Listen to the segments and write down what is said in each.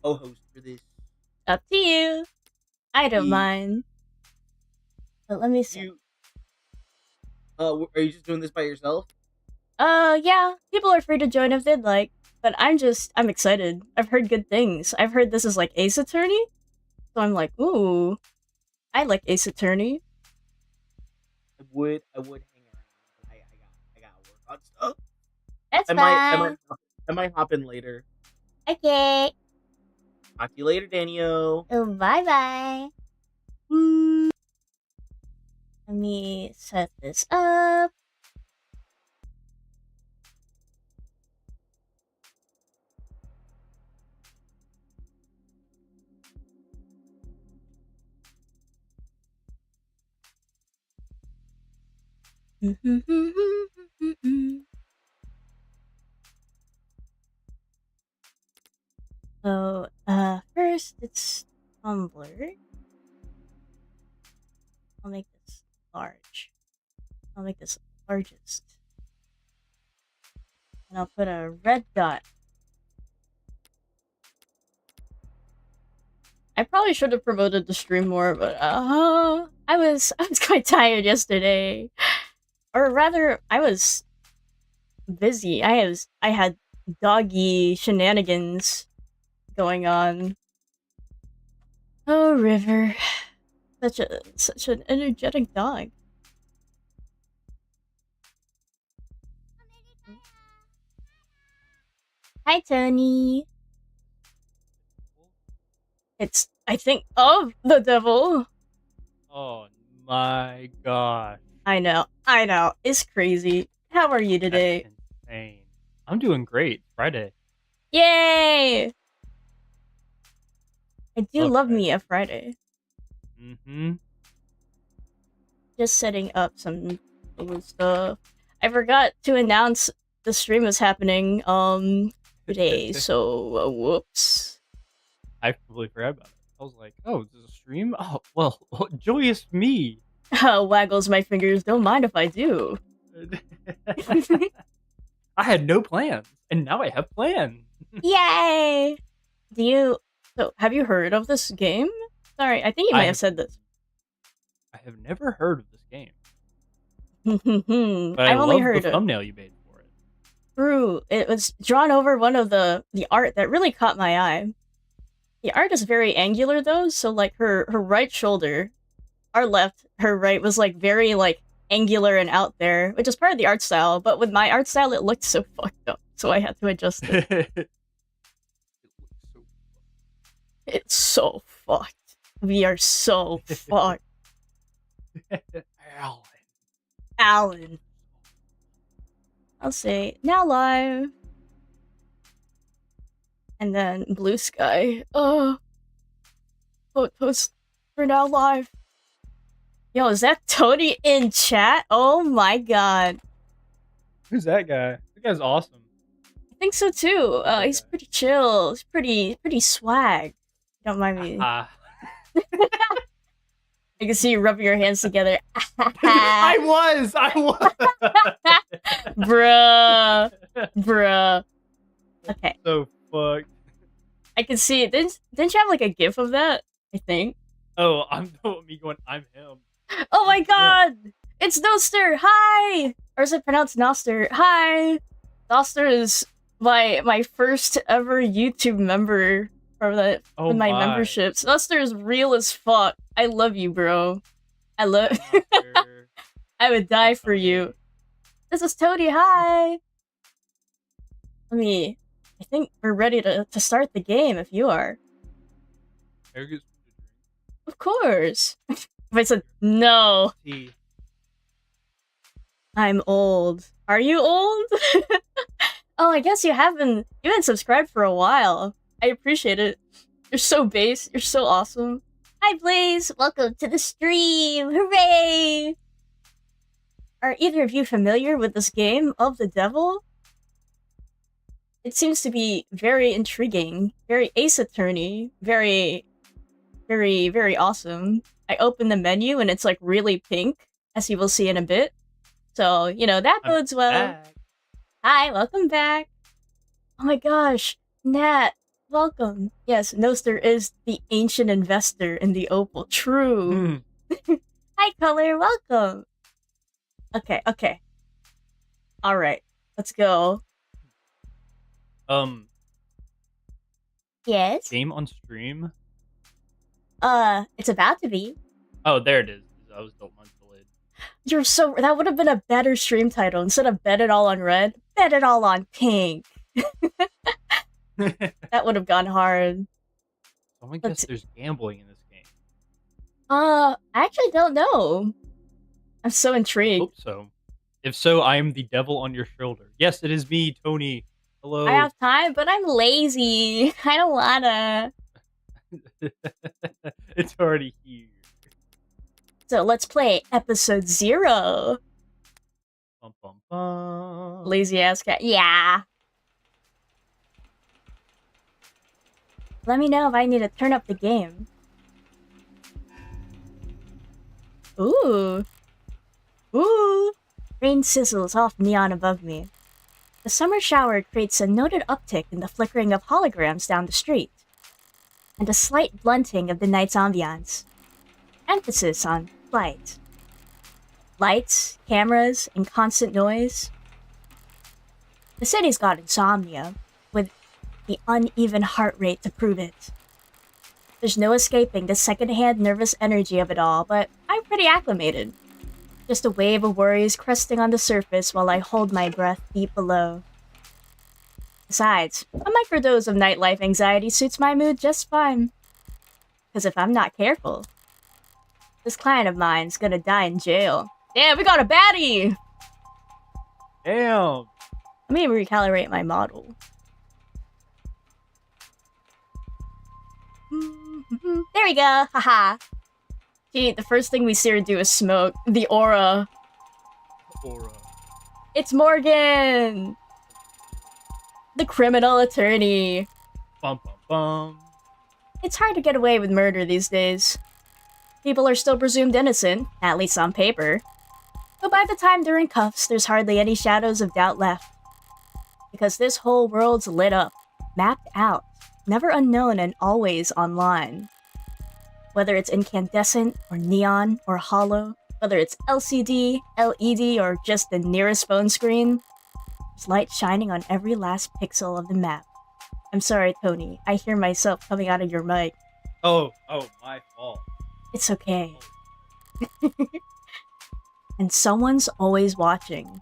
co-host for this? Up to you. I don't You, mind. But let me see. you, are you just doing this by yourself? Yeah. People are free to join if they'd like. But I'm excited. I've heard good things. I've heard this is like Ace Attorney. So I'm like, ooh, I like Ace Attorney. I would hang around, but I got work on stuff. That's I might, I might, fine. I might hop in later. Okay. Talk to you later, Daniel. Oh, bye bye. Woo. Let me set this up. So, first it's Tumblr. I'll make this large. I'll make this largest. And I'll put a red dot. I probably should have promoted the stream more, but I was quite tired yesterday. Or rather, I was busy. I had doggy shenanigans going on. Oh, River. Such an energetic dog. Hi, Tony. It's, I think, of the devil. Oh my gosh. I know. It's crazy. How are you today? That's insane. I'm doing great. Friday. Yay! I do love Friday. me a Friday. Mm-hmm. Just setting up some cool stuff. I forgot to announce the stream was happening today, so whoops. I completely forgot about it. I was like, oh, is this a stream? Oh, well, joyous me. Waggles my fingers, don't mind if I do. I had no plans, and now I have plans. Yay! So have you heard of this game? Sorry, I think you might have said this. I have never heard of this game. But I've only love heard the thumbnail you made for it. True. It was drawn over one of the art that really caught my eye. The art is very angular though, so like her right shoulder, our left, her right was like very like angular and out there, which is part of the art style, but with my art style it looked so fucked up, so I had to adjust it. It's so fucked. We are so fucked. Alan. I'll say now live. And then blue sky. Post for now live. Yo, is that Tony in chat? Oh my god. Who's that guy? That guy's awesome. I think so too. He's pretty chill. He's pretty swag. Don't mind me. I can see you rubbing your hands together. I was. Bruh. Okay. So fucked. I can see it. Didn't you have like a gif of that? I think. Oh, I'm me going. I'm him. Oh my god! It's Noster. Hi, or is it pronounced Noster? Hi. Noster is my first ever YouTube member from my memberships. Noster is real as fuck. I love you, bro. I would die for you. This is Toady. Hi. I think we're ready to start the game if you are. Of course. If I said no. I'm old. Are you old? Oh, I guess you've been subscribed for a while. I appreciate it. You're so base. You're so awesome. Hi, Blaze. Welcome to the stream. Hooray! Are either of you familiar with this game of the devil? It seems to be very intriguing, very Ace Attorney, very, very, very awesome. I open the menu and it's like really pink, as you will see in a bit. So, that bodes well. Back. Hi, welcome back. Oh my gosh, Nat, welcome. Yes, Noster is the ancient investor in the opal. True. Hi, Color, welcome. Okay. Alright, let's go. Yes? Game on stream? It's about to be. Oh, there it is. I was delayed. You're so. That would have been a better stream title. Instead of Bet It All on Red, Bet It All on Pink. That would have gone hard. Someone guess there's gambling in this game. I actually don't know. I'm so I intrigued. hope so. If so, I am the devil on your shoulder. Yes, it is me, Tony. Hello. I have time, but I'm lazy. I don't wanna. It's already here. So let's play episode 0. Bum, bum, bum. Lazy ass cat. Yeah. Let me know if I need to turn up the game. Ooh. Rain sizzles off neon above me. The summer shower creates a noted uptick in the flickering of holograms down the street, and a slight blunting of the night's ambiance. Emphasis on light. Lights, cameras, and constant noise. The city's got insomnia, with the uneven heart rate to prove it. There's no escaping the secondhand nervous energy of it all, but I'm pretty acclimated. Just a wave of worries cresting on the surface while I hold my breath deep below. Besides, a microdose of nightlife anxiety suits my mood just fine. Because if I'm not careful, this client of mine's gonna die in jail. Damn, we got a baddie! Damn! Let me recalibrate my model. There we go, haha. Gee, the first thing we see her do is smoke. The aura. It's Morgan! The criminal attorney. Bum, bum, bum. It's hard to get away with murder these days. People are still presumed innocent, at least on paper. But by the time they're in cuffs, there's hardly any shadows of doubt left. Because this whole world's lit up, mapped out, never unknown and always online. Whether it's incandescent, or neon, or hollow, whether it's LCD, LED, or just the nearest phone screen, there's light shining on every last pixel of the map. I'm sorry, Tony. I hear myself coming out of your mic. Oh, my fault. It's okay. And someone's always watching.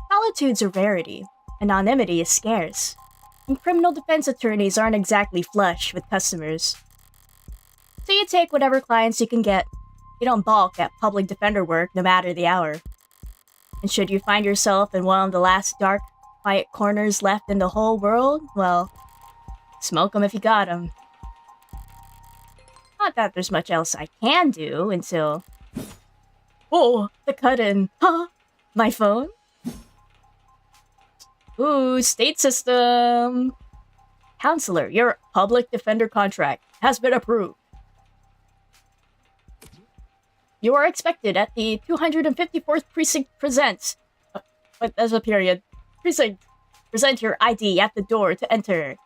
Solitude's a rarity. Anonymity is scarce. And criminal defense attorneys aren't exactly flush with customers. So you take whatever clients you can get. You don't balk at public defender work no matter the hour. And should you find yourself in one of the last dark, quiet corners left in the whole world, well, smoke 'em if you got 'em. Not that there's much else I can do until... Oh, the cut-in. Huh? My phone? Ooh, state system. Counselor, your public defender contract has been approved. You are expected at the 254th Precinct presents. But there's a period. Precinct. Present your ID at the door to enter.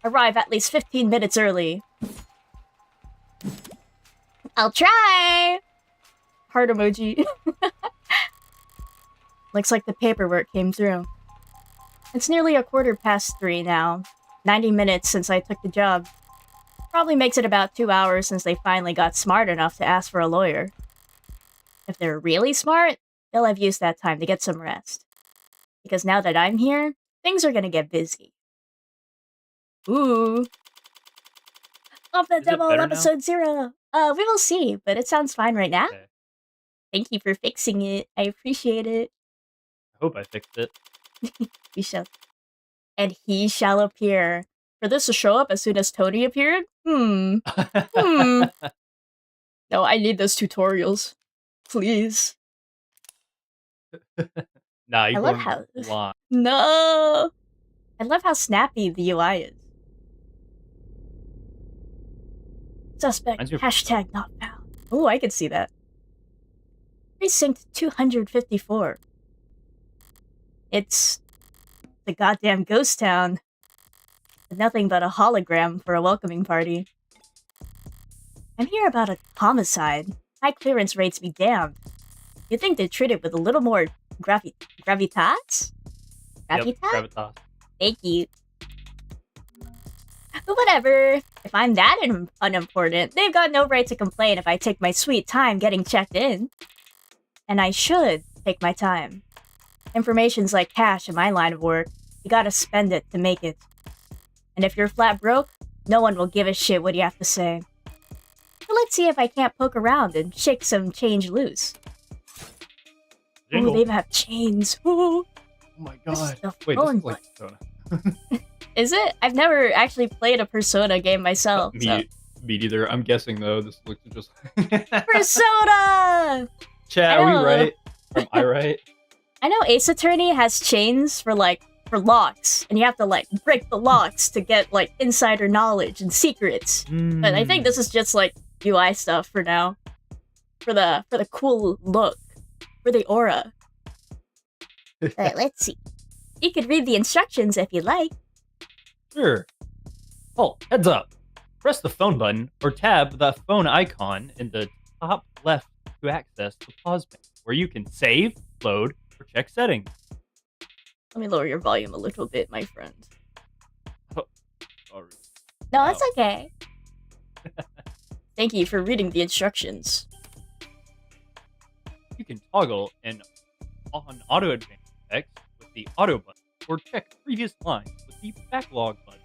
Arrive at least 15 minutes early. I'll try! Heart emoji. Looks like the paperwork came through. It's nearly 3:15 now. 90 minutes since I took the job. Probably makes it about 2 hours since they finally got smart enough to ask for a lawyer. If they're really smart, they'll have used that time to get some rest. Because now that I'm here, things are gonna get busy. Ooh. Off the demo episode 0. We will see, but it sounds fine right now. Okay. Thank you for fixing it. I appreciate it. I hope I fixed it. We shall. And he shall appear. For this to show up as soon as Tony appeared? No, I need those tutorials. Please. Nah, you I love how... blind. No! I love how snappy the UI is. Suspect, hashtag not found. Oh, I can see that. Precinct 254. It's the goddamn ghost town. Nothing but a hologram for a welcoming party. I'm here about a homicide. High clearance rates be damned. You'd think they'd treat it with a little more gravitas? Yep, Gravitas? gravitas. Thank you. But whatever. If I'm that unimportant, they've got no right to complain if I take my sweet time getting checked in. And I should take my time. Information's like cash in my line of work. You gotta spend it to make it. And if you're flat broke, no one will give a shit what you have to say. So let's see if I can't poke around and shake some change loose. Jingle. Ooh, they have chains. Ooh. Oh my This is god. the Wait, phone this is like Persona. Is it? I've never actually played a Persona game myself. Me, So. me neither. I'm guessing though. This looks just. Persona! Chat, I are we know. right? Am I right? I know Ace Attorney has chains for locks, and you have to like break the locks to get like insider knowledge and secrets. But I think this is just like UI stuff for now. For the cool look. For the aura. Let's see. You could read the instructions if you like. Sure. Oh, heads up. Press the phone button or tab the phone icon in the top left to access the pause menu, where you can save, load, or check settings. Let me lower your volume a little bit, my friend. Sorry. No, that's okay. Thank you for reading the instructions. You can toggle on auto advance text with the auto button, or check previous lines with the backlog button.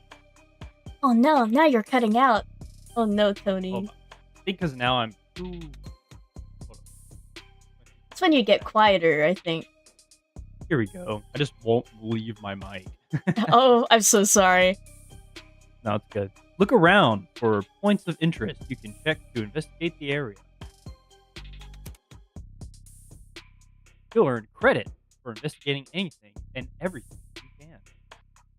Oh no, now you're cutting out. Oh no, Tony. Hold on. Because now I'm too. Hold on. That's when you get quieter, I think. Here we go. I just won't leave my mic. Oh, I'm so sorry. No, it's good. Look around for points of interest you can check to investigate the area. You'll earn credit for investigating anything and everything you can.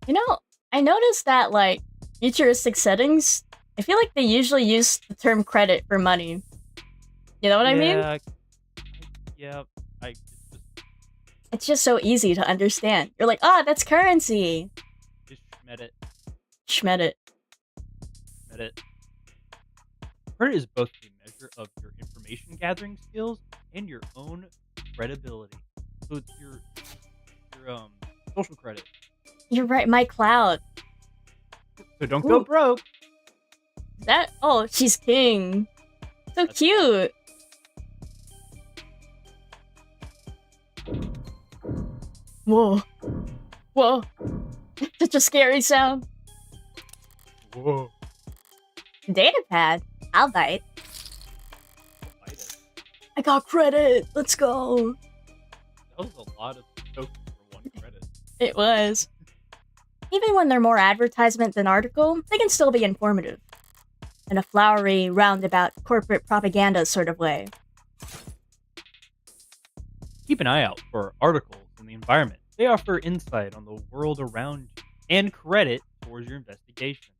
You know, I noticed that, like, futuristic settings, I feel like they usually use the term credit for money. You know what I mean? Yeah, It's just so easy to understand. You're like, that's currency. just schmet it. Schmet it. Schmet it. Credit is both a measure of your information gathering skills and your own credibility. So it's your social credit. You're right, my cloud. So don't go Ooh. broke. Oh, she's king. So That's- cute. Whoa. Whoa. Such a scary sound. Whoa. Data pad. I'll bite. Bite it. I got credit. Let's go. That was a lot of tokens for one credit. It was. Even when they're more advertisement than article, they can still be informative. In a flowery, roundabout, corporate propaganda sort of way. Keep an eye out for articles in the environment. They offer insight on the world around you and credit towards your investigation.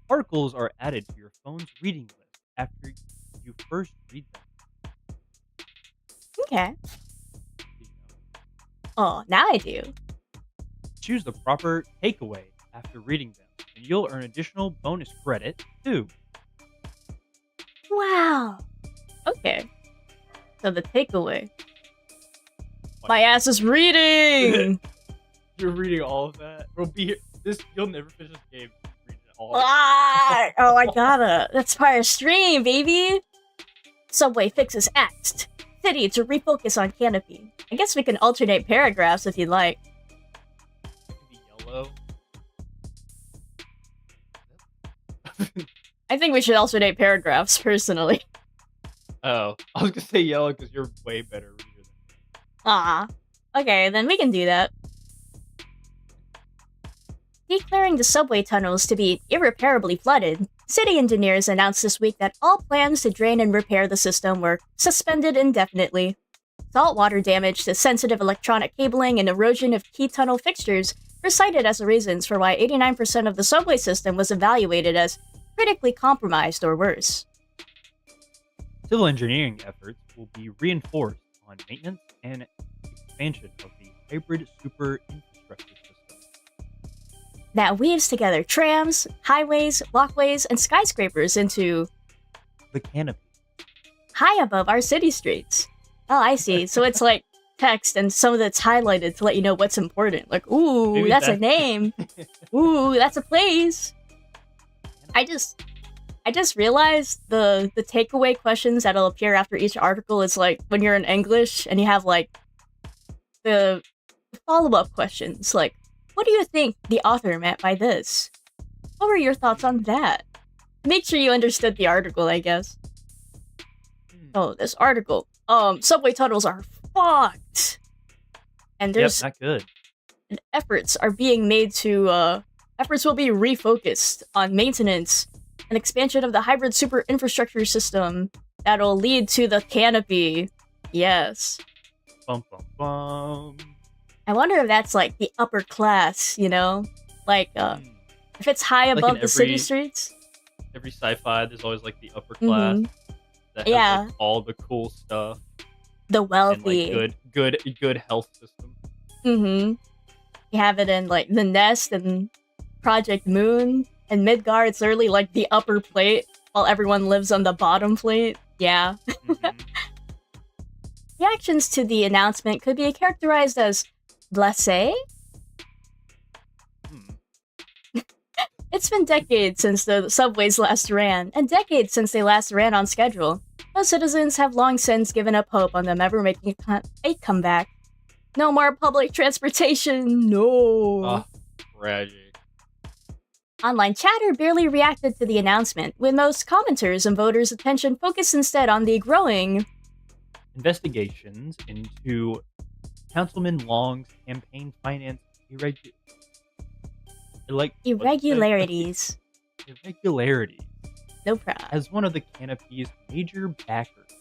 Articles are added to your phone's reading list after you first read them. Okay. Did you know? Oh, now I do. Choose the proper takeaway after reading them, and you'll earn additional bonus credit too. Wow. Okay. So the takeaway. My ass is reading! You're reading all of that. We'll be here. You'll never finish this game. Reading it all. Oh, I gotta. That's fire stream, baby! Subway fixes axed. City to refocus on canopy. I guess we can alternate paragraphs if you'd like. It can be yellow. I think we should alternate paragraphs, personally. Oh, I was gonna say yellow because you're way better reader than me. Ah. Okay, then we can do that. Declaring the subway tunnels to be irreparably flooded, city engineers announced this week that all plans to drain and repair the system were suspended indefinitely. Saltwater damage to sensitive electronic cabling and erosion of key tunnel fixtures were cited as the reasons for why 89% of the subway system was evaluated as critically compromised or worse. Civil engineering efforts will be reinforced on maintenance and expansion of the hybrid super infrastructure system. that weaves together trams, highways, walkways, and skyscrapers into The canopy. high above our city streets. Oh, I see. So it's like text and some of it's highlighted to let you know what's important. Like, ooh, Maybe that's a name. Ooh, that's a place. I just realized the takeaway questions that'll appear after each article is like when you're in English and you have like the follow-up questions like, what do you think the author meant by this? What were your thoughts on that? Make sure you understood the article, I guess. Oh, this article. Subway tunnels are fucked. And there's Not good. and efforts are being made to efforts will be refocused on maintenance and expansion of the hybrid super infrastructure system that'll lead to the canopy. Yes. Bum, bum, bum. I wonder if that's like the upper class, you know? Like if it's high Like in above the city every- streets. Every sci-fi, there's always like the upper class that has Yeah. like, all the cool stuff The and wealthy. like good health system. Mm-hmm. You have it in like the Nest and Project Moon and Midgar. It's literally like the upper plate while everyone lives on the bottom plate. Yeah. Mhm. Reactions to the announcement could be characterized as blasé. Hmm. It's been decades since the subways last ran, and decades since they last ran on schedule. Most citizens have long since given up hope on them ever making a comeback. No more public transportation, no. Oh, tragic. Online chatter barely reacted to the announcement, with most commenters and voters' attention focused instead on the growing Investigations into Councilman Long's campaign finance irregularities. irregularities No problem. as one of the canopy's major backers.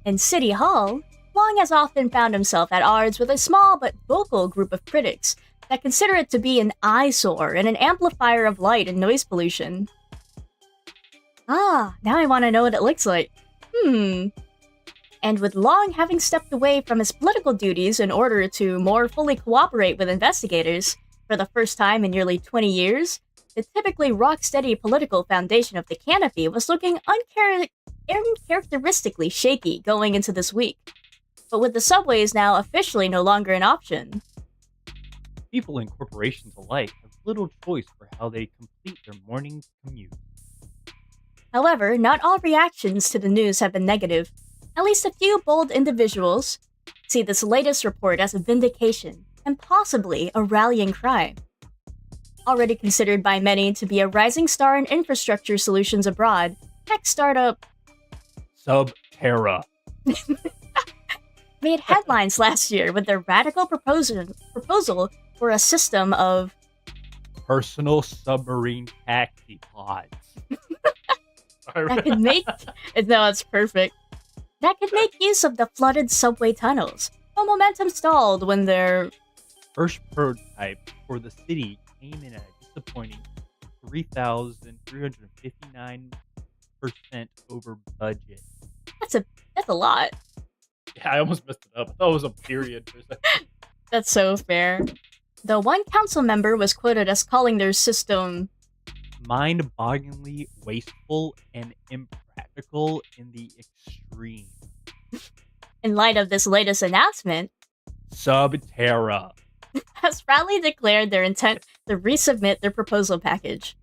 In City Hall, Long has often found himself at odds with a small but vocal group of critics that consider it to be an eyesore and an amplifier of light and noise pollution. Ah, now I want to know what it looks like. And with Long having stepped away from his political duties in order to more fully cooperate with investigators for the first time in nearly 20 years, the typically rock-steady political foundation of the canopy was looking uncharacteristically shaky going into this week. But with the subways now officially no longer an option, People and corporations alike have little choice for how they complete their morning commute. however, not all reactions to the news have been negative. At least a few bold individuals see this latest report as a vindication and possibly a rallying cry. Already considered by many to be a rising star in infrastructure solutions abroad, tech startup Subterra. made headlines last year with their radical proposal for a system of Personal submarine taxi pods. that could make no, it's perfect. That could make use of the flooded subway tunnels. But momentum stalled when their First prototype for the city came in at a disappointing 3,359% over budget. that's a lot. Yeah, I almost messed it up. I thought it was a period for a second. That's so fair. The one council member was quoted as calling their system Mind-bogglingly wasteful and impractical in the extreme. in light of this latest announcement, Subterra. has proudly declared their intent to resubmit their proposal package.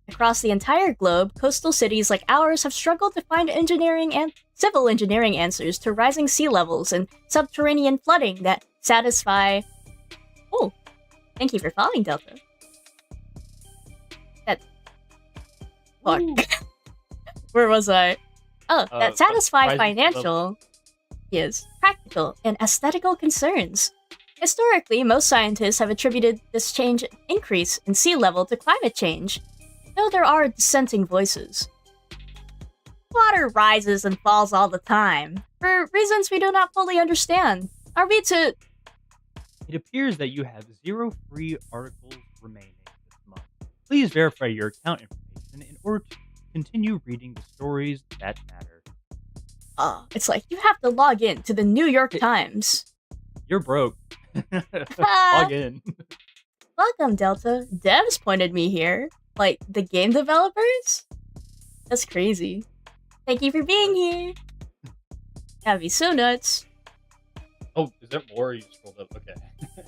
Across the entire globe, coastal cities like ours have struggled to find engineering and civil engineering answers to rising sea levels and subterranean flooding that satisfy. Oh, thank you for following, Delta. That. Fuck. Ooh. Where was I? Oh, that satisfy rising sea financial, yes, practical, and aesthetical concerns. Historically, most scientists have attributed this increase in sea level to climate change, though there are dissenting voices. Water rises and falls all the time, for reasons we do not fully understand. Are we to... It appears that you have 0 free articles remaining this month. Please verify your account information in order to continue reading the stories that matter. it's like you have to log in to the New York Times. You're broke. Log in. Welcome, Delta. Devs pointed me here. Like, the game developers? That's crazy. Thank you for being here. That'd be so nuts. Oh, is there more? You scrolled up. Okay.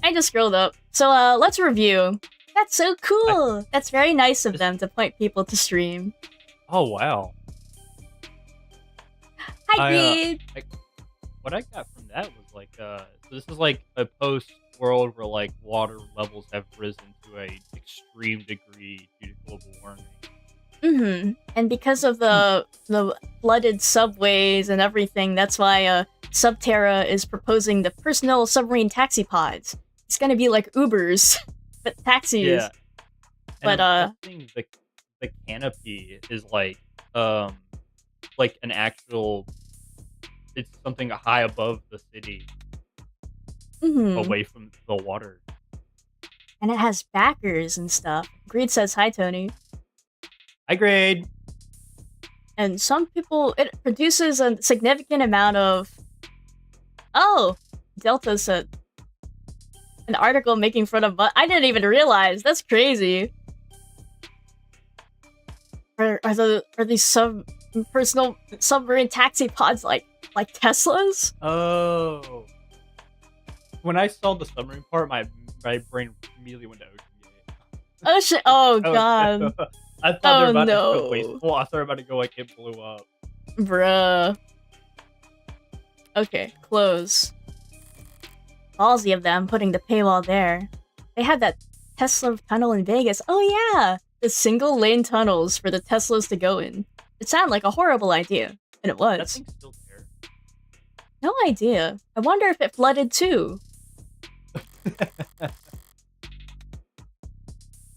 I just scrolled up. So, let's review. That's so cool. That's very nice of them to point people to stream. Oh, wow. Hi, Greed. What I got from that was like, so this is like a post-world where like water levels have risen to a extreme degree due to global warming. Mm-hmm. And because of the flooded subways and everything, that's why Subterra is proposing the personal submarine taxi pods. It's gonna be like Ubers, but taxis. Yeah. But I'm guessing the canopy is like an actual. It's something high above the city, away from the water. And it has backers and stuff. Greed says hi, Tony. High grade. And some people, it produces a significant amount of. Oh, Delta said an article making fun of. I didn't even realize. That's crazy. Are these personal submarine taxi pods like Teslas? Oh. When I saw the submarine part, my brain immediately went to Ocean Gate. Oh shit! Oh god! I thought they were about to go wasteful. I thought they were about to go like it blew up. Bruh. Okay, close. Ballsy of them putting the paywall there. They had that Tesla tunnel in Vegas. Oh yeah! The single lane tunnels for the Teslas to go in. It sounded like a horrible idea. And it was. That thing's still there. No idea. I wonder if it flooded too.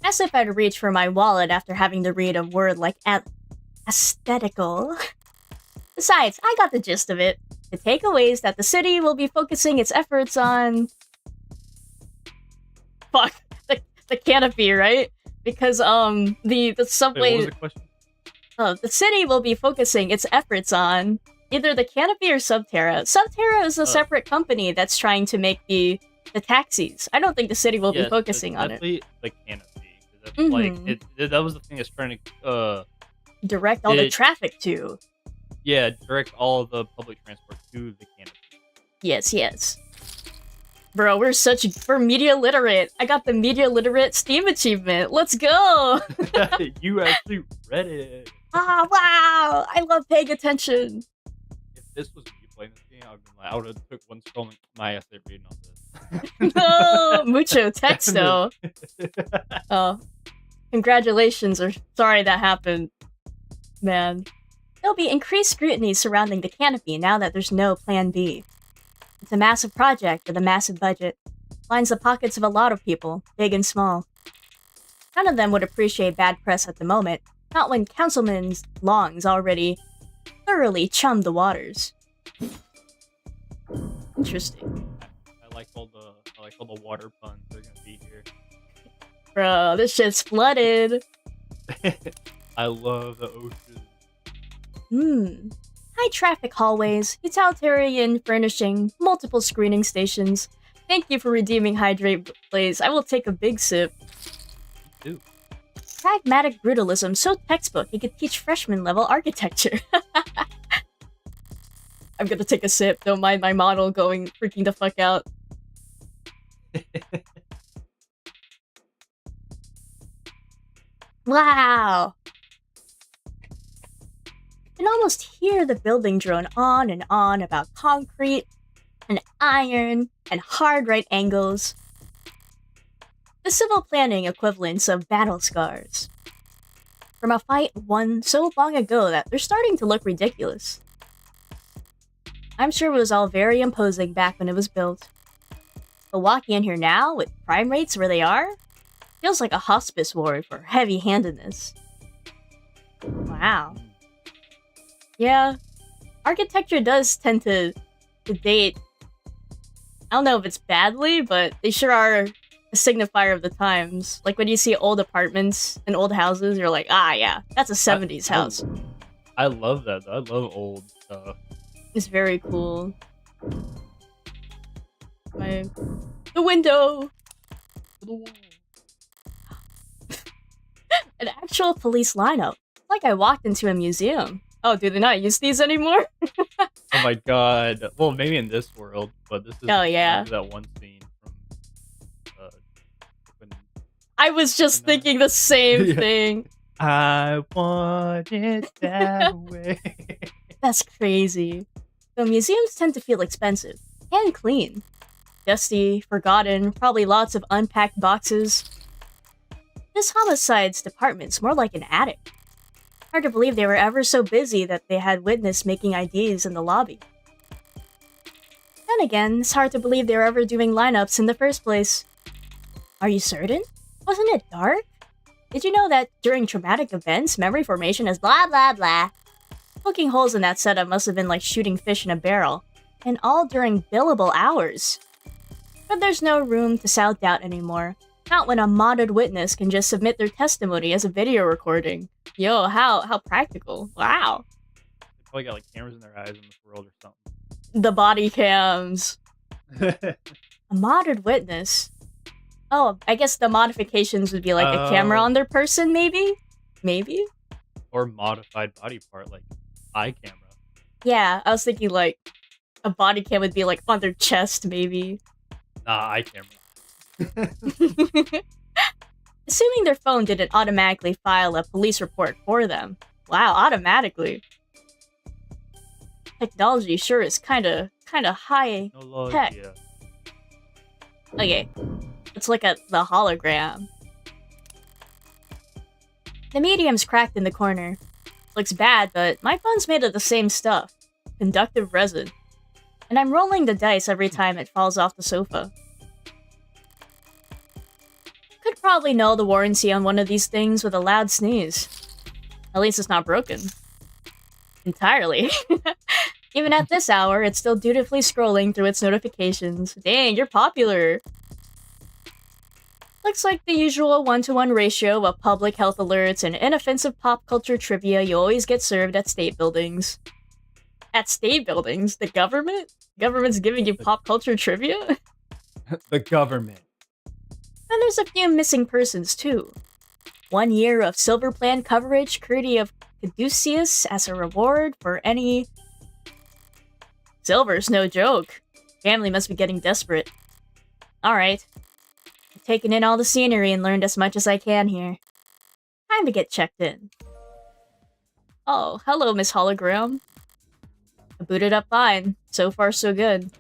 As if I'd reach for my wallet after having to read a word like aesthetical. Besides, I got the gist of it. The takeaway is that the city will be focusing its efforts on... Fuck. The canopy, right? Because, the subway... Wait, what was the question? The city will be focusing its efforts on either the canopy or Subterra. Subterra is a separate company that's trying to make the taxis. I don't think the city will be focusing on it. The canopy. That's like that was the thing that's trying to direct all the traffic to. Yeah, direct all of the public transport to the canopy. Yes. Bro, we're media literate. I got the media literate Steam achievement. Let's go! You actually read it. Ah, wow! I love paying attention. If this was me playing this game, I would have took one scroll in my essay reading on this. No, mucho texto. Oh, congratulations, or sorry that happened, man. There'll be increased scrutiny surrounding the canopy now that there's no Plan B. It's a massive project with a massive budget. Lines the pockets of a lot of people, big and small. None of them would appreciate bad press at the moment, not when Councilman Long's already thoroughly chummed the waters. Interesting. I like all the water puns that are gonna be here. Bro, this shit's flooded. I love the ocean. High traffic hallways, utilitarian furnishing, multiple screening stations. Thank you for redeeming Hydrate Blaze. I will take a big sip. Ooh. Pragmatic brutalism, so textbook, it could teach freshman level architecture. I'm gonna take a sip, don't mind my model going freaking the fuck out. Wow! You can almost hear the building drone on and on about concrete, and iron, and hard right angles. The civil planning equivalents of battle scars. From a fight won so long ago that they're starting to look ridiculous. I'm sure it was all very imposing back when it was built. But walking in here now, with crime rates where they are, feels like a hospice ward for heavy-handedness. Wow. Yeah, architecture does tend to date. I don't know if it's badly, but they sure are a signifier of the times. Like when you see old apartments and old houses, you're like, ah, yeah, that's a 70s house. I love that. I love old stuff. It's very cool. The window. An actual police lineup. Like I walked into a museum. Oh, do they not use these anymore? Oh my god. Well, maybe in this world, but this is Oh, yeah. that one scene from when I was just thinking the same Yeah. thing. I want it that way. That's crazy. So museums tend to feel expensive and clean. Dusty, forgotten, probably lots of unpacked boxes. This homicides department's more like an attic. Hard to believe they were ever so busy that they had witness making IDs in the lobby. Then again, it's hard to believe they were ever doing lineups in the first place. Are you certain? Wasn't it dark? Did you know that during traumatic events, memory formation is blah blah blah? Poking holes in that setup must have been like shooting fish in a barrel, and all during billable hours. But there's no room to sound doubt anymore. Not when a modded witness can just submit their testimony as a video recording. Yo, how practical. Wow. They probably got like cameras in their eyes in this world or something. The body cams. A modded witness? Oh, I guess the modifications would be like a camera on their person, maybe? Maybe? Or modified body part, like eye camera. Yeah, I was thinking like a body cam would be like on their chest, maybe. Nah, eye camera. Assuming their phone didn't automatically file a police report for them. Wow, automatically. Technology sure is kinda high tech. Yeah. Okay, let's look at the hologram. The medium's cracked in the corner. Looks bad, but my phone's made of the same stuff. Conductive resin. And I'm rolling the dice every time it falls off the sofa. Could probably null the warranty on one of these things with a loud sneeze. At least it's not broken. Entirely. Even at this hour, it's still dutifully scrolling through its notifications. Dang, you're popular! Looks like the usual 1-to-1 ratio of public health alerts and inoffensive pop culture trivia you always get served at state buildings. At state buildings? The government? Government's giving you pop culture trivia? The government. And there's a few missing persons, too. 1 year of Silver Plan coverage courtesy of Caduceus as a reward for any... Silver's no joke. Family must be getting desperate. Alright. I've taken in all the scenery and learned as much as I can here. Time to get checked in. Oh, hello, Miss Hologram. I booted up fine. So far, so good.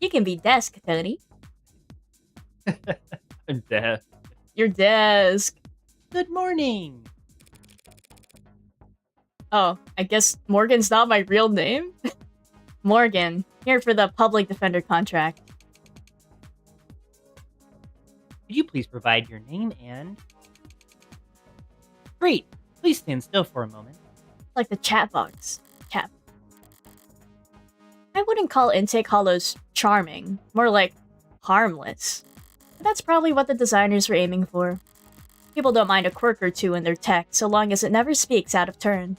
You can be desk, Tony. I'm dead. Your desk. Good morning. Oh, I guess Morgan's not my real name? Morgan, here for the public defender contract. Could you please provide your name and... Great. Please stand still for a moment. Like the chat box. Chat. I wouldn't call intake hollows charming, more like harmless. But that's probably what the designers were aiming for. People don't mind a quirk or two in their tech, so long as it never speaks out of turn.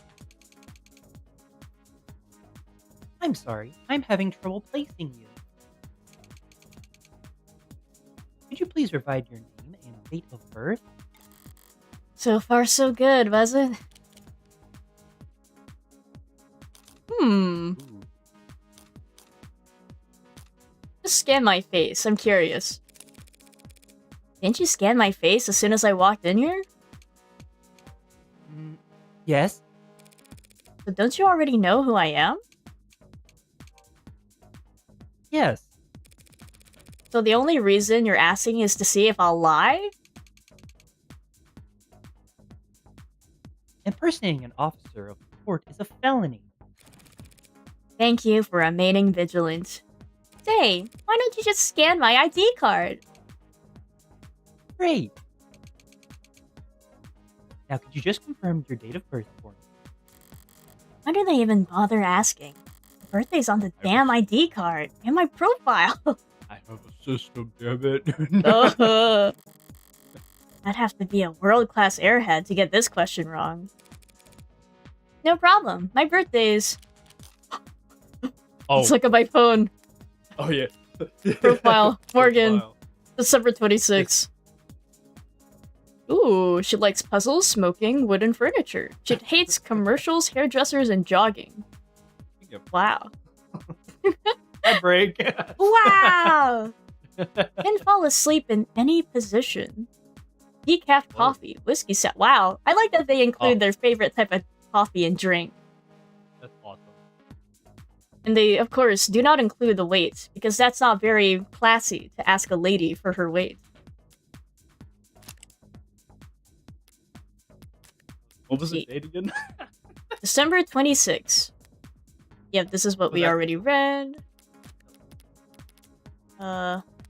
I'm sorry. I'm having trouble placing you. Could you please provide your name and date of birth? So far so good, was it? Ooh. Just scan my face, I'm curious. Didn't you scan my face as soon as I walked in here? Yes? But don't you already know who I am? Yes. So the only reason you're asking is to see if I'll lie? Impersonating an officer of the court is a felony. Thank you for remaining vigilant. Say, why don't you just scan my ID card? Great. Now, could you just confirm your date of birth for me? Why do they even bother asking? The birthday's on the damn ID card and my profile. I have a system, damn it. I'd have to be a world-class airhead to get this question wrong. No problem. My birthday's... Oh. Let's look at my phone. Oh, yeah. Profile. Morgan. Profile. December 26th. Ooh, she likes puzzles, smoking, wooden furniture. She hates commercials, hairdressers, and jogging. Wow. I break. Wow! Can fall asleep in any position. Decaf coffee, whiskey set. Wow, I like that they include their favorite type of coffee and drink. That's awesome. And they, of course, do not include the weight, because that's not very classy to ask a lady for her weight. What was the date again? December 26th. Yep, this is what we already read.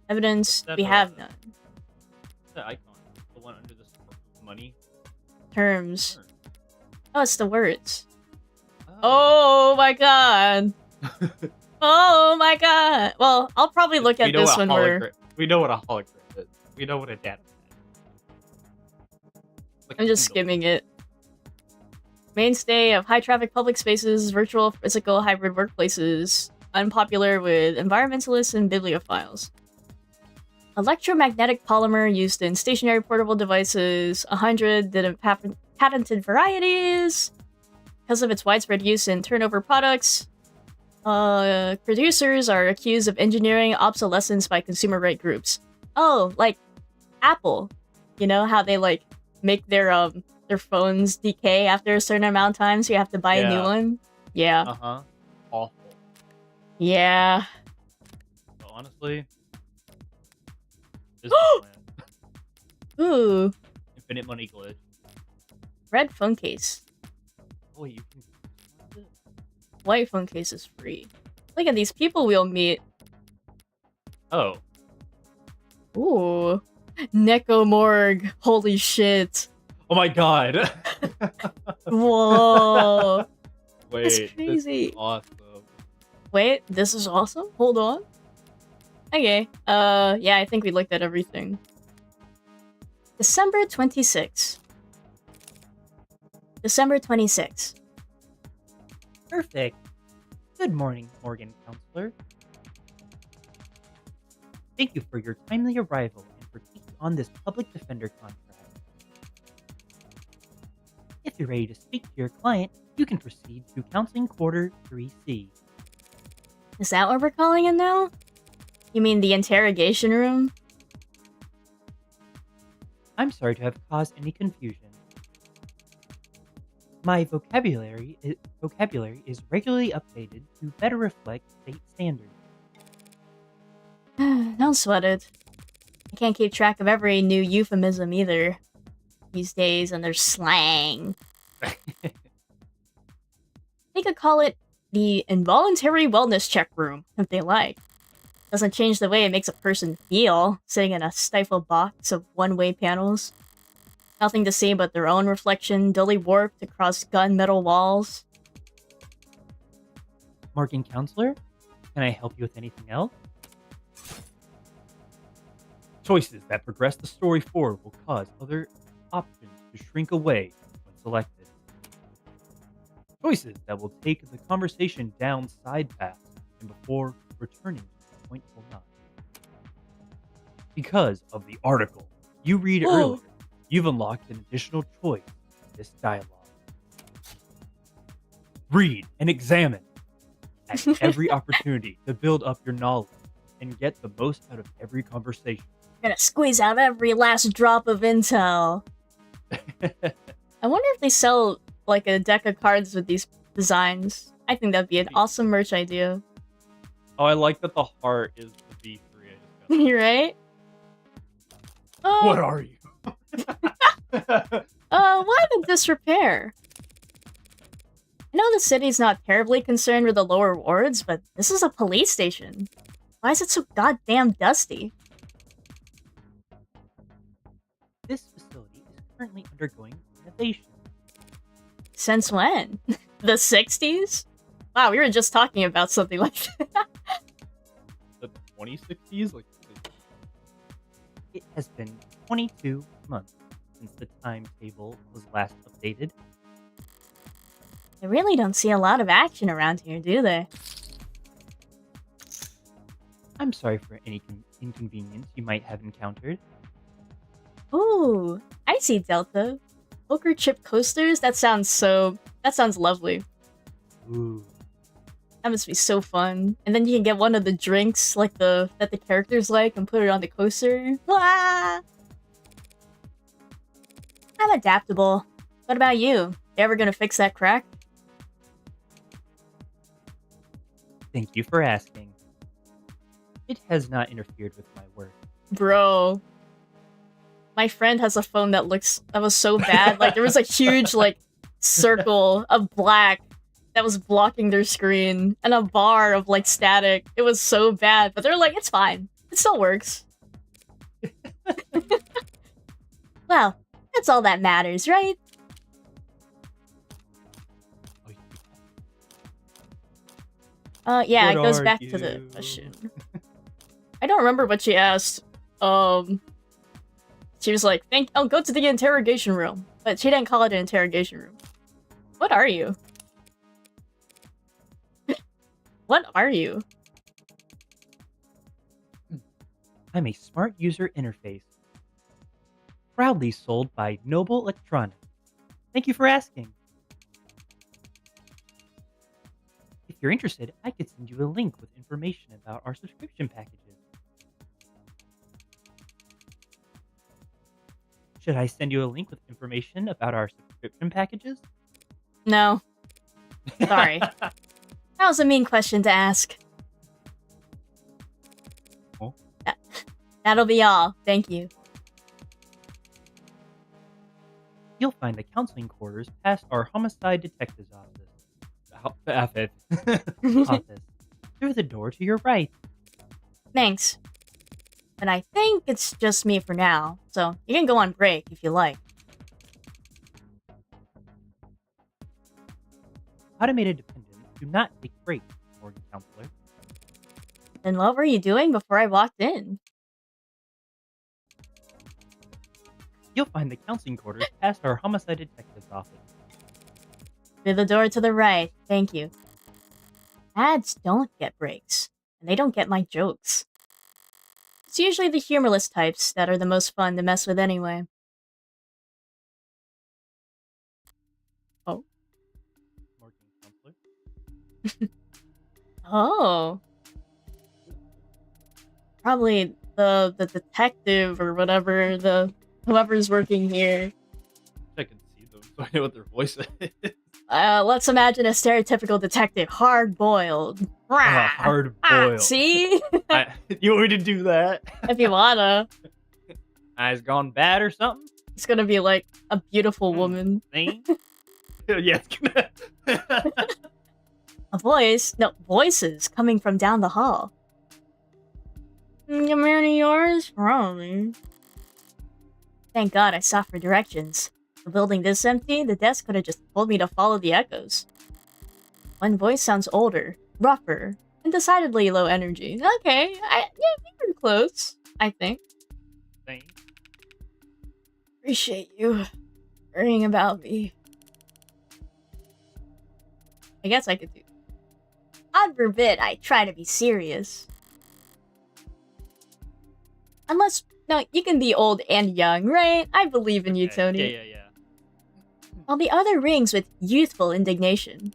Evidence, we have none. What's that icon? The one under the money? Terms. Oh, it's the words. Oh my god. Oh my god. Well, I'll probably look at this when we know what a hologram is. We know what a data is. I'm just skimming it. Mainstay of high-traffic public spaces, virtual, physical, hybrid workplaces. Unpopular with environmentalists and bibliophiles. Electromagnetic polymer used in stationary portable devices. 100 patented varieties. Because of its widespread use in turnover products. Producers are accused of engineering obsolescence by consumer right groups. Oh, like Apple. You know how they like make their phones decay after a certain amount of time, so you have to buy a new one? Yeah. Uh-huh. Awful. Yeah. But honestly, this is plan. Ooh. Infinite money glitch. Red phone case. Oh, wait, you can... White phone case is free. Look at these people we'll meet. Oh. Ooh. Necomorgue. Holy shit. Oh my god. Whoa. Wait, that's crazy. This is awesome. Wait, this is awesome? Hold on. Okay. Yeah, I think we looked at everything. December 26th. December 26th. Perfect. Good morning, Morgan Counselor. Thank you for your timely arrival and for taking on this public defender contract. If you're ready to speak to your client, you can proceed to Counseling Quarter 3C. Is that what we're calling it now? You mean the interrogation room? I'm sorry to have caused any confusion. My vocabulary is regularly updated to better reflect state standards. Don't sweat it. I can't keep track of every new euphemism either. These days, and their slang. They could call it the involuntary wellness check room, if they like. Doesn't change the way it makes a person feel, sitting in a stifled box of one-way panels. Nothing to see but their own reflection, dully warped across gunmetal walls. Morgan Counselor, can I help you with anything else? Choices that progress the story forward will cause other options to shrink away when selected. Choices that will take the conversation down side paths and before returning to the point will not. Because of the article you read earlier, you've unlocked an additional choice in this dialogue. Read and examine at every opportunity to build up your knowledge and get the most out of every conversation. I'm gonna squeeze out every last drop of intel. I wonder if they sell like a deck of cards with these designs. I think that'd be an awesome merch idea. Oh, I like that the heart is the B3. You're right? What are you? Why the disrepair? I know the city's not terribly concerned with the lower wards, but this is a police station. Why is it so goddamn dusty? This facility is currently undergoing renovation. Since when? The 60s? Wow, we were just talking about something like that. The 2060s? It has been 22 months since the timetable was last updated. They really don't see a lot of action around here, do they? I'm sorry for any inconvenience you might have encountered. Ooh, I see Delta. Poker chip coasters? That sounds lovely. Ooh. That must be so fun. And then you can get one of the drinks that the characters like and put it on the coaster. Ah! I'm adaptable. What about you? You ever gonna fix that crack? Thank you for asking. It has not interfered with my work. Bro. My friend has a phone that was so bad. Like, there was a huge, circle of black that was blocking their screen and a bar of, static. It was so bad. But they're like, it's fine. It still works. Well, that's all that matters, right? Yeah, it What goes are back to the you? question. I don't remember what she asked. She was like, go to the interrogation room. But she didn't call it an interrogation room. What are you? What are you? I'm a smart user interface. Proudly sold by Noble Electronics. Thank you for asking. If you're interested, I could send you a link with information about our subscription packages. Should I send you a link with information about our subscription packages? No. Sorry. That was a mean question to ask. Oh. That'll be all. Thank you. You'll find the counseling quarters past our homicide detective's office. Office. Through the door to your right. Thanks. But I think it's just me for now, so you can go on break if you like. Automated dependents do not take breaks, Morgan Counselor. Then what were you doing before I walked in? You'll find the counseling quarters past our homicide detective's office. Through the door to the right. Thank you. Ads don't get breaks, and they don't get my jokes. It's usually the humorless types that are the most fun to mess with anyway. Oh. Morgan Counselor. Oh. Probably the detective or whatever, whoever's working here. I can see them, so I know what their voice is. Let's imagine a stereotypical detective, hard-boiled. Hard boiled. See? You want me to do that? If you wanna. Eyes gone bad or something? It's gonna be like a beautiful woman. See? Yeah, it's gonna. Voices coming from down the hall. Am I yours? Probably. Thank God I saw for directions. The building this empty, the desk could have just told me to follow the echoes. One voice sounds older, rougher, and decidedly low energy. Okay, yeah, we were close, I think. Thanks. Appreciate you worrying about me. I guess I could do. God forbid I try to be serious. Unless, no, you can be old and young, right? I believe in you, Tony. Yeah. While the other rings with youthful indignation.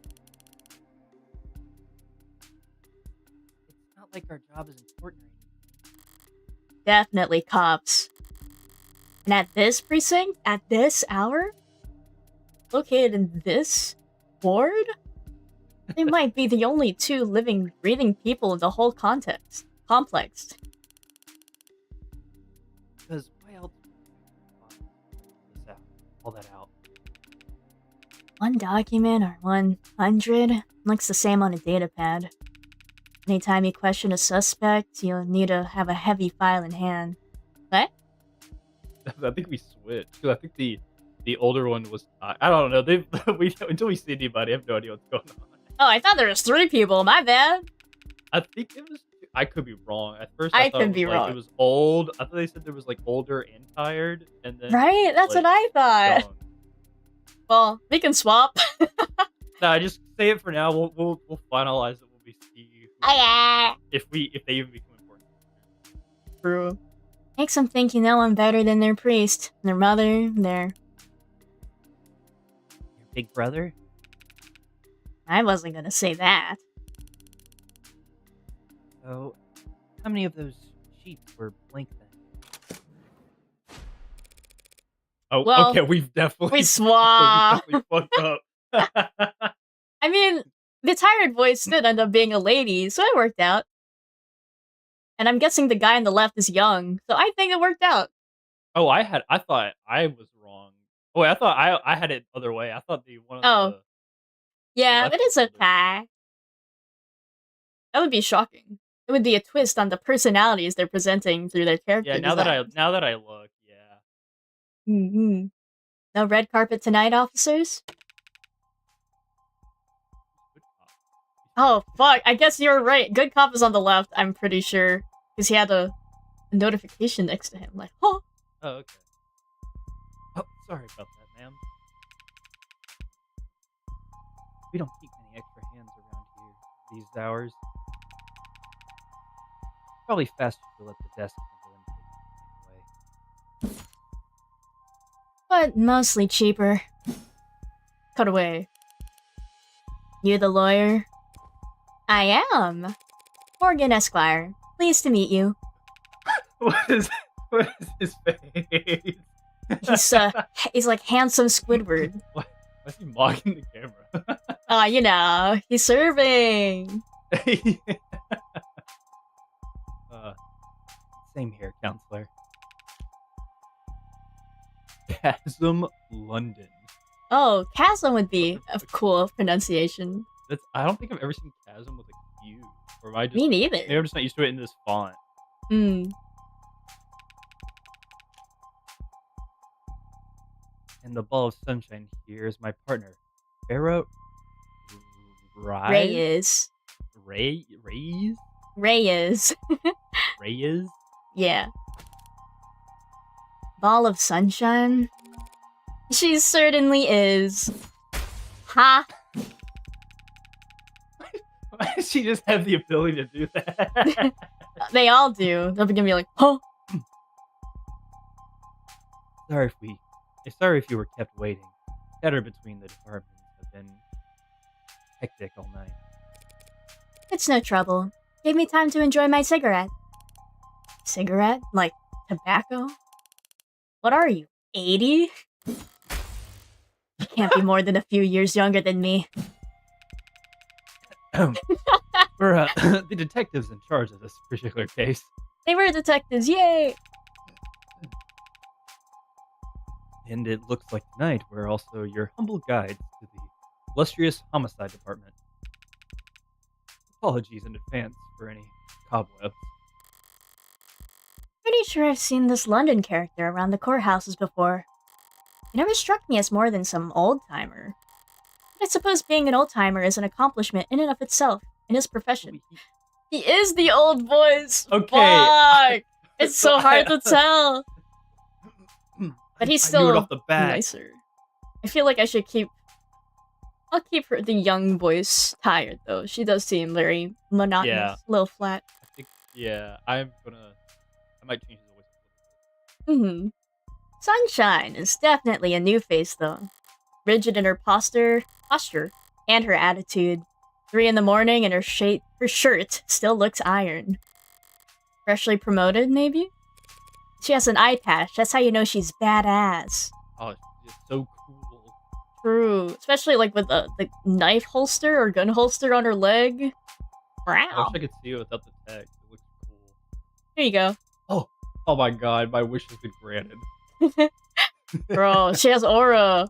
It's not like our job is important or anything. Definitely cops. And at this precinct, at this hour, located in this ward, they might be the only two living, breathing people in the whole complex. Because why else would we this out? All that out. One document or 100 looks the same on a data pad. Anytime you question a suspect, you'll need to have a heavy file in hand. What? I think we switched. 'Cause I think the older one was. I don't know. Until we see anybody, I have no idea what's going on. Oh, I thought there was 3 people. My bad. I think it was. I could be wrong. At first, I thought could it was, be wrong. It was old. I thought they said there was older and tired, and then Right? That's what I thought. young. Well, we can swap. Nah, just say it for now. We'll finalize it when we see Okay. if they even become important. True. Makes them think you know them better than their priest, their mother, their... Your big brother? I wasn't gonna say that. So, how many of those sheets were blank then? Oh, Well, okay, we've definitely, we swap. we fucked up. I mean, the tired voice did end up being a lady, so it worked out. And I'm guessing the guy on the left is young, so I think it worked out. Oh, I thought I was wrong. Oh, wait, I thought I had it the other way. I thought the one Oh. on the Yeah, left it is was a tie. That would be shocking. It would be a twist on the personalities they're presenting through their character Yeah, now that I look, yeah. Mm-hmm. No red carpet tonight, officers? Good cop. Oh, fuck. I guess you're right. Good cop is on the left, I'm pretty sure. Because he had a notification next to him. Like, huh? Oh, okay. Oh, sorry about that, ma'am. We don't keep many extra hands around here these hours. Probably faster to let the desk handle intake anyway. But mostly cheaper. Cut away. You the lawyer? I am. Morgan Esquire. Pleased to meet you. What is his face? He's like handsome Squidward. Why is he mocking the camera? You know, he's serving. Same here, counselor. Chasm, London. Oh, chasm would be a cool pronunciation. I don't think I've ever seen chasm with a Q. Or am I just... Me neither. Maybe I'm just not used to it in this font. Hmm. And the ball of sunshine here is my partner, Pharaoh Reyes. Reyes? Reyes. Yeah. Ball of sunshine? She certainly is. Ha! Why does she just have the ability to do that? They all do. They'll be gonna be like, huh? Sorry if you were kept waiting. Chatter between the departments have been hectic all night. It's no trouble. Gave me time to enjoy my cigarette. Cigarette? Like tobacco? What are you, 80? You can't be more than a few years younger than me. For the detectives in charge of this particular case. They were detectives, yay! And it looks like tonight we're also your humble guides to the illustrious homicide department. Apologies in advance for any cobwebs. Pretty sure I've seen this London character around the courthouses before. He never struck me as more than some old-timer. But I suppose being an old-timer is an accomplishment in and of itself, in his profession. He is the old voice! Okay. Fuck! It's so hard to tell! But he's I knew it still off the bat. nicer. I feel like I should keep... I'll keep the young voice tired, though. She does seem very monotonous, Yeah. a little flat. I think, yeah, I might change his voice. Mm-hmm. Sunshine is definitely a new face, though. Rigid in her posture, and her attitude. 3 in the morning and her shirt still looks iron. Freshly promoted, maybe? She has an eye patch, that's how you know she's badass. Oh, she's so cool. True. Especially like with the knife holster or gun holster on her leg. I Wow. wish I could see it without the text. It looks cool. Here you go. Oh my god, my wish has been granted. Bro, she has aura.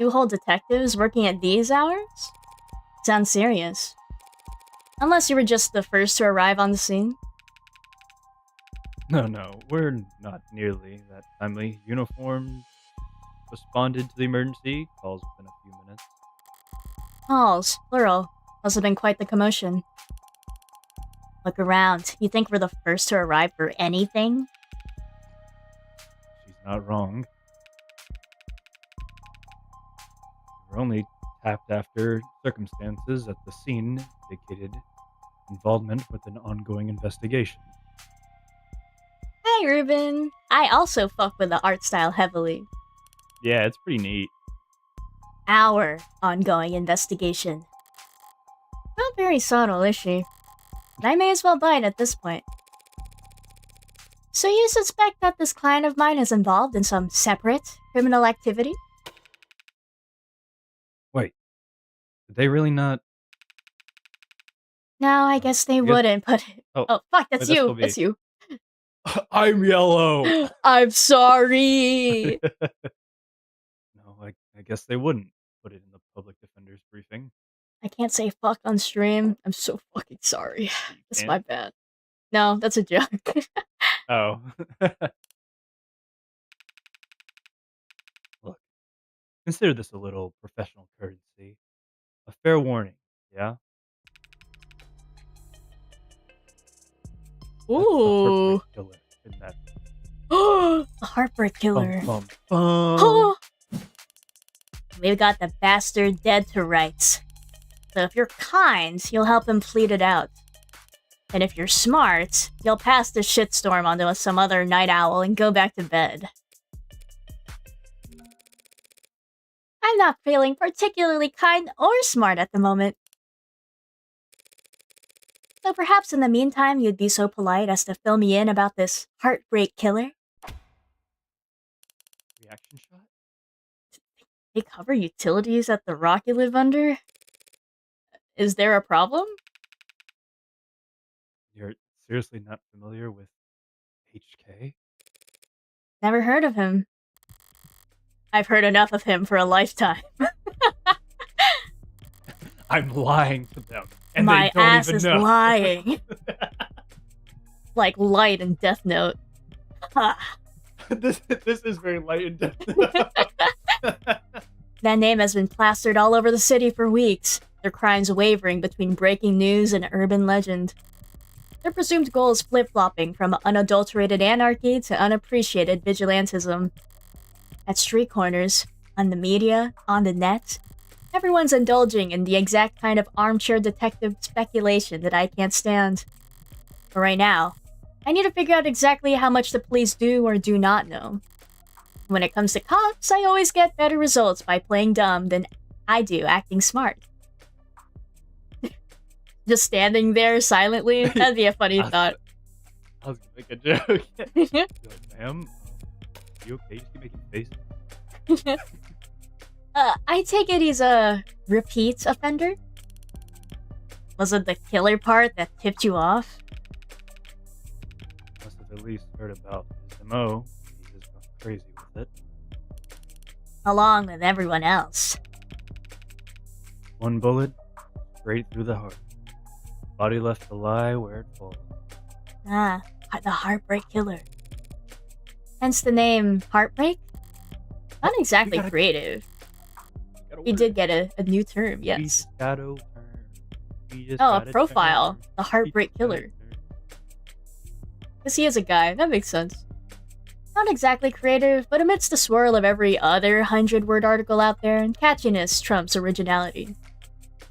You hold detectives working at these hours? Sounds serious. Unless you were just the first to arrive on the scene. No, we're not nearly that timely. Uniformed responded to the emergency. Calls within a few minutes. Calls, plural. Must have been quite the commotion. Look around. You think we're the first to arrive for anything? She's not wrong. We're only tapped after circumstances at the scene indicated involvement with an ongoing investigation. Hi, Ruben. I also fuck with the art style heavily. Yeah, it's pretty neat. Our ongoing investigation. Not very subtle, is she? I may as well bite at this point. So you suspect that this client of mine is involved in some separate criminal activity? Wait, did they really not? No, I guess they wouldn't, but... Oh, fuck, that's wait, you! still me. That's you. I'm yellow. I'm sorry! No, I guess they wouldn't put it in the public defender's briefing. I can't say fuck on stream. I'm so fucking sorry. That's can't? my bad. No, that's a joke. Oh. Look, consider this a little professional courtesy. A fair warning, yeah? That's the Ooh. heartbreak killer in that. The Heartbreak Killer. Bum, bum, bum. We've got the bastard dead to rights. So if you're kind, you'll help him plead it out. And if you're smart, you'll pass the shitstorm onto some other night owl and go back to bed. I'm not feeling particularly kind or smart at the moment. So perhaps in the meantime you'd be so polite as to fill me in about this Heartbreak Killer? Reaction shot? They cover utilities at the rock you live under? Is there a problem? You're seriously not familiar with HK? Never heard of him. I've heard enough of him for a lifetime. I'm lying to them. And My they don't ass even is know. lying. Like Light in Death Note. Ha. this is very light and depth. That name has been plastered all over the city for weeks, their crimes wavering between breaking news and urban legend. Their presumed goal is flip-flopping from unadulterated anarchy to unappreciated vigilantism. At street corners, on the media, on the net, everyone's indulging in the exact kind of armchair detective speculation that I can't stand. But right now, I need to figure out exactly how much the police do or do not know. When it comes to cops, I always get better results by playing dumb than I do acting smart. Just standing there silently? That'd be a funny thought. I was gonna make a joke. You're like, ma'am, you okay? Just keep making faces. I take it he's a repeat offender? Was it the killer part that tipped you off? Must have at least heard about his MO. He's just gone crazy with it. Along with everyone else. One bullet, straight through the heart. Body left to lie where it falls. Ah, the Heartbreak Killer. Hence the name Heartbreak? Not exactly creative. He did get a new term, yes. Oh, a profile. The Heartbreak Killer. Because he is a guy, that makes sense. Not exactly creative, but amidst the swirl of every other 100-word article out there, catchiness trumps originality.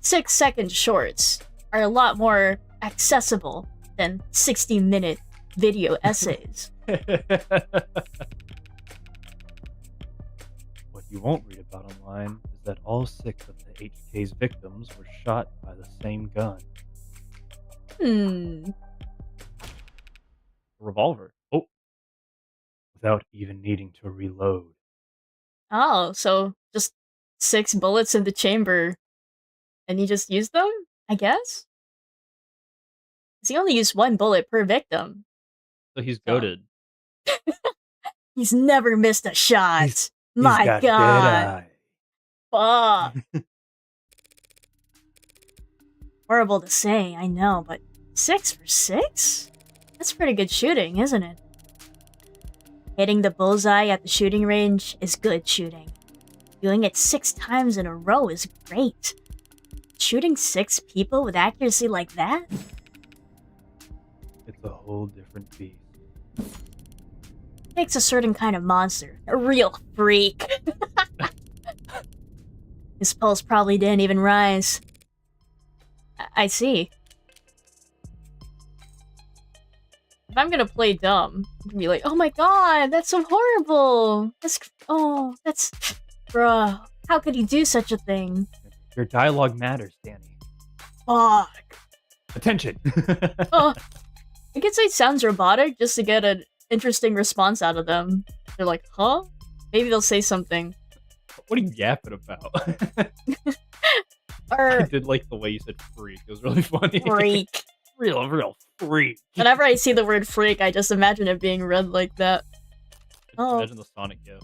6-second shorts are a lot more accessible than 60-minute video essays. What you won't read about online is that all 6 of the HK's victims were shot by the same gun. Hmm. Revolver. Oh, Without even needing to reload. Oh, so just 6 bullets in the chamber, and he just used them, I guess? Because he only used 1 bullet per victim. so he's goated. He's never missed a shot. He's My got god. dead eye. Fuck. Horrible to say, I know, but 6 for 6? That's pretty good shooting, isn't it? Hitting the bullseye at the shooting range is good shooting. Doing it 6 times in a row is great. Shooting 6 people with accuracy like that? It's a whole different beast. Takes a certain kind of monster. A real freak. His pulse probably didn't even rise. I see. if I'm gonna play dumb, I'm gonna be like, oh my god, that's so horrible. That's bruh. How could he do such a thing? Your dialogue matters, Danny. Fuck. Attention. I could say sounds robotic just to get an interesting response out of them. They're like, huh? Maybe they'll say something. What are you yapping about? Or I did like the way you said freak. It was really funny. freak. real freak. Whenever I see the word freak, I just imagine it being read like that. Oh. Imagine the Sonic gif.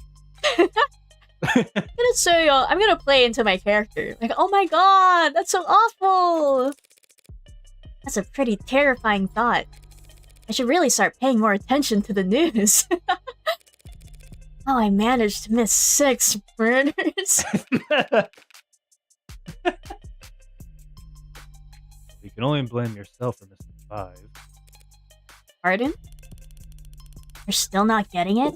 I'm gonna say, I'm gonna play into my character. Like, oh my god, that's so awful! That's a pretty terrifying thought. I should really start paying more attention to the news. Oh, I managed to miss 6 murders. You can only blame yourself for missing 5. Pardon? You're still not getting it?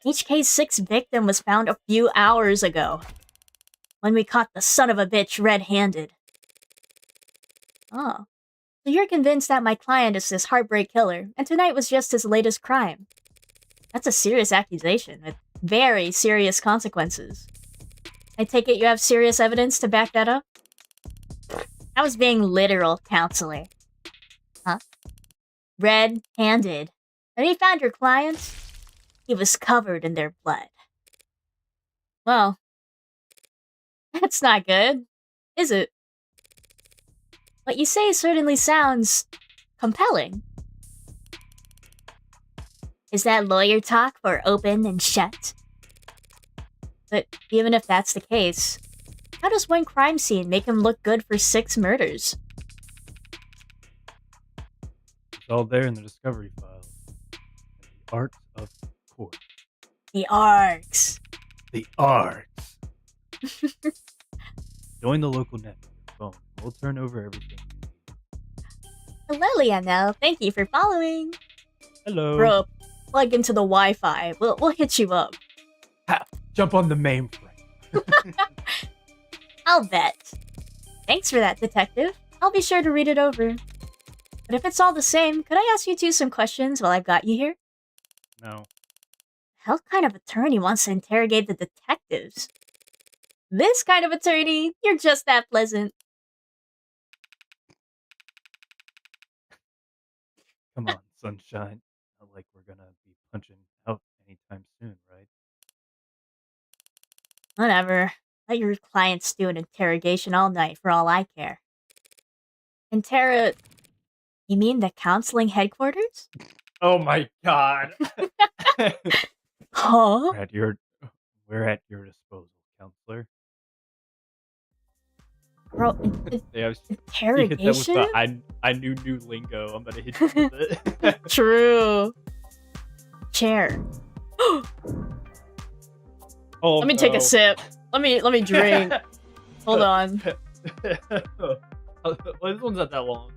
HK's 6th victim was found a few hours ago. When we caught the son of a bitch red-handed. Oh. So you're convinced that my client is this heartbreak killer, and tonight was just his latest crime. That's a serious accusation, with very serious consequences. I take it you have serious evidence to back that up? I was being literal, counselor. Huh? Red-handed. When we found your client, he was covered in their blood. Well, that's not good, is it? What you say certainly sounds compelling. Is that lawyer talk for open and shut? But even if that's the case, how does one crime scene make him look good for 6 murders? It's all there in the discovery files. The arcs of court. The arcs. The arcs. Join the local network. Phone. We'll turn over everything. Hello, Lianel. Thank you for following. Hello. Bro, plug into the Wi-Fi. We'll hit you up. Ha! Jump on the mainframe. I'll bet. Thanks for that, detective. I'll be sure to read it over. But if it's all the same, could I ask you two some questions while I've got you here? No. What kind of attorney wants to interrogate the detectives? This kind of attorney, you're just that pleasant. Come on, sunshine. Not like we're gonna be punching out anytime soon, right? Whatever. Let your clients do an interrogation all night for all I care. You mean the counseling headquarters? Oh my god. Huh? We're at your disposal, counselor. Bro, Yeah, you hit that with interrogation? the I knew new lingo. I'm gonna hit you with it. True. Chair. Oh, Let me take a sip. Let me drink. Hold on. Well, this one's not that long.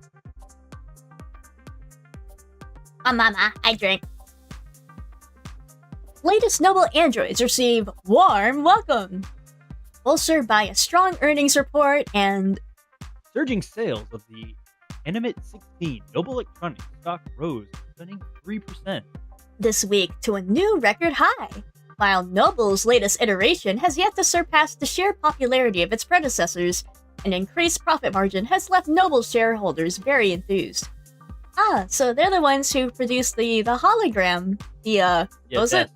Mama, I drink. Latest noble androids receive warm welcome. Bolstered by a strong earnings report and Surging sales of the Animate 16 Noble Electronics stock rose a stunning 3%. this week to a new record high. While Noble's latest iteration has yet to surpass the sheer popularity of its predecessors, an increased profit margin has left Noble shareholders very enthused. Ah, so they're the ones who produced the hologram, Yeah, what was it?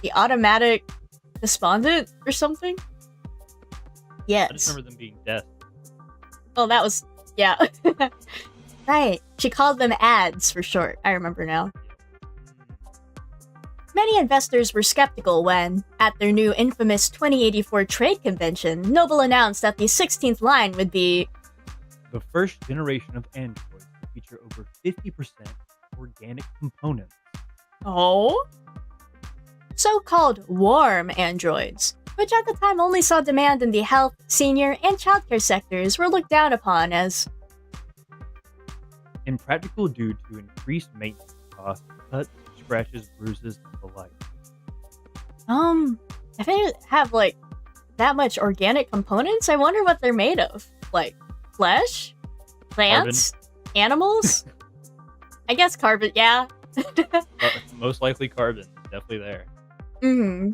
The automatic despondent or something? I just Yes. remember them being deaf. Oh, that was, yeah. Right. She called them ads for short. I remember now. Many investors were skeptical when, at their new infamous 2084 trade convention, Noble announced that the 16th line would be The first generation of androids will feature over 50% organic components. so-called warm androids, which at the time only saw demand in the health, senior, and childcare sectors, were looked down upon as Impractical due to increased maintenance costs, cuts, scratches, bruises, and the like. if they have like that much organic components, I wonder what they're made of. Like flesh? Plants? Animals? I guess carbon, yeah. Most likely carbon. Definitely there. Mm-hmm.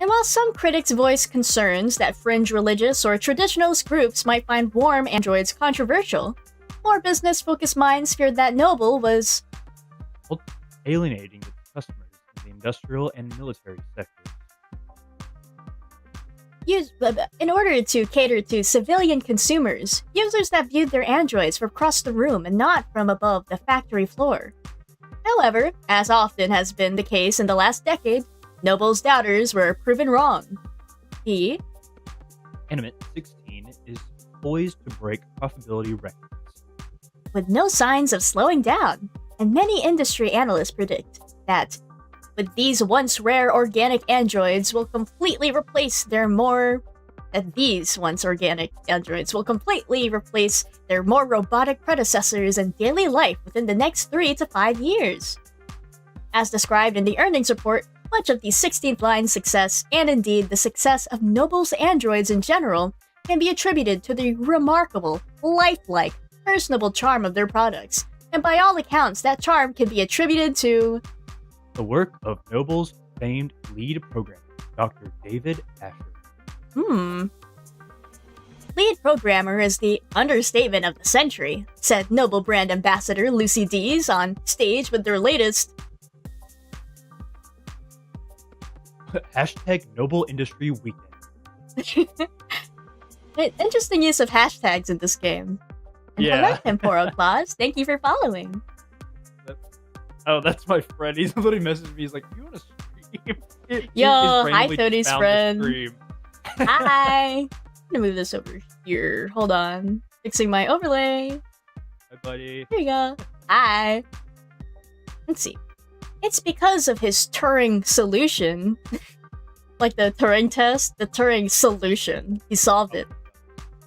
And while some critics voice concerns that fringe religious or traditionalist groups might find warm androids controversial, more business-focused minds feared that Noble was Alienating its customers in the industrial and military sectors. in order to cater to civilian consumers, users that viewed their androids from across the room and not from above the factory floor. However, as often has been the case in the last decade, Noble's doubters were proven wrong. The Animate 16 is poised to break profitability records. with no signs of slowing down, and many industry analysts predict that with these once rare organic androids will completely replace their more robotic predecessors in daily life within the next 3 to 5 years. As described in the earnings report, much of the 16th line's success, and indeed the success of Noble's androids in general, can be attributed to the remarkable, lifelike, personable charm of their products, and by all accounts, that charm can be attributed to The work of Noble's famed lead programmer, Dr. David Asher. Lead programmer is the understatement of the century, said Noble brand ambassador Lucy Dees on stage with their latest Hashtag Noble Industry Weekend. interesting use of hashtags in this game. And Yeah. hello, Temporal Claus. Thank you for following. Oh, that's my friend. He's literally messaged me. He's like, "You want to stream?" He Yo, just hi, randomly Tony's found the friend. stream. Hi. I'm gonna move this over here. Hold on. Fixing my overlay. Hi, buddy. Here you go. Hi. Let's see. It's because of his Turing solution. Like the Turing test, the Turing solution. He solved it.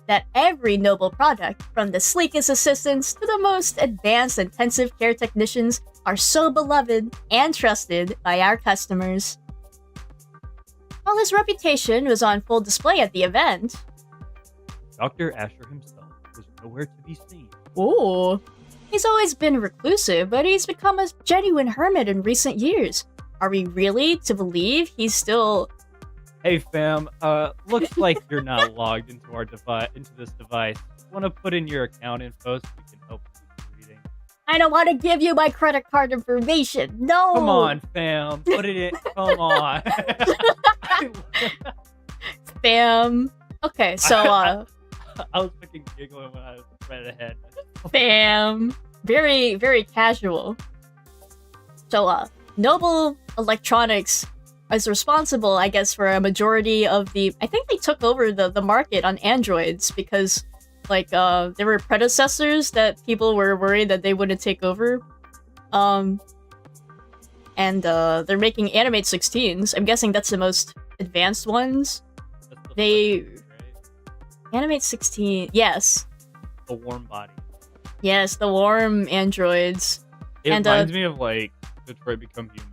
That every Noble product, from the sleekest assistants to the most advanced intensive care technicians, are so beloved and trusted by our customers. While his reputation was on full display at the event, Dr. Asher himself was nowhere to be seen. ooh, he's always been reclusive, but he's become a genuine hermit in recent years. Are we really to believe he's still... Hey, fam. Looks like you're not logged into this device. Want to put in your account info so we can help you with reading? I don't want to give you my credit card information. No! Come on, fam. Put it in. Come on. Bam. Okay, so, I was fucking giggling when I read ahead. bam. Very, very casual. So, Noble Electronics is responsible, I guess, for a majority of the... I think they took over the market on androids because, like, there were predecessors that people were worried that they wouldn't take over. And they're making Animate 16s. I'm guessing that's the most advanced ones. They... Right? Animate 16... Yes. The warm body. Yes, the warm androids. It And, reminds me of, like, Detroit Become Human.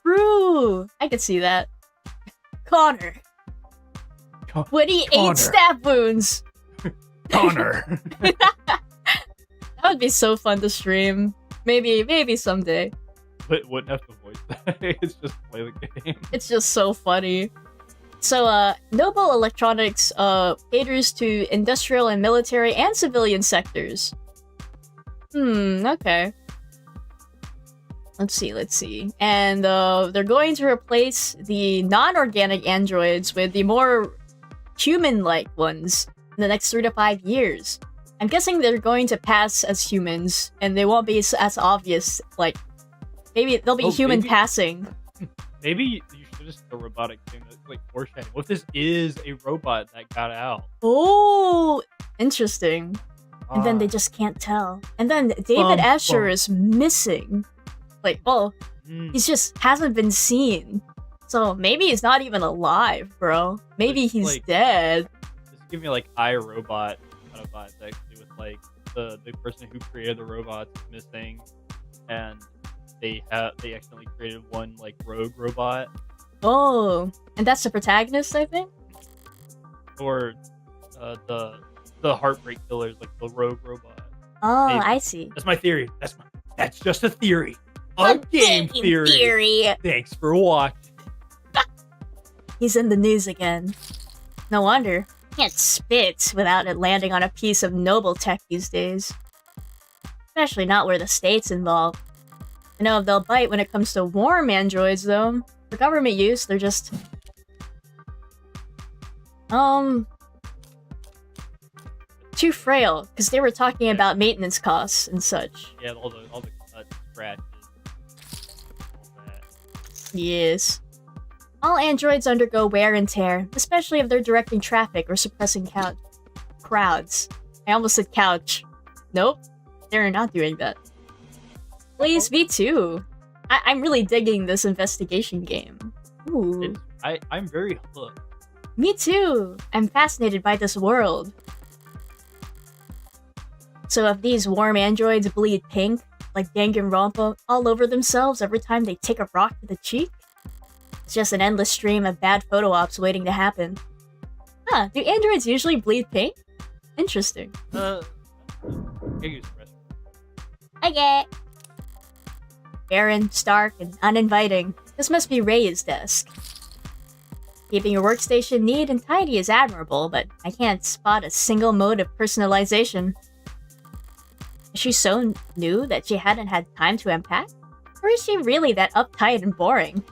True! I could see that. Connor. When he Connor. ate stab wounds. Connor! That would be so fun to stream. Maybe someday. But wouldn't have to voice that. It's just play the game. It's just so funny. So, Noble Electronics, caters to industrial and military and civilian sectors. Okay. Let's see. And, they're going to replace the non-organic androids with the more human-like ones in the next 3 to 5 years. I'm guessing they're going to pass as humans, and they won't be as obvious, like, maybe they'll be human maybe- passing. Maybe you should just a robotic thing that's like foreshadowing. What if this is a robot that got out? Oh, interesting. And then Ah. they just can't tell. And then David Asher is missing. Like, he just hasn't been seen. So maybe he's not even alive, bro. Maybe It's he's like- dead. This give me like iRobot kind of vibes actually, with like the person who created the robots is missing, and they accidentally created one like rogue robot, Oh, and that's the protagonist, I think? or the Heartbreak Killers, like the rogue robot. Oh, Maybe. I see. That's my theory. That's my That's just a theory. A game theory. Thanks for watching. He's in the news again. No wonder. Can't spit without it landing on a piece of noble tech these days. Especially not where the state's involved. I know if they'll bite when it comes to warm androids, though. For government use, they're just... too frail, because they were talking about maintenance costs and such. Yeah, all the scratches. All that. Yes. All androids undergo wear and tear, especially if they're directing traffic or suppressing crowds. I almost said couch. Nope, they're not doing that. Please, me too. I'm really digging this investigation game. Ooh. I'm very hooked. Me too. I'm fascinated by this world. So if these warm androids bleed pink, like Danganronpa, all over themselves every time they take a rock to the cheek, it's just an endless stream of bad photo ops waiting to happen. Huh, do androids usually bleed pink? Interesting. Okay. Barren, stark, and uninviting. This must be Ray's desk. Keeping your workstation neat and tidy is admirable, but I can't spot a single mode of personalization. Is she so new that she hadn't had time to unpack? Or is she really that uptight and boring?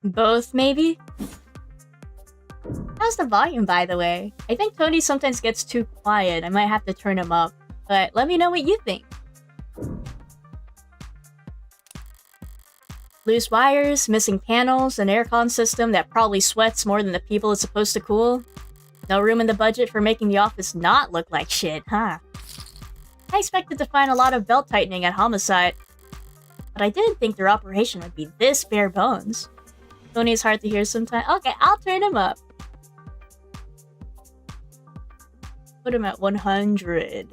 Both, maybe? How's the volume, by the way? I think Tony sometimes gets too quiet. I might have to turn him up. But let me know what you think. Loose wires, missing panels, an aircon system that probably sweats more than the people it's supposed to cool. No room in the budget for making the office not look like shit, huh? I expected to find a lot of belt-tightening at Homicide, but I didn't think their operation would be this bare bones. Tony is hard to hear sometimes. Okay, I'll turn him up. Put him at 100.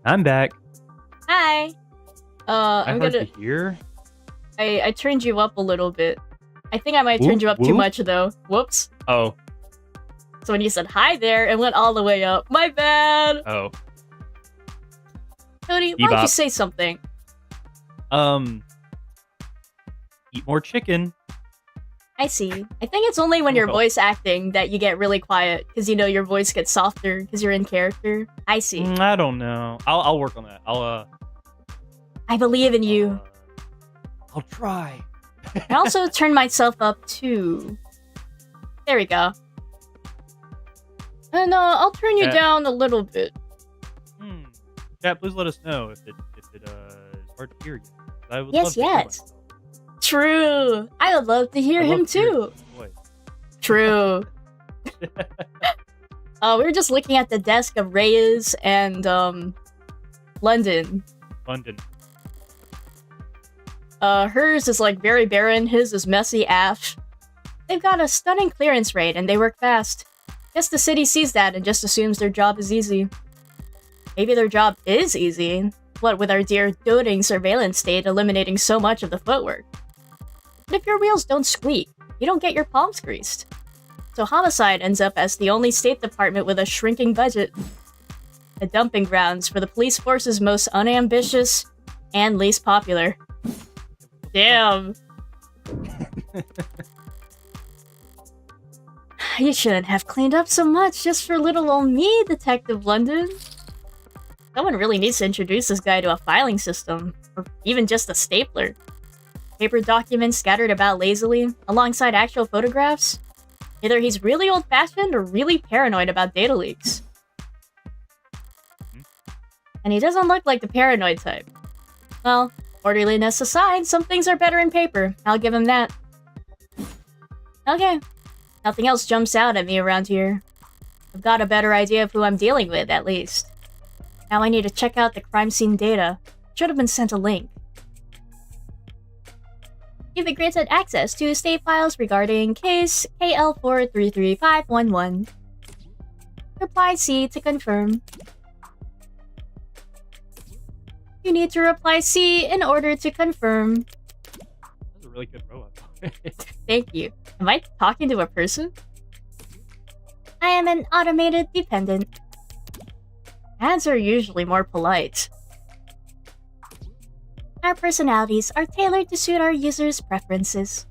I'm back. Hi. I'm hard gonna to hear. I turned you up a little bit. I think I might have turned you up too much though. Whoops. Oh. So when you said hi there, it went all the way up. My bad. Oh. Cody, why don't you say something? Eat more chicken. I see. I think it's only when you're voice acting that you get really quiet, because you know your voice gets softer because you're in character. I see. I don't know. I'll work on that. I believe in you. I'll try. I also turned myself up too. There we go. And I'll turn you down a little bit. Chat, please let us know if it is hard to hear you. I would yes, love to hear myself. True. I would love to hear him too. True. We were just looking at the desk of Reyes and London. Hers is like very barren, his is messy ash. They've got a stunning clearance rate and they work fast. Guess the city sees that and just assumes their job is easy. Maybe their job is easy. What with our dear doting surveillance state eliminating so much of the footwork. But if your wheels don't squeak, you don't get your palms greased. So Homicide ends up as the only state department with a shrinking budget. The dumping grounds for the police force's most unambitious and least popular. Damn. You shouldn't have cleaned up so much just for little old me, Detective London. Someone really needs to introduce this guy to a filing system, or even just a stapler. Paper documents scattered about lazily, alongside actual photographs. Either he's really old-fashioned or really paranoid about data leaks. And he doesn't look like the paranoid type. Well, orderliness aside, some things are better in paper. I'll give him that. Okay. Nothing else jumps out at me around here. I've got a better idea of who I'm dealing with, at least. Now I need to check out the crime scene data. Should have been sent a link. You've been granted access to state files regarding case KL433511. Reply C to confirm. You need to reply C in order to confirm. That's a really good robot. Thank you. Am I talking to a person? I am an automated dependent. Ads are usually more polite. Our personalities are tailored to suit our users' preferences.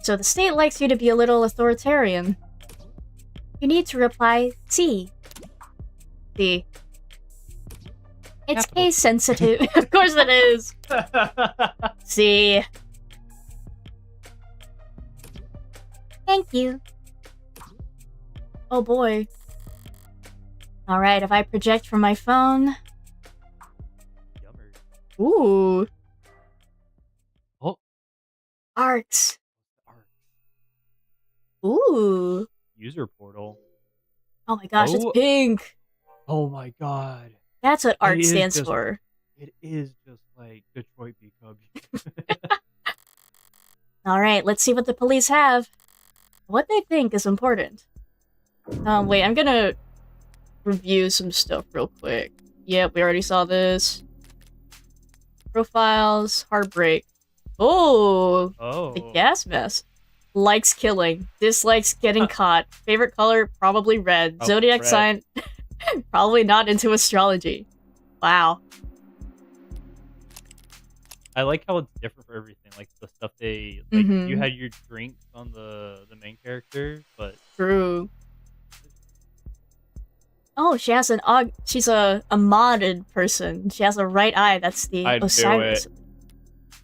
So the state likes you to be a little authoritarian. You need to reply C. C. It's Capital. case sensitive. Of course it is. C. Thank you. Oh boy. Alright, if I project from my phone. Yummer. Ooh. Oh. Arcs. Art. Ooh. User portal. Oh my gosh, it's Oh. pink. Oh my god. That's what art is stands just- for. It is just like Detroit Become. Alright, let's see what the police have. What they think is important. Wait, I'm gonna review some stuff real quick. Yep, we already saw this. Profiles, heartbreak. Oh, Oh. the gas mask. Likes killing. Dislikes getting caught. Favorite color, probably red. Oh, Zodiac red. sign, probably not into astrology. Wow. I like how it's different for everything. Like the stuff they like. Mhm. You had your drinks on the main character, but True. Oh, she has an she's a modded person. She has a right eye. That's the I knew Osiris. it.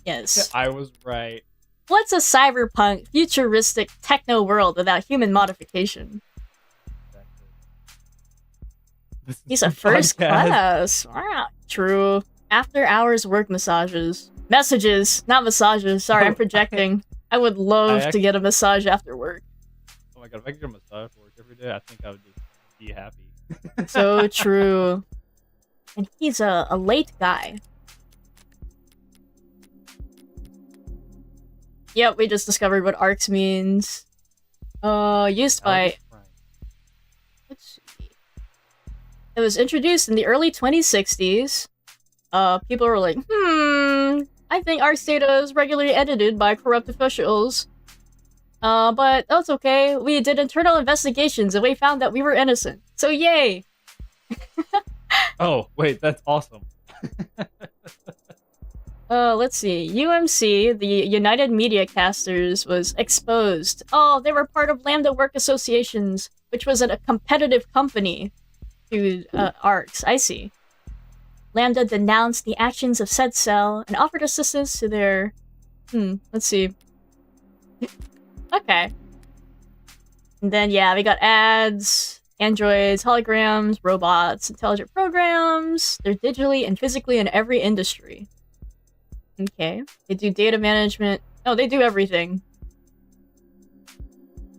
Yes. I was right. What's a cyberpunk, futuristic techno world without human modification? This is He's a the first podcast. class. Wow. True. After hours work massages. Messages, not massages. Sorry, I'm Oh, projecting. I would love to get a massage after work. Oh my god, if I could get a massage for work every day, I think I would just be happy. So true. And he's a late guy. Yep, we just discovered what arcs means. Used by... Let's see. It was introduced in the early 2060s. People were like, I think ARC's data is regularly edited by corrupt officials. But that's okay. We did internal investigations and we found that we were innocent. So yay! Oh, wait, that's awesome. Let's see. UMC, the United Media Casters, was exposed. Oh, they were part of Lambda Work Associations, which was a competitive company to ARCs. I see. Lambda denounced the actions of said cell and offered assistance to their... let's see. Okay. And then, yeah, we got ads, androids, holograms, robots, intelligent programs. They're digitally and physically in every industry. Okay. They do data management. Oh, they do everything.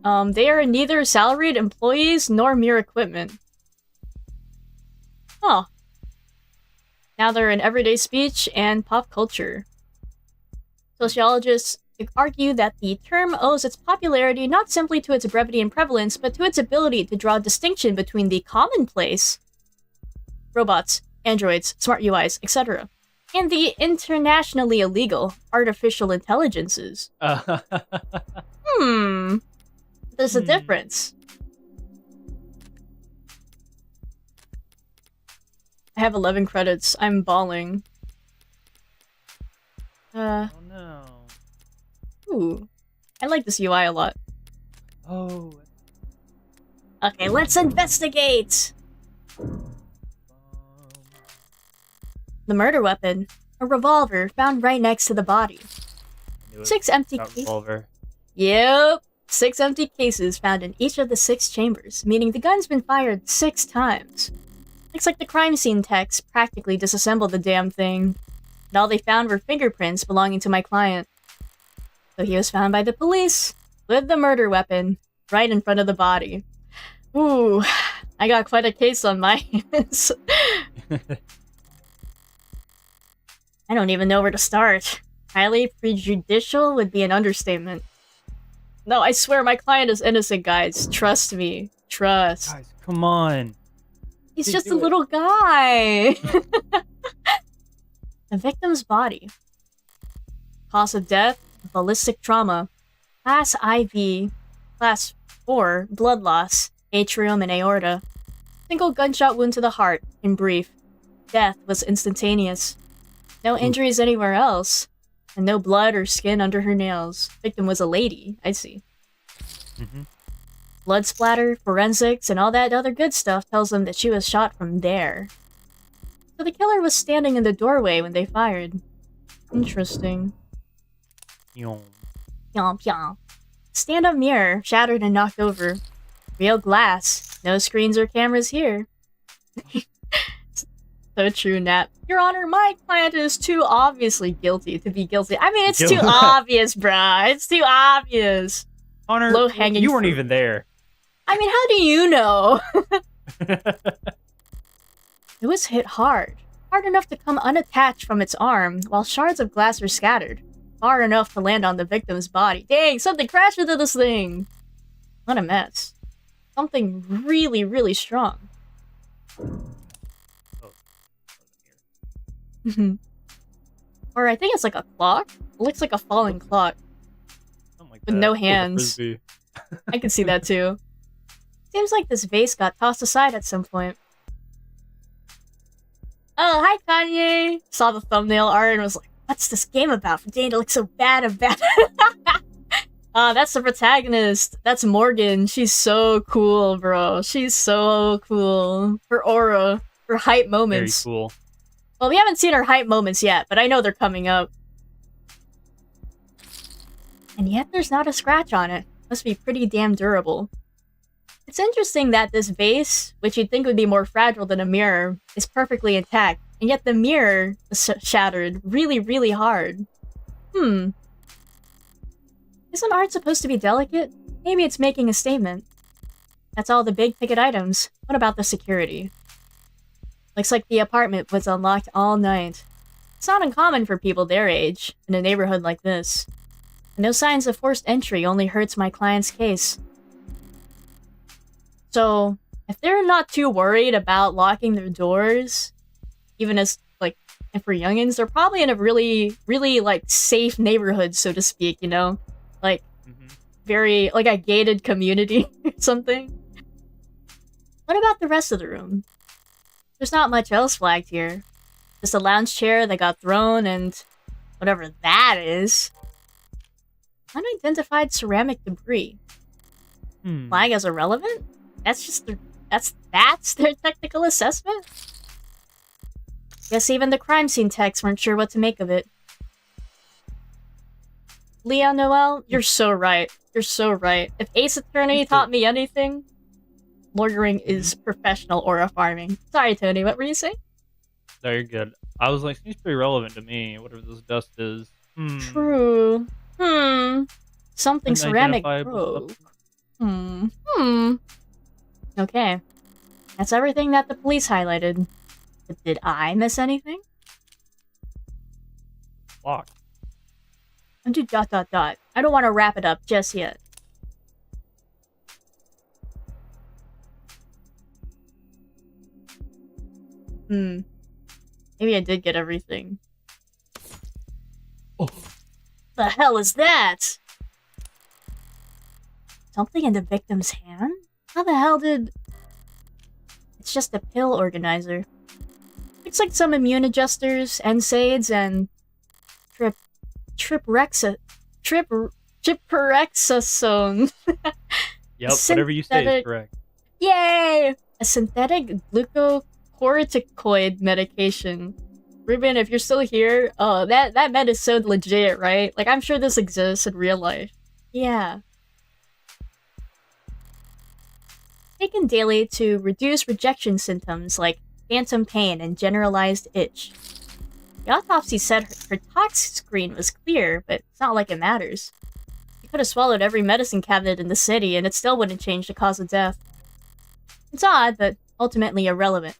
They are neither salaried employees nor mere equipment. Huh. Now they're in everyday speech and pop culture. Sociologists argue that the term owes its popularity not simply to its brevity and prevalence, but to its ability to draw a distinction between the commonplace robots, androids, smart UIs, etc., and the internationally illegal artificial intelligences. There's a difference. I have 11 credits. I'm bawling. Oh no. Ooh. I like this UI a lot. Oh. Okay, let's investigate! The murder weapon. A revolver found right next to the body. 6 empty cases. Revolver. Yep. 6 empty cases found in each of the 6 chambers, meaning the gun's been fired 6 times. Looks like the crime scene techs practically disassembled the damn thing. And all they found were fingerprints belonging to my client. So he was found by the police with the murder weapon right in front of the body. Ooh, I got quite a case on my hands. I don't even know where to start. Highly prejudicial would be an understatement. No, I swear my client is innocent, guys. Trust me. Trust. Guys, come on. He's You just a do it. little guy. The victim's body. Cause of death, ballistic trauma. Class IV. Class 4, blood loss, atrium and aorta. Single gunshot wound to the heart, in brief. Death was instantaneous. No injuries anywhere else, and no blood or skin under her nails. Victim was a lady, I see. Blood splatter, forensics, and all that other good stuff tells them that she was shot from there. So the killer was standing in the doorway when they fired. Interesting. Yom. Yomp yomp. Stand-up mirror, shattered and knocked over. Real glass. No screens or cameras here. So true, Nat. Your Honor, my client is too obviously guilty to be guilty. I mean, it's too obvious, bruh. It's too obvious. Honor, low-hanging you weren't fruit. even there. I mean, how do you know? It was hit hard. Hard enough to come unattached from its arm, while shards of glass were scattered. Far enough to land on the victim's body. Dang, something crashed into this thing! What a mess. Something really, really strong. Or I think it's like a clock? It looks like a falling clock. Something like With that. no Or a hands. frisbee. I can see that too. Seems like this vase got tossed aside at some point. Oh, hi Kanye! Saw the thumbnail art and was like, what's this game about for Dane to look so bad about? That's the protagonist. That's Morgan. She's so cool, bro. She's so cool. Her aura. Her hype moments. Very cool. Well, we haven't seen her hype moments yet, but I know they're coming up. And yet there's not a scratch on it. Must be pretty damn durable. It's interesting that this vase, which you'd think would be more fragile than a mirror, is perfectly intact, and yet the mirror is shattered really, really hard. Isn't art supposed to be delicate? Maybe it's making a statement. That's all the big-ticket items. What about the security? Looks like the apartment was unlocked all night. It's not uncommon for people their age, in a neighborhood like this. No signs of forced entry only hurts my client's case. So, if they're not too worried about locking their doors, even as, like, if we're youngins, they're probably in a really, really, like, safe neighborhood, so to speak, you know? Like, very, like, a gated community or something. What about the rest of the room? There's not much else flagged here. Just a lounge chair that got thrown and whatever that is. Unidentified ceramic debris. Flag as irrelevant? That's just their, that's their technical assessment? Guess even the crime scene techs weren't sure what to make of it. Leah Noel, you're so right. You're so right. If Ace Attorney taught me anything, lawyering is professional aura farming. Sorry, Tony, what were you saying? No, you're good. I was like, seems pretty relevant to me, whatever this dust is. True. Something ceramic Unidentifiable broke. Okay. That's everything that the police highlighted. But did I miss anything? Locked. Undo ... I don't want to wrap it up just yet. Maybe I did get everything. Oh. The hell is that? Something in the victim's hand? How the hell did... It's just a pill organizer. Looks like some immune adjusters, NSAIDs, and... Triprexazone. Yep, whatever you say is correct. Yay! A synthetic glucocorticoid medication. Ruben, if you're still here, that med is so legit, right? Like, I'm sure this exists in real life. Yeah. Taken daily to reduce rejection symptoms like phantom pain and generalized itch. The autopsy said her tox screen was clear, but it's not like it matters. She could have swallowed every medicine cabinet in the city and it still wouldn't change the cause of death. It's odd, but ultimately irrelevant.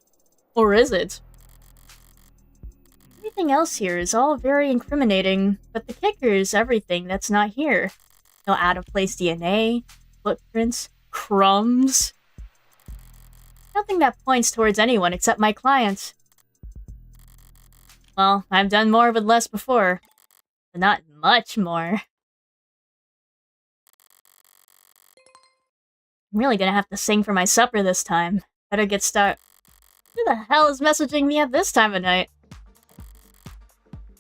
Or is it? Everything else here is all very incriminating, but the kicker is everything that's not here. No out-of-place DNA, footprints, crumbs. Nothing that points towards anyone except my client. Well, I've done more with less before, but not much more. I'm really gonna have to sing for my supper this time. Better get started. Who the hell is messaging me at this time of night?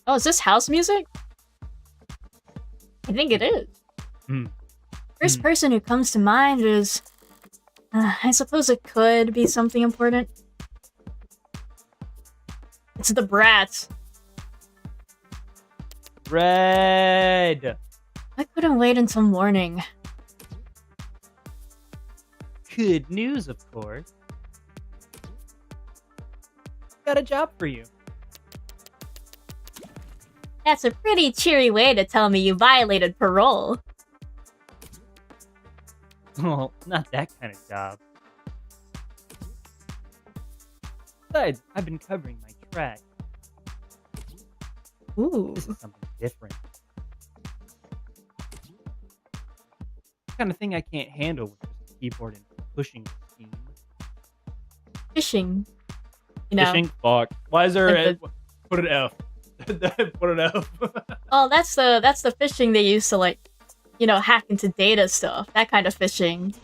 Oh, is this house music? I think it is. First person who comes to mind is... I suppose it could be something important. It's the brats. Red. I couldn't wait until morning. Good news, of course. Got a job for you. That's a pretty cheery way to tell me you violated parole. Well, not that kind of job. Besides, I've been covering my track. Ooh. This is something different. The kind of thing I can't handle with just a keyboard and pushing scheme. Fishing. You know. Fishing? Fuck. Why is there Like put an F? Put an F. Oh, that's the fishing they used to, like, you know, hack into data stuff. That kind of fishing.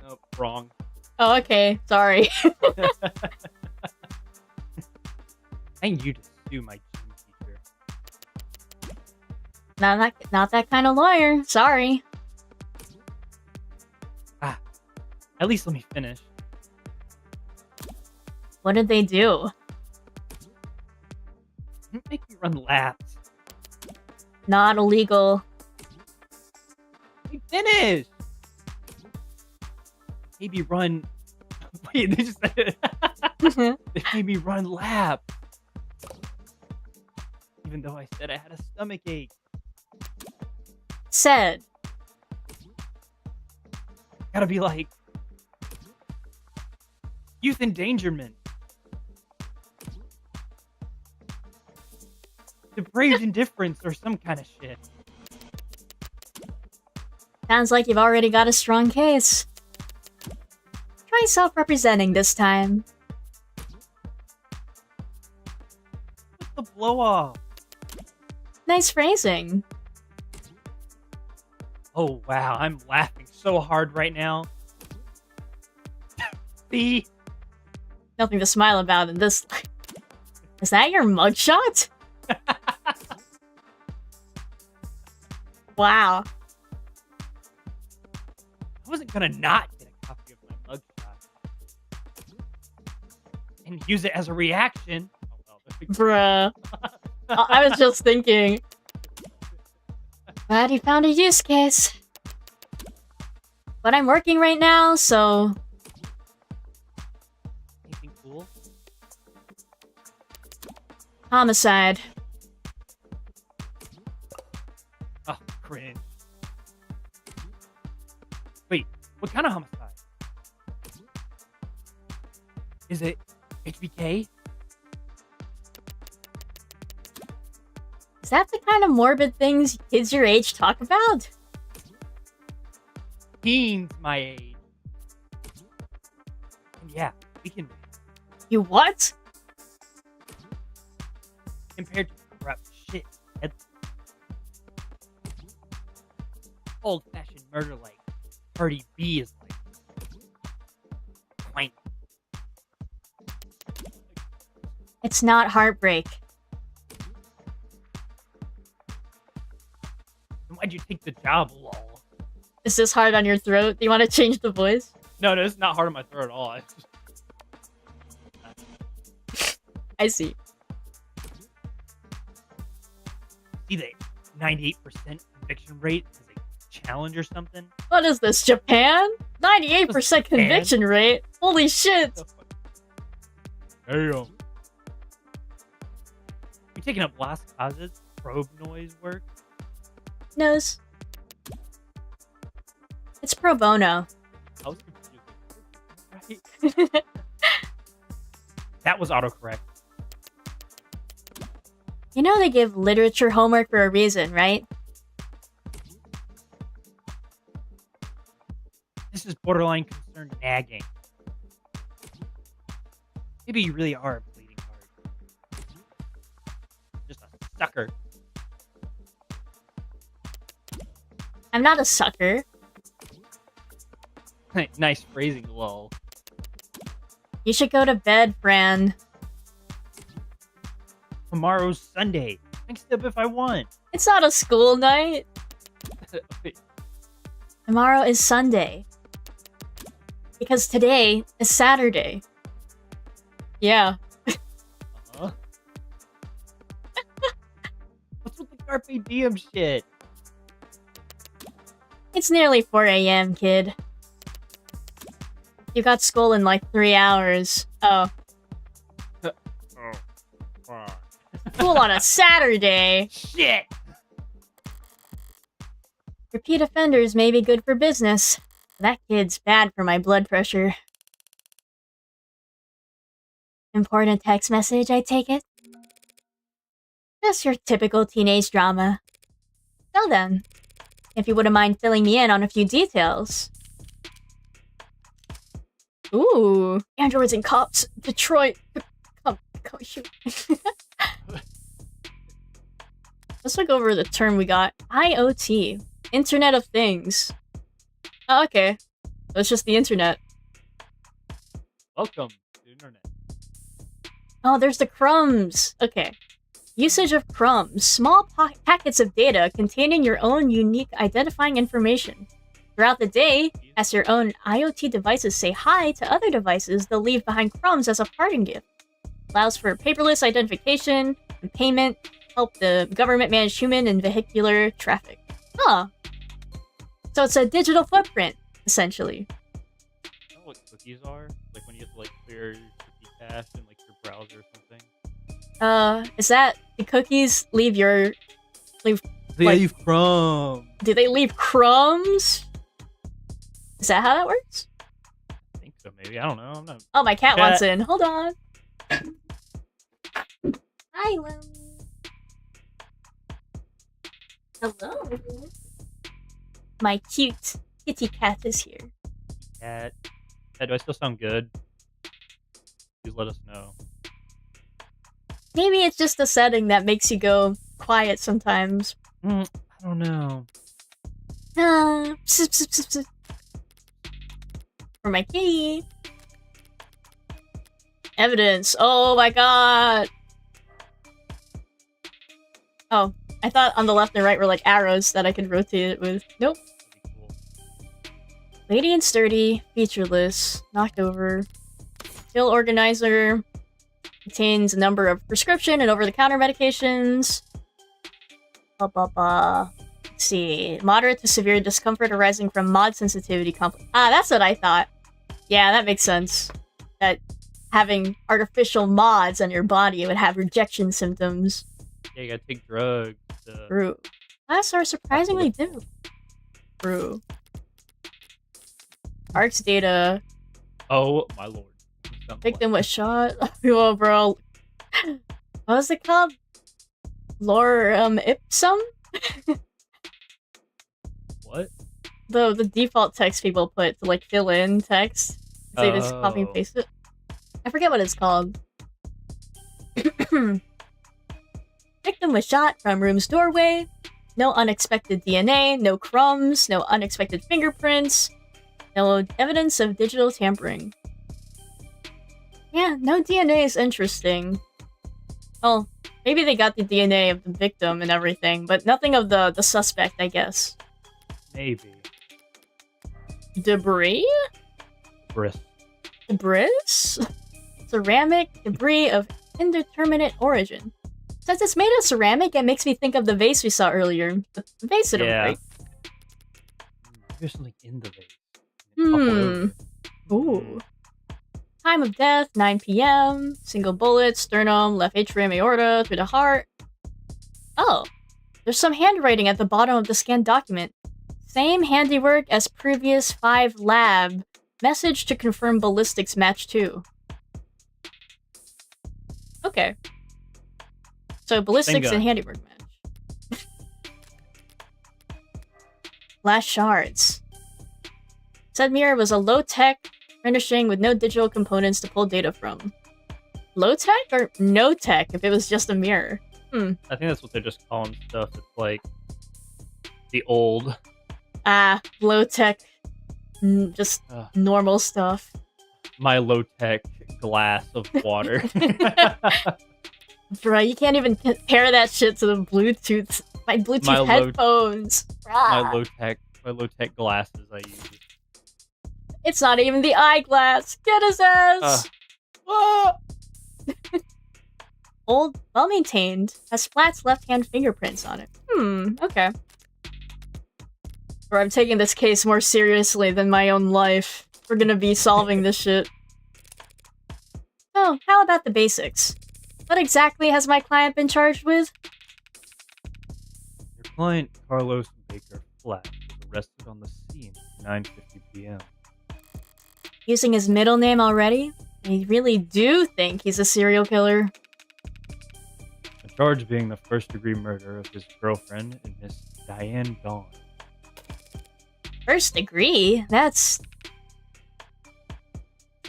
Nope, wrong. Oh, okay. Sorry. I need you to sue my gym teacher. Not that kind of lawyer. Sorry. At least let me finish. What did they do? Make me run laps. Not illegal. We finished! Maybe run... Wait, they just said it. They made me run laps. Even though I said I had a stomach ache. Said. Gotta be like... youth endangerment. Depraved indifference or some kind of shit. Sounds like you've already got a strong case. Try self-representing this time. What's the blow off? Nice phrasing. Oh wow, I'm laughing so hard right now. See? Nothing to smile about in this. Is that your mugshot? Wow. I wasn't gonna not get a copy of my mugshot and use it as a reaction. Oh, Bruh. I was just thinking. Glad you found a use case. But I'm working right now, so... Anything cool? Homicide. Oh, cringe. Wait, what kind of homicide? Is it HBK? Is that the kind of morbid things kids your age talk about? Teens my age. And yeah, we can You what? compared to corrupt shit. Old-fashioned murder like Cardi B is like quaint. It's not heartbreak. Then why'd you take the job, lol? Is this hard on your throat? Do you want to change the voice? No, it's not hard on my throat at all. It's just... I see. See the 98% conviction rate as a challenge or something? What is this, Japan? 98% Japan? conviction rate? Holy shit! Damn. You taking up Las Casas probe noise work? Nose. It's pro bono. I was confused. Right? That was autocorrect. You know they give literature homework for a reason, right? This is borderline concerned nagging. Maybe you really are bleeding hard. Just a sucker. I'm not a sucker. Nice phrasing, lol. You should go to bed, Fran. Tomorrow's Sunday. I can step if I want. It's not a school night. Tomorrow is Sunday. Because today is Saturday. Yeah. Uh-huh. What's with the Carpe Diem shit? It's nearly 4 a.m., kid. You got school in like 3 hours. Oh. School on a Saturday. Shit! Repeat offenders may be good for business. That kid's bad for my blood pressure. Important text message, I take it? Just your typical teenage drama. So then, if you wouldn't mind filling me in on a few details. Ooh, androids and cops, Detroit. Come shoot. Let's look over the term we got. IoT. Internet of Things. Oh, okay. That's just the internet. Welcome to the internet. Oh, there's the crumbs. Okay. Usage of crumbs. Small packets of data containing your own unique identifying information. Throughout the day, as your own IoT devices say hi to other devices, they'll leave behind crumbs as a parting gift. Allows for paperless identification and payment. Help the government manage human and vehicular traffic. Huh. So it's a digital footprint, essentially. You know what cookies are? Like when you have to like clear your cookie cache in like your browser or something. Is that the cookies leave your They leave crumbs. Do they leave crumbs? Is that how that works? I think so, maybe. I don't know. I'm not. Oh, my cat Cat. wants in. Hold on. Hi, Lily. Hello. My cute kitty cat is here. Cat. Cat, do I still sound good? Please let us know. Maybe it's just the setting that makes you go quiet sometimes. I don't know. Psst, psst, psst, psst. For my kitty. Evidence. Oh my god. Oh, I thought on the left and right were like arrows that I could rotate it with. Nope. Pretty cool. Lady and sturdy, featureless, knocked over. Pill organizer. Contains a number of prescription and over-the-counter medications. Blah blah blah. Let's see. Moderate to severe discomfort arising from mod sensitivity that's what I thought. Yeah, that makes sense. That having artificial mods on your body would have rejection symptoms. Yeah, you gotta take drugs. True. Class are surprisingly new. True. Arcs data. Oh my lord. Victim was shot. Oh, bro. What was it called? Lorem ipsum? What? The default text people put to like fill in text. So you just copy and Oh. paste it. I forget what it's called. Victim was shot from room's doorway. No unexpected DNA, no crumbs, no unexpected fingerprints, no evidence of digital tampering. Yeah, no DNA is interesting. Oh, maybe they got the DNA of the victim and everything, but nothing of the suspect, I guess. Maybe. Debris? Brisk. Debris? Ceramic debris of indeterminate origin. Since it's made of ceramic, it makes me think of the vase we saw earlier. But the vase didn't Yeah. break. There's something in the vase. Ooh. Time of death, 9 p.m. Single bullet, sternum, left atrium, aorta, through the heart. Oh. There's some handwriting at the bottom of the scanned document. Same handiwork as previous 5 lab. Message to confirm ballistics match 2. Okay. So ballistics and handiwork match. Last shards. Said mirror was a low-tech finishing with no digital components to pull data from. Low-tech or no-tech if it was just a mirror? I think that's what they're just calling stuff. It's like the old. Low-tech. Just Ugh. normal stuff. My low-tech glass of water. Bro, you can't even compare that shit to the Bluetooth. My Bluetooth headphones. My low-tech glasses I use. It's not even the eyeglass. Get his ass. Old, well-maintained, has Flat's left-hand fingerprints on it. Okay. Or I'm taking this case more seriously than my own life. We're gonna be solving this shit. Oh, how about the basics? What exactly has my client been charged with? Your client, Carlos Baker Flat, was arrested on the scene at 9:50 p.m. Using his middle name already? I really do think he's a serial killer. The charge being the first-degree murder of his girlfriend and Miss Diane Dawn. First degree? That's...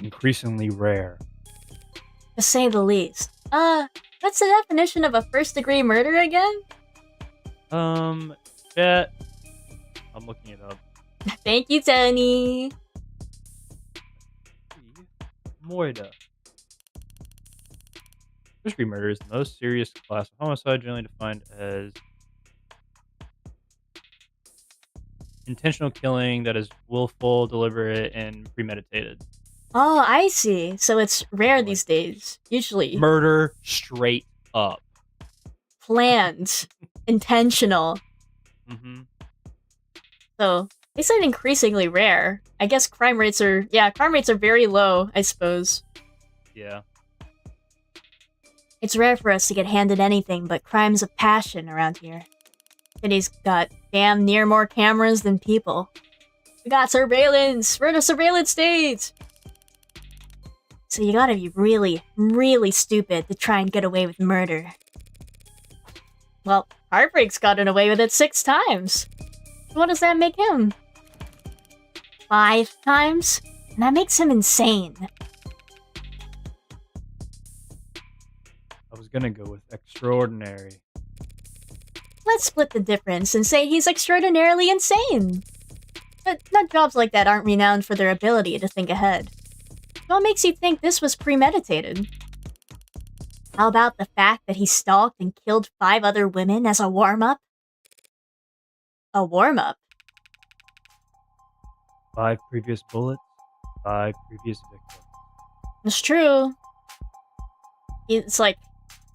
Increasingly rare. to say the least. What's the definition of a first-degree murder again? Chat. I'm looking it up. Thank you, Tony. Moida. First-degree murder is the most serious class of homicide, generally defined as intentional killing that is willful, deliberate, and premeditated. Oh, I see. So it's rare these days. Usually Murder straight up. planned, intentional. Mm-hmm. So they said increasingly rare. I guess crime rates are very low, I suppose. Yeah. It's rare for us to get handed anything but crimes of passion around here. City's got damn near more cameras than people. We got surveillance! We're in a surveillance state! So you gotta be really, really stupid to try and get away with murder. Well, Heartbreak's gotten away with it 6 times. What does that make him? 5 times? And that makes him insane. I was gonna go with extraordinary. Let's split the difference and say he's extraordinarily insane. But nut jobs like that aren't renowned for their ability to think ahead. What makes you think this was premeditated? How about the fact that he stalked and killed 5 other women as a warm-up? A warm-up? 5 previous bullets, 5 previous victims. It's true. It's like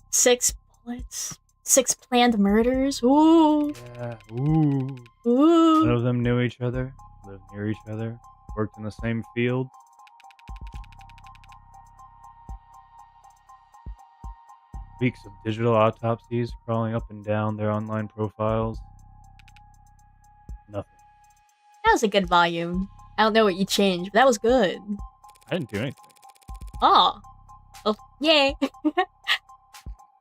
6 bullets, 6 planned murders. Ooh. Yeah. Ooh. Ooh. None of them knew each other, lived near each other, worked in the same field. Weeks of digital autopsies crawling up and down their online profiles. Nothing. That was a good volume. I don't know what you changed, but that was good. I didn't do anything. Oh. Well, yay.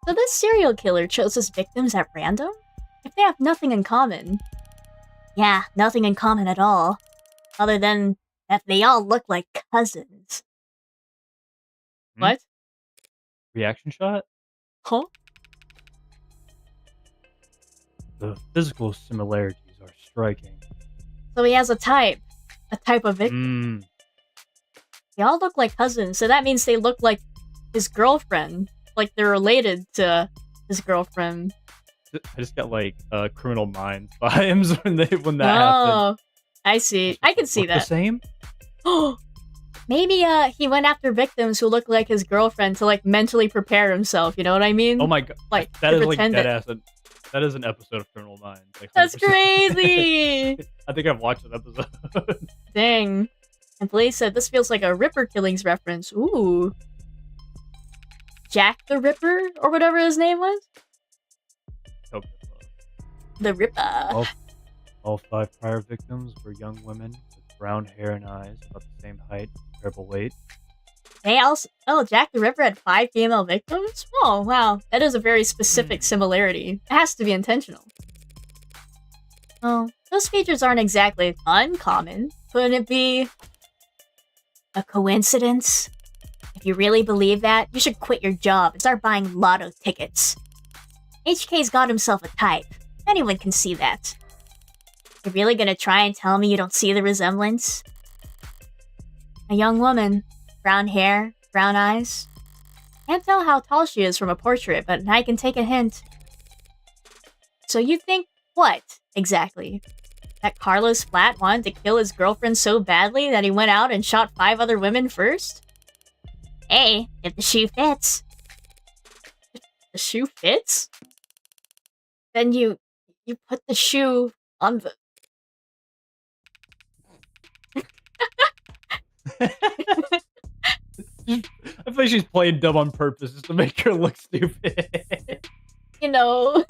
So this serial killer chose his victims at random? If they have nothing in common. Yeah, nothing in common at all. Other than that they all look like cousins. Hmm? What? Reaction shot? Huh? The physical similarities are striking. So he has a type. A type of victim. They all look like cousins, so that means they look like his girlfriend. Like they're related to his girlfriend. I just got like Criminal Minds vibes when that happened. Oh, I see. I can see Look the that. same? Oh, maybe he went after victims who look like his girlfriend to like mentally prepare himself. You know what I mean? Oh my god, Like that to is like pretend dead that- ass. That is an episode of Criminal Minds. Like That's 100%. crazy. I think I've watched an episode. Dang. And Blaze said this feels like a Ripper Killings reference. Ooh. Jack the Ripper or whatever his name was. Okay, The Ripper. all 5 prior victims were young women with brown hair and eyes, about the same height, comparable weight. They also. Oh, Jack the Ripper had 5 female victims? Oh, wow. That is a very specific similarity. It has to be intentional. Oh, those features aren't exactly uncommon. Couldn't it be a coincidence? If you really believe that, you should quit your job and start buying lotto tickets. HK's got himself a type. Anyone can see that. You're really gonna try and tell me you don't see the resemblance? A young woman. Brown hair, brown eyes. Can't tell how tall she is from a portrait, but I can take a hint. So you think what, exactly? That Carlos Flat wanted to kill his girlfriend so badly that he went out and shot 5 other women first? Hey, if the shoe fits. The shoe fits? Then you put the shoe on the... I feel like she's playing dumb on purpose just to make her look stupid. You know,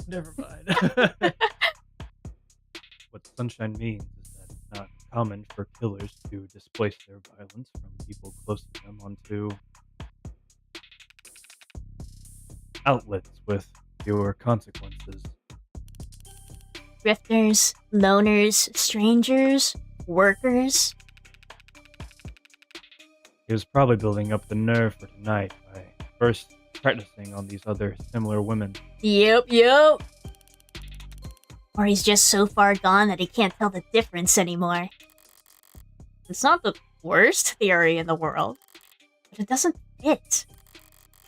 Never mind. What sunshine means is that it's not common for killers to displace their violence from people close to them onto outlets with fewer consequences. Drifters, loners, strangers, workers. He was probably building up the nerve for tonight by first practicing on these other similar women. Yep. Or he's just so far gone that he can't tell the difference anymore. It's not the worst theory in the world, but it doesn't fit.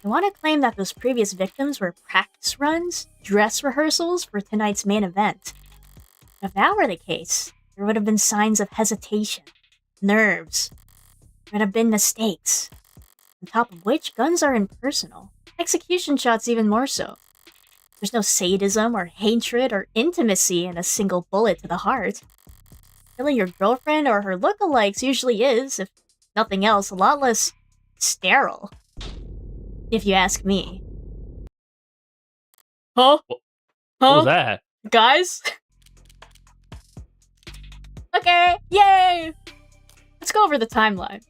I want to claim that those previous victims were practice runs, dress rehearsals for tonight's main event. If that were the case, there would have been signs of hesitation, nerves. There would have been mistakes. On top of which, guns are impersonal. Execution shots even more so. There's no sadism or hatred or intimacy in a single bullet to the heart. Killing your girlfriend or her lookalikes usually is, if nothing else, a lot less sterile. If you ask me. Huh? What was that? Guys? Okay, yay! Let's go over the timeline.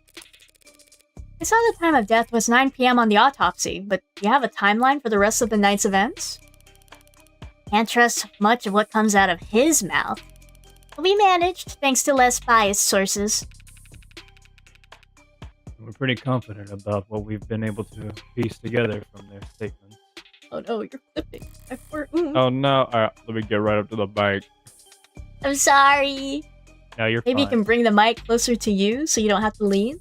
I saw the time of death was 9 p.m. on the autopsy, but do you have a timeline for the rest of the night's events? Can't trust much of what comes out of his mouth. But we managed, thanks to less biased sources. We're pretty confident about what we've been able to piece together from their statements. Oh no, you're clipping. Oh no, alright, let me get right up to the mic. I'm sorry. No, you're Maybe fine. you can bring the mic closer to you so you don't have to lean?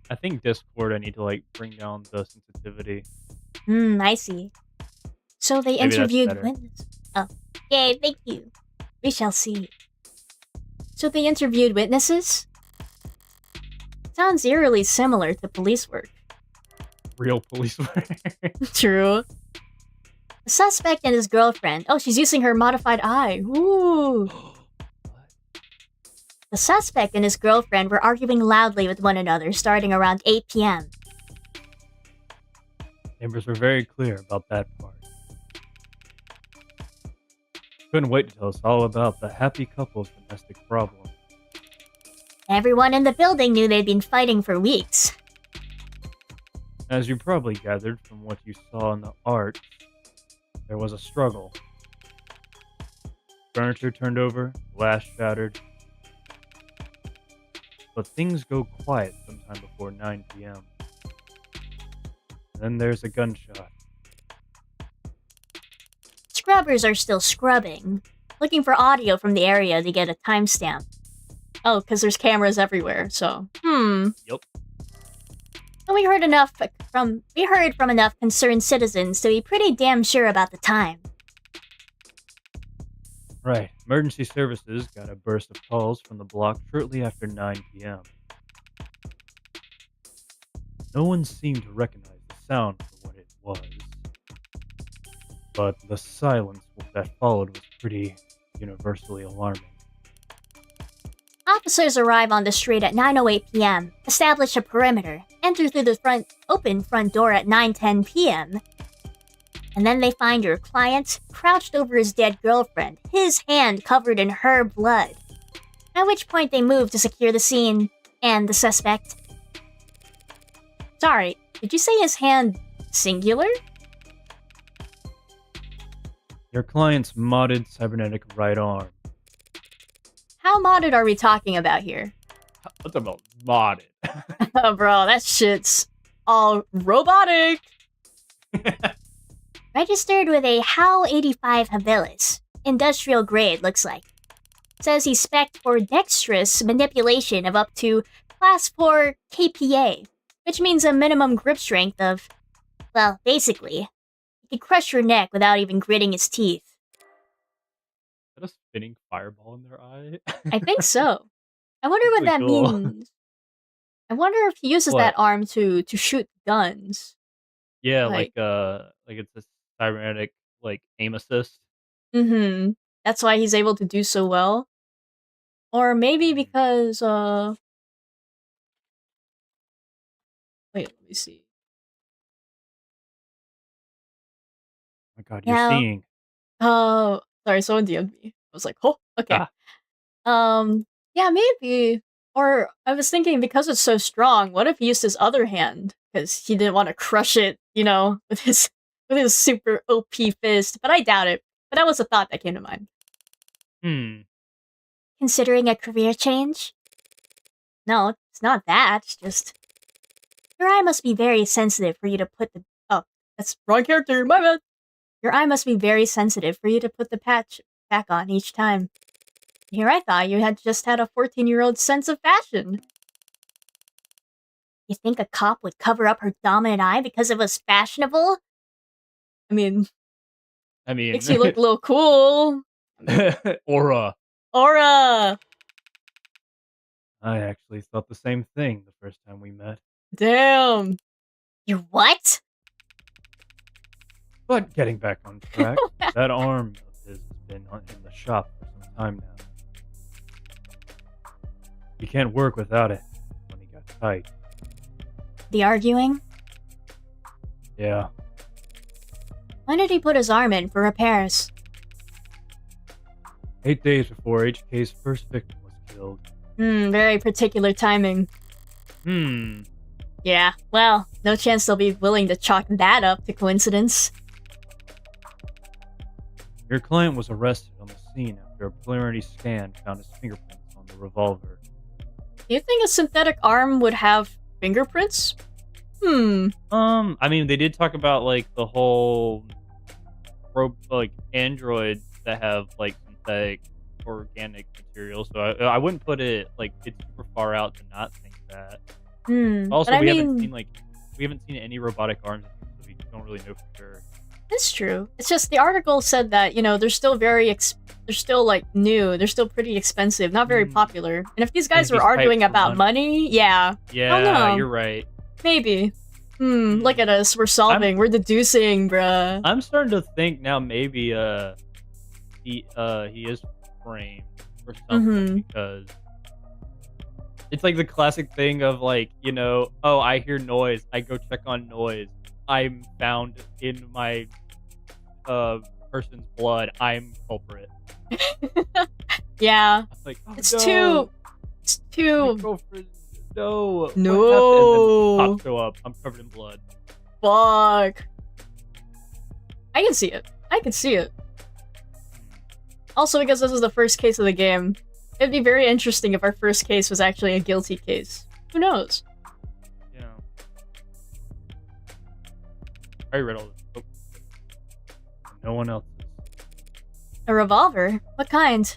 I think Discord, I need to bring down the sensitivity. I see. So they Maybe that's interviewed better. witnesses. Oh, yay, thank you. We shall see. So they interviewed witnesses? Sounds eerily similar to police work. Real police work. True. The suspect and his girlfriend. Oh, she's using her modified eye. Ooh. The suspect and his girlfriend were arguing loudly with one another starting around 8 p.m. Neighbors were very clear about that part. Couldn't wait to tell us all about the happy couple's domestic problem. Everyone in the building knew they'd been fighting for weeks. As you probably gathered from what you saw in the art, there was a struggle. Furniture turned over, glass shattered. But things go quiet sometime before 9 p.m. And then there's a gunshot. Scrubbers are still scrubbing, looking for audio from the area to get a timestamp. Oh, because there's cameras everywhere, so... Yep. And we heard from enough concerned citizens to be pretty damn sure about the time. Right. Emergency services got a burst of calls from the block shortly after 9 p.m. No one seemed to recognize the sound for what it was. But the silence that followed was pretty universally alarming. Officers arrive on the street at 9:08 p.m., establish a perimeter, enter through the open front door at 9:10 p.m., and then they find your client crouched over his dead girlfriend, his hand covered in her blood. At which point they move to secure the scene and the suspect. Sorry, did you say his hand singular? Your client's modded cybernetic right arm. How modded are we talking about here? What's about modded? Oh, bro, that shit's all robotic. Registered with a HAL 85 habilis. industrial grade, looks like. Says he's spec'd for dexterous manipulation of up to Class 4 KPA, which means a minimum grip strength of, well, basically, he could crush your neck without even gritting his teeth. Is that a spinning fireball in their eye? I think so. I wonder what Really that cool. means. I wonder if he uses that What? arm to shoot guns. Yeah, Like, like it's a cybernetic like aim assist. That's why he's able to do so well. Or maybe because, wait, let me see. Oh my god, you're Yeah. seeing. Oh, sorry, someone DM'd me. I was like, oh, okay. Ah. Yeah, maybe. Or I was thinking because it's so strong, what if he used his other hand? Because he didn't want to crush it, with his super OP fist. But I doubt it. But that was a thought that came to mind. Considering a career change? No, it's not that. It's just your eye must be very sensitive for you to put the that's wrong character, my bad. Your eye must be very sensitive for you to put the patch back on each time. Here I thought you had just had a 14-year-old sense of fashion. You think a cop would cover up her dominant eye because it was fashionable? I mean, makes you look a little cool. Aura. Aura! I actually thought the same thing the first time we met. Damn. You what? But getting back on track, that arm of his has been in the shop for some time now. You can't work without it when he got tight. The arguing? Yeah. When did he put his arm in for repairs? 8 days before HK's first victim was killed. Very particular timing. Yeah, well, no chance they'll be willing to chalk that up to coincidence. Your client was arrested on the scene after a preliminary scan found his fingerprints on the revolver. Do you think a synthetic arm would have fingerprints? I mean, they did talk about, like, the whole, androids that have, like, synthetic organic material, so I wouldn't put it, like, it's super far out to not think that. Also, we haven't seen any robotic arms, so we don't really know for sure. It's true. It's just the article said that, they're still they're still, like, new. They're still pretty expensive, not very popular. And if these guys were arguing about money, yeah. Yeah, you're right. Maybe. Look at us. We're solving. We're deducing, bruh. I'm starting to think now maybe he is framed or something because it's like the classic thing of like, oh, I hear noise. I go check on noise. I'm found in my person's blood. I'm culprit. Yeah. I'm like, oh, It's no. too. My girlfriend, no. No. What happened? And then the cops show up. I'm covered in blood. Fuck. I can see it. Also, because this is the first case of the game, it'd be very interesting if our first case was actually a guilty case. Who knows? Yeah. I read all this. Oh. No one else is. A revolver? What kind?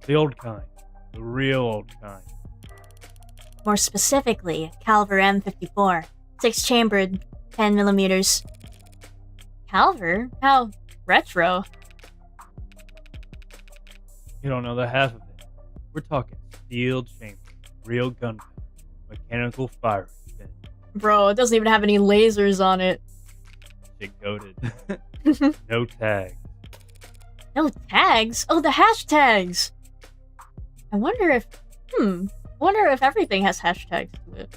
The old kind. The real old kind. More specifically, caliber M54. 6-chambered, 10mm. Caliber? How retro. You don't know the half of it. We're talking steel chamber, real gunpowder, mechanical firing pin. Bro, it doesn't even have any lasers on it. Shit goated. No tag. No tags? Oh, the hashtags! I wonder if everything has hashtags to it.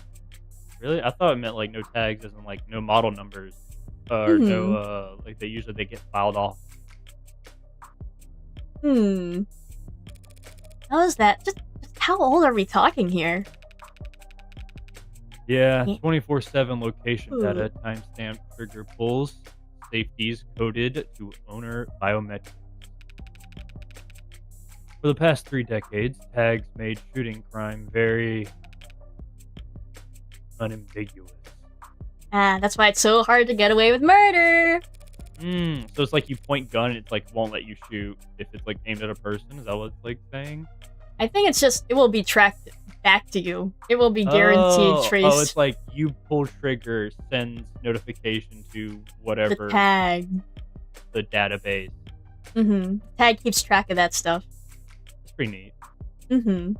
Really? I thought it meant like no tags as in like no model numbers. Or no, like they get filed off. How is that? Just how old are we talking here? Yeah, 24/7 location data, timestamp, trigger pulls, safeties coded to owner biometrics. For the past 3 decades, tags made shooting crime very unambiguous. Ah, that's why it's so hard to get away with murder! So it's like you point gun, it's like won't let you shoot if it's like aimed at a person. Is that what it's like saying? I think it's just it will be tracked back to you. It will be guaranteed traced. Oh, it's like you pull trigger, sends notification to whatever the tag, the database. Tag keeps track of that stuff. It's pretty neat. And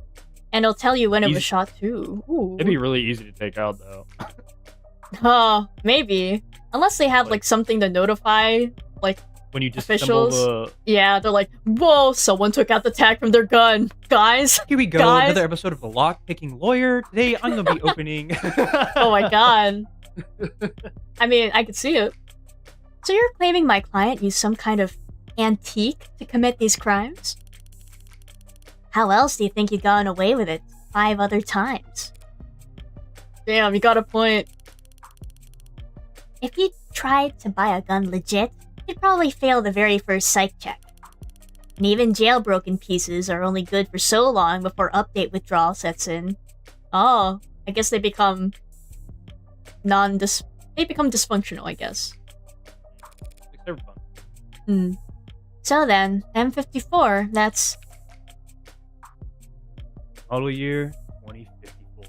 it'll tell you when it was shot too. Ooh. It'd be really easy to take out though. Maybe. Unless they have like something to notify, like when you just officials. Yeah, they're like, whoa, someone took out the tag from their gun, guys. Here we go, another episode of the Lock-Picking Lawyer. Today I'm gonna be opening. Oh my god. I mean, I could see it. So you're claiming my client used some kind of antique to commit these crimes? How else do you think you've gotten away with it 5 other times? Damn, you got a point. If you tried to buy a gun legit, you'd probably fail the very first psych check. And even jailbroken pieces are only good for so long before update withdrawal sets in. Oh, I guess they become dysfunctional, I guess. Like cyberpunk. So then, M54, that's... Model year 2054.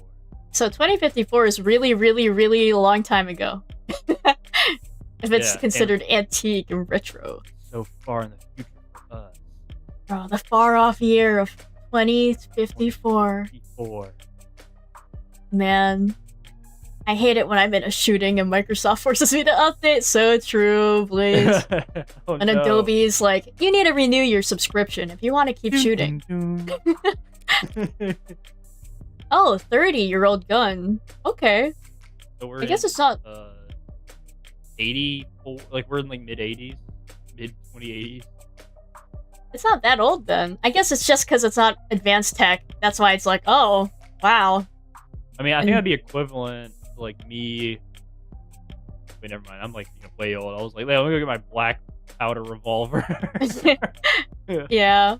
So 2054 is really, really, really a long time ago. If it's considered antique and retro. So far in the future for us. Bro, the far-off year of 2054. Man. I hate it when I'm in a shooting and Microsoft forces me to update. So true, please. And Adobe's like, you need to renew your subscription if you want to keep shooting. Oh, 30-year-old gun. Okay. So I guess it's not... 84, like we're in like mid-80s, mid-2080s. It's not that old then. I guess it's just because it's not advanced tech. That's why it's like, oh, wow. I mean, I think that'd be equivalent to like me. Wait, never mind. I'm like way old. I was like, let me go get my black powder revolver. Yeah.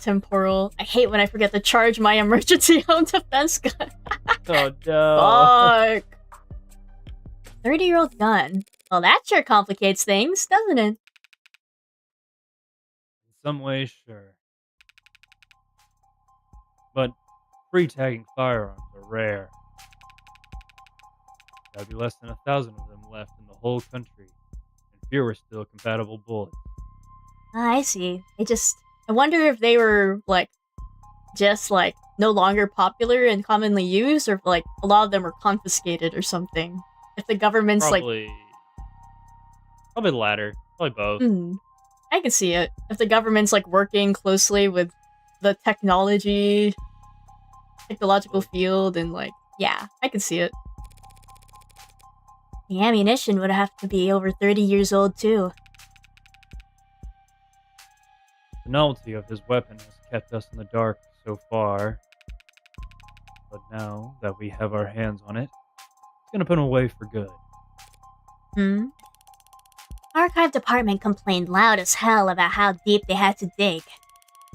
Temporal. I hate when I forget to charge my emergency home defense gun. Oh no. Fuck. 30-year-old gun. Well, that sure complicates things, doesn't it? In some ways, sure. But free-tagging firearms are rare. There'd be less than 1,000 of them left in the whole country, and fewer still compatible bullets. I see. I wonder if they were, like, just, like, no longer popular and commonly used, or if, like, a lot of them were confiscated or something. If the government's, probably the latter. Probably both. I can see it. If the government's, like, working closely with the technological field and, like, yeah, I can see it. The ammunition would have to be over 30 years old, too. The novelty of his weapon has kept us in the dark so far. But now that we have our hands on it, it's gonna put him away for good. Archive department complained loud as hell about how deep they had to dig.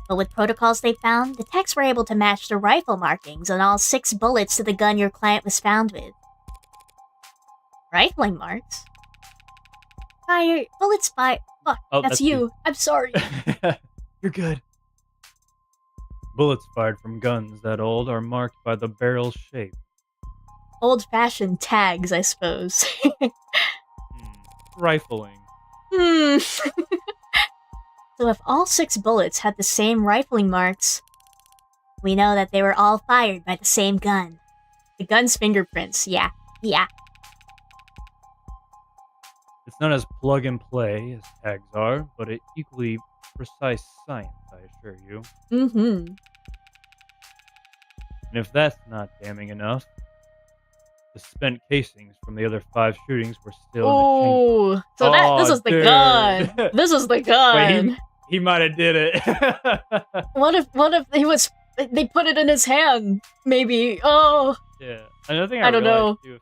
But with protocols they found, the techs were able to match the rifle markings on all 6 bullets to the gun your client was found with. Rifling marks? Fire, bullets fire. Fuck, that's you. I'm sorry. You're good. Bullets fired from guns that old are marked by the barrel shape. Old-fashioned tags, I suppose. Rifling. So if all 6 bullets had the same rifling marks, we know that they were all fired by the same gun. The gun's fingerprints, yeah. It's not as plug and play as tags are, but an equally precise science, I assure you. And if that's not damning enough, the spent casings from the other 5 shootings were still in the chamber. So this is the gun. This is the gun. Wait, he might have did it. What if they put it in his hand? Maybe. Oh. Yeah. Another thing I don't know. Too,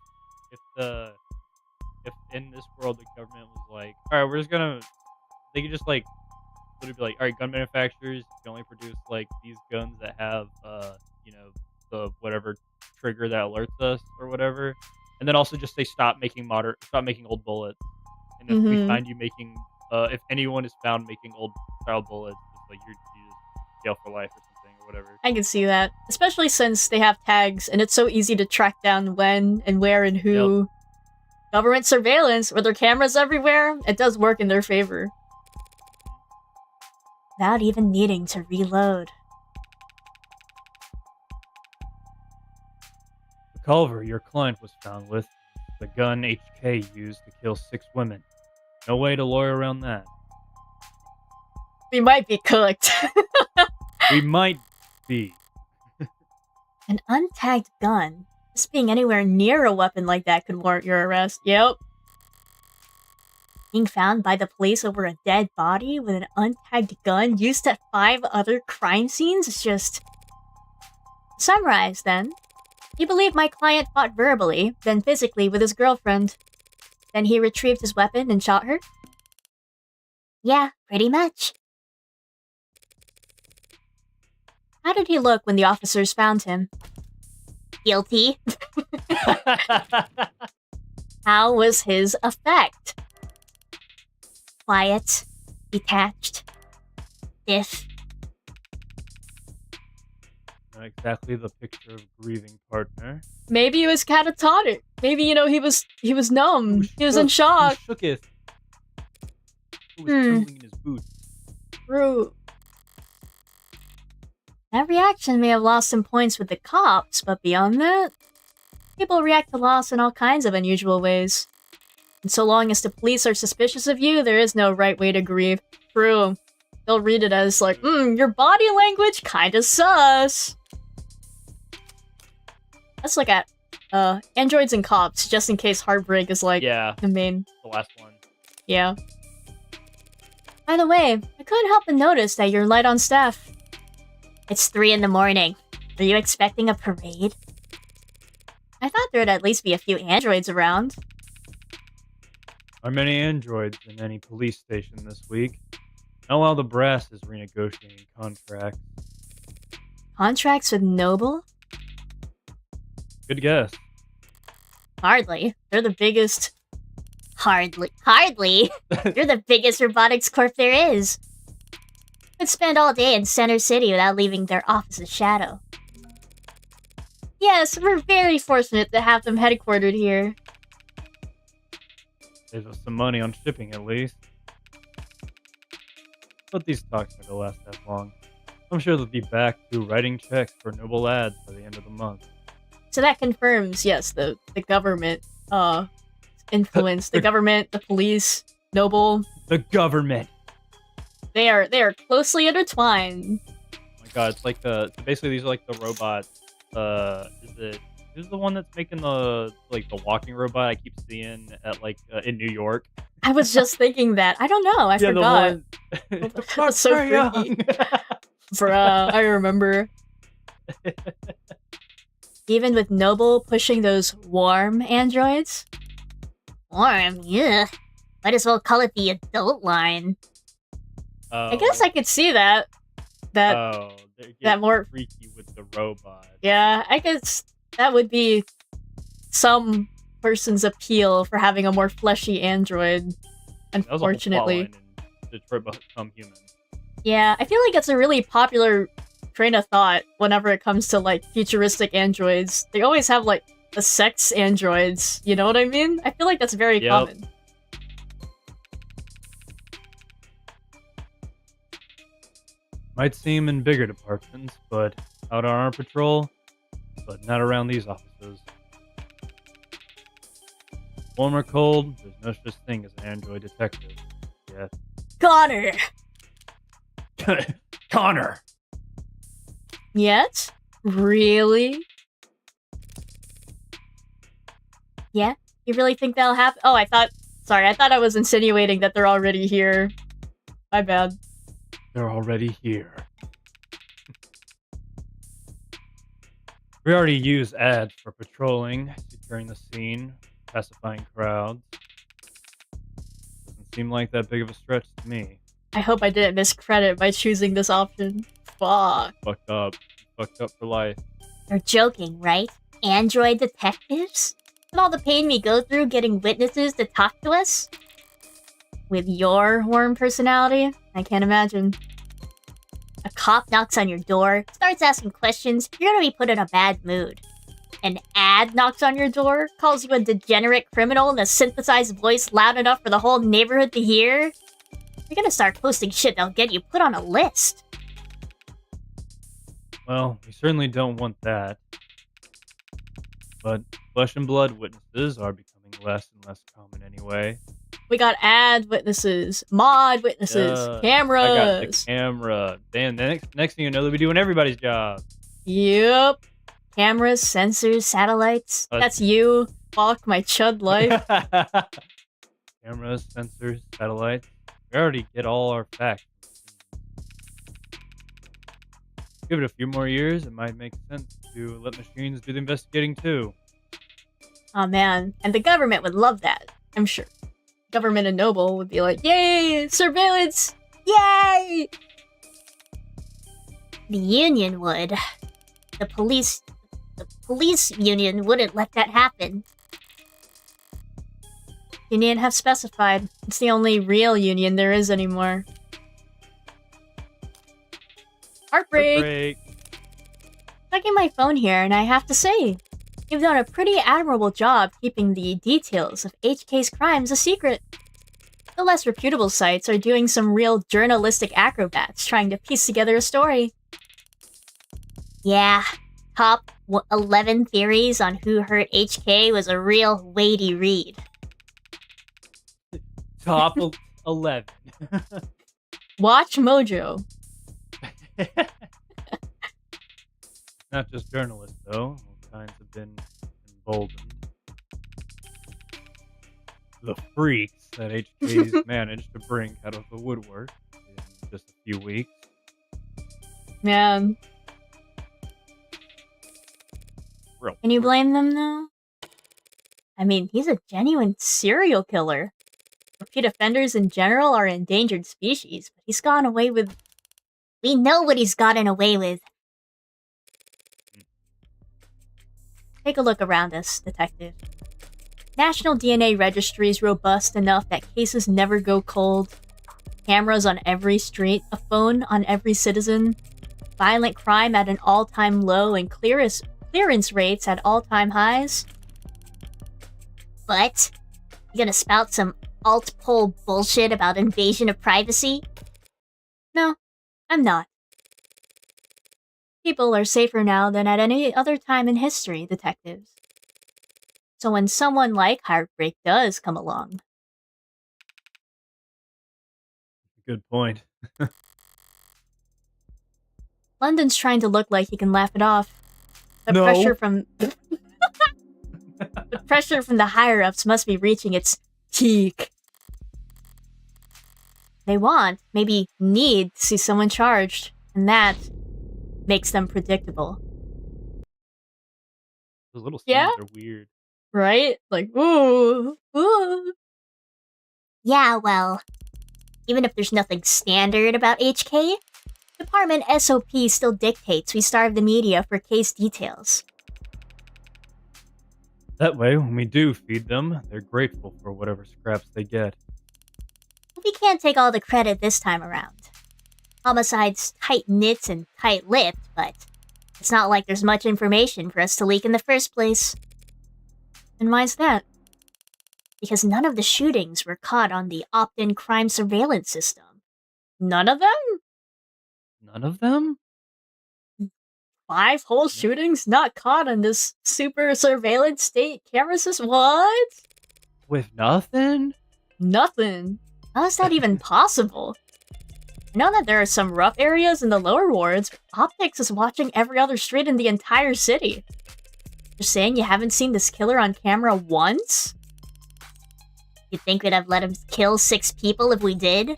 if in this world the government was like, all right, they could just like literally be like, all right, gun manufacturers can only produce like these guns that have the whatever trigger that alerts us or whatever, and then also just say stop making old bullets, And if we find you making, if anyone is found making old style bullets, it's like you just jail for life or something or whatever. I can see that, especially since they have tags and it's so easy to track down when and where and who. Yep. Government surveillance with their cameras everywhere, it does work in their favor. Without even needing to reload. The Culver your client was found with the gun HK used to kill 6 women. No way to lawyer around that. We might be cooked. We might be. An untagged gun. Just being anywhere near a weapon like that could warrant your arrest. Yep. Being found by the police over a dead body with an untagged gun used at 5 other crime scenes is just... Summarize, then. You believe my client fought verbally, then physically with his girlfriend. Then he retrieved his weapon and shot her? Yeah, pretty much. How did he look when the officers found him? Guilty. How was his effect? Quiet. Detached. Stiff. Not exactly the picture of grieving partner. Maybe he was catatonic. Maybe, you know, he was numb. He was in shock. He shooketh. He was trembling in his boots. True. That reaction may have lost some points with the cops, but beyond that, people react to loss in all kinds of unusual ways. And so long as the police are suspicious of you, there is no right way to grieve. True. They'll read it as like, your body language kinda sus. Let's look at androids and cops, just in case heartbreak is like the main. The last one. Yeah. By the way, I couldn't help but notice that you're light on staff. It's 3 in the morning. Are you expecting a parade? I thought there'd at least be a few androids around. Are many androids in any police station this week? Now while the brass is renegotiating contracts. Contracts with Noble? Good guess. Hardly. They're the biggest... Hardly? You're the biggest robotics corp there is. Could spend all day in Center City without leaving their office's shadow. Yes, we're very fortunate to have them headquartered here. Saves us some money on shipping at least. But these talks aren't gonna last that long. I'm sure they'll be back to writing checks for Noble ads by the end of the month. So that confirms, yes, the government influence. The government, the police, Noble. The government! They are closely intertwined. Oh my god, it's like basically these are like the robots. Who's the one that's making the walking robot I keep seeing at in New York? I was just thinking that. I don't know. I forgot. That was so freaky. Bruh, I remember. Even with Noble pushing those warm androids? Warm? Yeah. Might as well call it the adult line. I guess I could see that. That more freaky with the robot. Yeah, I guess that would be some person's appeal for having a more fleshy android. Unfortunately, Detroit Become Human. Yeah, I feel like it's a really popular train of thought whenever it comes to futuristic androids. They always have the sex androids. You know what I mean? I feel like that's very common. Might seem in bigger departments, but out on our patrol, but not around these offices. Warm or cold, there's no such thing as an android detective. Yet. Connor! Connor! Yet? Really? Yeah? You really think that'll happen? Oh, I thought I was insinuating that they're already here. My bad. They're already here. We already use ads for patrolling, securing the scene, pacifying crowds. Doesn't seem like that big of a stretch to me. I hope I didn't miscredit by choosing this option. Fuck. Fucked up. Fucked up for life. You're joking, right? Android detectives? And all the pain we go through getting witnesses to talk to us? with your warm personality? I can't imagine. A cop knocks on your door, starts asking questions, you're gonna be put in a bad mood. An ad knocks on your door, calls you a degenerate criminal in a synthesized voice loud enough for the whole neighborhood to hear. You're gonna start posting shit that'll get you put on a list. Well, we certainly don't want that. But flesh and blood witnesses are becoming less and less common anyway. We got ad witnesses, mod witnesses, cameras. I got the camera. Damn, the next thing you know, they'll be doing everybody's job. Yep. Cameras, sensors, satellites. That's you. Fuck my chud life. Cameras, sensors, satellites. We already get all our facts. Give it a few more years, it might make sense to let machines do the investigating too. Oh man, and the government would love that, I'm sure. Government and Noble would be like, yay, surveillance, yay! The union would. The police union wouldn't let that happen. Union have specified. It's the only real union there is anymore. Heartbreak! Checking my phone here, and I have to say, you've done a pretty admirable job keeping the details of HK's crimes a secret. The less reputable sites are doing some real journalistic acrobats trying to piece together a story. Yeah, top 11 theories on who hurt HK was a real weighty read. Top 11. Watch Mojo. Not just journalists, though. All kinds have been emboldened. The freaks that HK's managed to bring out of the woodwork in just a few weeks. Man. Real. Can you blame them, though? I mean, he's a genuine serial killer. Repeat offenders in general are endangered species, but he's gotten away with... We know what he's gotten away with. Take a look around us, Detective. National DNA Registry is robust enough that cases never go cold. Cameras on every street, a phone on every citizen. Violent crime at an all-time low and clearance rates at all-time highs. But, you gonna spout some alt-pol bullshit about invasion of privacy? No, I'm not. People are safer now than at any other time in history, detectives. So when someone like Heartbreak does come along... Good point. London's trying to look like he can laugh it off. The pressure from... the pressure from the higher-ups must be reaching its peak. They want, maybe need, to see someone charged, and that makes them predictable. Those little scenes are weird. Right? Like, ooh, ooh. Yeah, well, even if there's nothing standard about HK, Department SOP still dictates we starve the media for case details. That way, when we do feed them, they're grateful for whatever scraps they get. We can't take all the credit this time around. Homicide's tight-knit and tight-lipped, but it's not like there's much information for us to leak in the first place. And why's that? Because none of the shootings were caught on the opt-in crime surveillance system. None of them? None of them? 5 whole shootings not caught on this super surveillance state camera system? What? With nothing? Nothing. How is that even possible? I know that there are some rough areas in the lower wards, but Optics is watching every other street in the entire city. You're saying you haven't seen this killer on camera once? You think we'd have let him kill 6 people if we did?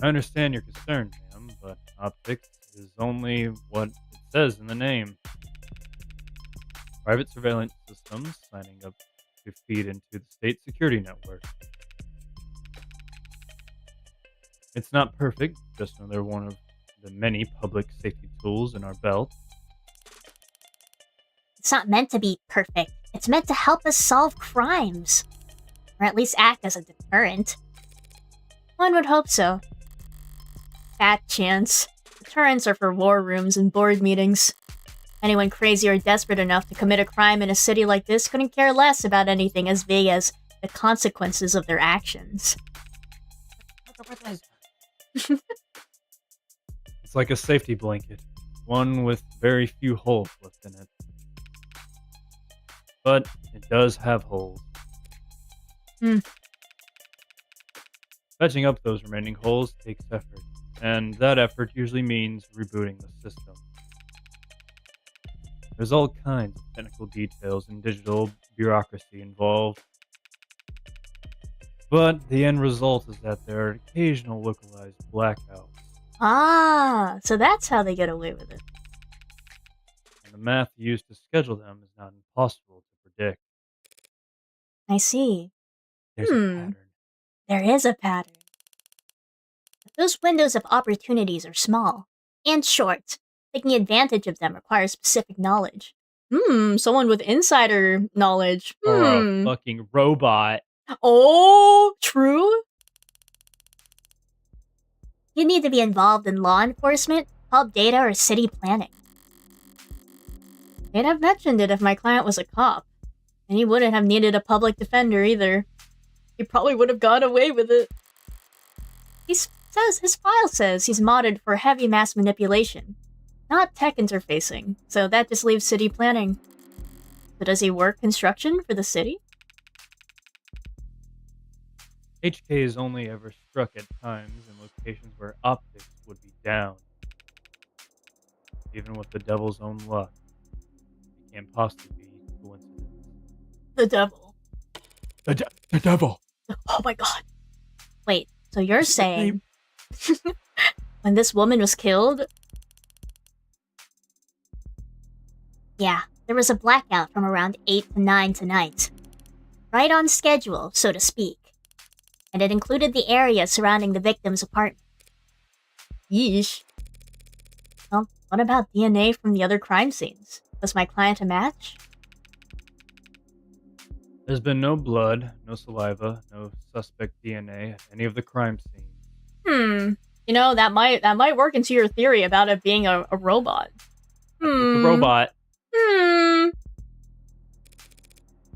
I understand your concern, ma'am, but Optics is only what it says in the name. Private surveillance systems signing up to feed into the state security network. It's not perfect, just another one of the many public safety tools in our belt. It's not meant to be perfect. It's meant to help us solve crimes. Or at least act as a deterrent. One would hope so. Fat chance. Deterrents are for war rooms and board meetings. Anyone crazy or desperate enough to commit a crime in a city like this couldn't care less about anything as vague as the consequences of their actions. It's like a safety blanket, one with very few holes left in it. But it does have holes. Patching up those remaining holes takes effort, and that effort usually means rebooting the system. There's all kinds of technical details and digital bureaucracy involved. But the end result is that there are occasional localized blackouts. Ah, so that's how they get away with it. And the math used to schedule them is not impossible to predict. I see. There's a pattern. There is a pattern. Those windows of opportunities are small and short. Taking advantage of them requires specific knowledge. Someone with insider knowledge. Or a fucking robot. Oh, true? You need to be involved in law enforcement, pub data, or city planning. They'd have mentioned it if my client was a cop. And he wouldn't have needed a public defender either. He probably would have got away with it. His file says he's modded for heavy mass manipulation, not tech interfacing, so that just leaves city planning. So does he work construction for the city? HK has only ever struck at times in locations where optics would be down. Even with the devil's own luck, it can't possibly be coincidence. The devil. The devil! Oh my god. Wait, so you're saying... when this woman was killed? Yeah, there was a blackout from around 8 to 9 tonight. Right on schedule, so to speak. And it included the area surrounding the victim's apartment. Yeesh. Well, what about DNA from the other crime scenes? Was my client a match? There's been no blood, no saliva, no suspect DNA at any of the crime scenes. You know, that might work into your theory about it being a robot. The robot.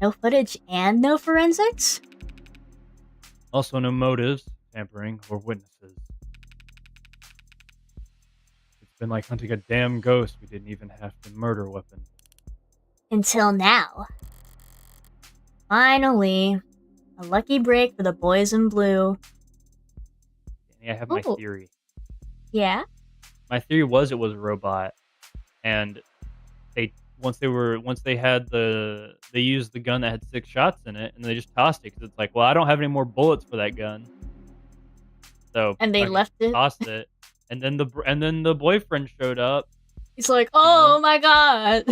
No footage and no forensics? Also no motives, tampering, or witnesses. It's been like hunting a damn ghost we didn't even have the murder weapon. Until now. Finally. A lucky break for the boys in blue. I have my theory. Yeah? My theory was it was a robot, and they used the gun that had 6 shots in it, and they just tossed it because it's like, well, I don't have any more bullets for that gun, so and they left it. Tossed it, and then the boyfriend showed up. He's like, oh my god.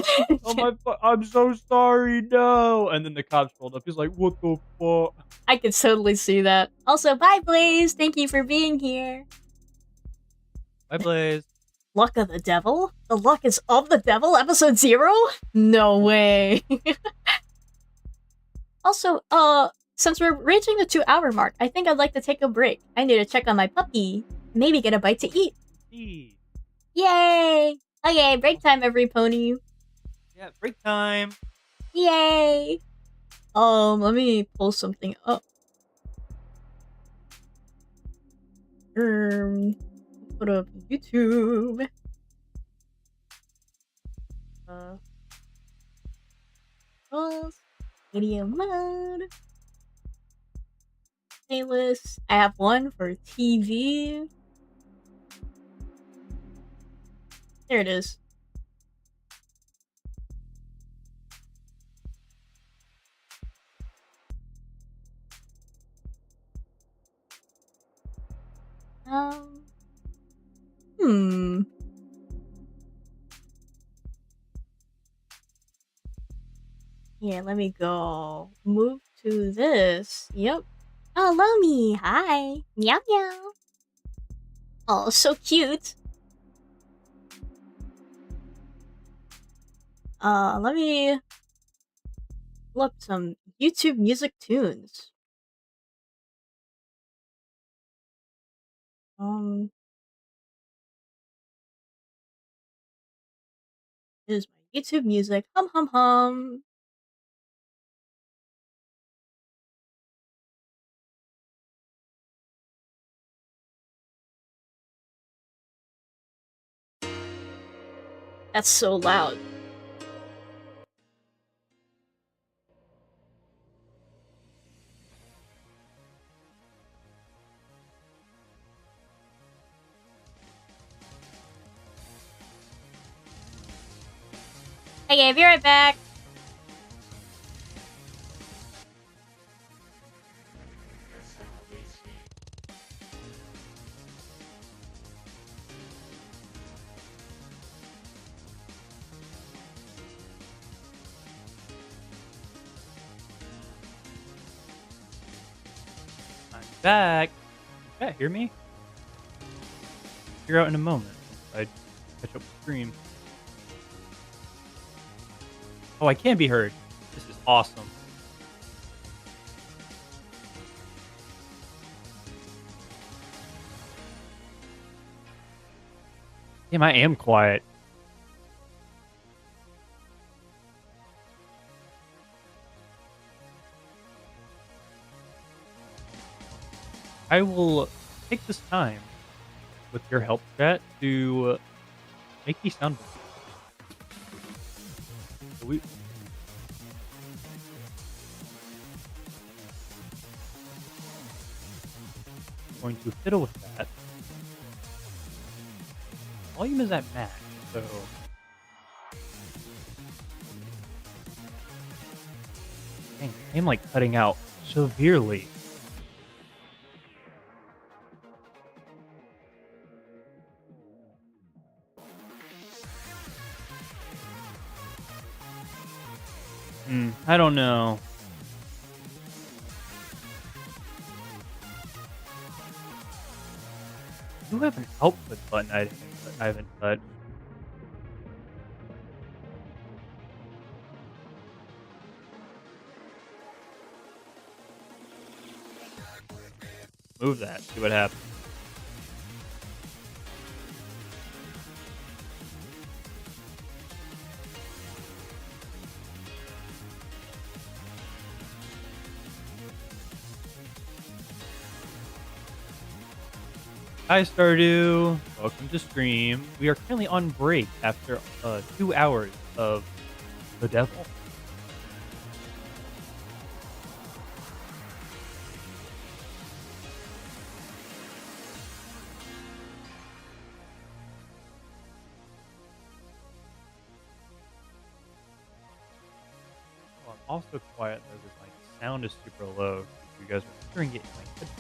I'm so sorry, no. And then the cops rolled up. He's like, what the fuck? I could totally see that. Also, bye, Blaze. Thank you for being here. Bye, Blaze. Luck of the devil? The luck is of the devil? Episode 0? No way. Also, since we're reaching the 2-hour mark, I think I'd like to take a break. I need to check on my puppy. Maybe get a bite to eat. Yay! Okay, break time, every pony. Yeah, break time. Yay! Let me pull something up. Put up YouTube. Video mode. Playlist. I have one for TV. There it is. Here, let me go. Move to this. Yep. Oh, Lomi, hi. Meow meow. Oh, so cute. Let me pull up some YouTube music tunes. Is my YouTube music. Hum hum hum. That's so loud. Hey, Gabe, be right back. I'm back. Yeah, hear me? Figure out in a moment. I catch up with stream. Oh, I can be heard. This is awesome. Damn, I am quiet. I will take this time, with your help, chat, to make these sound better. We going to fiddle with that. Volume is at max, so dang, I'm like cutting out severely. I don't know. You have an output button I haven't touched. Move that. See what happens. Hi Stardew, welcome to stream. We are currently on break after 2 hours of the devil. Oh, I'm also quiet though because my sound is super low. If you guys are hearing it in my headphones.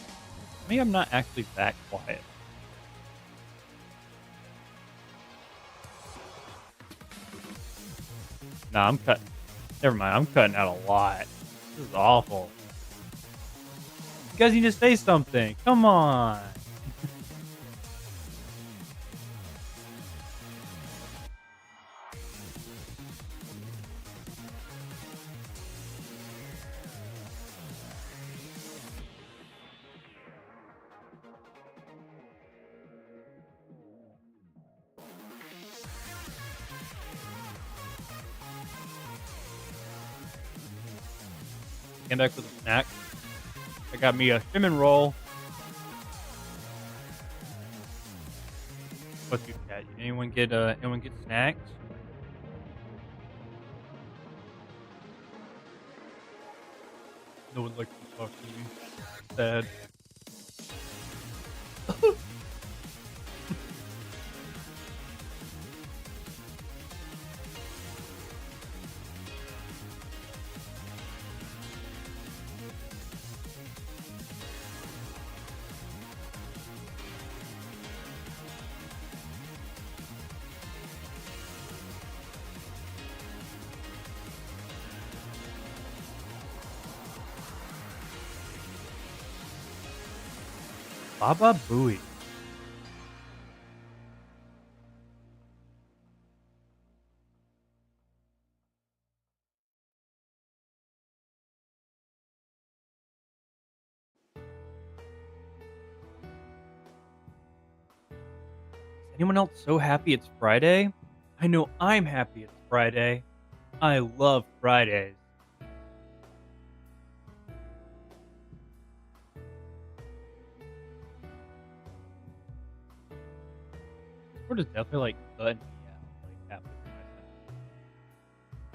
Maybe I'm not actually that quiet. Nah, I'm cutting. Never mind, I'm cutting out a lot. This is awful. You guys need to say something. Come on. Came back with a snack. I got me a cinnamon roll. What's your cat? Anyone get snacks? No one likes to talk to me. Sad. Baba Booey. Anyone else so happy it's Friday? I know I'm happy it's Friday. I love Fridays. Discord is definitely like cutting me out like halfway through my sentence.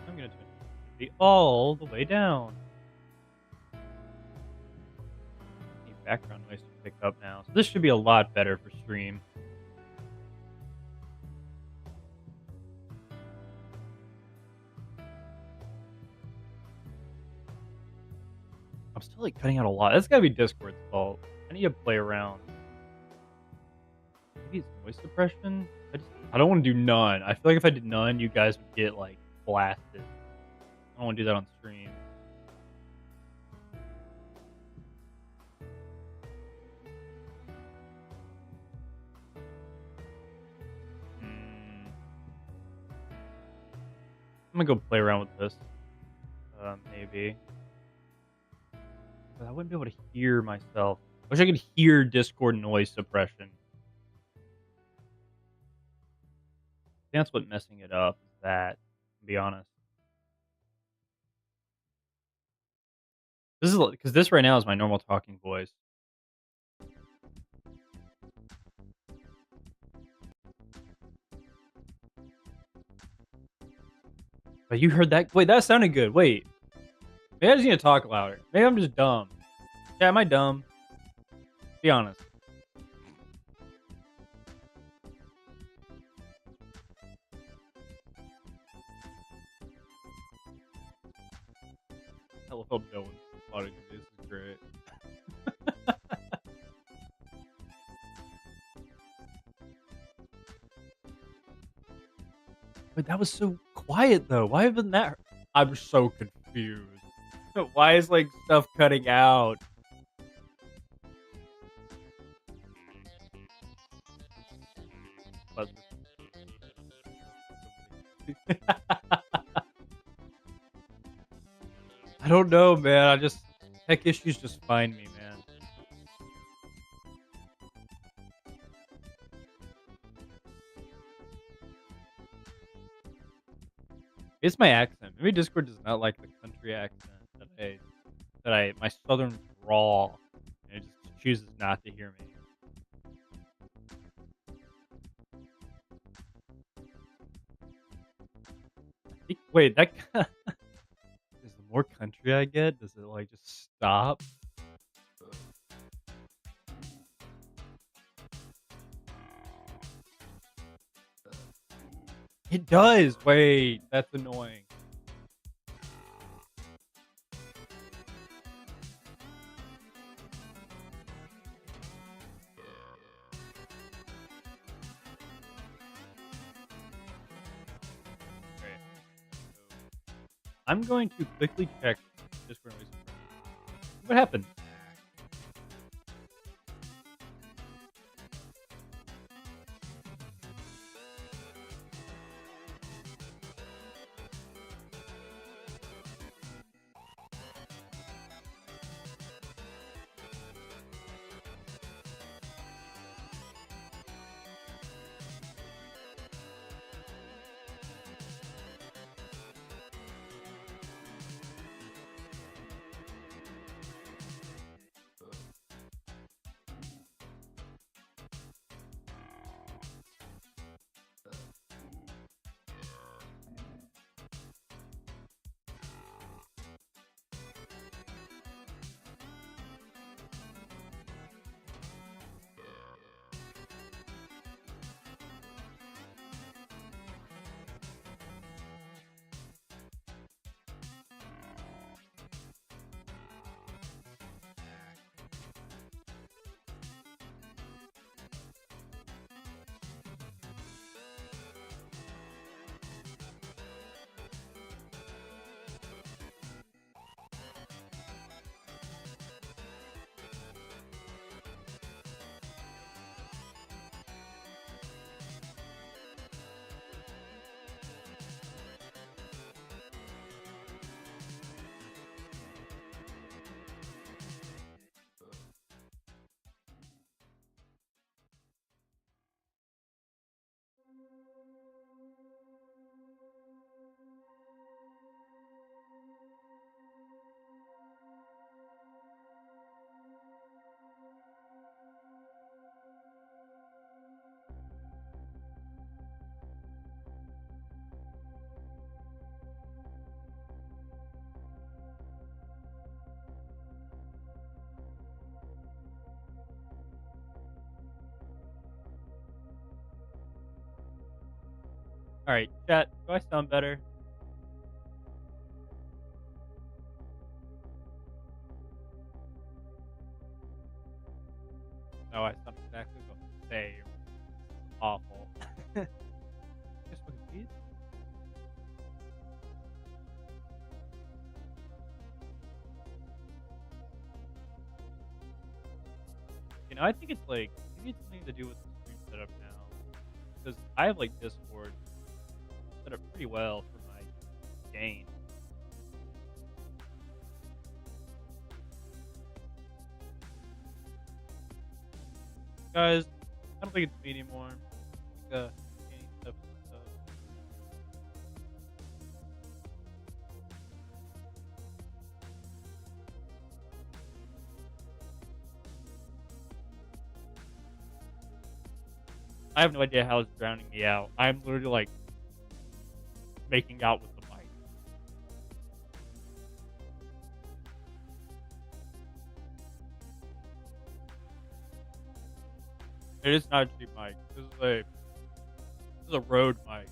I'm gonna turn the all the way down. Any background noise to pick up now. So this should be a lot better for stream. I'm still like cutting out a lot. That's gotta be Discord's fault. I need to play around. Maybe it's noise suppression. I don't want to do none. I feel like if I did none, you guys would get like blasted. I don't want to do that on stream. I'm gonna go play around with this. Maybe. But I wouldn't be able to hear myself. I wish I could hear Discord noise suppression. That's what messing it up is that, to be honest. This is because this right now is my normal talking voice. But you heard that? Wait, that sounded good. Wait. Maybe I just need to talk louder. Maybe I'm just dumb. Yeah, am I dumb? Be honest. I love no one's spotting this. Is great. But that was so quiet though. Why haven't that? I'm so confused. Why is like stuff cutting out? I don't know, man. Tech issues just find me, man. It's my accent. Maybe Discord does not like the country accent my southern drawl. And it just chooses not to hear me. Wait, that is the more country I get, does it like just stop? It does. Wait, that's annoying. I'm going to quickly check Discord noise. What happened? All right, chat. Do I sound better? No, I sound exactly the same. Awful. Just fucking please. You know, I think it's like maybe it's something to do with the stream setup now, because I have like Discord set up pretty well for my gain. Guys, I don't think it's me anymore. I think, gain stuff and stuff. I have no idea how it's drowning me out. I'm literally like making out with the mic. It is not a cheap mic. This is a Rode mic.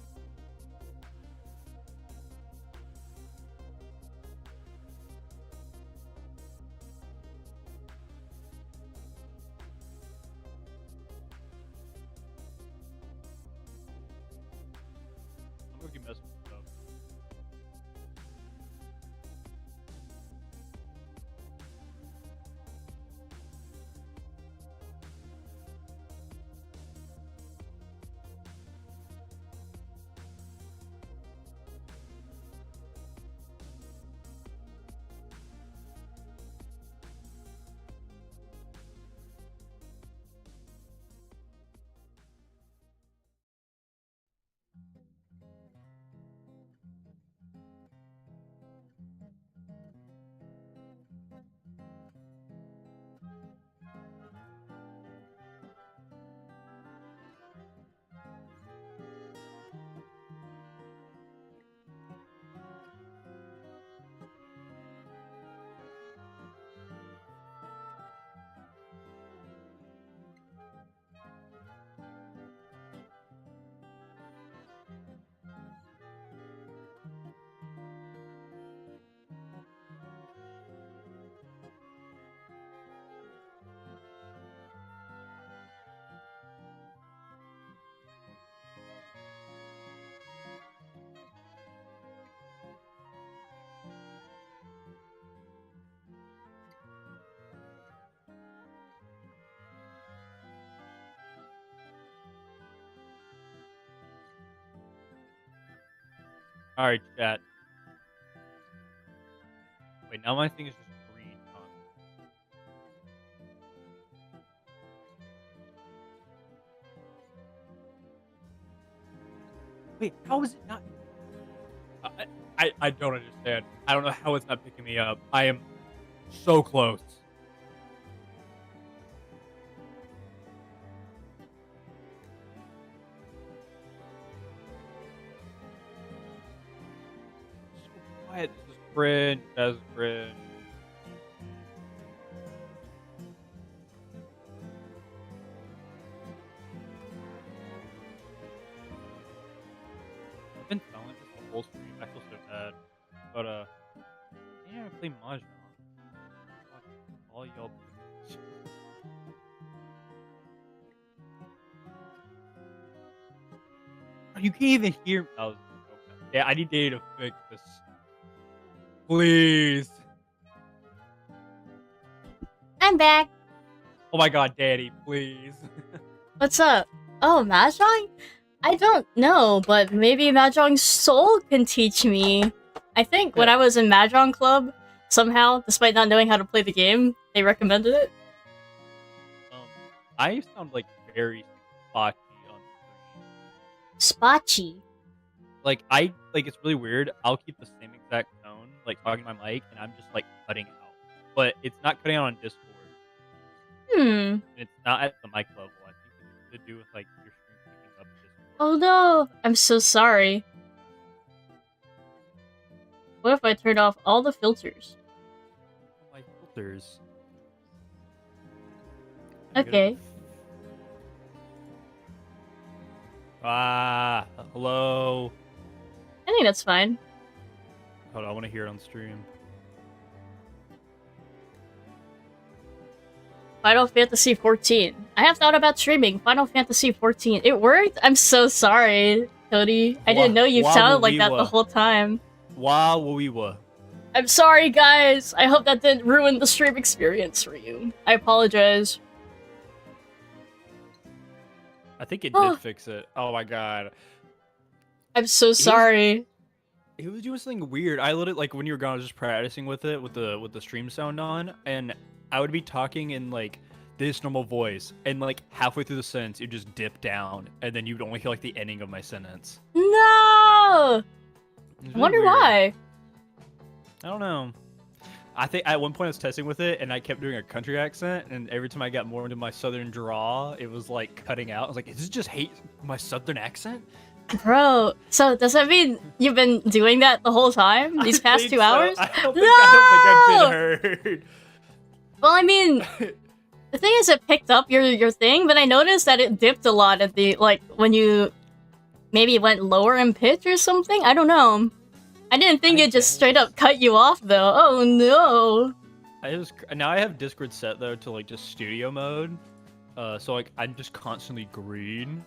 I'm gonna keep messing with stuff. Alright, chat. Wait, now my thing is just green. Huh? Wait, how is it not? I don't understand. I don't know how it's not picking me up. I am so close. So quiet. This is cringe. That's cringe. I've been telling this the whole stream. I feel so bad. But, I didn't play Mahjong. Fuck, all y'all. You can't even hear me. Oh, okay. Yeah, I need data to fix this. Please. I'm back. Oh my god, Daddy, please. What's up? Oh, Mahjong? I don't know, but maybe Mahjong Soul can teach me. I think when I was in Mahjong Club, somehow, despite not knowing how to play the game, they recommended it. I sound like very spotty on screen. Spotchy. Like, it's really weird. I'll keep the same exact tone, like, talking to my mic, and I'm just, like, cutting out. But it's not cutting out on Discord. And it's not at the mic level. I think it's to do with, like, your stream picking up Discord. Oh no! I'm so sorry. What if I turned off all the filters? Oh, my filters. Okay. Hello. I think that's fine. Hold on, I want to hear it on stream. Final Fantasy 14. I have thought about streaming Final Fantasy 14. It worked? I'm so sorry, Cody. I didn't know you sounded like that the whole time. Wow. I'm sorry, guys. I hope that didn't ruin the stream experience for you. I apologize. I think it did fix it. Oh my god. I'm so sorry. He was doing something weird. I literally, like, when you were gone, I was just practicing with it with the stream sound on, and I would be talking in like this normal voice, and like halfway through the sentence, it just dip down, and then you'd only hear like the ending of my sentence. No! I wonder why. I don't know. I think at one point I was testing with it, and I kept doing a country accent, and every time I got more into my southern drawl, it was like cutting out. I was like, "Is this just hate my southern accent?" Bro, so does that mean you've been doing that the whole time? These past 2 hours? I don't think I've been heard. Well, I mean, the thing is, it picked up your thing, but I noticed that it dipped a lot at the, like, when you maybe went lower in pitch or something? I don't know. I didn't think it just straight up cut you off, though. Oh, no. Now I have Discord set, though, to, like, just studio mode. So, like, I'm just constantly green.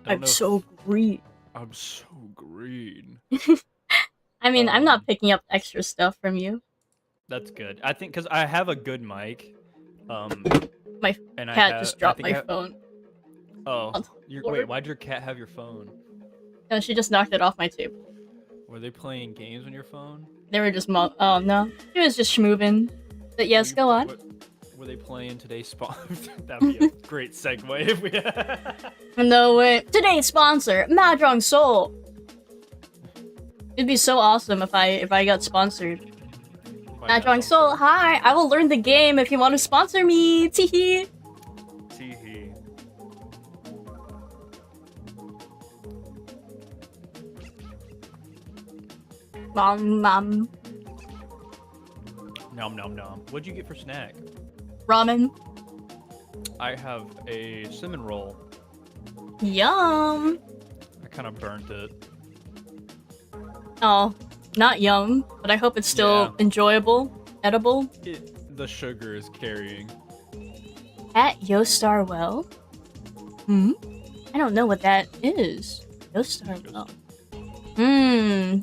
I'm so green. I'm so green. I mean, I'm not picking up extra stuff from you. That's good. I think because I have a good mic. My cat just dropped my phone. Oh, wait, why'd your cat have your phone? No, she just knocked it off my table. Were they playing games on your phone? They were just oh no, she was just schmoovin'. But yes, go on. Were they playing today's sponsor? That'd be a great segue if we. No way. Today's sponsor, Mahjong Soul. It'd be so awesome if I got sponsored. Mahjong Soul, hi! I will learn the game if you want to sponsor me! Teehee! Teehee. Nom nom. Nom nom nom. What'd you get for snack? Ramen. I have a cinnamon roll. Yum! I kind of burnt it. Oh, not yum, but I hope it's still enjoyable, edible. The sugar is carrying. At Yostarwell? I don't know what that is. Yostarwell.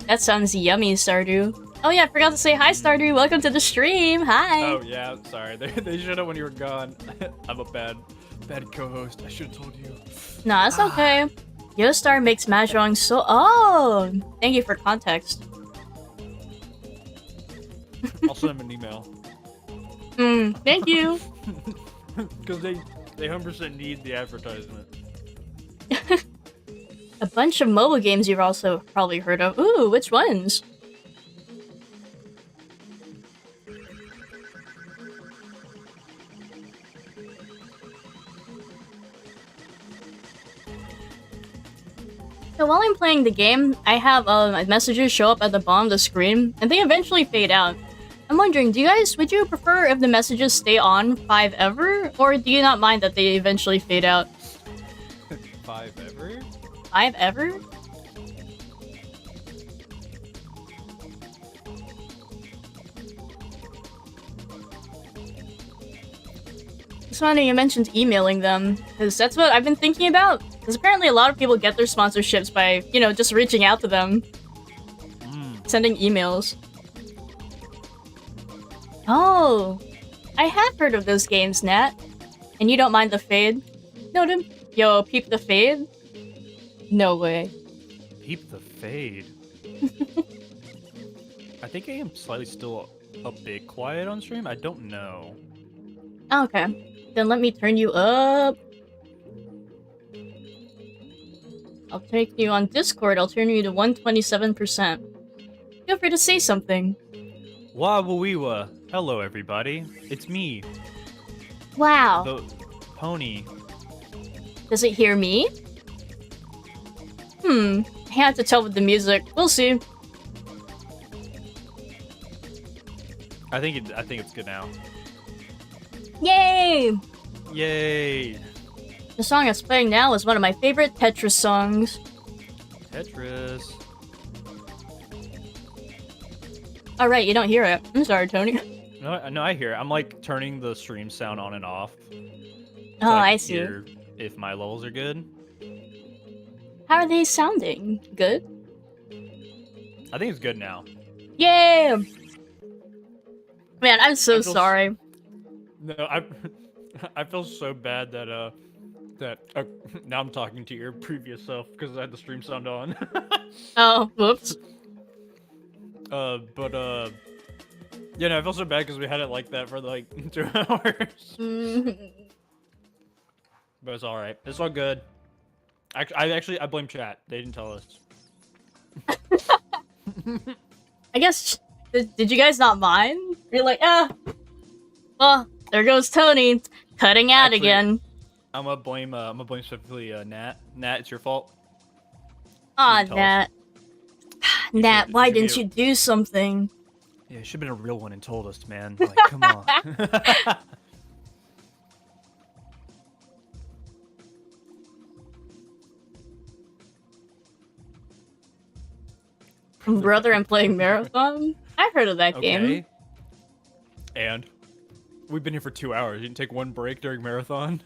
That sounds yummy, Stardew. Oh yeah, I forgot to say hi, Stardew. Welcome to the stream. Hi. Oh yeah, sorry. They should have when you were gone. I'm a bad co-host. I should have told you. Nah, it's okay. Yostar makes Mahjong so. Oh, thank you for context. I'll send them an email. Thank you. Because they 100% need the advertisement. A bunch of mobile games you've also probably heard of. Ooh, which ones? So while I'm playing the game, I have messages show up at the bottom of the screen, and they eventually fade out. I'm wondering, would you prefer if the messages stay on 5 ever, or do you not mind that they eventually fade out? 5 ever? 5 ever? It's funny you mentioned emailing them, because that's what I've been thinking about. Because apparently a lot of people get their sponsorships by, just reaching out to them. Sending emails. Oh, I have heard of those games, Nat. And you don't mind the fade? Noted. Yo, peep the fade? No way. Peep the fade? I think I am slightly still a bit quiet on stream. I don't know. Okay. Then let me turn you up. I'll take you on Discord. I'll turn you to 127%. Feel free to say something. Wah-wah-wee-wah. Hello, everybody. It's me. Wow. The pony. Does it hear me? I have to tell with the music. We'll see. I think it's good now. Yay! Yay! The song that's playing now is one of my favorite Tetris songs. Tetris. Oh, right, you don't hear it. I'm sorry, Tony. No, I hear it. I'm like turning the stream sound on and off. Oh, I see. Hear if my levels are good. How are they sounding? Good? I think it's good now. Yay! Man, I'm so sorry. No, I feel so bad that now I'm talking to your previous self because I had the stream sound on. Oh, whoops. Yeah, no, I feel so bad because we had it like that for like 2 hours. But it's all right. It's all good. I blame chat. They didn't tell us. I guess, did you guys not mind? You're like, well, there goes Tony, cutting out again. I'm gonna blame specifically Nat. Nat, it's your fault. Aw, Nat. Nat, why didn't you do something? Yeah, you should have been a real one and told us, man. Like, come on. Brother, I'm playing Marathon? I've heard of that game. And? We've been here for 2 hours. You didn't take one break during Marathon?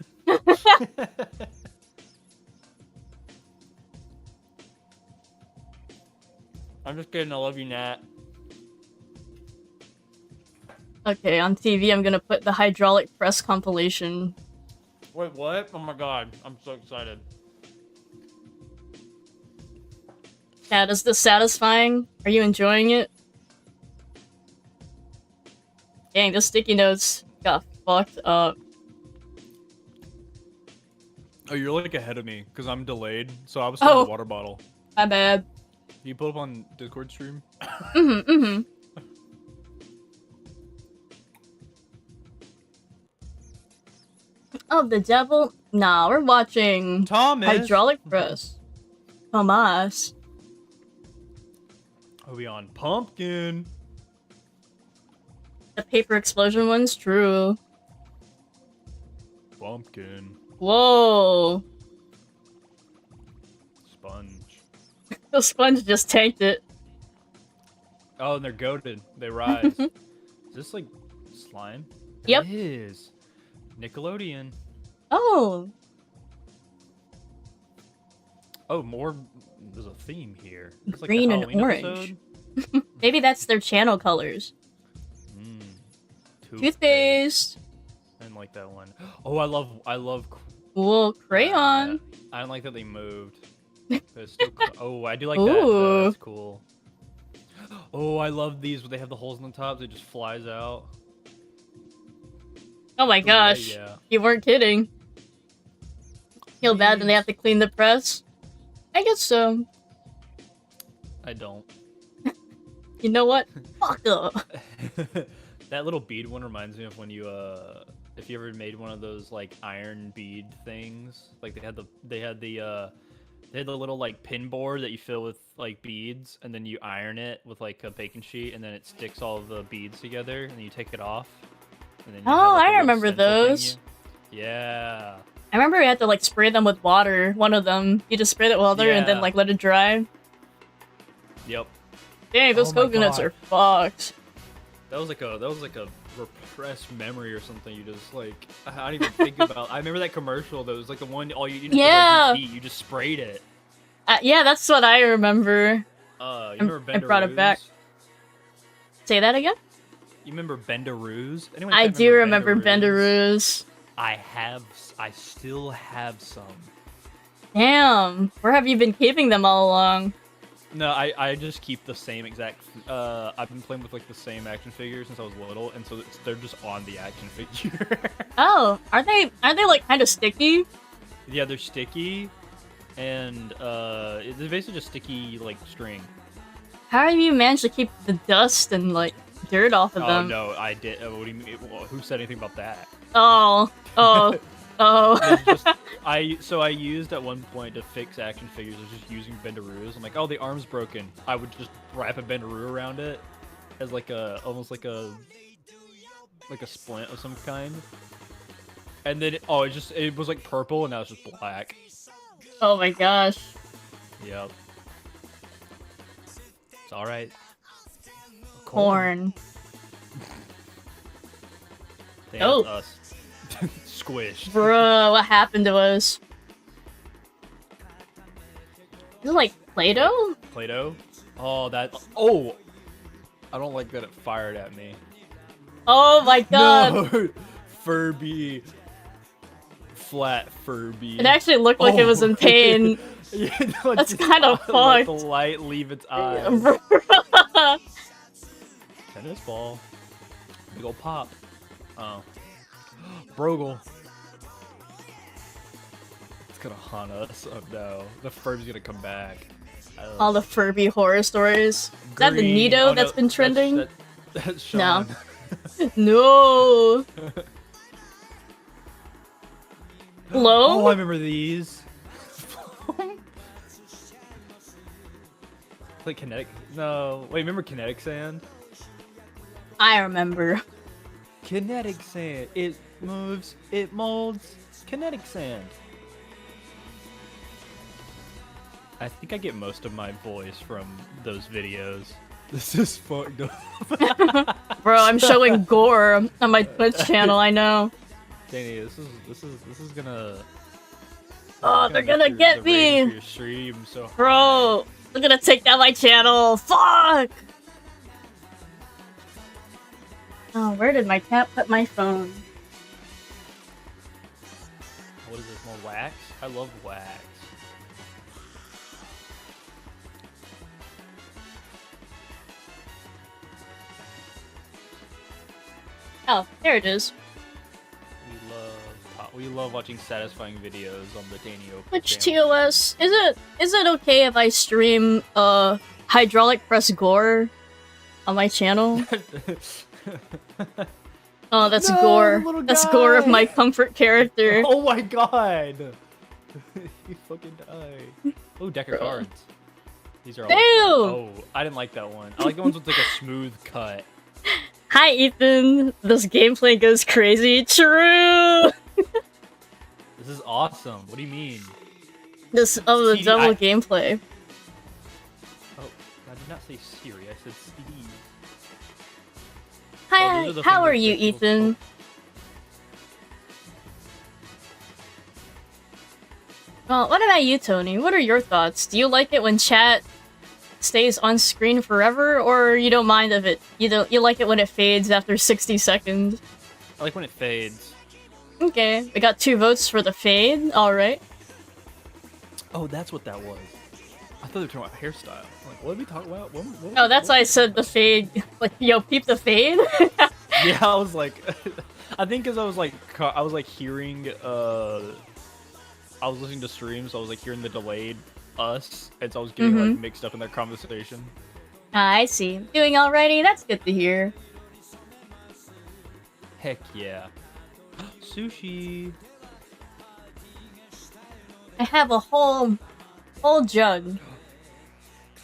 I'm just kidding. I love you, Nat. Okay, on TV, I'm gonna put the hydraulic press compilation. Wait, what? Oh my god. I'm so excited. Cat, is this satisfying? Are you enjoying it? Dang, the sticky notes got fucked up. Oh, you're like ahead of me because I'm delayed. So I was taking a water bottle. My bad. Can you pull up on Discord stream? Oh, the devil? Nah, we're watching Thomas. Hydraulic press. Thomas. Are we on Pumpkin? The paper explosion one's true. Pumpkin. Whoa. Sponge. The sponge just tanked it. Oh, and they're goated. They rise. Is this like slime? Yep. It is. Nickelodeon. Oh. Oh, more. There's a theme here. It's Green like and orange. Maybe that's their channel colors. Toothpaste. I didn't like that one. Oh, I love. Cool crayon. I don't like that they moved. It's still oh, I do like Ooh. that. That's cool. Oh, I love these where they have the holes in the top. It just flies out. Oh my gosh. Yeah. You weren't kidding. Feel bad when they have to clean the press? I guess so. I don't. You know what? Fuck up. That little bead one reminds me of when you if you ever made one of those like iron bead things. Like they had the little like pin board that you fill with like beads, and then you iron it with like a baking sheet, and then it sticks all the beads together, and then you take it off. And then you have, like, I remember stencil those. Yeah. I remember we had to like spray them with water. One of them, you just spray it with water and then like let it dry. Yep. Dang, those coconuts are fucked. That was like a repressed memory or something. You just like I don't even think about. I remember that commercial that was like the one all you didn't put on your feet, you just sprayed it. Yeah, that's what I remember. You remember Bendaroos? I brought it back. Say that again? You remember Bendaroos? I do remember Bendaroos. I still have some. Damn, where have you been keeping them all along? No, I just keep the same exact. I've been playing with like the same action figures since I was little, and so they're just on the action figure. Oh, are they like kind of sticky? Yeah, they're sticky, and they're basically just sticky like string. How have you managed to keep the dust and like dirt off of them? Oh no, I did. What do you mean? Well, who said anything about that? Oh. I used at one point to fix action figures. I was just using Bendaroos. I'm like, oh, the arm's broken. I would just wrap a Bendaroo around it as like almost like a splint of some kind. And then it was like purple, and now it's just black. Oh my gosh. Yep. It's all right. Corn. Damn, Oh. us. Squished. Bruh, what happened to us? Is it like Play-Doh? Play-Doh? Oh, that. Oh! I don't like that it fired at me. Oh my god! No! Furby. Flat Furby. It actually looked like it was in pain. Yeah, no, That's just kind of let fucked. the light leave its eyes. Bruh. Tennis ball. Big ol' pop. Oh. Brogle. It's gonna haunt us. Oh no. The Furby's gonna come back. All the Furby horror stories. Is that the Green. Nido Oh, that's no, been trending? That's No. Sean. No. Hello? Oh, I remember these. Like kinetic. No. Wait, remember kinetic sand? I remember. Kinetic sand. It moves. It molds. Kinetic sand. I think I get most of my voice from those videos. This is fucked up. Bro, I'm showing gore on my Twitch channel, I know. Danny, this is gonna. Oh, they're gonna make get the rating for me! your stream so high. Bro, they're gonna take down my channel! Fuck! Oh, where did my cat put my phone? What is this? More wax? I love wax. Oh, there it is. We love watching satisfying videos on the Danny Open Which channel. TOS? Is it okay if I stream hydraulic press gore on my channel? Oh, that's No, gore. little That's gore of guy. my comfort character. Oh my god! You fucking died. Oh, deck of Bro. cards. These are all. Damn! Oh, I didn't like that one. I like the ones with like a smooth cut. Hi, Ethan. This gameplay goes crazy. True. This is awesome. What do you mean? This the CD, double gameplay. Oh, I did not say Siri. I said CD. Hi, those are the how things are that you, people- Ethan? Well, what about you, Tony? What are your thoughts? Do you like it when chat stays on screen forever, or you don't mind if it you like it when it fades after 60 seconds? I like when it fades. Okay, we got 2 votes for the fade. All right. Oh, that's what that was. I thought they were talking about hairstyle. Like, what did we talk about? Oh, that's why I said the fade. Like, yo, peep the fade. Yeah, I was like, I think because I was like hearing, I was listening to streams, so I was like hearing the delayed us, and so I was getting like mixed up in their conversation. I see. Doing alrighty. That's good to hear. Heck yeah. Sushi. I have a whole jug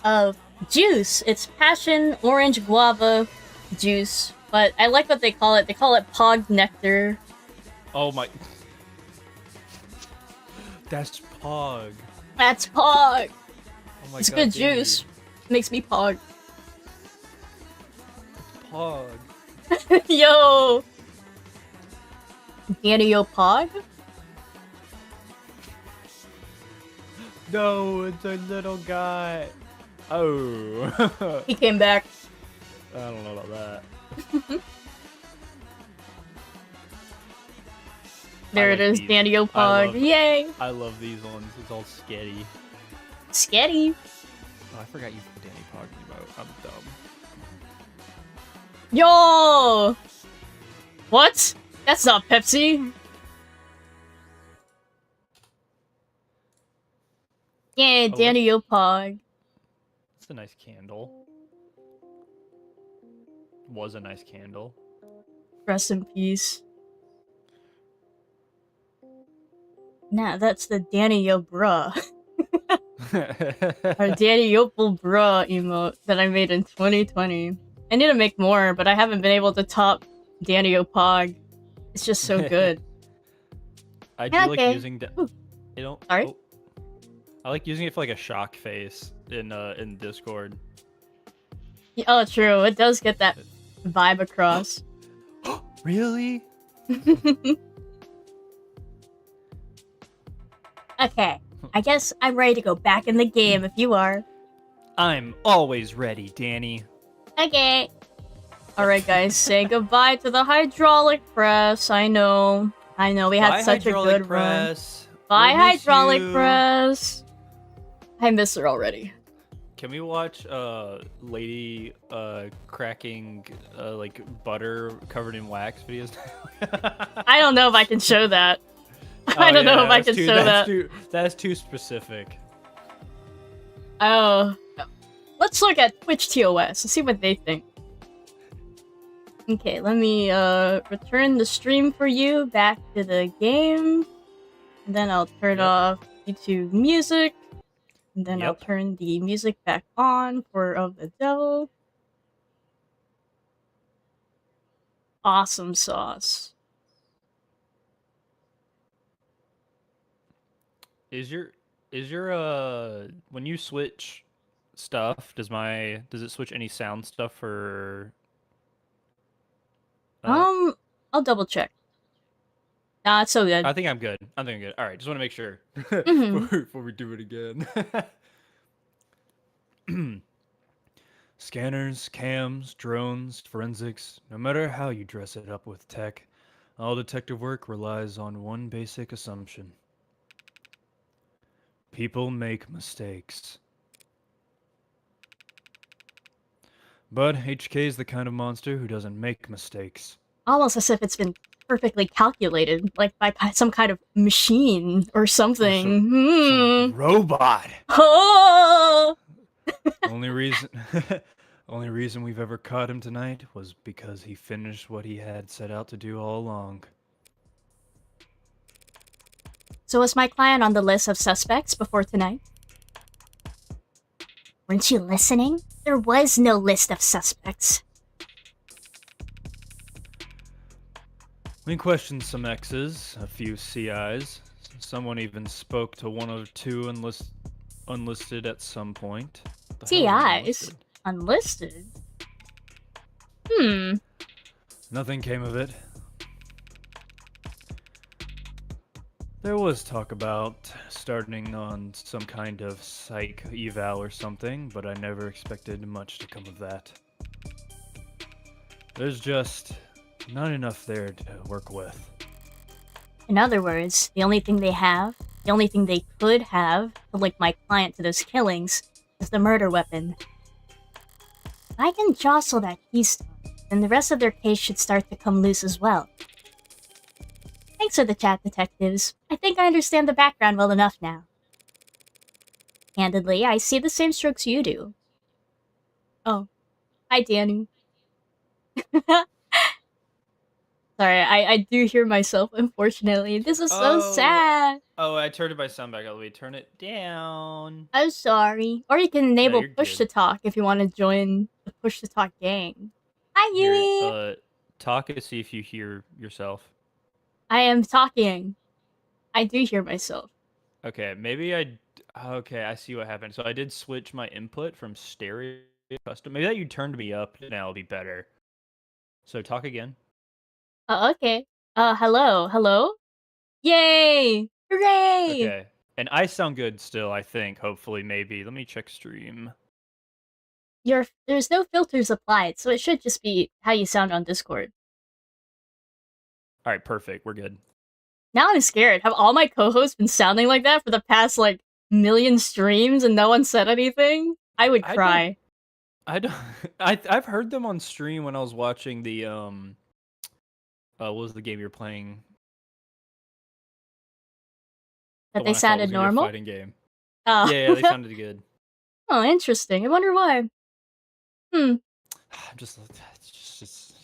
of juice. It's passion orange guava juice, but I like what they call it. They call it pog nectar. Oh my. That's Pog. That's pog. Oh my It's god. good Danny. juice. Makes me pog. Pog. Yo. Danny, yo, pog. No, it's a little guy. Oh. He came back. I don't know about that. There I it like is, these. Danny, yo, I pog. love- Yay. I love these ones. It's all sketty. Sketty. Oh, I forgot you put Danny Pog emote. I'm dumb. Yo. What? That's not Pepsi. Yeah, Oh, Danny, yo, pog. It's a nice candle. Was a nice candle. Rest in peace. Nah, that's the Danny Yo Bruh. Or Danny Yopal Bruh emote that I made in 2020. I need to make more, but I haven't been able to top Danny Yo Pog. It's just so good. I do like Okay. using. Ooh. You don't. Sorry? Oh. I like using it for like a shock face in Discord. Oh, true. It does get that vibe across. Really? Okay. I guess I'm ready to go back in the game if you are. I'm always ready, Danny. Okay. Alright, guys, say goodbye to the hydraulic press. I know. We had Bye, such a hydraulic good run. press. Bye, We'll miss hydraulic you. press. I miss her already. Can we watch lady cracking like butter covered in wax videos? I don't know if I can show that. I don't know if I can show that. That's too specific. Oh. Let's look at Twitch TOS and see what they think. Okay, let me return the stream for you back to the game. And then I'll turn off YouTube music. And then I'll turn the music back on for Of the Devil. Awesome sauce. Is your when you switch stuff, does it switch any sound stuff for I'll double check. Nah, it's so good. I think I'm good. All right, just want to make sure before we do it again. Scanners, cams, drones, forensics, no matter how you dress it up with tech, all detective work relies on one basic assumption. People make mistakes. But HK is the kind of monster who doesn't make mistakes. Almost as if it's been perfectly calculated, like by some kind of machine or something. Some robot. Oh! Only reason we've ever caught him tonight was because he finished what he had set out to do all along. So was my client on the list of suspects before tonight? Weren't you listening? There was no list of suspects. We questioned some X's, a few CIs. Someone even spoke to one or two unlisted at some point. CIs? Unlisted? Nothing came of it. There was talk about starting on some kind of psych eval or something, but I never expected much to come of that. There's just not enough there to work with. In other words, the only thing they could have to link my client to those killings is the murder weapon. If I can jostle that keystone, then the rest of their case should start to come loose as well. Thanks for the chat, detectives. I think I understand the background well enough now. Candidly, I see the same strokes you do. Oh. Hi, Danny. Sorry, I do hear myself, unfortunately. This is so sad. Oh, I turned my sound back all the way. Turn it down. I'm sorry. Or you can enable you're push good. to talk if you want to join the push to talk gang. Hi, Yui! Here, talk and see if you hear yourself. I am talking. I do hear myself. Okay, okay, I see what happened. So I did switch my input from stereo to custom. Maybe that you turned me up now it'll be better. So talk again. Okay. Hello? Yay! Hooray! Okay. And I sound good still, I think. Hopefully, maybe. Let me check stream. There's no filters applied, so it should just be how you sound on Discord. Alright, perfect. We're good. Now I'm scared. Have all my co-hosts been sounding like that for the past, like, million streams and no one said anything? I would cry. I've heard them on stream when I was watching the, what was the game you're playing? That they sounded normal? Fighting game. Oh. Yeah, they sounded good. Oh, interesting. I wonder why. It's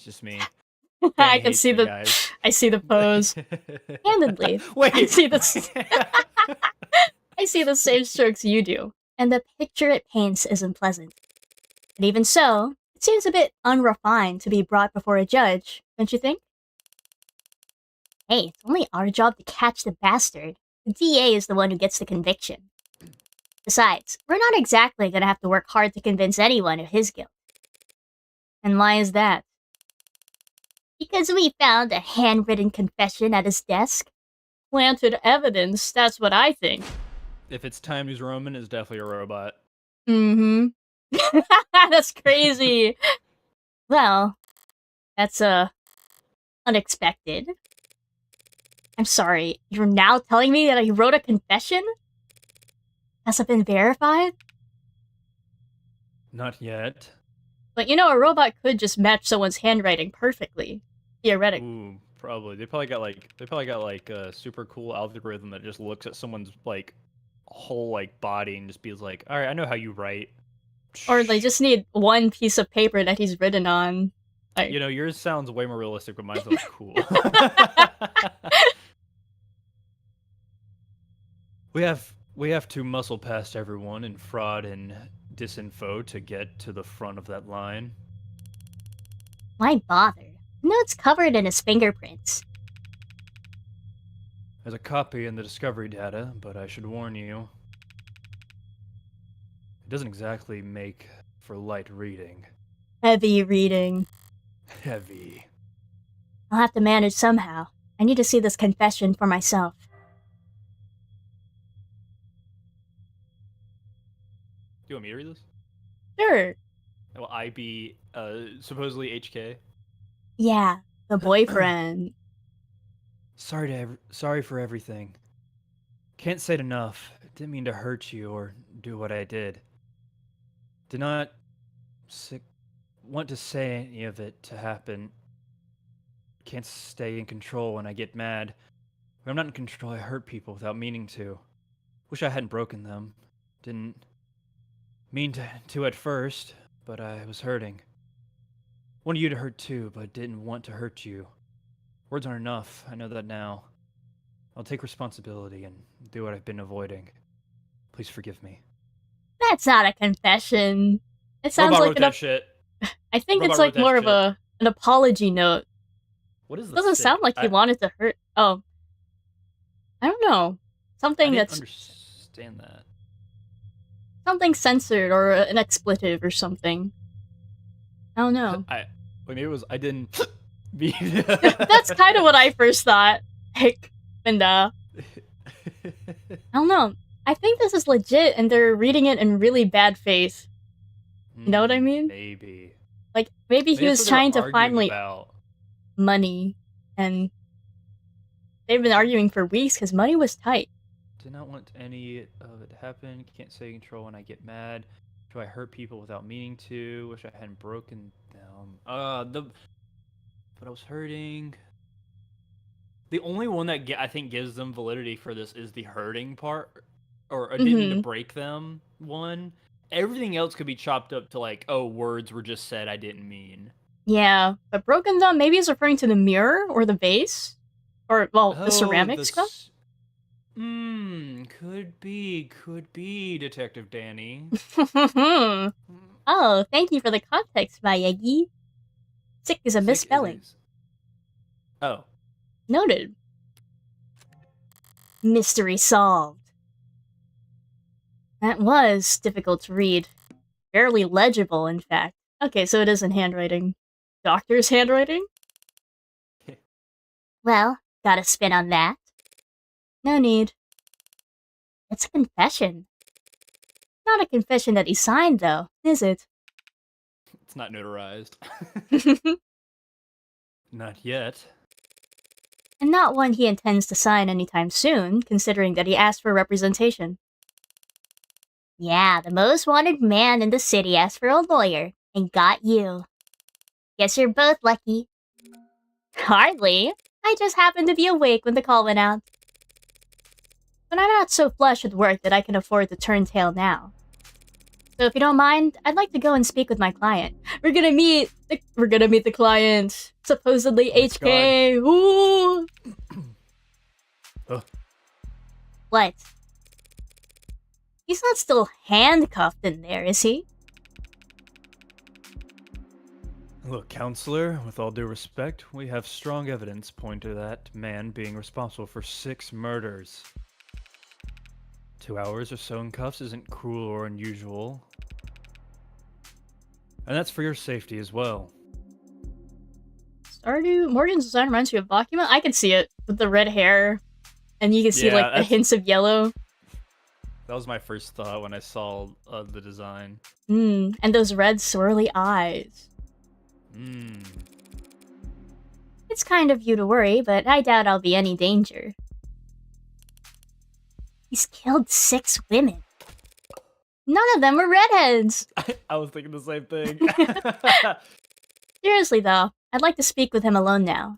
just me. I can see I see the pose. Candidly. Wait. I see the same strokes you do. And the picture it paints isn't pleasant. But even so, it seems a bit unrefined to be brought before a judge, don't you think? Hey, it's only our job to catch the bastard. The DA is the one who gets the conviction. Besides, we're not exactly gonna have to work hard to convince anyone of his guilt. And why is that? Because we found a handwritten confession at his desk. Planted evidence, that's what I think. If it's Time News Roman, it's definitely a robot. Mm-hmm. That's crazy. Well, That's, unexpected. I'm sorry, you're now telling me that I wrote a confession? Has it been verified? Not yet. But you know, a robot could just match someone's handwriting perfectly. Theoretically. Ooh, probably. They probably got like a super cool algorithm that just looks at someone's like whole like body and just be like, all right, I know how you write. Or they just need one piece of paper that he's written on. Like, You know, yours sounds way more realistic, but mine sounds cool. We have to muscle past everyone in fraud and disinfo to get to the front of that line. Why bother? The note's covered in his fingerprints. There's a copy in the discovery data, but I should warn you, it doesn't exactly make for light reading. heavy reading. Heavy. I'll have to manage somehow. I need to see this confession for myself. Do you want me to read this? Sure. Will I be supposedly HK? Yeah, The boyfriend. Sorry for everything. Can't say it enough. Didn't mean to hurt you or do what I did. Did not want to say any of it to happen. Can't stay in control when I get mad. When I'm not in control, I hurt people without meaning to. Wish I hadn't broken them. Didn't mean to at first, but I was hurting. Wanted you to hurt too, but didn't want to hurt you. Words aren't enough, I know that now. I'll take responsibility and do what I've been avoiding. Please forgive me. That's not a confession. It sounds Robot like wrote an. that shit. I think Robot it's like wrote that more of shit. an apology note. What is this? Doesn't sound like he wanted to hurt. Oh, I don't know. I Something didn't that's understand that. something censored or an expletive or something. I don't know. Maybe it was I didn't mean. That's kind of what I first thought. Like, and I don't know. I think this is legit, and they're reading it in really bad faith. You know what I mean? Maybe. Like maybe he Maybe that's was what they're trying to arguing finally about. money, and they've been arguing for weeks because money was tight. Did not want any of it to happen. Can't stay in control when I get mad. Do I hurt people without meaning to? Wish I hadn't broken them. But I was hurting. The only one that I think gives them validity for this is the hurting part, or didn't mean to break them one. Everything else could be chopped up to like, oh, words were just said I didn't mean. Yeah, but broken thumb maybe is referring to the mirror or the vase, or well, the ceramics cup. Could be, Detective Danny. Oh, thank you for the context, Mayegi. Sick is a Sick misspelling. Oh. Noted. Mystery solved. That was difficult to read. Barely legible, in fact. Okay, so it is in handwriting. Doctor's handwriting? Well, got a spin on that? No need. It's a confession. Not a confession that he signed, though, is it? It's not notarized. Not yet. And not one he intends to sign anytime soon, considering that he asked for representation. Yeah, the most wanted man in the city asked for a lawyer, and got you. Guess you're both lucky. Hardly. I just happened to be awake when the call went out. But I'm not so flush with work that I can afford to turn tail now. So if you don't mind, I'd like to go and speak with my client. We're gonna meet the client. Supposedly HK. Ooh. What? He's not still handcuffed in there, is he? Look, counselor, with all due respect, we have strong evidence pointing to that man being responsible for 6 murders. 2 hours or so in cuffs isn't cruel or unusual. And that's for your safety as well. Stardew Morgan's design reminds me of Bakuma. I can see it with the red hair, and you can see like the hints of yellow. That was my first thought when I saw the design. And those red swirly eyes. It's kind of you to worry, but I doubt I'll be any danger. He's killed 6 women. None of them were redheads! I was thinking the same thing. Seriously though, I'd like to speak with him alone now.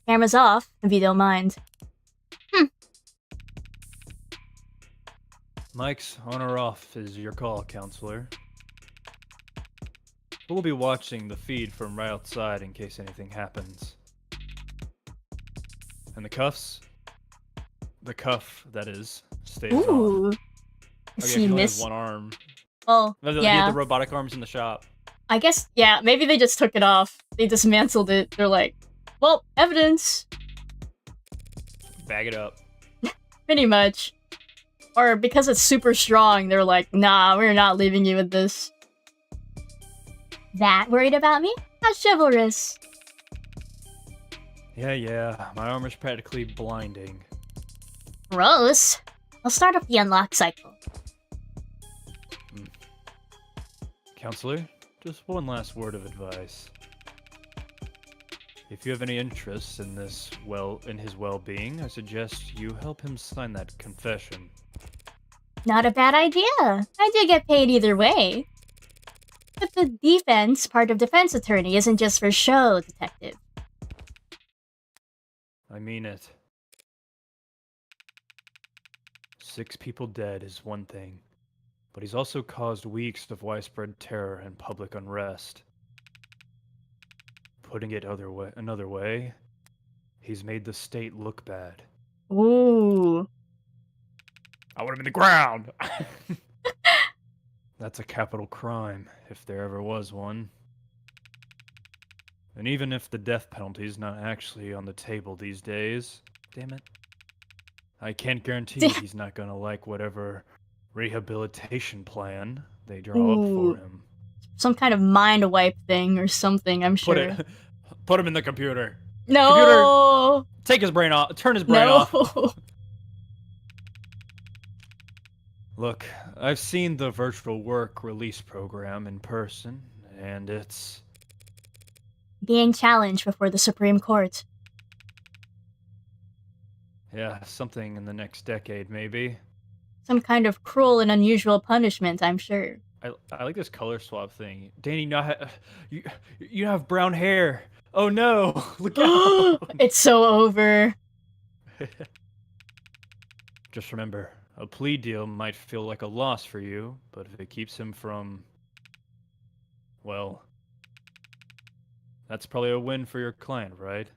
Camera's off, if you don't mind. Mike's on or off is your call, counselor. We'll be watching the feed from right outside in case anything happens. And the cuffs? The cuff, that is, stays on. Ooh. Okay, he only has one arm. Oh, He yeah. had the robotic arms in the shop. I guess, yeah, maybe they just took it off. They dismantled it. They're like, well, evidence. Bag it up. Pretty much. Or because it's super strong, they're like, nah, we're not leaving you with this. That worried about me? How chivalrous. Yeah, my armor's practically blinding. Gross. I'll start up the unlock cycle. Counselor, just one last word of advice. If you have any interest in his well-being, I suggest you help him sign that confession. Not a bad idea. I do get paid either way. But the defense part of defense attorney isn't just for show, detective. I mean it. 6 people dead is one thing, but he's also caused weeks of widespread terror and public unrest. Putting it another way, he's made the state look bad. Ooh. I want him in the ground! That's a capital crime, if there ever was one. And even if the death penalty's not actually on the table these days, damn it, I can't guarantee he's not gonna like whatever rehabilitation plan they draw up for him. Some kind of mind wipe thing or something, I'm sure. Put him in the computer. No! Computer, take his brain off. Turn his brain off. Look, I've seen the virtual work release program in person, and it's Being challenged before the Supreme Court. yeah, something in the next decade, maybe. Some kind of cruel and unusual punishment, I'm sure. I like this color swap thing. Danny, you have brown hair. Oh no! Look out! It's so over. Just remember, a plea deal might feel like a loss for you, but if it keeps him from, well, that's probably a win for your client, right?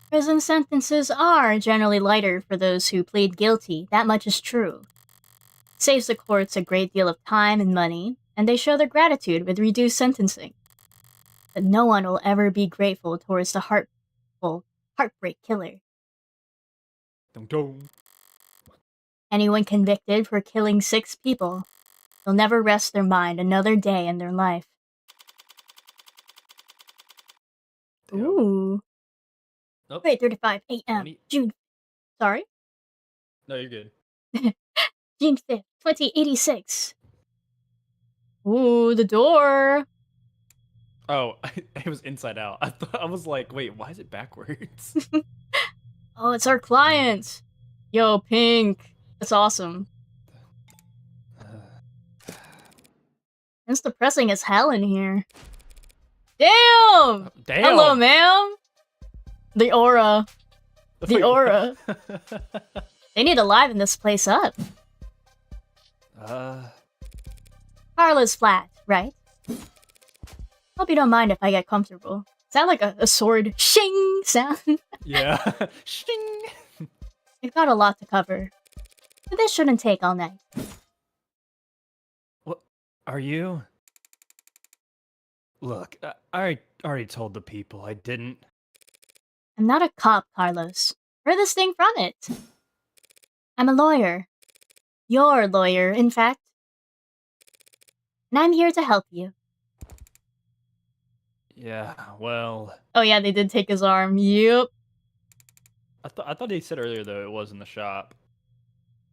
Prison sentences are generally lighter for those who plead guilty, that much is true. It saves the courts a great deal of time and money, and they show their gratitude with reduced sentencing. But no one will ever be grateful towards the heartbreak killer. Dum dum. Anyone convicted for killing 6 people will never rest their mind another day in their life. Ooh. Nope. 3:35 a.m. June. Sorry? No, you're good. June 5th, 2086. Ooh, the door. Oh, it was inside out. I was like, wait, why is it backwards? Oh, it's our client. Yo, Pink. That's awesome. It's depressing as hell in here. Damn! Damn! Hello, ma'am! The aura. The aura. They need to liven this place up. Carla's flat, right? Hope you don't mind if I get comfortable. Is that like a sword shing sound? Yeah. Shing! We've got a lot to cover. But this shouldn't take all night. What? Are you? Look, I already told the people I didn't. I'm not a cop, Carlos. Furthest thing from it. I'm a lawyer. Your lawyer, in fact. And I'm here to help you. Yeah, well... Oh yeah, they did take his arm. Yep. I thought they said earlier, though, it was in the shop.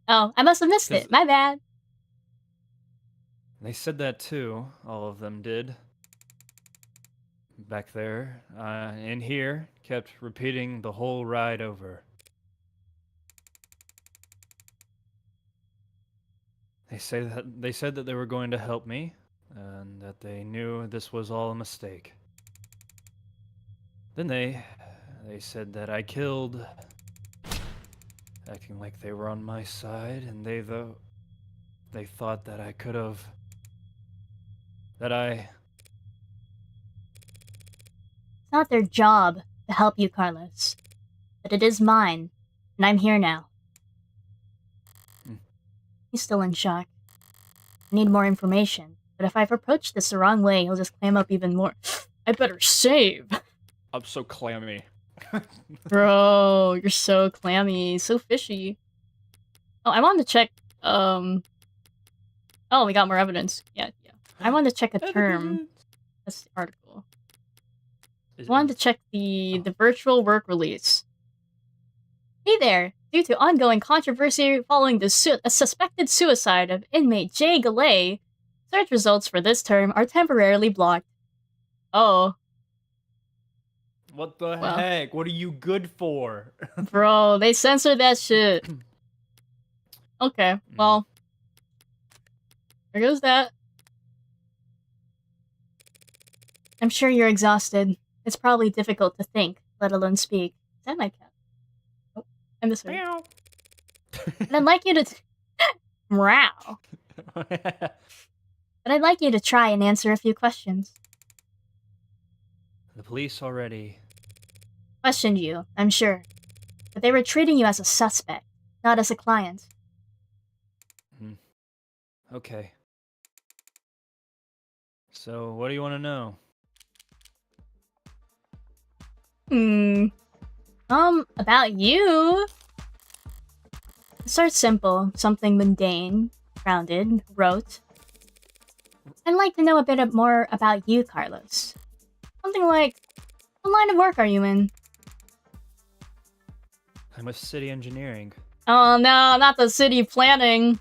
Oh, I must have missed it. My bad. They said that, too. All of them did. Back there, in here, kept repeating the whole ride over. They said that they were going to help me, and that they knew this was all a mistake. Then they said that I killed, acting like they were on my side, and they thought that I could have, It's not their job to help you, Carlos. But it is mine, and I'm here now. He's still in shock. I need more information, but if I've approached this the wrong way, he'll just clam up even more. I better save! I'm so clammy. Bro, you're so clammy, so fishy. Oh, I wanted to check, Oh, we got more evidence. Yeah. I wanted to check a term. That's the article. I wanted to check the virtual work release. Hey there! Due to ongoing controversy following the suspected suicide of inmate Jay Galay, search results for this term are temporarily blocked. Oh. What the heck? What are you good for? Bro, they censored that shit. Okay, well. There goes that. I'm sure you're exhausted. It's probably difficult to think, let alone speak. Is that my cat? Oh, I miss her. And I'd like you to... Meow. But I'd like you to try and answer a few questions. The police already... questioned you, I'm sure. But they were treating you as a suspect, not as a client. Okay. So, what do you want to know? About you? Start simple, something mundane, grounded, rote. I'd like to know a bit more about you, Carlos. Something like, what line of work are you in? I'm with city engineering. Oh no, not the city planning.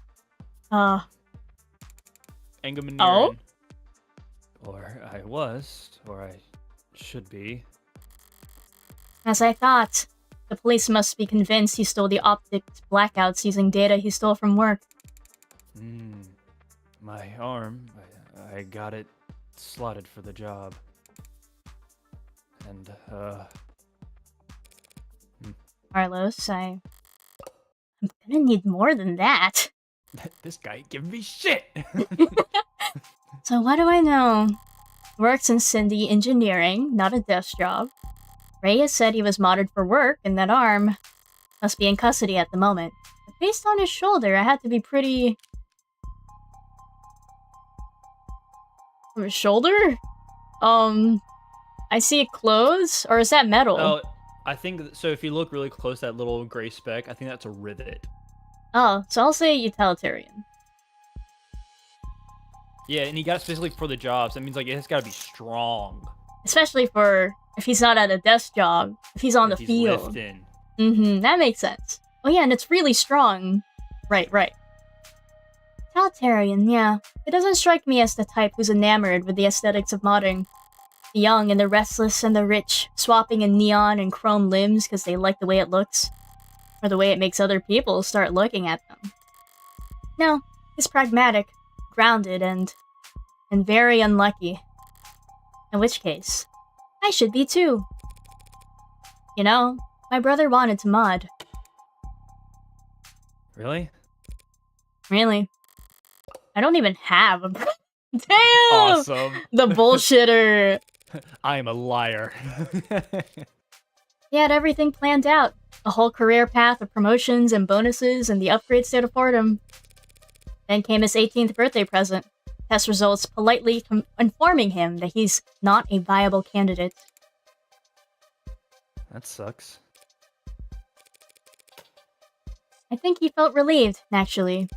Engelmann. Oh? Or I was, or I should be. As I thought, the police must be convinced he stole the optics blackouts using data he stole from work. My arm, I got it slotted for the job. And, Carlos, I'm gonna need more than that. This guy give me shit! So what do I know? Works in Cindy engineering, not a desk job. Reyes said he was modded for work, and that arm must be in custody at the moment. But based on his shoulder, I had to be pretty... From his shoulder? I see clothes, or is that metal? Oh, I think, so if you look really close, that little gray speck, I think that's a rivet. Oh, so I'll say utilitarian. Yeah, and he got it specifically for the jobs. That means, like, it's gotta be strong. Especially for if he's not at a desk job, if he's on the field. Lifting. That makes sense. Oh yeah, and it's really strong. Right. Utilitarian, yeah. It doesn't strike me as the type who's enamored with the aesthetics of modding. The young and the restless and the rich, swapping in neon and chrome limbs because they like the way it looks. Or the way it makes other people start looking at them. No, he's pragmatic, grounded, and very unlucky. In which case, I should be too. You know, my brother wanted to mod. Really? Really? I don't even have a brother. Damn! Awesome. The bullshitter. I am a liar. He had everything planned out. A whole career path of promotions and bonuses and the upgrades to afford him. Then came his 18th birthday present. test results politely informing him that he's not a viable candidate. That sucks. I think he felt relieved, naturally.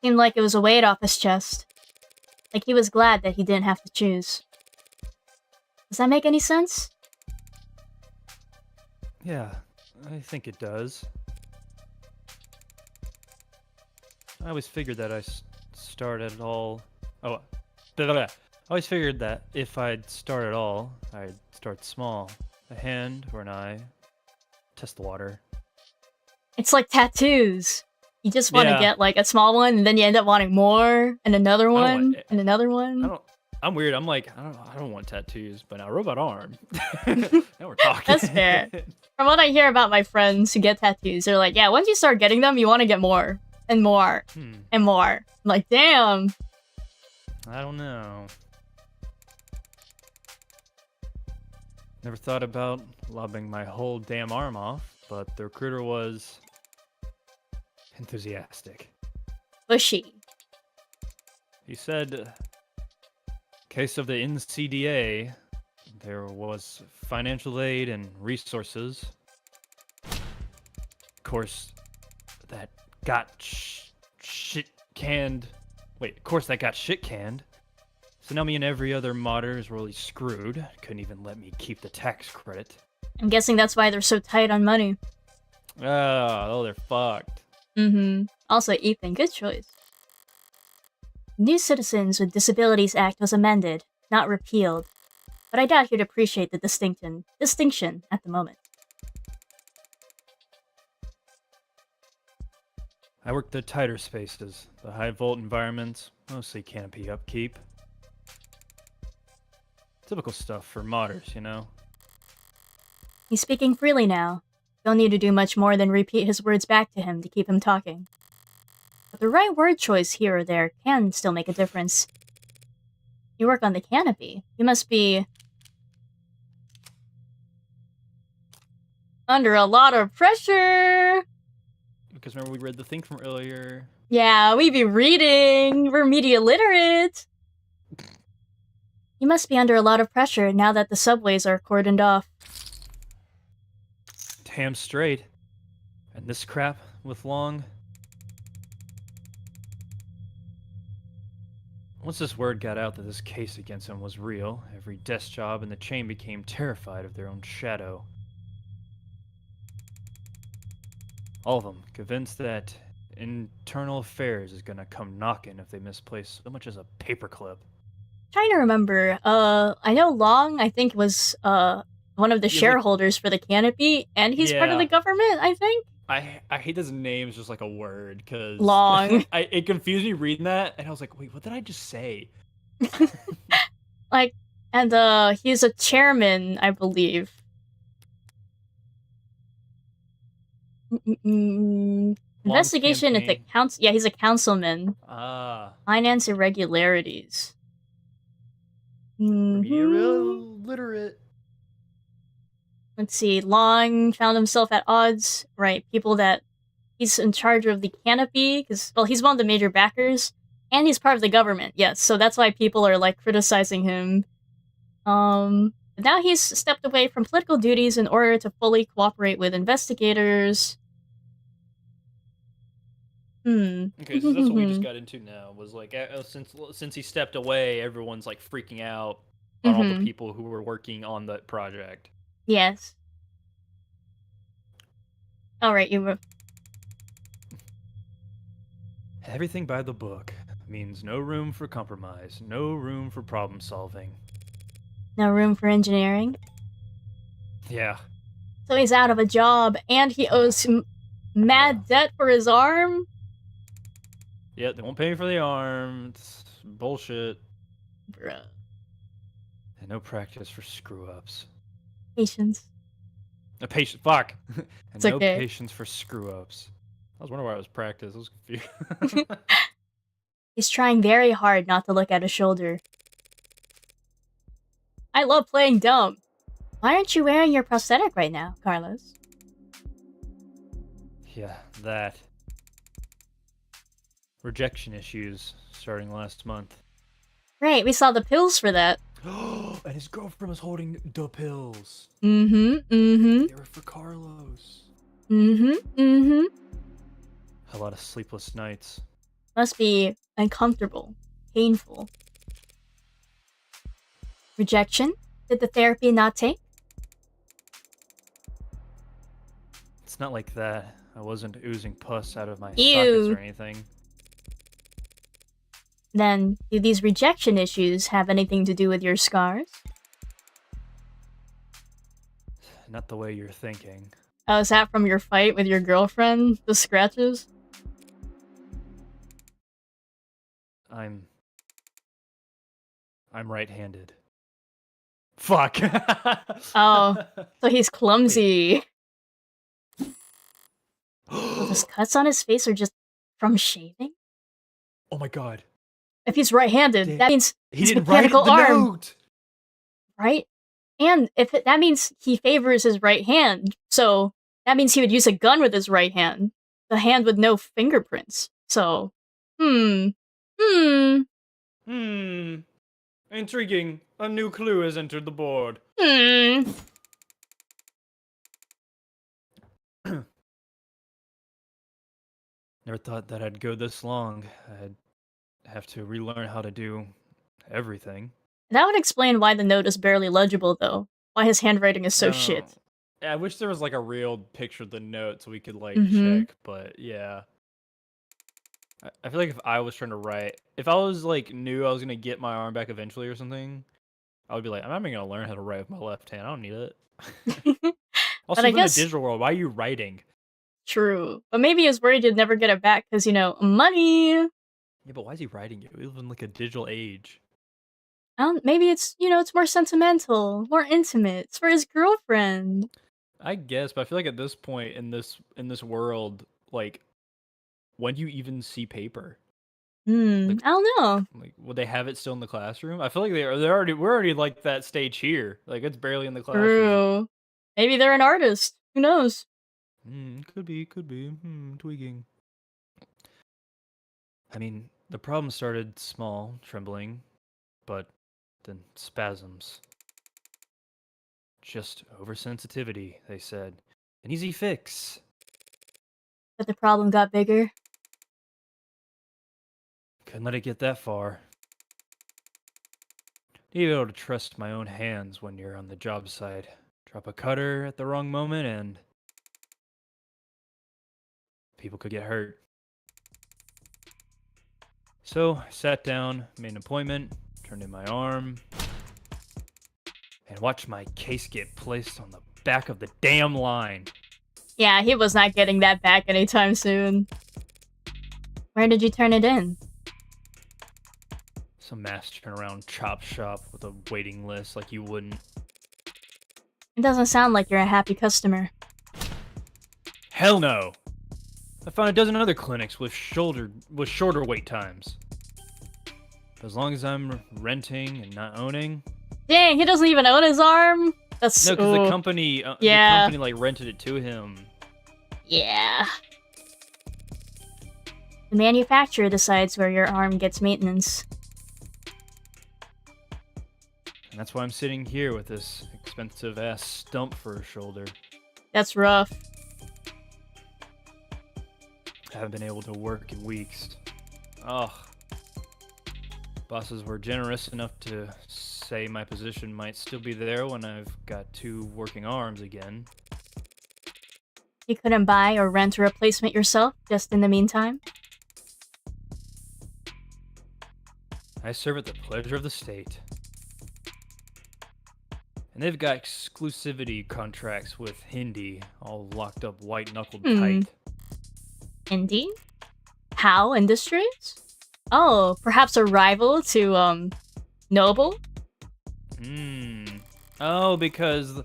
Seemed like it was a weight off his chest. Like he was glad that he didn't have to choose. Does that make any sense? Yeah, I think it does. I always figured that I started it all. Oh, blah, blah, blah. I always figured that if I'd start at all, I'd start small. A hand or an eye. Test the water. It's like tattoos. You just want to Yeah. get like a small one, and then you end up wanting more, and another I don't one, want- and another one. I'm weird. I'm like, I don't want tattoos, but now robot arm. Now we're talking. That's fair. From what I hear about my friends who get tattoos, they're like, yeah, once you start getting them, you want to get more, and more, and more. I'm like, damn. I don't know. Never thought about lobbing my whole damn arm off, but the recruiter was enthusiastic. Bushy. He said, case of the NCDA, there was financial aid and resources. Of course, that got shit canned. Wait, of course that got shit canned. So now me and every other modder is really screwed. Couldn't even let me keep the tax credit. I'm guessing that's why they're so tight on money. Oh, they're fucked. Also, Ethan, good choice. New Citizens with Disabilities Act was amended, not repealed, but I doubt you'd appreciate the distinction at the moment. I work the tighter spaces, the high volt environments, mostly canopy upkeep. Typical stuff for modders, you know? He's speaking freely now. Don't need to do much more than repeat his words back to him to keep him talking. But the right word choice here or there can still make a difference. You work on the canopy. You must be under a lot of pressure. Because remember we read the thing from earlier. Yeah, we be reading. We're media literate. You must be under a lot of pressure now that the subways are cordoned off. Damn straight. And this crap with Long. Once this word got out that this case against him was real, every desk job in the chain became terrified of their own shadow. All of them convinced that internal affairs is gonna come knocking if they misplace so much as a paperclip. Trying to remember. I know Long, I think, was one of the shareholders for the canopy, and he's part of the government, I think. I hate his name is just like a word, because Long. it confused me reading that, and I was like, wait, what did I just say? And he's a chairman, I believe. Investigation into council. Yeah, he's a councilman. Finance irregularities. Real literate. Let's see. Long found himself at odds. Right, people that he's in charge of the canopy because, well, he's one of the major backers, and he's part of the government. Yes, so that's why people are like criticizing him. Now he's stepped away from political duties in order to fully cooperate with investigators. Okay, so that's what we just got into now. Was like since he stepped away, everyone's like freaking out on all the people who were working on that project. Yes. All right, you were. Everything by the book means no room for compromise, no room for problem solving. No room for engineering. Yeah. So he's out of a job, and he owes mad debt for his arm. Yeah, they won't pay me for the arm. It's bullshit. Bruh. And no practice for screw-ups. Patience. A patient. Fuck. And It's no okay. patience for screw-ups. I was wondering why it was practice. I was confused. He's trying very hard not to look at his shoulder. I love playing dumb. Why aren't you wearing your prosthetic right now, Carlos? Yeah, that. Rejection issues starting last month. Right, we saw the pills for that. And his girlfriend was holding the pills. Mm-hmm. They were for Carlos. Mm-hmm. A lot of sleepless nights. Must be uncomfortable, painful. Rejection? Did the therapy not take? It's not like that. I wasn't oozing pus out of my Ew. sockets or anything. Then, do these rejection issues have anything to do with your scars? Not the way you're thinking. Oh, is that from your fight with your girlfriend? The scratches? I'm right-handed. Fuck. Oh, so he's clumsy. So those cuts on his face are just from shaving? Oh my god. If he's right-handed, that means He his didn't write the mechanical arm, note. right? And that means he favors his right hand, so that means he would use a gun with his right hand. The hand with no fingerprints. So, Intriguing. A new clue has entered the board. Never thought that I'd go this long. I'd have to relearn how to do everything. That would explain why the note is barely legible, though. Why his handwriting is so shit. Yeah, I wish there was like a real picture of the note so we could like Mhm. check, but yeah. I feel like if I was trying to write, if I was like knew I was gonna get my arm back eventually or something, I would be like, I'm not even gonna learn how to write with my left hand. I don't need it. Also, I in the guess- digital world, why are you writing? True. But maybe he was worried he'd never get it back because, money! Yeah, but why is he writing it? We live in like a digital age. Maybe it's, it's more sentimental, more intimate. It's for his girlfriend. I guess, but I feel like at this point in this world, like, when do you even see paper? I don't know. Like, would they have it still in the classroom? I feel like we're already like that stage here. Like, it's barely in the classroom. True. Maybe they're an artist. Who knows? Could be. Tweaking. I mean, the problem started small, trembling, but then spasms. Just oversensitivity, they said. An easy fix. But the problem got bigger. Couldn't let it get that far. Need to be able to trust my own hands when you're on the job site. Drop a cutter at the wrong moment and people could get hurt. So I sat down, made an appointment, turned in my arm, and watched my case get placed on the back of the damn line. Yeah, he was not getting that back anytime soon. Where did you turn it in? Some mass turnaround chop shop with a waiting list like you wouldn't. It doesn't sound like you're a happy customer. Hell no! I found a dozen other clinics with shorter wait times. But as long as I'm renting and not owning. Dang, he doesn't even own his arm? That's No, because the company, yeah. the company like rented it to him. Yeah. The manufacturer decides where your arm gets maintenance. And that's why I'm sitting here with this expensive ass stump for a shoulder. That's rough. I haven't been able to work in weeks. Ugh. Bosses were generous enough to say my position might still be there when I've got 2 working arms again. You couldn't buy or rent a replacement yourself, just in the meantime? I serve at the pleasure of the state. And they've got exclusivity contracts with Hindi, all locked up white-knuckled tight. Indie? How Industries? Oh, perhaps a rival to, Noble? Oh, because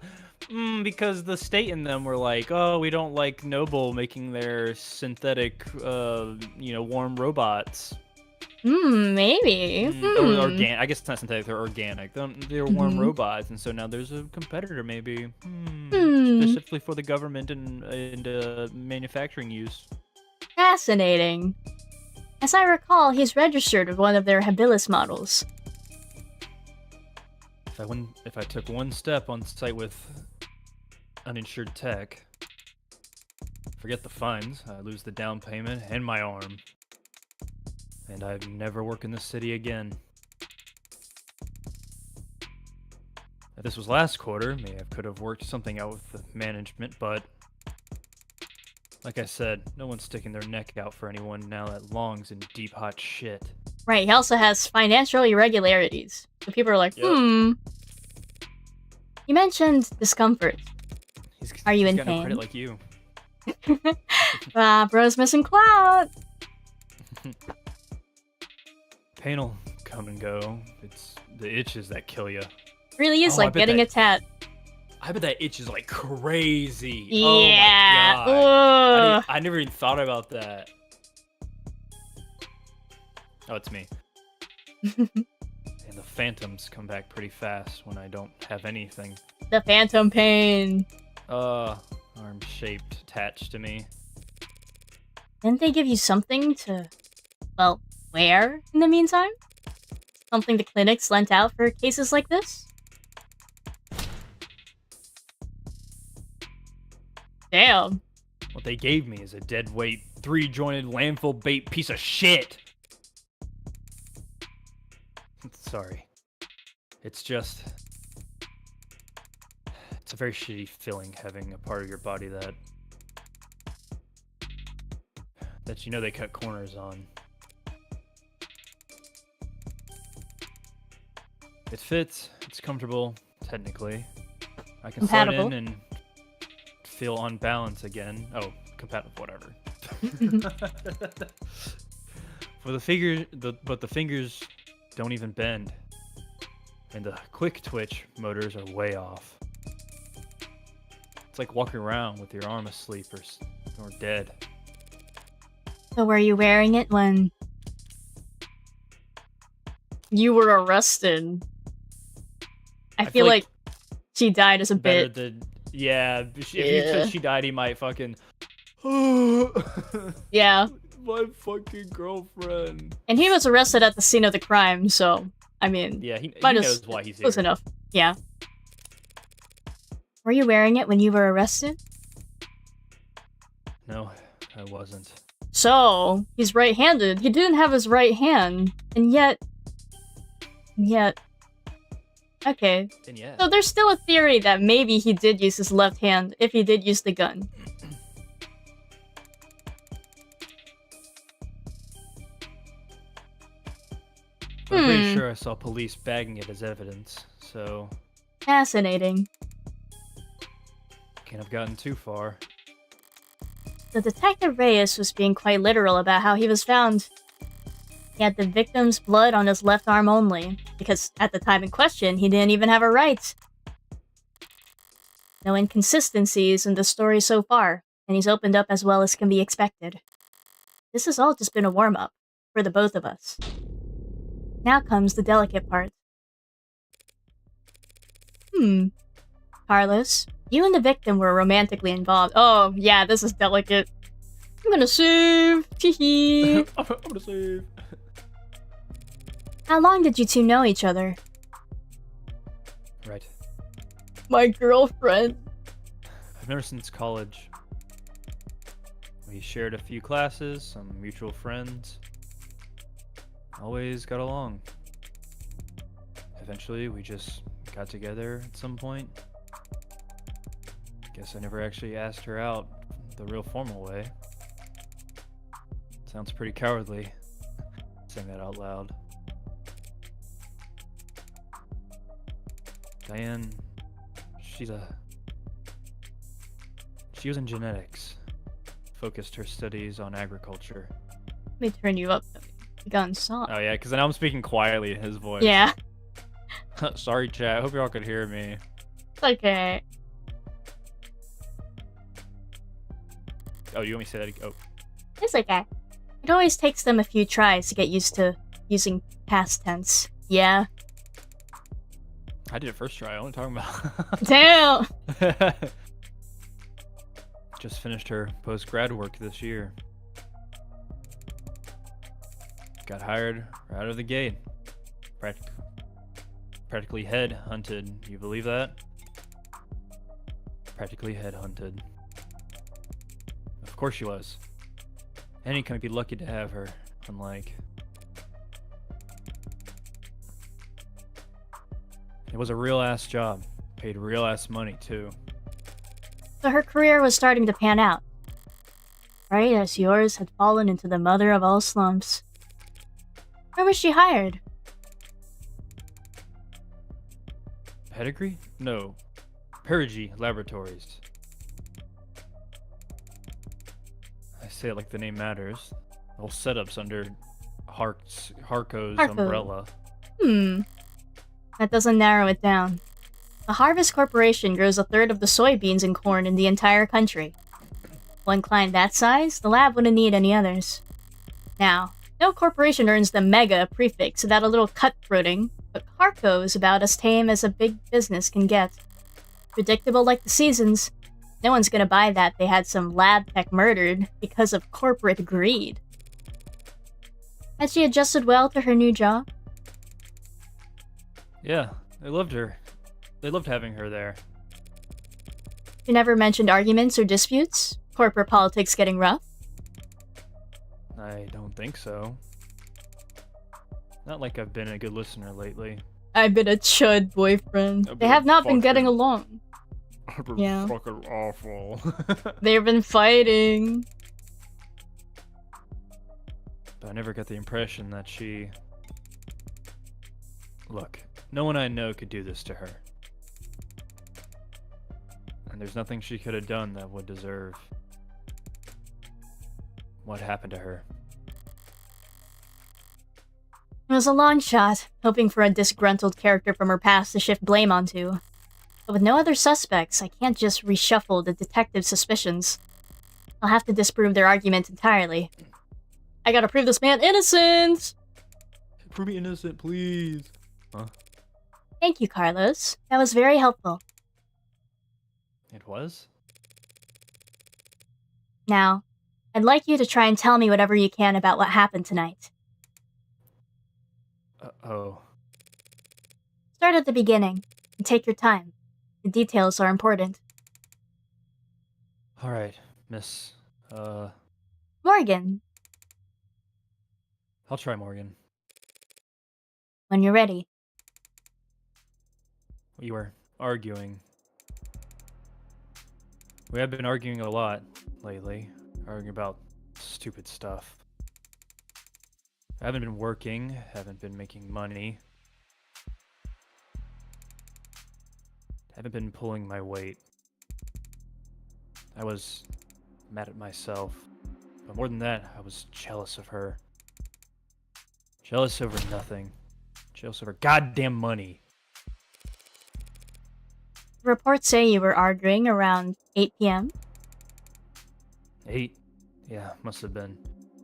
the state and them were like, oh, we don't like Noble making their synthetic, warm robots. Maybe. Or organic. I guess it's not synthetic, they're organic. They're warm robots, and so now there's a competitor, maybe. Specifically for the government and manufacturing use. Fascinating. As I recall, he's registered with one of their Habilis models. If I took one step on site with uninsured tech, forget the fines, I lose the down payment and my arm. And I'd never work in this city again. If this was last quarter, maybe I could have worked something out with the management, but like I said, no one's sticking their neck out for anyone now that Long's in deep hot shit. Right, he also has financial irregularities. So people are like, Yep. You mentioned discomfort. Are you in got no pain? credit like you. Bro's missing clout. Pain'll come and go. It's the itches that kill you. Really is Oh, I like bet getting that- a tat. I bet that itch is like crazy. Yeah. Oh my god. Ugh. I never even thought about that. Oh, it's me. And the phantoms come back pretty fast when I don't have anything. The phantom pain. Arm shaped attached to me. Didn't they give you something to, well, wear in the meantime? Something the clinics lent out for cases like this? Damn. What they gave me is a dead weight, 3-jointed landfill bait piece of shit. Sorry. It's just... It's a very shitty feeling having a part of your body that you know they cut corners on. It fits, it's comfortable, technically. I can slide Compatible. in and feel on balance again. Oh, compatible, whatever. For the but the fingers don't even bend. And the quick twitch motors are way off. It's like walking around with your arm asleep or dead. So were you wearing it when you were arrested? I feel like she died as a better bit. than yeah. If you Yeah. said she died, he might fucking. Yeah. My fucking girlfriend. And he was arrested at the scene of the crime, so, I mean, Yeah, he might knows why he's here. close enough. Yeah. Were you wearing it when you were arrested? No, I wasn't. So, he's right-handed. He didn't have his right hand, and yet... Okay. And yeah. So there's still a theory that maybe he did use his left hand if he did use the gun. I'm pretty sure I saw police bagging it as evidence, so Fascinating. can't have gotten too far. The Detective Reyes was being quite literal about how he was found. He had the victim's blood on his left arm only, because at the time in question, he didn't even have a right. No inconsistencies in the story so far, and he's opened up as well as can be expected. This has all just been a warm-up, for the both of us. Now comes the delicate part. Carlos, you and the victim were romantically involved. Oh, yeah, this is delicate. I'm gonna save. Teehee. I'm gonna save. How long did you two know each other? Right. My girlfriend. I've known her since college. We shared a few classes, some mutual friends. Always got along. Eventually, we just got together at some point. Guess I never actually asked her out the real formal way. Sounds pretty cowardly, saying that out loud. Diane, she was in genetics. Focused her studies on agriculture. Let me turn you up. You got song. Oh yeah, because now I'm speaking quietly in his voice. Yeah. Sorry, chat. I hope y'all could hear me. It's okay. Oh, you want me to say that again? Oh. It's okay. It always takes them a few tries to get used to using past tense. Yeah. I did it first try. What am I talking Damn! about? Just finished her post-grad work this year. Got hired right out of the gate. Practically headhunted. You believe that? Practically headhunted. Of course she was. Annie can be lucky to have her, unlike... It was a real-ass job. Paid real-ass money, too. So her career was starting to pan out. Right as yours had fallen into the mother of all slumps. Where was she hired? Pedigree? No. Perigee Laboratories. I say it like the name matters. The whole setup's under Harco's umbrella. That doesn't narrow it down. The Harvest Corporation grows a third of the soybeans and corn in the entire country. One client that size, the lab wouldn't need any others. Now, no corporation earns the mega prefix without a little cutthroating, but Harco is about as tame as a big business can get. Predictable like the seasons. No one's gonna buy that they had some lab tech murdered because of corporate greed. Had she adjusted well to her new job? Yeah, they loved her. They loved having her there. She never mentioned arguments or disputes? Corporate politics getting rough? I don't think so. Not like I've been a good listener lately. I've been a chud boyfriend. I've They been have not been fucking- getting along. I've been Yeah. fucking awful. They've been fighting. But I never got the impression that she... Look, no one I know could do this to her. And there's nothing she could have done that would deserve what happened to her. It was a long shot, hoping for a disgruntled character from her past to shift blame onto. But with no other suspects, I can't just reshuffle the detective's suspicions. I'll have to disprove their argument entirely. I gotta prove this man innocent! Prove me innocent, please. Huh? Thank you, Carlos. That was very helpful. It was? Now, I'd like you to try and tell me whatever you can about what happened tonight. Oh. Start at the beginning, and take your time. The details are important. Alright, miss. Morgan, I'll try Morgan. when you're ready. We were arguing. We have been arguing a lot lately. Arguing about stupid stuff. I haven't been working, haven't been making money. Haven't been pulling my weight. I was mad at myself. But more than that, I was jealous of her. Jealous over nothing. Jealous over goddamn money. Reports say you were arguing around 8 p.m. 8? Yeah, must have been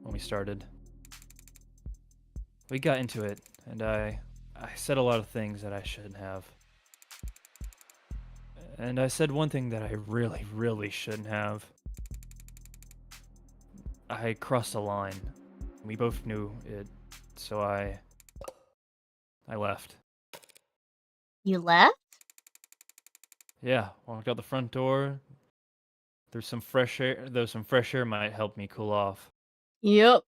when we started. We got into it, and I said a lot of things that I shouldn't have. And I said one thing that I really, really shouldn't have. I crossed a line. We both knew it, so I left. You left? Yeah, walked out the front door. There's some fresh air, though some fresh air might help me cool off. Yep.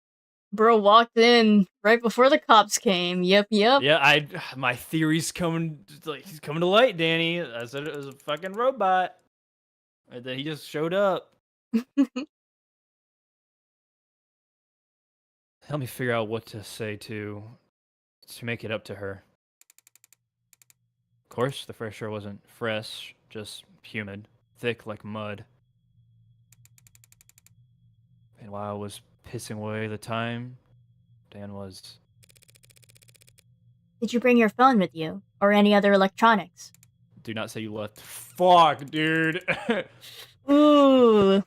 Bro walked in right before the cops came. Yep. Yeah, my theory's he's coming to light, Danny. I said it was a fucking robot. And then he just showed up. Help me figure out what to say to make it up to her. Of course, the fresh air wasn't fresh, just humid, thick like mud. And while I was pissing away the time, Dan was... Did you bring your phone with you, or any other electronics? Do not say you left. Fuck, dude. Ooh.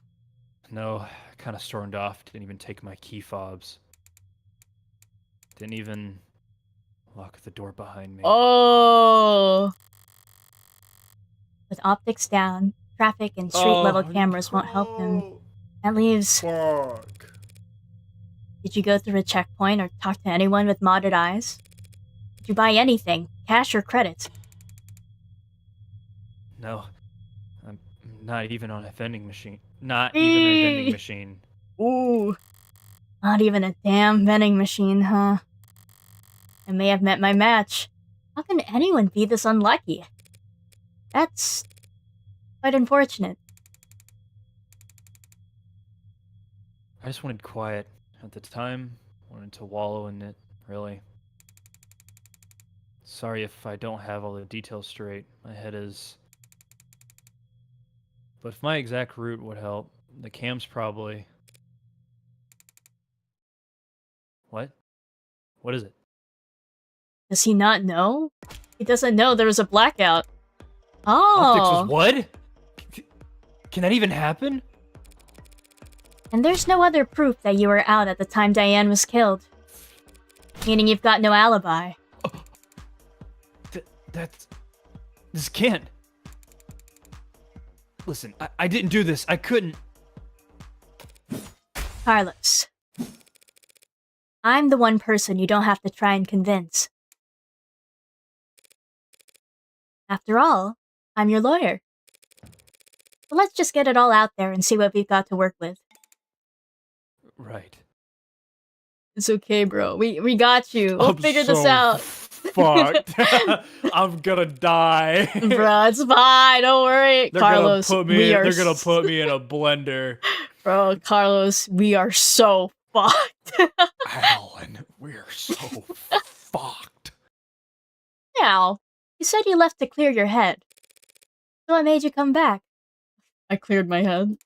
No, I kind of stormed off. Didn't even take my key fobs. Didn't even lock the door behind me. Oh. With optics down, traffic and street-level cameras won't help him. That leaves... Fuck. Did you go through a checkpoint or talk to anyone with modded eyes? you buy anything, cash or credit? No. I'm not even on a vending machine. Not even a vending machine. Ooh. Not even a damn vending machine, huh? I may have met my match. How can anyone be this unlucky? That's quite unfortunate. I just wanted quiet. At the time, wanted to wallow in it, really. Sorry if I don't have all the details straight. My head is... But if my exact route would help, the cams probably... What? What is it? Does he not know? He doesn't know there was a blackout. Optics Oh. was what? Can that even happen? And there's no other proof that you were out at the time Diane was killed. Meaning you've got no alibi. This can't. Listen, I didn't do this. I couldn't. Carlos. I'm the one person you don't have to try and convince. After all, I'm your lawyer. So let's just get it all out there and see what we've got to work with. Right. It's okay, bro. We got you. We'll figure this out. Fucked. I'm gonna die. Bro, it's fine. Don't worry. Carlos, they're gonna put me in a blender. Bro, Carlos, we are so fucked. Alan, we're so fucked. Now, you said you left to clear your head. So what made you come back? I cleared my head.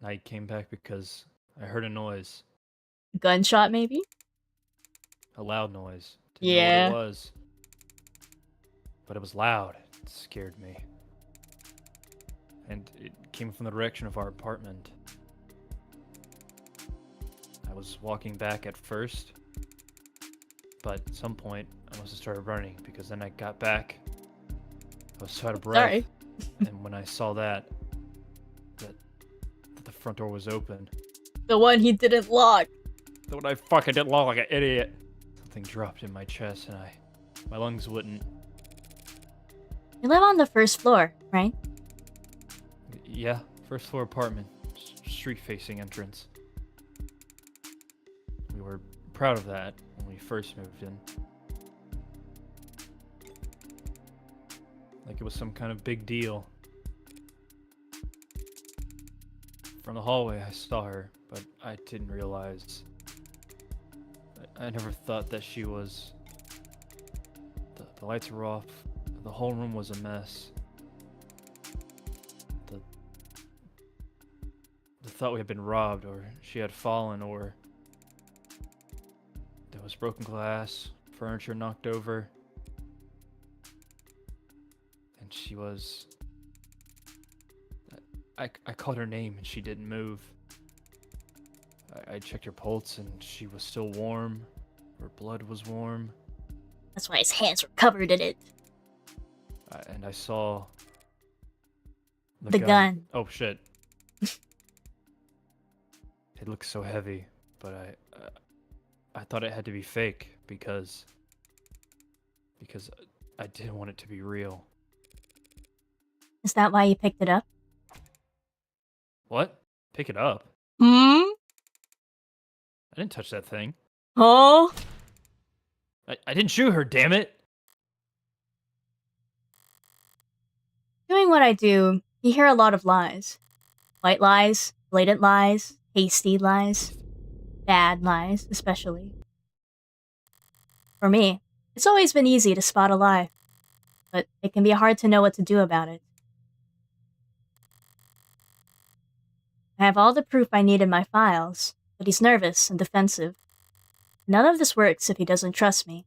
I came back because I heard a noise. Gunshot, maybe? A loud noise. Yeah. Know what it was. But it was loud. It scared me. And it came from the direction of our apartment. I was walking back at first, but at some point I must have started running because then I got back. I was so out of breath. Sorry. And when I saw that the front door was open. The one he didn't lock. Then when I fucking didn't look like an idiot. Something dropped in my chest and my lungs wouldn't. You live on the first floor, right? Yeah, first floor apartment, street facing entrance. We were proud of that when we first moved in. Like it was some kind of big deal. From the hallway I saw her, but I didn't realize. I never thought that she was... The lights were off. The whole room was a mess. The thought we had been robbed, or she had fallen, or... There was broken glass, furniture knocked over. And she was... I called her name and she didn't move. I checked her pulse and she was still warm. Her blood was warm. That's why his hands were covered in it. And I saw... The gun. Oh shit. It looked so heavy, but I thought it had to be fake because I didn't want it to be real. Is that why you picked it up? What? Pick it up? Hmm? I didn't touch that thing. Huh? I didn't shoot her, damn it! Doing what I do, you hear a lot of lies. White lies, blatant lies, hasty lies, bad lies, especially. For me, it's always been easy to spot a lie, but it can be hard to know what to do about it. I have all the proof I need in my files, but he's nervous and defensive. None of this works if he doesn't trust me.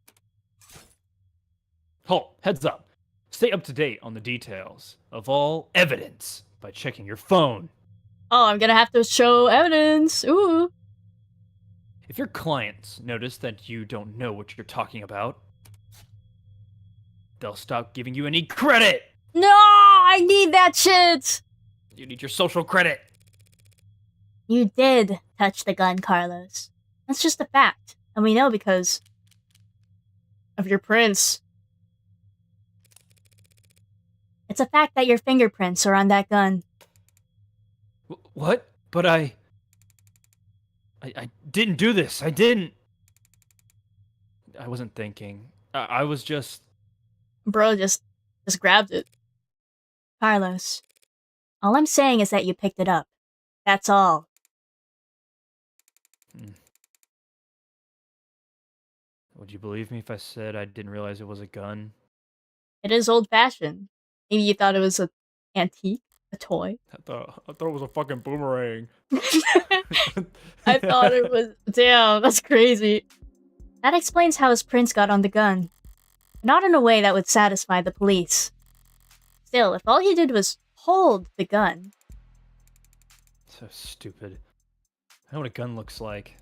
Halt, heads up. Stay up to date on the details of all evidence by checking your phone. Oh, I'm gonna have to show evidence. Ooh. If your clients notice that you don't know what you're talking about, they'll stop giving you any credit! No, I need that shit! You need your social credit! You did touch the gun, Carlos. That's just a fact, and we know because... of your prints. It's a fact that your fingerprints are on that gun. What? But I didn't do this. I didn't. I wasn't thinking. I was just... Bro just grabbed it. Carlos, all I'm saying is that you picked it up. That's all. Would you believe me if I said I didn't realize it was a gun? It is old-fashioned. Maybe you thought it was an antique, a toy. I thought it was a fucking boomerang. I thought it was... Damn, that's crazy. That explains how his prints got on the gun. Not in a way that would satisfy the police. Still, if all he did was hold the gun... So stupid. I know what a gun looks like.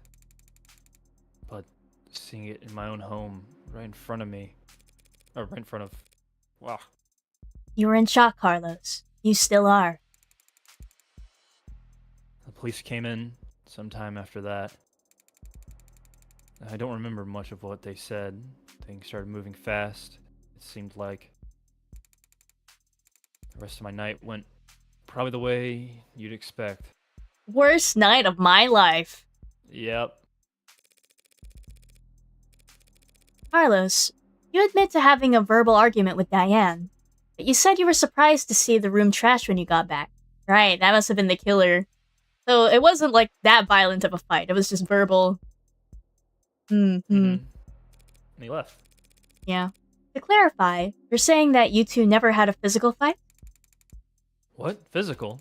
But seeing it in my own home, right in front of me. Or right in front of... Wow. You were in shock, Carlos. You still are. The police came in sometime after that. I don't remember much of what they said. Things started moving fast, it seemed like. The rest of my night went probably the way you'd expect. Worst night of my life. Yep. Carlos, you admit to having a verbal argument with Diane, but you said you were surprised to see the room trashed when you got back. Right, that must have been the killer. So it wasn't like that violent of a fight. It was just verbal. And he left. Yeah. To clarify, you're saying that you two never had a physical fight? What? Physical?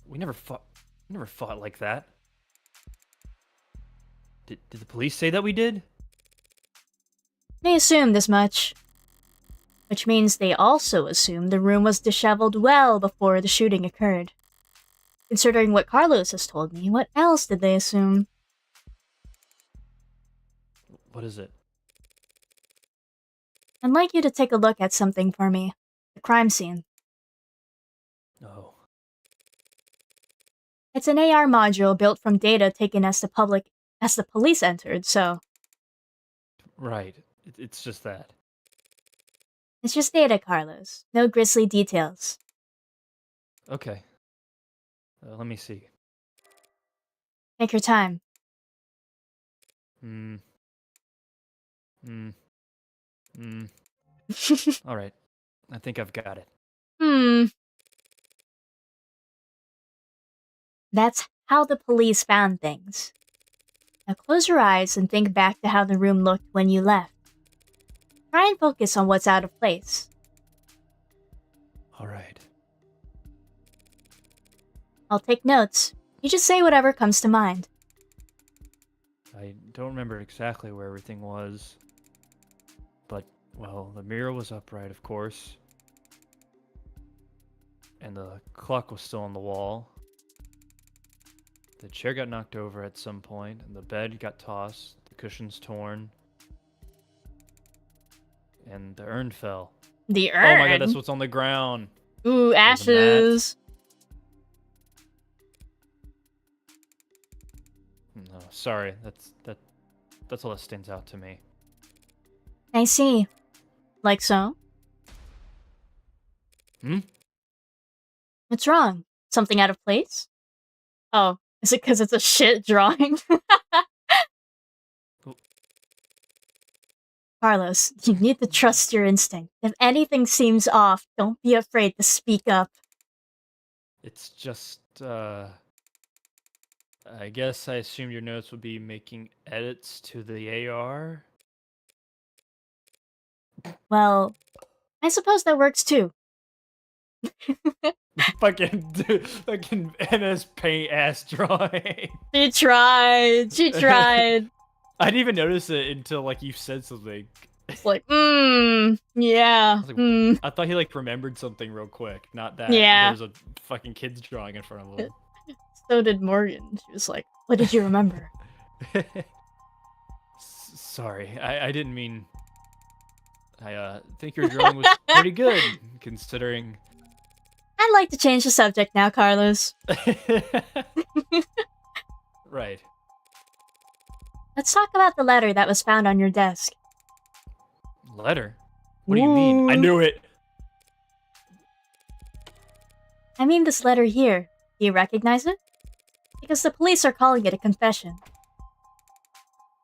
We never fought like that. Did the police say that we did? They assumed as much. Which means they also assumed the room was disheveled well before the shooting occurred. Considering what Carlos has told me, what else did they assume? What is it? I'd like you to take a look at something for me. The crime scene. Oh. It's an AR module built from data taken as the police entered, so... Right. It's just that. It's just data, Carlos. No grisly details. Okay. Let me see. Take your time. All right. I think I've got it. That's how the police found things. Now close your eyes and think back to how the room looked when you left. Try and focus on what's out of place. All right. I'll take notes. You just say whatever comes to mind. I don't remember exactly where everything was. But, well, the mirror was upright, of course. And the clock was still on the wall. The chair got knocked over at some point, and the bed got tossed, the cushions torn. And the urn fell. The urn? Oh my god, that's what's on the ground. Ooh, ashes. No, sorry, that's all that stands out to me. I see. Like so? What's wrong? Something out of place? Oh, is it because it's a shit drawing? Carlos, you need to trust your instinct. If anything seems off, don't be afraid to speak up. It's just, I guess I assumed your notes would be making edits to the AR? Well, I suppose that works too. fucking MS Paint ass drawing. She tried. I didn't even notice it until like you said something. It's like, yeah. I thought he like remembered something real quick, not that Yeah. there's a fucking kid's drawing in front of him. So did Morgan. She was like, What did you remember? Sorry, I didn't mean. I think your drawing was pretty good, considering. I'd like to change the subject now, Carlos. Right. Let's talk about the letter that was found on your desk. Letter? What do you mean? I knew it! I mean this letter here. Do you recognize it? Because the police are calling it a confession.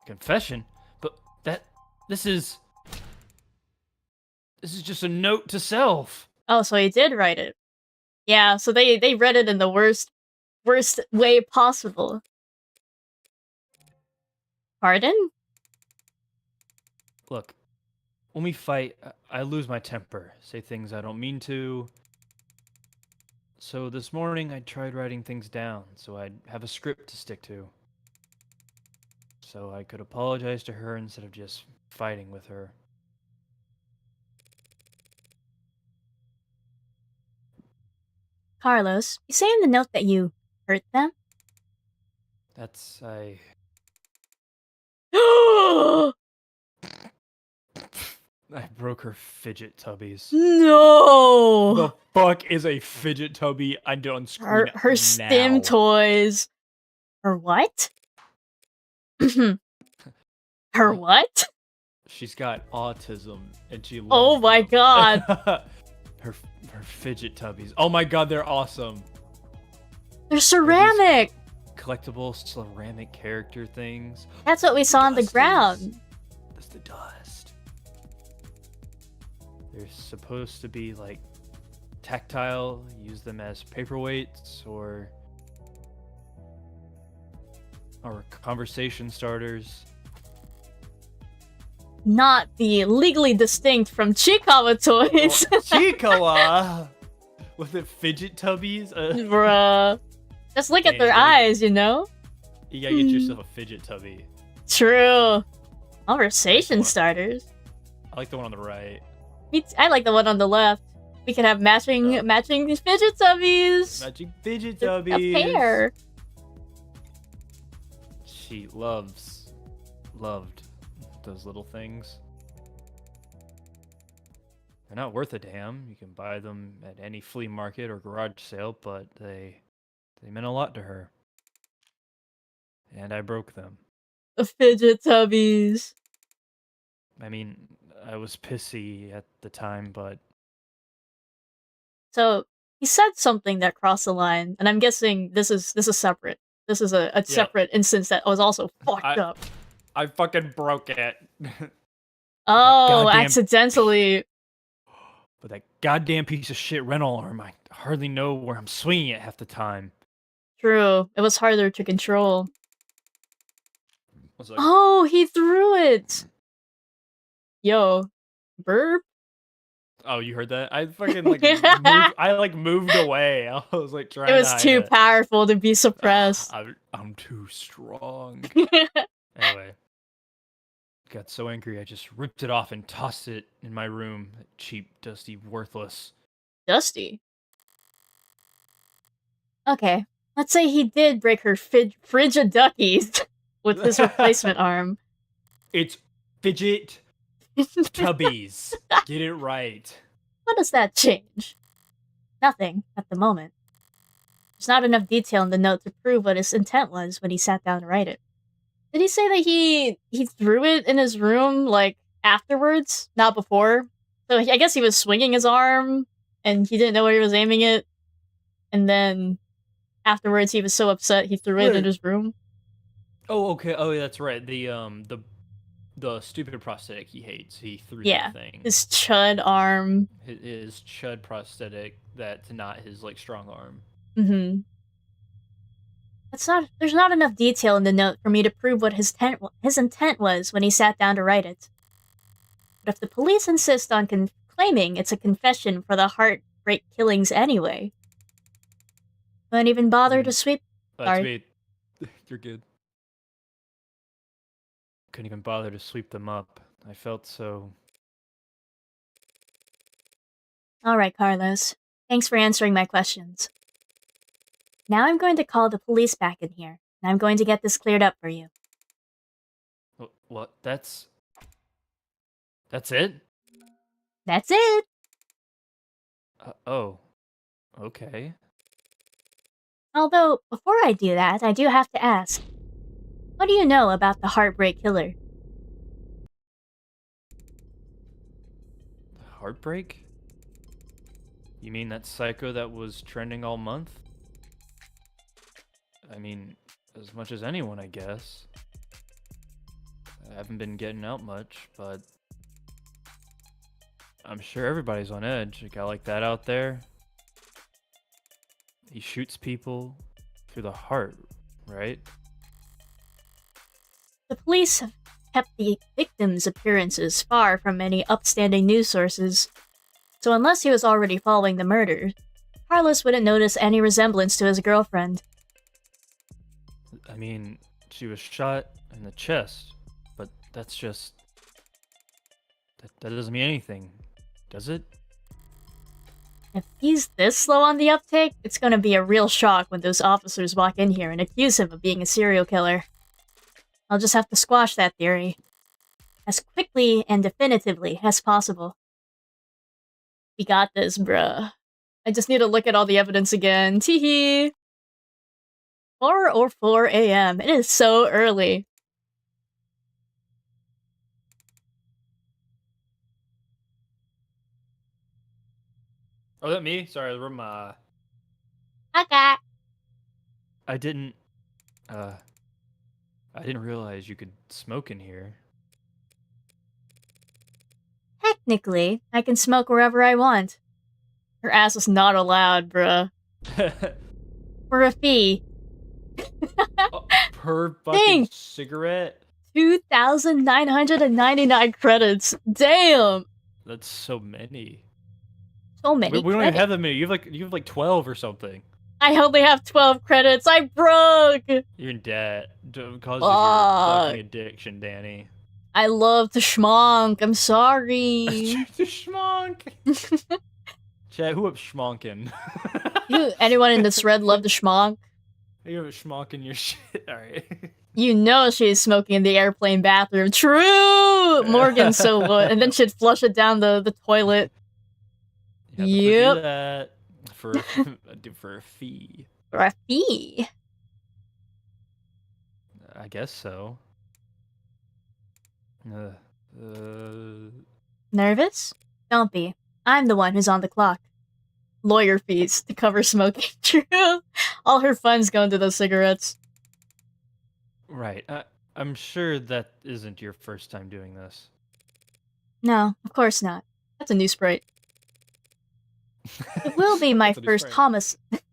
Confession? But this is just a note to self. Oh, so he did write it. Yeah, so they read it in the worst way possible. Pardon? Look, when we fight, I lose my temper, say things I don't mean to. So this morning I tried writing things down so I'd have a script to stick to. So I could apologize to her instead of just fighting with her. Carlos, you say in the note that you hurt them? I broke her fidget tubbies. No! The fuck is a fidget tubby? I'm on screen Her stim toys. Her what? Her what? She's got autism and she loves Oh my them. god. her fidget tubbies. Oh my god, they're awesome. They're ceramic. Collectible ceramic character things. That's what we saw on the ground. That's the dust. They're supposed to be like tactile. Use them as paperweights or conversation starters. Not the legally distinct from Chikawa toys. Chikawa with the fidget tubbies. Bruh. Just look at their eyes, you know? You gotta get yourself a fidget tubby. True. Conversation starters. I like the one on the right. I like the one on the left. We could have matching fidget tubbies. Matching fidget tubbies. A pair. She loved those little things. They're not worth a damn. You can buy them at any flea market or garage sale, but they meant a lot to her. And I broke them. The fidget tubbies. I mean, I was pissy at the time, but... So, he said something that crossed the line, and I'm guessing this is separate. This is a separate instance that was also fucked up. I fucking broke it. Oh, accidentally. But that goddamn piece of shit rental arm, I hardly know where I'm swinging it half the time. True. It was harder to control. Oh, he threw it! Yo. Burp? Oh, you heard that? I fucking moved away. I was like trying to It was too powerful to be suppressed. I'm too strong. Anyway. Got so angry I just ripped it off and tossed it in my room. Cheap, dusty, worthless. Dusty? Okay. Let's say he did break her frigid duckies with his replacement arm. It's fidget tubbies. Get it right. What does that change? Nothing, at the moment. There's not enough detail in the note to prove what his intent was when he sat down to write it. Did he say that he threw it in his room, like, afterwards? Not before? So I guess he was swinging his arm, and he didn't know where he was aiming it, and then afterwards he was so upset he threw it in his room. Oh, okay. Oh, yeah, that's right. The stupid prosthetic he hates. He threw that thing. His chud arm. His chud prosthetic that's not his, like, strong arm. Mm-hmm. There's not enough detail in the note for me to prove what his intent was when he sat down to write it. But if the police insist on claiming it's a confession for the heartbreak killings anyway, won't even bother to sweep... That's me. You're good. Couldn't even bother to sweep them up. I felt so... Alright, Carlos. Thanks for answering my questions. Now I'm going to call the police back in here, and I'm going to get this cleared up for you. What? That's it? That's it! Oh. Okay. Although, before I do that, I do have to ask, what do you know about the Heartbreak Killer? Heartbreak? You mean that psycho that was trending all month? I mean, as much as anyone, I guess. I haven't been getting out much, but I'm sure everybody's on edge. A guy like that out there, he shoots people through the heart, right? The police have kept the victim's appearances far from any upstanding news sources, so unless he was already following the murder, Carlos wouldn't notice any resemblance to his girlfriend. I mean, she was shot in the chest, but that's just... That doesn't mean anything, does it? If he's this slow on the uptake, it's gonna be a real shock when those officers walk in here and accuse him of being a serial killer. I'll just have to squash that theory as quickly and definitively as possible. We got this, bruh. I just need to look at all the evidence again. Teehee! 4:04 a.m. It is so early. Oh, that me? Sorry, the room, Okay. I didn't realize you could smoke in here. Technically, I can smoke wherever I want. Her ass is not allowed, bruh. For a fee. Per fucking cigarette? 2,999 credits. Damn! That's so many. So many We don't even credits. have that many. You have like 12 or something. I only have 12 credits. I broke! You're in debt because of your Fuck. fucking addiction, Danny. I love to schmonk. I'm sorry. The schmonk. Chat, who up schmonking? Anyone in this thread love to schmonk? You have a schmonk in your shit. Alright. You know she's smoking in the airplane bathroom. True! Morgan so would. And then she'd flush it down the toilet. Yep. Do that for a fee. For a fee? I guess so. Nervous? Don't be. I'm the one who's on the clock. Lawyer fees to cover smoking. True. All her funds go into those cigarettes. Right. I'm sure that isn't your first time doing this. No, of course not. That's a new Sprite. It will be my first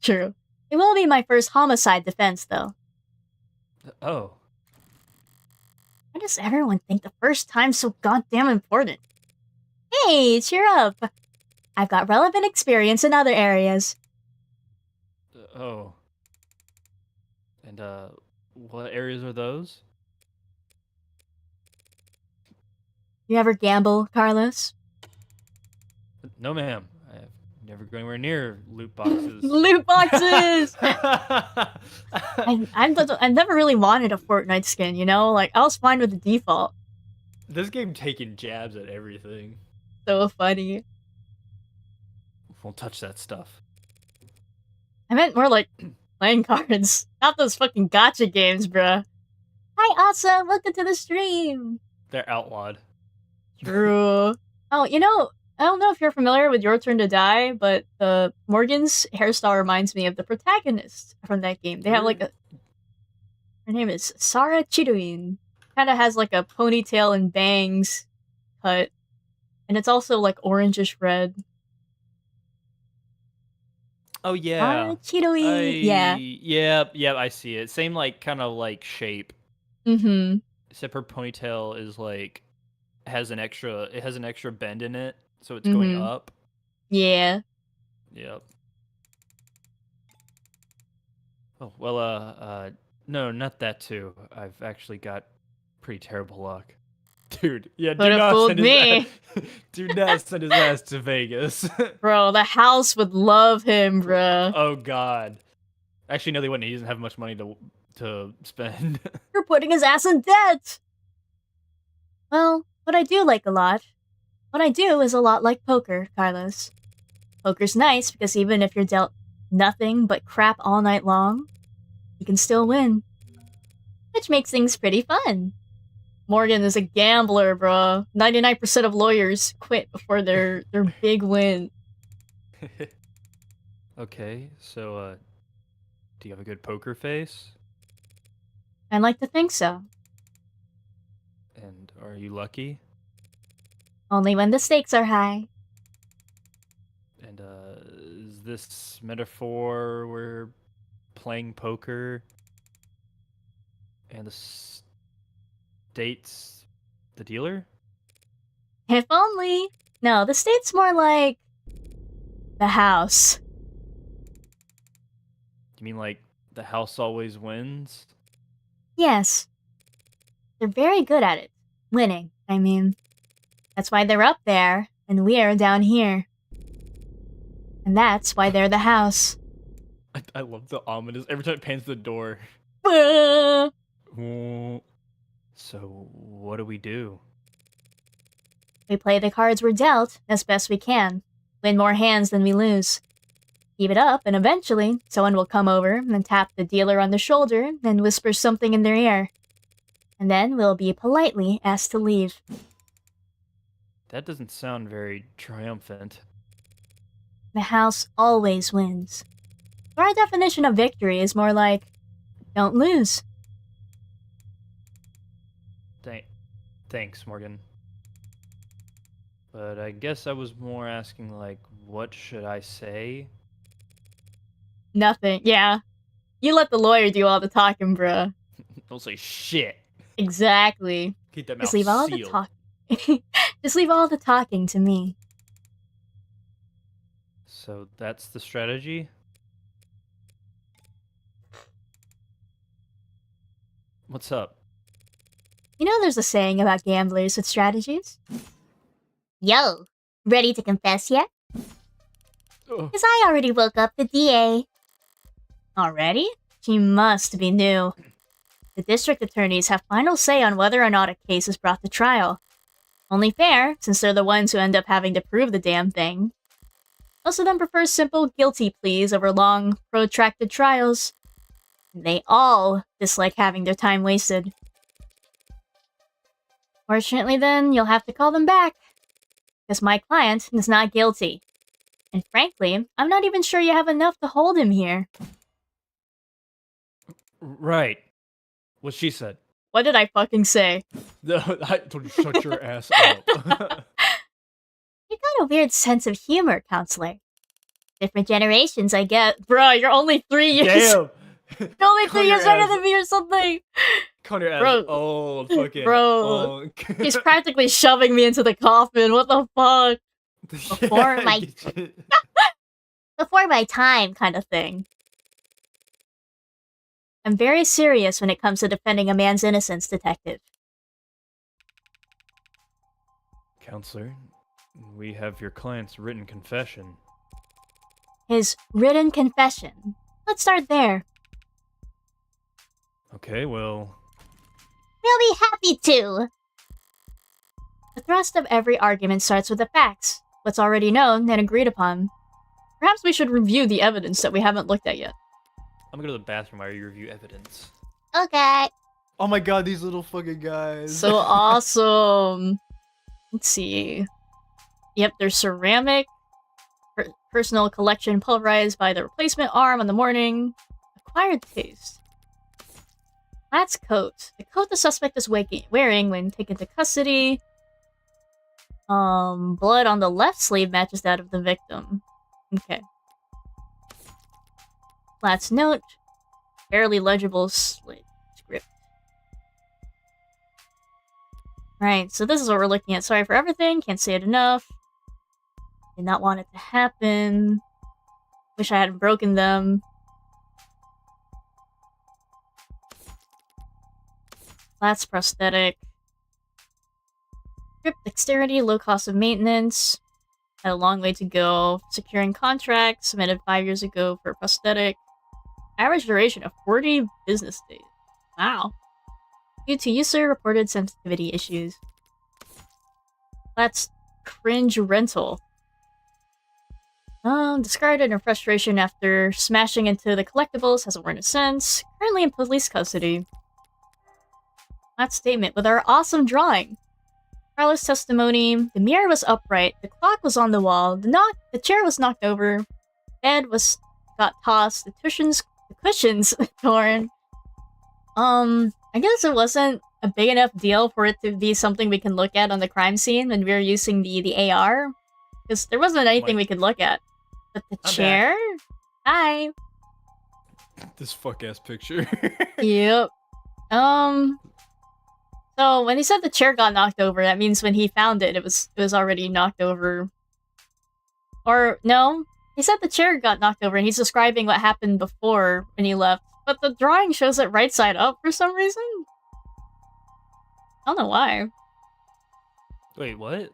True. It will be my first homicide defense, though. Oh. Why does everyone think the first time's so goddamn important? Hey, cheer up! I've got relevant experience in other areas. Oh. And, what areas are those? You ever gamble, Carlos? No, ma'am. I've never gone anywhere near loot boxes. Loot boxes! I've never really wanted a Fortnite skin, you know? Like, I was fine with the default. This game taking jabs at everything. So funny. Won't touch that stuff. I meant more like playing cards. Not those fucking gacha games, bruh. Hi, Awesome! Welcome to the stream! They're outlawed. True. Oh, you know, I don't know if you're familiar with Your Turn to Die, but Morgan's hairstyle reminds me of the protagonist from that game. They have like a... Her name is Sarah Chidoin. Kinda has like a ponytail and bangs cut. And it's also like orangish red. Oh, yeah. Chidoin. Yeah. Yep, I see it. Same, like, kind of, like, shape. Mm-hmm. Except her ponytail is, like, it has an extra bend in it, so it's going up. Yeah. Yep. Oh, well, no, not that too. I've actually got pretty terrible luck. Dude, yeah, do not send his ass to Vegas. Bro, the house would love him, bro. Oh, God. Actually, no, they wouldn't. He doesn't have much money to spend. You're putting his ass in debt! Well, what I do like a lot. What I do is a lot like poker, Carlos. Poker's nice because even if you're dealt nothing but crap all night long, you can still win. Which makes things pretty fun. Morgan is a gambler, bro. 99% of lawyers quit before their big win. Okay, so, do you have a good poker face? I'd like to think so. And are you lucky? Only when the stakes are high. And, is this metaphor we're playing poker and the state's the dealer? If only. No, the state's more like the house. You mean like the house always wins? Yes. They're very good at it. Winning, I mean. That's why they're up there, and we're down here. And that's why they're the house. I love the ominous every time it pans the door. Uh, So what do we do? We play the cards we're dealt as best we can. Win more hands than we lose. Keep it up, and eventually, someone will come over and tap the dealer on the shoulder and whisper something in their ear. And then we'll be politely asked to leave. That doesn't sound very triumphant. The house always wins. Our definition of victory is more like, don't lose. Thanks, Morgan. But I guess I was more asking, like, what should I say? Nothing, yeah. You let the lawyer do all the talking, bruh. Don't say shit. Exactly. Keep that mouth Just leave all the sealed. talking. Just leave all the talking to me. So that's the strategy? What's up? You know there's a saying about gamblers with strategies? Yo, ready to confess yet? Ugh. Cause I already woke up the DA. Already? She must be new. The district attorneys have final say on whether or not a case is brought to trial. Only fair, since they're the ones who end up having to prove the damn thing. Most of them prefer simple guilty pleas over long, protracted trials. They all dislike having their time wasted. Fortunately then, you'll have to call them back. Because my client is not guilty. And frankly, I'm not even sure you have enough to hold him here. Right. What she said. What did I fucking say? I told you shut your ass up. You got a weird sense of humor, counselor. Different generations, I get. Bro, you're only 3 years. Damn. You're only Call 3 your years younger ass. than me or something. Call your ass Bro. old fucking Bro. unk. He's practically shoving me into the coffin. What the fuck? Before my- Before my time, kind of thing. I'm very serious when it comes to defending a man's innocence, detective. Counselor, we have your client's written confession. His written confession. Let's start there. Okay, well, We'll be happy to. The thrust of every argument starts with the facts, what's already known and agreed upon. Perhaps we should review the evidence that we haven't looked at yet. I'm gonna go to the bathroom while you review evidence. Okay. Oh my god, these little fucking guys. So awesome. Let's see. Yep, there's ceramic. Personal collection pulverized by the replacement arm in the morning. Acquired taste. Plat's coat. The coat the suspect is wearing when taken to custody. Blood on the left sleeve matches that of the victim. Okay. Plat's note. Barely legible script. Right, so this is what we're looking at. Sorry for everything, can't say it enough. Did not want it to happen. Wish I hadn't broken them. That's prosthetic. Grip dexterity, low cost of maintenance. Had a long way to go. Securing contract, submitted 5 years ago for prosthetic. Average duration of 40 business days. Wow. Due to user reported sensitivity issues. That's cringe rental. Discarded in frustration after smashing into the collectibles, hasn't worn it since. Currently in police custody. that statement with our awesome drawing. Carla's testimony: the mirror was upright, the clock was on the wall, the chair was knocked over, bed got tossed, the cushions torn. I guess it wasn't a big enough deal for it to be something we can look at on the crime scene when we were using the AR, because there wasn't anything we could look at. But the chair? Hi. This fuck ass picture. Yep. So when he said the chair got knocked over, that means when he found it, it was already knocked over. Or no, he said the chair got knocked over, and he's describing what happened before when he left. But the drawing shows it right side up for some reason. I don't know why. Wait, what?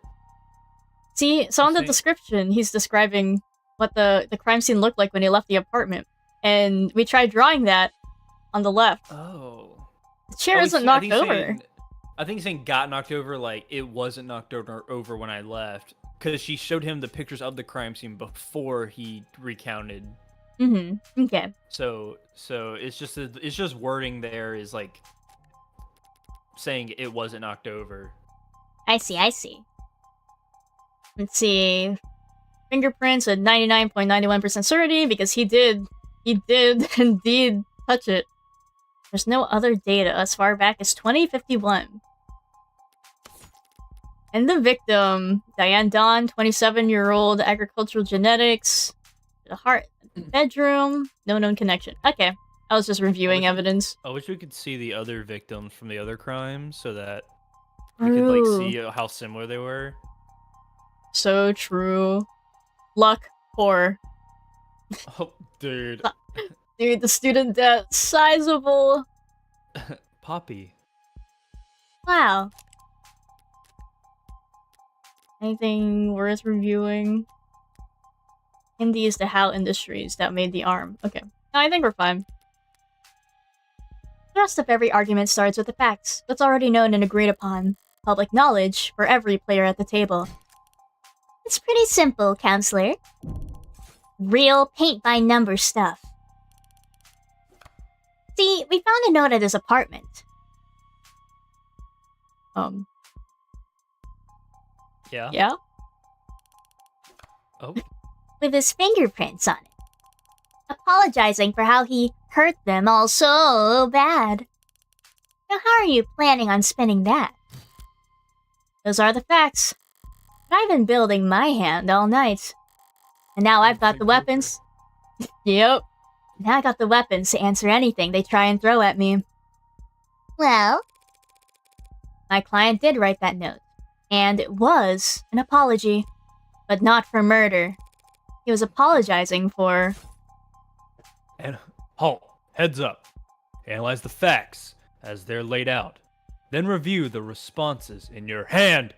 See, so on the description, he's describing what the crime scene looked like when he left the apartment. And we tried drawing that on the left. Oh. The chair isn't knocked over. I think he's saying got knocked over, like it wasn't knocked over when I left. Because she showed him the pictures of the crime scene before he recounted. Mm-hmm. Okay. So it's just wording there is like saying it wasn't knocked over. I see. Let's see. Fingerprints at 99.91% certainty because he did indeed touch it. There's no other data as far back as 2051. And the victim, Diane Dawn, 27-year-old, agricultural genetics, the bedroom, no known connection. Okay, I was just reviewing evidence. I wish we could see the other victims from the other crimes so that we could like see how similar they were. So true. Luck, poor. Oh, dude. Dude, the student debt, sizable. Poppy. Wow. Anything worth reviewing? Hindi is the How Industries that made the arm. Okay. No, I think we're fine. The rest of every argument starts with the facts, what's already known and agreed upon. Public knowledge for every player at the table. It's pretty simple, counselor. Real paint-by-number stuff. See, we found a note at his apartment. Yeah? Yeah? Oh. With his fingerprints on it. Apologizing for how he hurt them all so bad. Now how are you planning on spinning that? Those are the facts. I've been building my hand all night. And now I've got the weapons. Yep. Now I got the weapons to answer anything they try and throw at me. Well? My client did write that note. And it was an apology. But not for murder. He was apologizing for... And halt. Heads up. Analyze the facts as they're laid out. Then review the responses in your hand.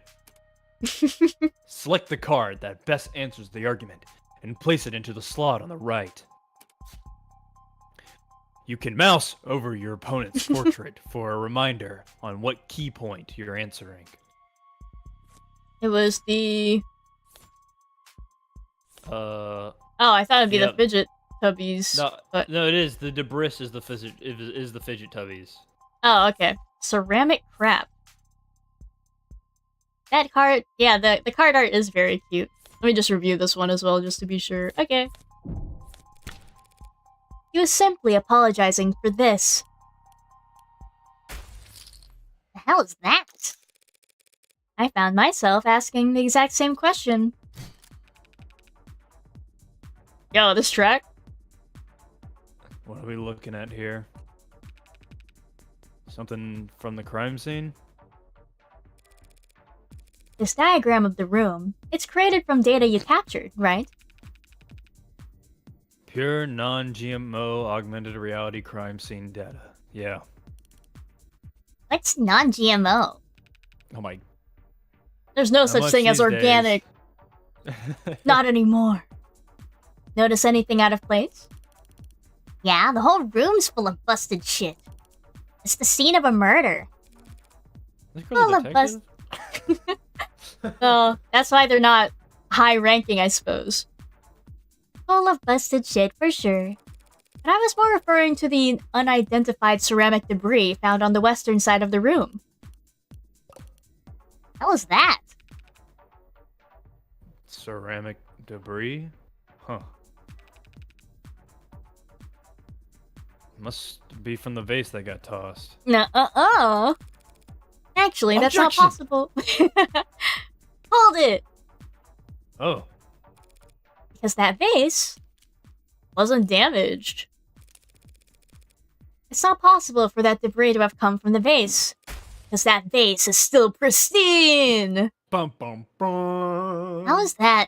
Select the card that best answers the argument and place it into the slot on the right. You can mouse over your opponent's portrait for a reminder on what key point you're answering. It was the... Oh, I thought it'd be the fidget tubbies. No, it is. The debris is the fidget tubbies. Oh, okay. Ceramic crap. That card, yeah, the card art is very cute. Let me just review this one as well, just to be sure. Okay. He was simply apologizing for this. The hell is that? I found myself asking the exact same question. Yo, this track? What are we looking at here? Something from the crime scene? This diagram of the room, it's created from data you captured, right? Pure non-GMO augmented reality crime scene data. Yeah. What's non-GMO? Oh my. There's no such thing as organic. Not anymore. Notice anything out of place? Yeah, the whole room's full of busted shit. It's the scene of a murder. Full of bust. Oh, that's why they're not high ranking, I suppose. Full of busted shit for sure. But I was more referring to the unidentified ceramic debris found on the western side of the room. How was that? Ceramic debris? Huh. Must be from the vase that got tossed. Actually, that's not Objection! possible. Hold it! Oh. Because that vase wasn't damaged. It's not possible for that debris to have come from the vase. Because that vase is still pristine! Bum bum bum. How is that?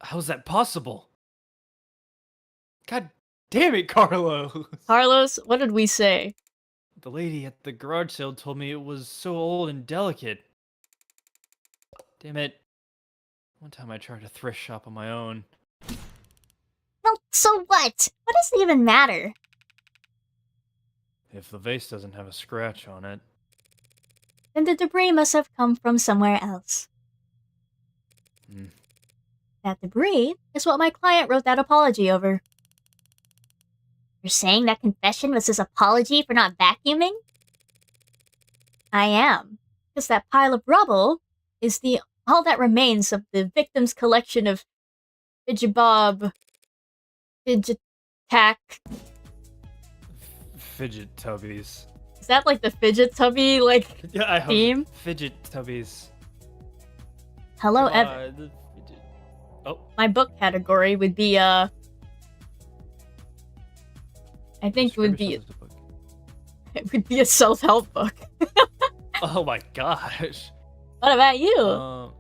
How's that possible? God damn it, Carlo! Carlos, what did we say? The lady at the garage sale told me it was so old and delicate. Damn it. One time I tried a thrift shop on my own. Well, so what? What does it even matter? If the vase doesn't have a scratch on it. Then the debris must have come from somewhere else. Hmm. That debris is what my client wrote that apology over. You're saying that confession was his apology for not vacuuming? I am. Because that pile of rubble is all that remains of the victim's collection of Fidget tack. Fidget tubbies. Is that like the fidget tubby Yeah, I hope. theme? Fidget tubbies. Hello, Evan. The fidget. Oh. My book category would be I think it would be Describe yourself as a book. it would be a self-help book. Oh my gosh. What about you?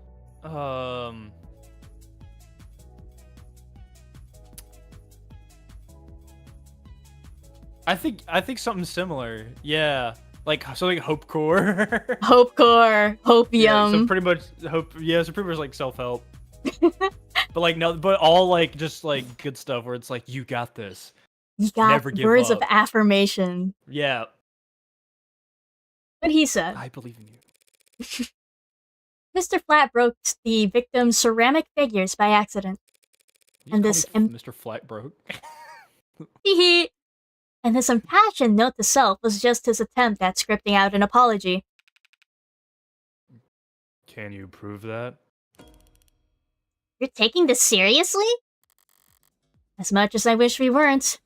I think something similar. Yeah, like something hopecore. Hopecore, hopium. Yeah, so pretty much hope. Yeah, so pretty much like self-help. But like no, but all like just like good stuff where it's like you got this. You got Never give words of up. affirmation. Yeah, What he said. I believe in you. Mr. Flat broke the victim's ceramic figures by accident. You And just this call me Mr. Flat broke. Hee hee. And his impassioned note to self was just his attempt at scripting out an apology. Can you prove that? You're taking this seriously? As much as I wish we weren't.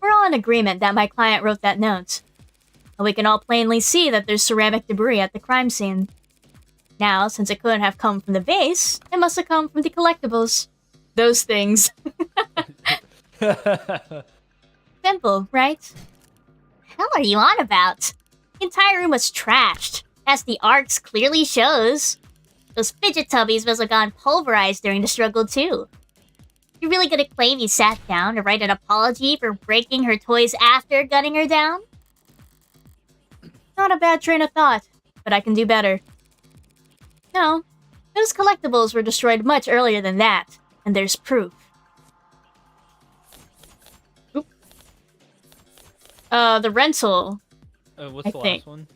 We're all in agreement that my client wrote that note. And we can all plainly see that there's ceramic debris at the crime scene. Now, since it couldn't have come from the vase, it must have come from the collectibles. Those things. Simple, right? Hell are you on about? The entire room was trashed, as the arcs clearly shows. Those fidget tubbies must have gone pulverized during the struggle too. You're really gonna claim you sat down to write an apology for breaking her toys after gunning her down? Not a bad train of thought, but I can do better. No, those collectibles were destroyed much earlier than that, and there's proof. Oop. The rental. What's I the think. last one?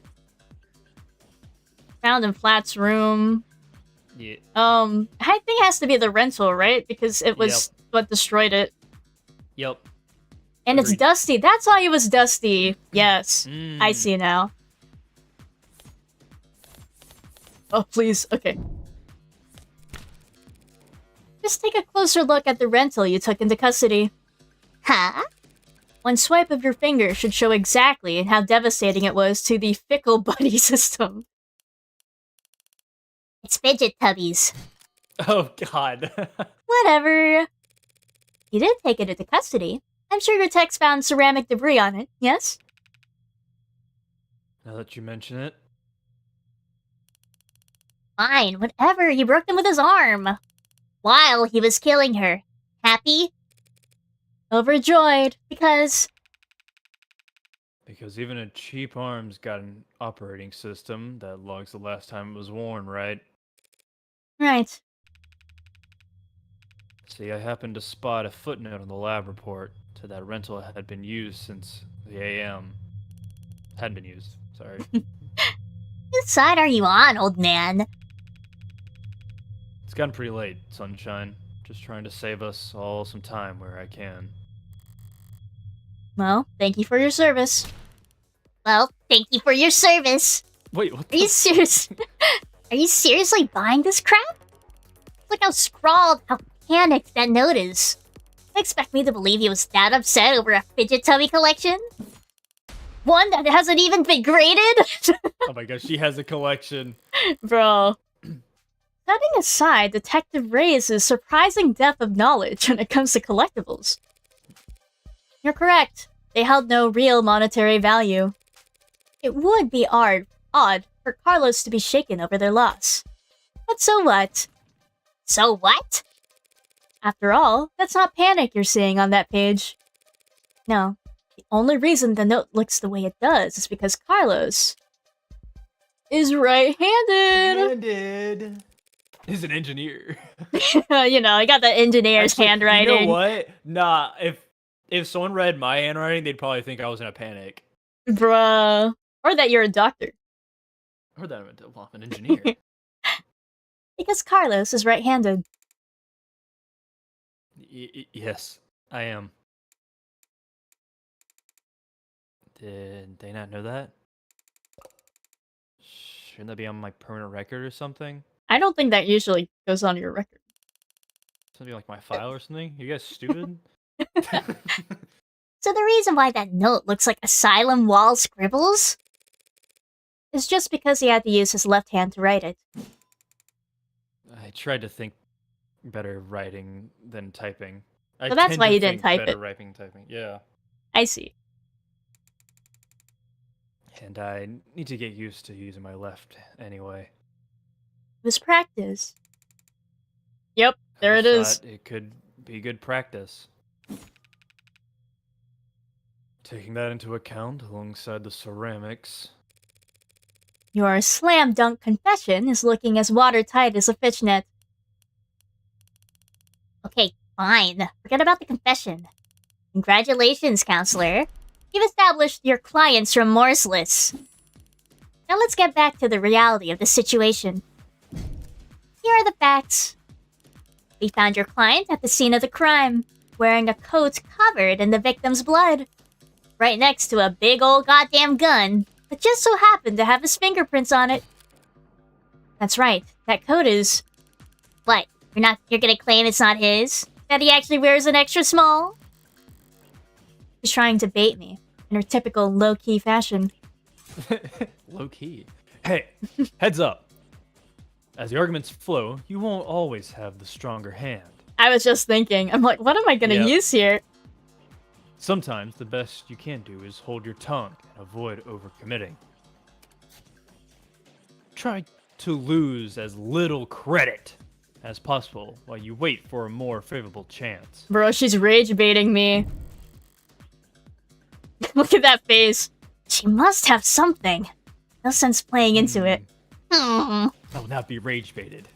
Found in Flat's room. Yeah. I think it has to be the rental, right? Because it was what destroyed it. Yep. And it's Agreed. dusty. That's why it was dusty. Yes. I Mm. see now. Oh, please. Okay. Just take a closer look at the rental you took into custody. Huh? One swipe of your finger should show exactly how devastating it was to the fickle buddy system. It's fidget tubbies. Oh God. Whatever. You did take it into custody. I'm sure your techs found ceramic debris on it, yes? Now that you mention it. Fine, whatever. He broke them with his arm. While he was killing her. Happy? Overjoyed, because Because even a cheap arm's got an operating system that logs the last time it was worn, right? right. See, I happened to spot a footnote on the lab report to that rental had been used since the AM. Hadn't been used, sorry. Whose side are you on, old man? It's gotten pretty late, sunshine. Just trying to save us all some time where I can. Well, thank you for your service. Well, thank you for your service. Wait, what Are you serious? Are you seriously buying this crap? Look how scrawled, how panicked that note is. Expect me to believe he was that upset over a fidget tubby collection? One that hasn't even been graded? Oh my gosh, she has a collection. Bro. Setting aside Detective Reyes' surprising depth of knowledge when it comes to collectibles. You're correct. They held no real monetary value. It would be odd for Carlos to be shaken over their loss. But so what? So what? After all, that's not panic you're seeing on that page. No, the only reason the note looks the way it does is because Carlos is right-handed. He's an engineer. You know, I got the engineer's Actually, handwriting. You know what? Nah, if someone read my handwriting, they'd probably think I was in a panic. Bruh. Or that you're a doctor. Or that I'm an engineer. Because Carlos is right-handed. Yes, I am. Did they not know that? Shouldn't that be on my permanent record or something? I don't think that usually goes on your record. Something like my file or something? You guys stupid? So the reason why that note looks like asylum wall scribbles? Is just because he had to use his left hand to write it. I tried to think better writing than typing. So that's why you didn't type better it. Writing, typing. Yeah. I see. And I need to get used to using my left anyway. It was practice. Yep, there I it is. thought it could be good practice. Taking that into account alongside the ceramics. Your slam dunk confession is looking as watertight as a fishnet. Okay, fine. Forget about the confession. Congratulations, counselor. You've established your client's remorseless. Now let's get back to the reality of the situation. Here are the facts. We found your client at the scene of the crime, wearing a coat covered in the victim's blood, right next to a big old goddamn gun that just so happened to have his fingerprints on it. That's right, that coat is... What? You're gonna claim it's not his? That he actually wears an extra small? She's trying to bait me, in her typical low-key fashion. Low-key. Hey, heads up. As the arguments flow, you won't always have the stronger hand. I was just thinking, I'm like, what am I gonna Yep. use here? Sometimes the best you can do is hold your tongue and avoid overcommitting. Try to lose as little credit as possible while you wait for a more favorable chance. Bro, she's rage baiting me. Look at that face. She must have something. No sense playing into it. Hmm. I will not be rage baited.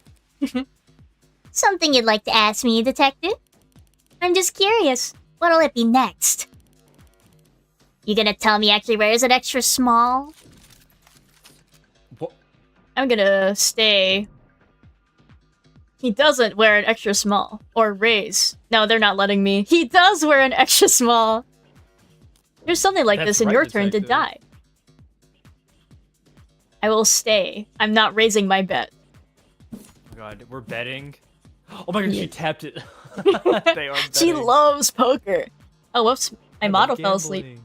Something you'd like to ask me, detective? I'm just curious. What'll it be next? You gonna tell me actually wears an extra small? What? I'm gonna stay. He doesn't wear an extra small. Or raise. No, they're not letting me. He does wear an extra small. There's something like That's this in right, your turn to detective. die. I will stay. I'm not raising my bet. Oh my god, we're betting. Oh my god, Yeah. she tapped it. They are betting. She loves poker. Oh, whoops. My I love model fell asleep. gambling.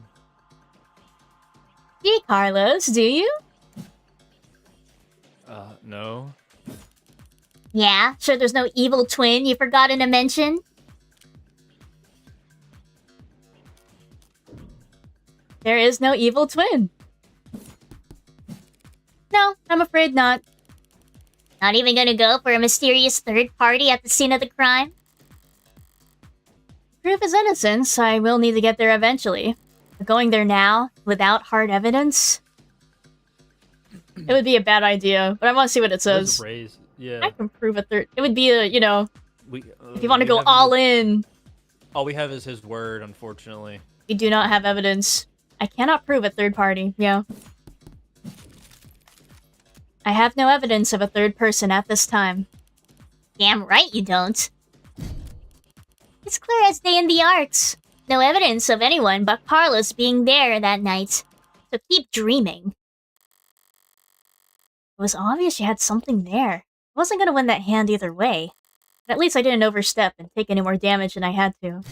Gee, Carlos, do you? No. Yeah, sure there's no evil twin you've forgotten to mention? There is no evil twin. No, I'm afraid not. Not even gonna go for a mysterious third party at the scene of the crime? Proof is innocence. I will need to get there eventually. But going there now, without hard evidence? It would be a bad idea, but I want to see what it Where's says. the raise? Yeah. I can prove a third. It would be a, you know, We, if you want to we go have all the- in, All we have is his word, unfortunately. we do not have evidence. I cannot prove a third party, yeah. I have no evidence of a third person at this time. Damn right you don't. It's clear as day in the arts. No evidence of anyone but Carlos being there that night. So keep dreaming. It was obvious she had something there. I wasn't gonna win that hand either way. But at least I didn't overstep and take any more damage than I had to.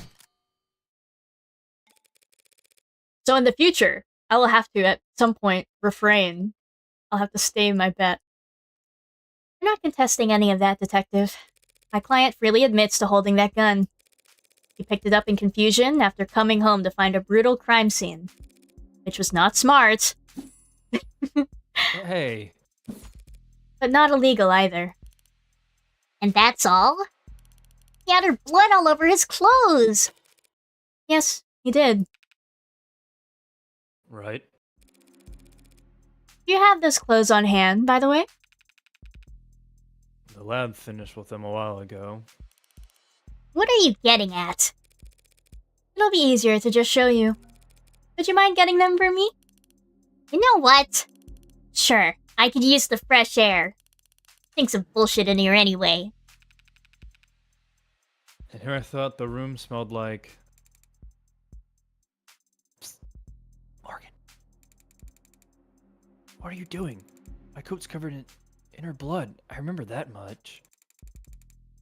So in the future, I will have to, at some point, refrain. I'll have to stay my bet. You're not contesting any of that, Detective. My client freely admits to holding that gun. He picked it up in confusion after coming home to find a brutal crime scene. Which was not smart. Hey. But not illegal either. And that's all? He had her blood all over his clothes! Yes, he did. Right. Do you have those clothes on hand, by the way? The lab finished with them a while ago. What are you getting at? It'll be easier to just show you. Would you mind getting them for me? You know what? Sure, I could use the fresh air. Think some bullshit in here anyway. And here I thought the room smelled like... Psst. Morgan. What are you doing? My coat's covered in her blood. I remember that much.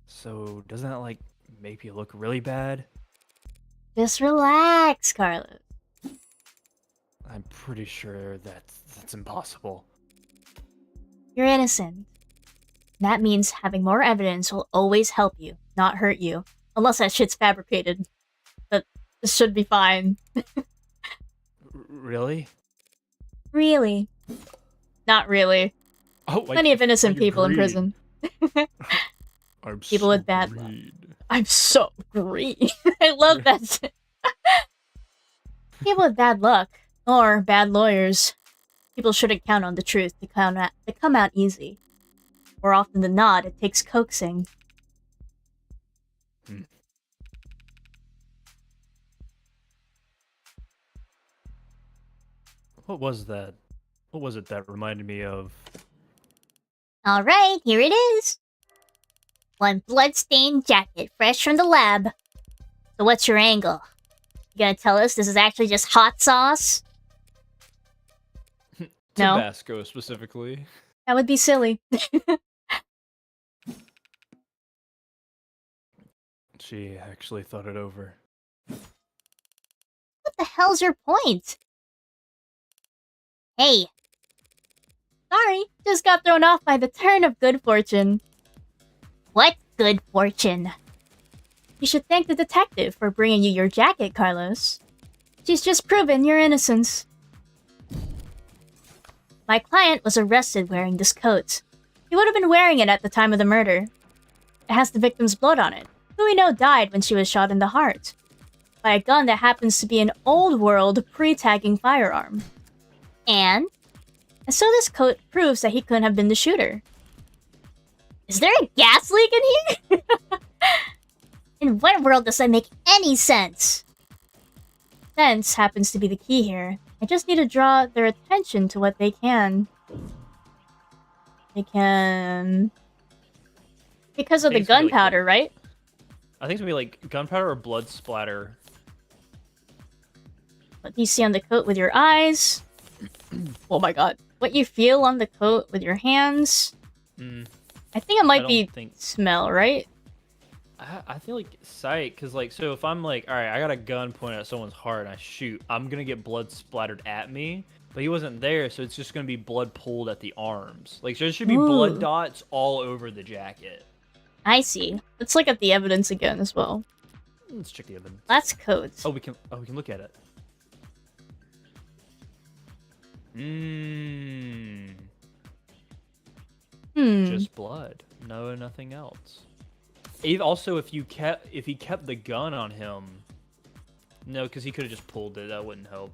So, doesn't that, like, make you look really bad? Just relax, Carlos. I'm pretty sure that's impossible. You're innocent. That means having more evidence will always help you, not hurt you. Unless that shit's fabricated. But this should be fine. Really? Really? Not really. Oh, Plenty of innocent people in prison. I'm People with bad luck. I'm so green. I love that. People with bad luck, or bad lawyers. People shouldn't count on the truth to come out easy. More often than not, it takes coaxing. What was that? What was it that reminded me of? Alright, here it is. One blood-stained jacket, fresh from the lab. So what's your angle? You gonna tell us this is actually just hot sauce? No. Tabasco, specifically. That would be silly. She actually thought it over. What the hell's your point? Hey, Sorry, just got thrown off by the turn of good fortune. what good fortune? You should thank the detective for bringing you your jacket, Carlos. She's just proven your innocence. My client was arrested wearing this coat. He would have been wearing it at the time of the murder. It has the victim's blood on it, who we know died when she was shot in the heart. By a gun that happens to be an old-world pre-tagging firearm. And? And so this coat proves that he couldn't have been the shooter. Is there a gas leak in here? In what world does that make any sense? Sense happens to be the key here. I just need to draw their attention to what they can. They can... Because of the Things really gunpowder, right? I think it's gonna be like gunpowder or blood splatter. What you see on the coat with your eyes. Oh my god. What you feel on the coat with your hands. I think it might be smell, right? I feel like sight, because like, so if I'm like, all right, I got a gun pointed at someone's heart and I shoot, I'm gonna get blood splattered at me, but he wasn't there, so it's just gonna be blood pulled at the arms. Like, so there should be blood dots all over the jacket. I see. Let's look at the evidence again as well. Let's check the evidence. That's codes. Oh, we can look at it. Just blood. No, nothing else. Also, if he kept the gun on him, no, because he could have just pulled it. That wouldn't help.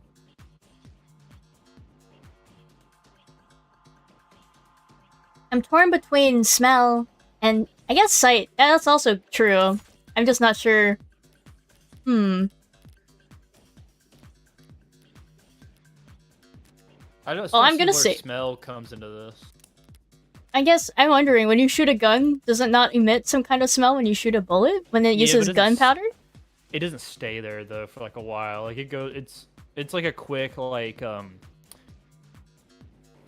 I'm torn between smell and I guess sight. That's also true. I'm just not sure. I don't. I'm gonna say smell comes into this. I guess I'm wondering, when you shoot a gun, does it not emit some kind of smell when you shoot a bullet? When it uses gunpowder? it doesn't stay there though for like a while. Like it's like a quick like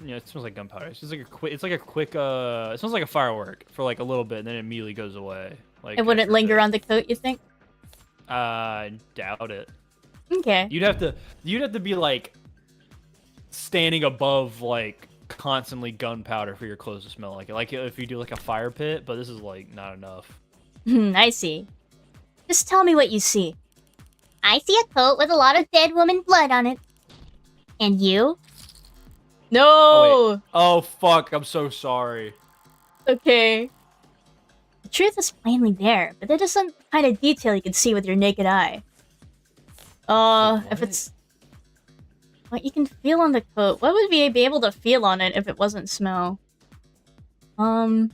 it smells like gunpowder. It's just like a quick. It's like a quick. It smells like a firework for like a little bit, and then it immediately goes away. Like It wouldn't linger on the coat, you think? Doubt it. Okay. You'd have to be like standing above like constantly gunpowder for your clothes to smell like it. Like if you do like a fire pit, but this is like not enough. I see. Just tell me what you see. I see a coat with a lot of dead woman blood on it. And you? No! Oh fuck, I'm so sorry. Okay. The truth is plainly there, but there is some kind of detail you can see with your naked eye. If it's... What you can feel on the coat. What would we be able to feel on it if it wasn't smell? I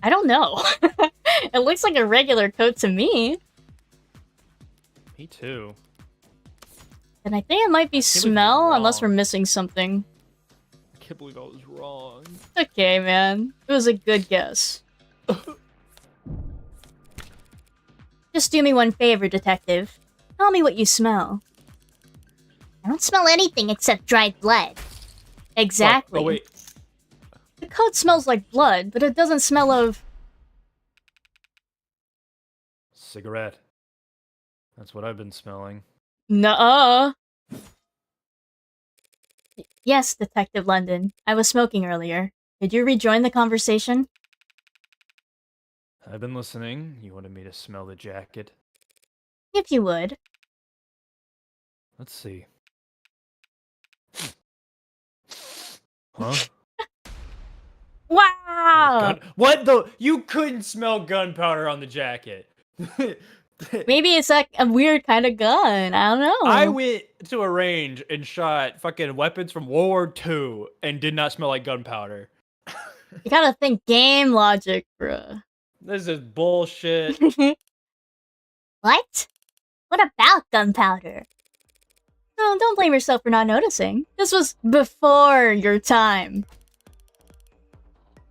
don't know. It looks like a regular coat to me. Me too. And I think it might be smell, unless we're missing something. I can't believe I was wrong. Okay, man. It was a good guess. Just do me one favor, detective. Tell me what you smell. I don't smell anything except dried blood. Exactly. Oh wait. The coat smells like blood, but it doesn't smell of... Cigarette. That's what I've been smelling. Nuh-uh. Yes, Detective London. I was smoking earlier. Did you rejoin the conversation? I've been listening. You wanted me to smell the jacket. If you would. Let's see. Huh? Wow! What the? You couldn't smell gunpowder on the jacket. Maybe it's like a weird kind of gun. I don't know. I went to a range and shot fucking weapons from World War II and did not smell like gunpowder. You gotta think game logic, bruh. This is bullshit. What? What about gunpowder? No, don't blame yourself for not noticing. This was before your time.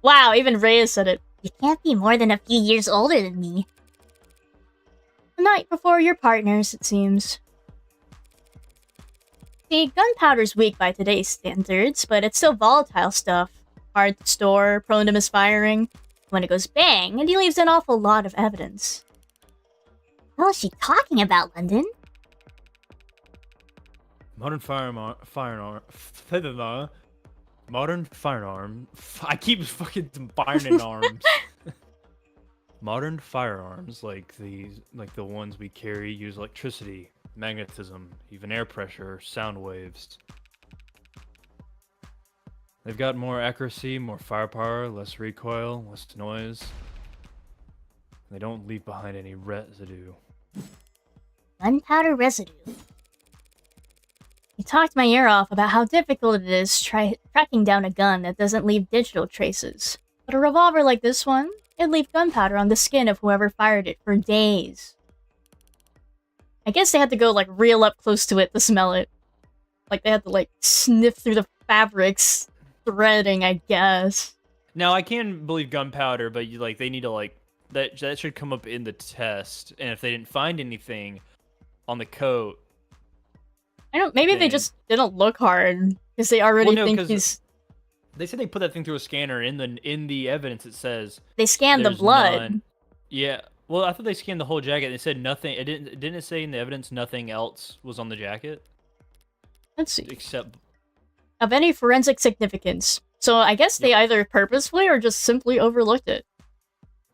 Wow, even Reyes said it. You can't be more than a few years older than me. The night before your partners, it seems. See, gunpowder's weak by today's standards, but it's still volatile stuff. Hard to store, prone to misfiring. When it goes bang, it leaves an awful lot of evidence. What is she talking about, London? Modern firearm. I keep fucking combining arms. Modern firearms, like the ones we carry, use electricity, magnetism, even air pressure, sound waves. They've got more accuracy, more firepower, less recoil, less noise. They don't leave behind any residue. Gunpowder residue. You talked my ear off about how difficult it is tracking down a gun that doesn't leave digital traces. But a revolver like this one, it'd leave gunpowder on the skin of whoever fired it for days. I guess they had to go, like, real up close to it to smell it. Like, they had to, like, sniff through the fabrics, threading, I guess. Now, I can believe gunpowder, but they need to, that should come up in the test. And if they didn't find anything on the coat... I don't. Maybe they just didn't look hard, because they already think he's... They said they put that thing through a scanner. In the evidence, it says they scanned the blood. None. Yeah. Well, I thought they scanned the whole jacket. They said nothing. Didn't it say in the evidence nothing else was on the jacket? Let's see. Except of any forensic significance. So I guess they either purposefully or just simply overlooked it.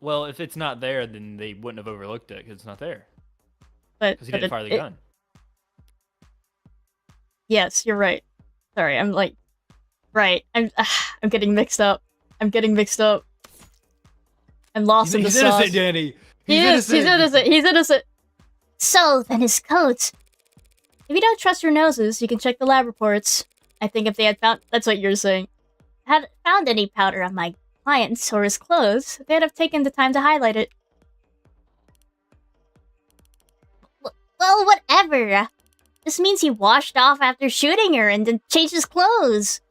Well, if it's not there, then they wouldn't have overlooked it because it's not there. But because he didn't fire the gun. Yes, you're right. Sorry, I'm like, right. I'm getting mixed up. I'm lost in the sauce. He's innocent, Danny. He's innocent. So, then his coat. If you don't trust your noses, you can check the lab reports. I think if they had found... That's what you're saying. Had found any powder on my clients or his clothes, they'd have taken the time to highlight it. Well, whatever. This means he washed off after shooting her and then changed his clothes.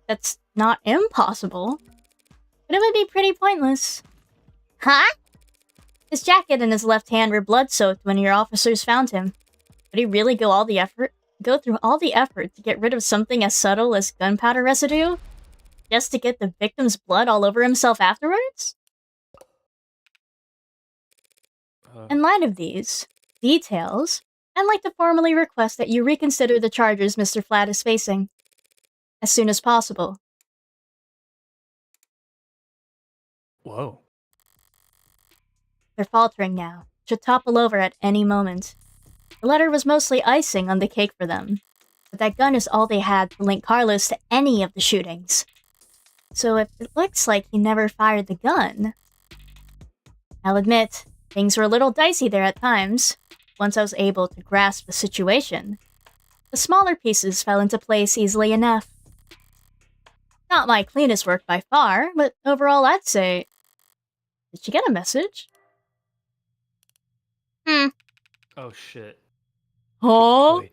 That's not impossible. But it would be pretty pointless. Huh? His jacket and his left hand were blood-soaked when your officers found him. Would he really go through all the effort to get rid of something as subtle as gunpowder residue? Just to get the victim's blood all over himself afterwards? In light of these details, I'd like to formally request that you reconsider the charges Mr. Flat is facing. As soon as possible. Whoa. They're faltering now. Should topple over at any moment. The letter was mostly icing on the cake for them. But that gun is all they had to link Carlos to any of the shootings. So if it looks like he never fired the gun... I'll admit, things were a little dicey there at times, once I was able to grasp the situation. The smaller pieces fell into place easily enough. Not my cleanest work by far, but overall I'd say... Did she get a message? Oh shit. Huh? Wait,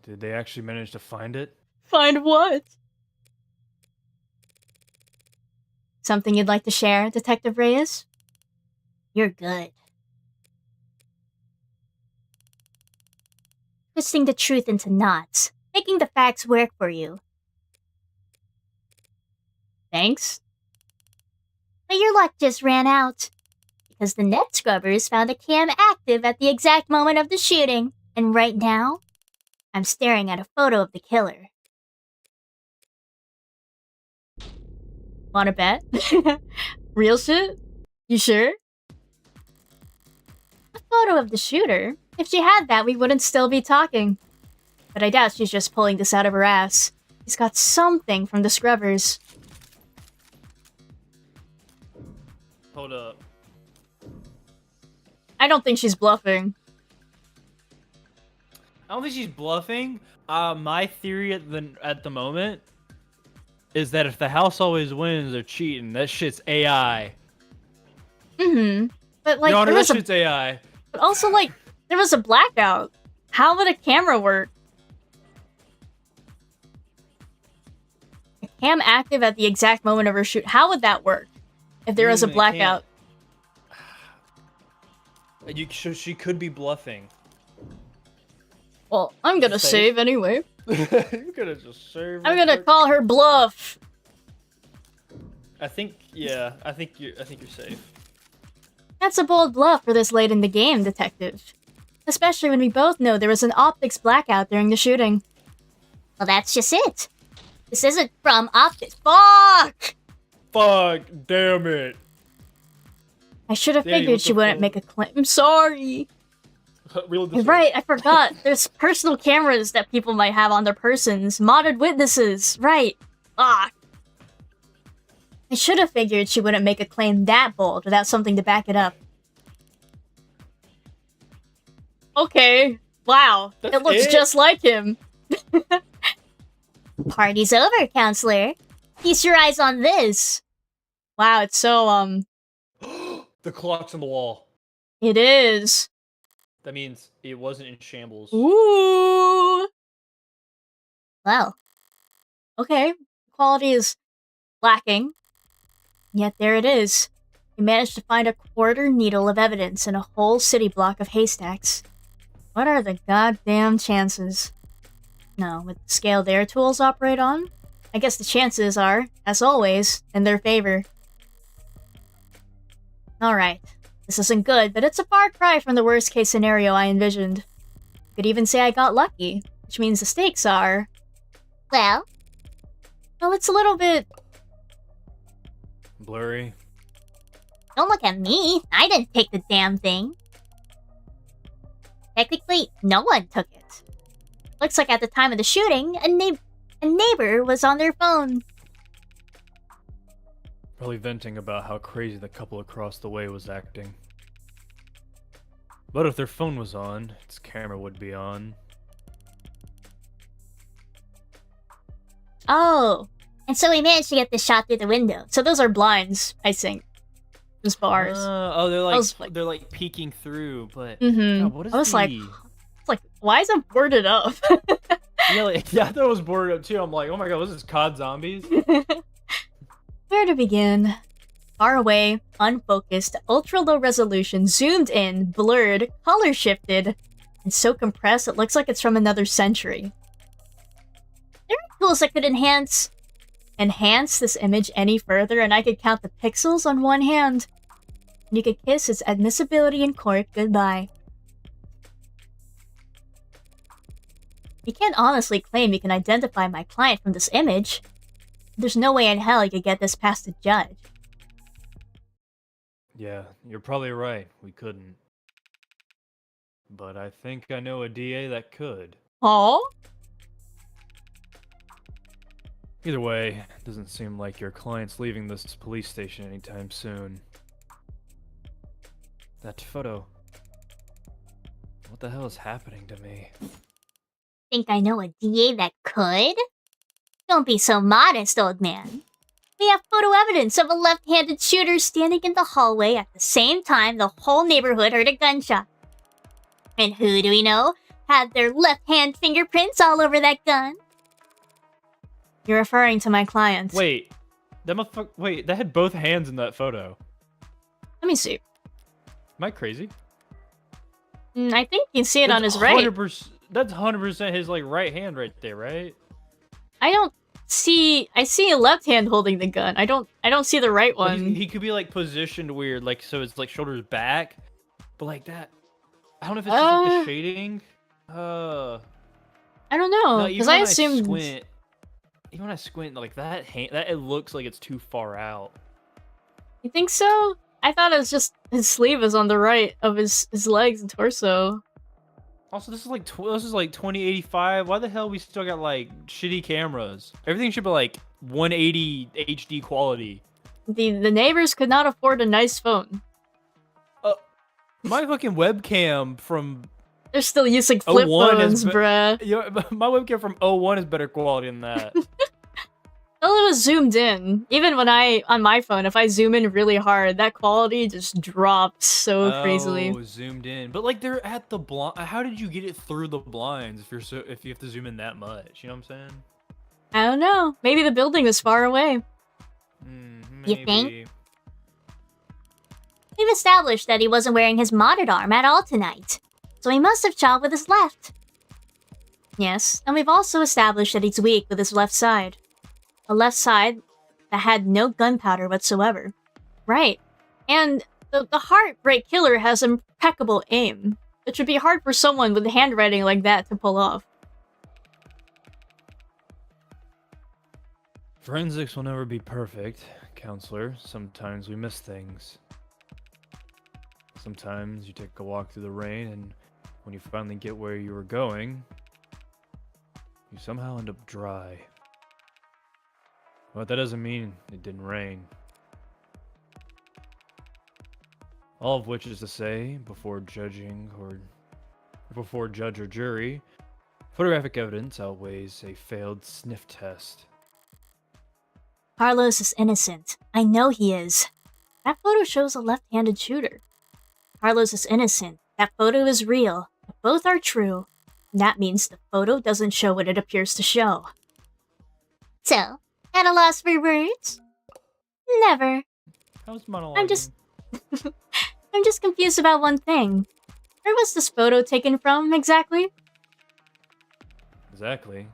did they actually manage to find it? Find what? Something you'd like to share, Detective Reyes? You're good. Twisting the truth into knots, making the facts work for you. Thanks. But your luck just ran out. Because the net scrubbers found a cam active at the exact moment of the shooting. And right now, I'm staring at a photo of the killer. Wanna bet? Real shit? You sure? A photo of the shooter? If she had that, we wouldn't still be talking. But I doubt she's just pulling this out of her ass. He's got something from the scrubbers. Hold up. I don't think she's bluffing. I don't think she's bluffing. My theory at the moment is that if the house always wins, they're cheating. That shit's AI. But like, Your Honor, there that was shit's AI. but also like, there was a blackout. How would a camera work? A cam active at the exact moment of her shoot. How would that work? If there was a It can't. blackout. She could be bluffing. Well, I'm gonna Safe. save anyway. You're gonna just serve. I'm gonna call her bluff. I think you're safe. That's a bold bluff for this late in the game, Detective. Especially when we both know there was an optics blackout during the shooting. Well, that's just it. This isn't from optics. Fuck! Fuck, damn it. I should have Danny, figured what she the wouldn't fuck? make a claim. I'm sorry. Really You're right, I forgot. There's personal cameras that people might have on their persons. Modded witnesses. Right. Ah. I should have figured she wouldn't make a claim that bold without something to back it up. Okay. Wow. That's it looks it? just like him. Party's over, counselor. Feast your eyes on this. Wow, it's so, The clock's on the wall. it is. That means it wasn't in shambles. Ooh. Well, Okay. Quality is lacking. Yet there it is. We managed to find a quarter needle of evidence in a whole city block of haystacks. What are the goddamn chances? No, with the scale their tools operate on, I guess the chances are, as always, in their favor. Alright. This isn't good, but it's a far cry from the worst case scenario I envisioned. You could even say I got lucky, which means the stakes are... well, well, it's a little bit... Blurry. don't look at me. I didn't take the damn thing. Technically, no one took it. Looks like at the time of the shooting, a neighbor was on their phone. Probably venting about how crazy the couple across the way was acting. But if their phone was on, its camera would be on. Oh, and so we managed to get this shot through the window. So those are blinds, I think. Those bars. They're I was like- they're like peeking through, but Mm-hmm. God, what is I was like, the- it's like, why is it boarded up? yeah, I thought it was boarded up too. I'm like, oh my god, was this COD Zombies? Where to begin? Far away, unfocused, ultra-low resolution, zoomed in, blurred, color shifted, and so compressed it looks like it's from another century. There are tools that could enhance this image any further, and I could count the pixels on one hand. And you could kiss its admissibility in court goodbye. You can't honestly claim you can identify my client from this image. There's no way in hell you could get this past a judge. Yeah, you're probably right. We couldn't. But I think I know a DA that could. Oh? Either way, it doesn't seem like your client's leaving this police station anytime soon. That photo. What the hell is happening to me? Think I know a DA that could? Don't be so modest, old man. We have photo evidence of a left-handed shooter standing in the hallway at the same time the whole neighborhood heard a gunshot. And who do we know had their left-hand fingerprints all over that gun? You're referring to my client. Wait, that had both hands in that photo. Let me see. Am I crazy? I think you can see it on his right. That's 100% his like right hand right there, right? I see a left hand holding the gun. I don't see the right But one. he could be like positioned weird, like so it's like shoulders back, but like that. I don't know if it's just like the shading. I don't know because I assumed. Even when I squint, like that hand, it looks like it's too far out. You think so? I thought it was just his sleeve is on the right of his legs and torso. Also, this is like 2085. Why the hell we still got like shitty cameras? Everything should be like 180 HD quality. The neighbors could not afford a nice phone. My fucking webcam from they're still using flip phones, bruh. Yeah, my webcam from 01 is better quality than that. Well, it was zoomed in. Even when on my phone, if I zoom in really hard, that quality just drops so crazily. Oh, zoomed in. But like they're at the blind. How did you get it through the blinds if you have to zoom in that much? You know what I'm saying? I don't know. Maybe the building is far away. You think? We've established that he wasn't wearing his modded arm at all tonight. So he must have shot with his left. Yes, and we've also established that he's weak with his left side. A left side that had no gunpowder whatsoever. Right. And the Heartbreak Killer has impeccable aim. It should be hard for someone with handwriting like that to pull off. Forensics will never be perfect, counselor. Sometimes we miss things. Sometimes you take a walk through the rain, and when you finally get where you were going, you somehow end up dry. But that doesn't mean it didn't rain. All of which is to say, before judge or jury, photographic evidence outweighs a failed sniff test. Carlos is innocent. I know he is. That photo shows a left-handed shooter. Carlos is innocent. That photo is real. Both are true. And that means the photo doesn't show what it appears to show. So, at a loss for words? Never. How's monologuing? I'm just confused about one thing. Where was this photo taken from, exactly? Exactly.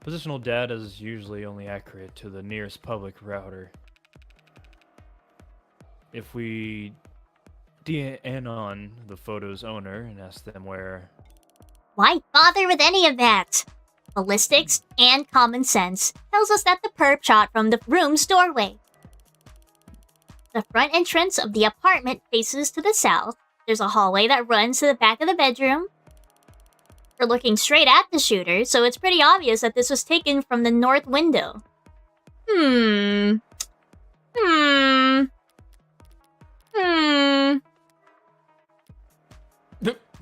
Positional data is usually only accurate to the nearest public router. If we DN on the photo's owner and ask them where... Why bother with any of that? Ballistics and common sense tells us that the perp shot from the room's doorway. The front entrance of the apartment faces to the south. There's a hallway that runs to the back of the bedroom. We're looking straight at the shooter, so it's pretty obvious that this was taken from the north window.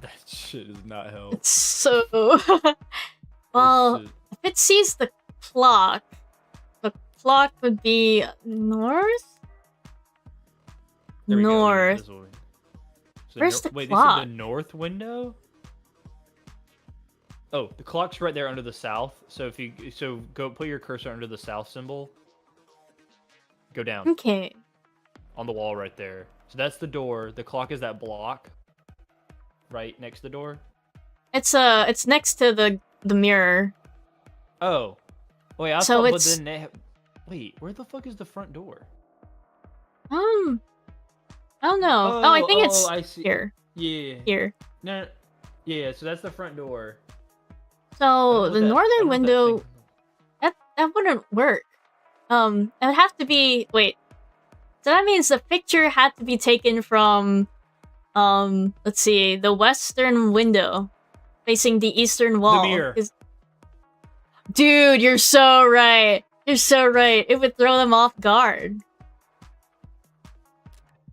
That shit does not help. So... well, if it sees the clock would be north? North. So Where's the wait, clock? This is the north window? Oh, the clock's right there under the south. So if you go put your cursor under the south symbol. Go down. Okay. on the wall right there. So that's the door. The clock is that block right next to the door. It's next to the mirror. Oh, wait. I So thought, it's- but then wait, where the fuck is the front door? I don't know. Oh, I think it's I see. here. Yeah. Here. No. Yeah. So that's the front door. So the northern window, that wouldn't work. It would have to be, wait. So that means the picture had to be taken from, let's see, the western window facing the eastern wall. The mirror. Dude, you're so right. You're so right. It would throw them off guard.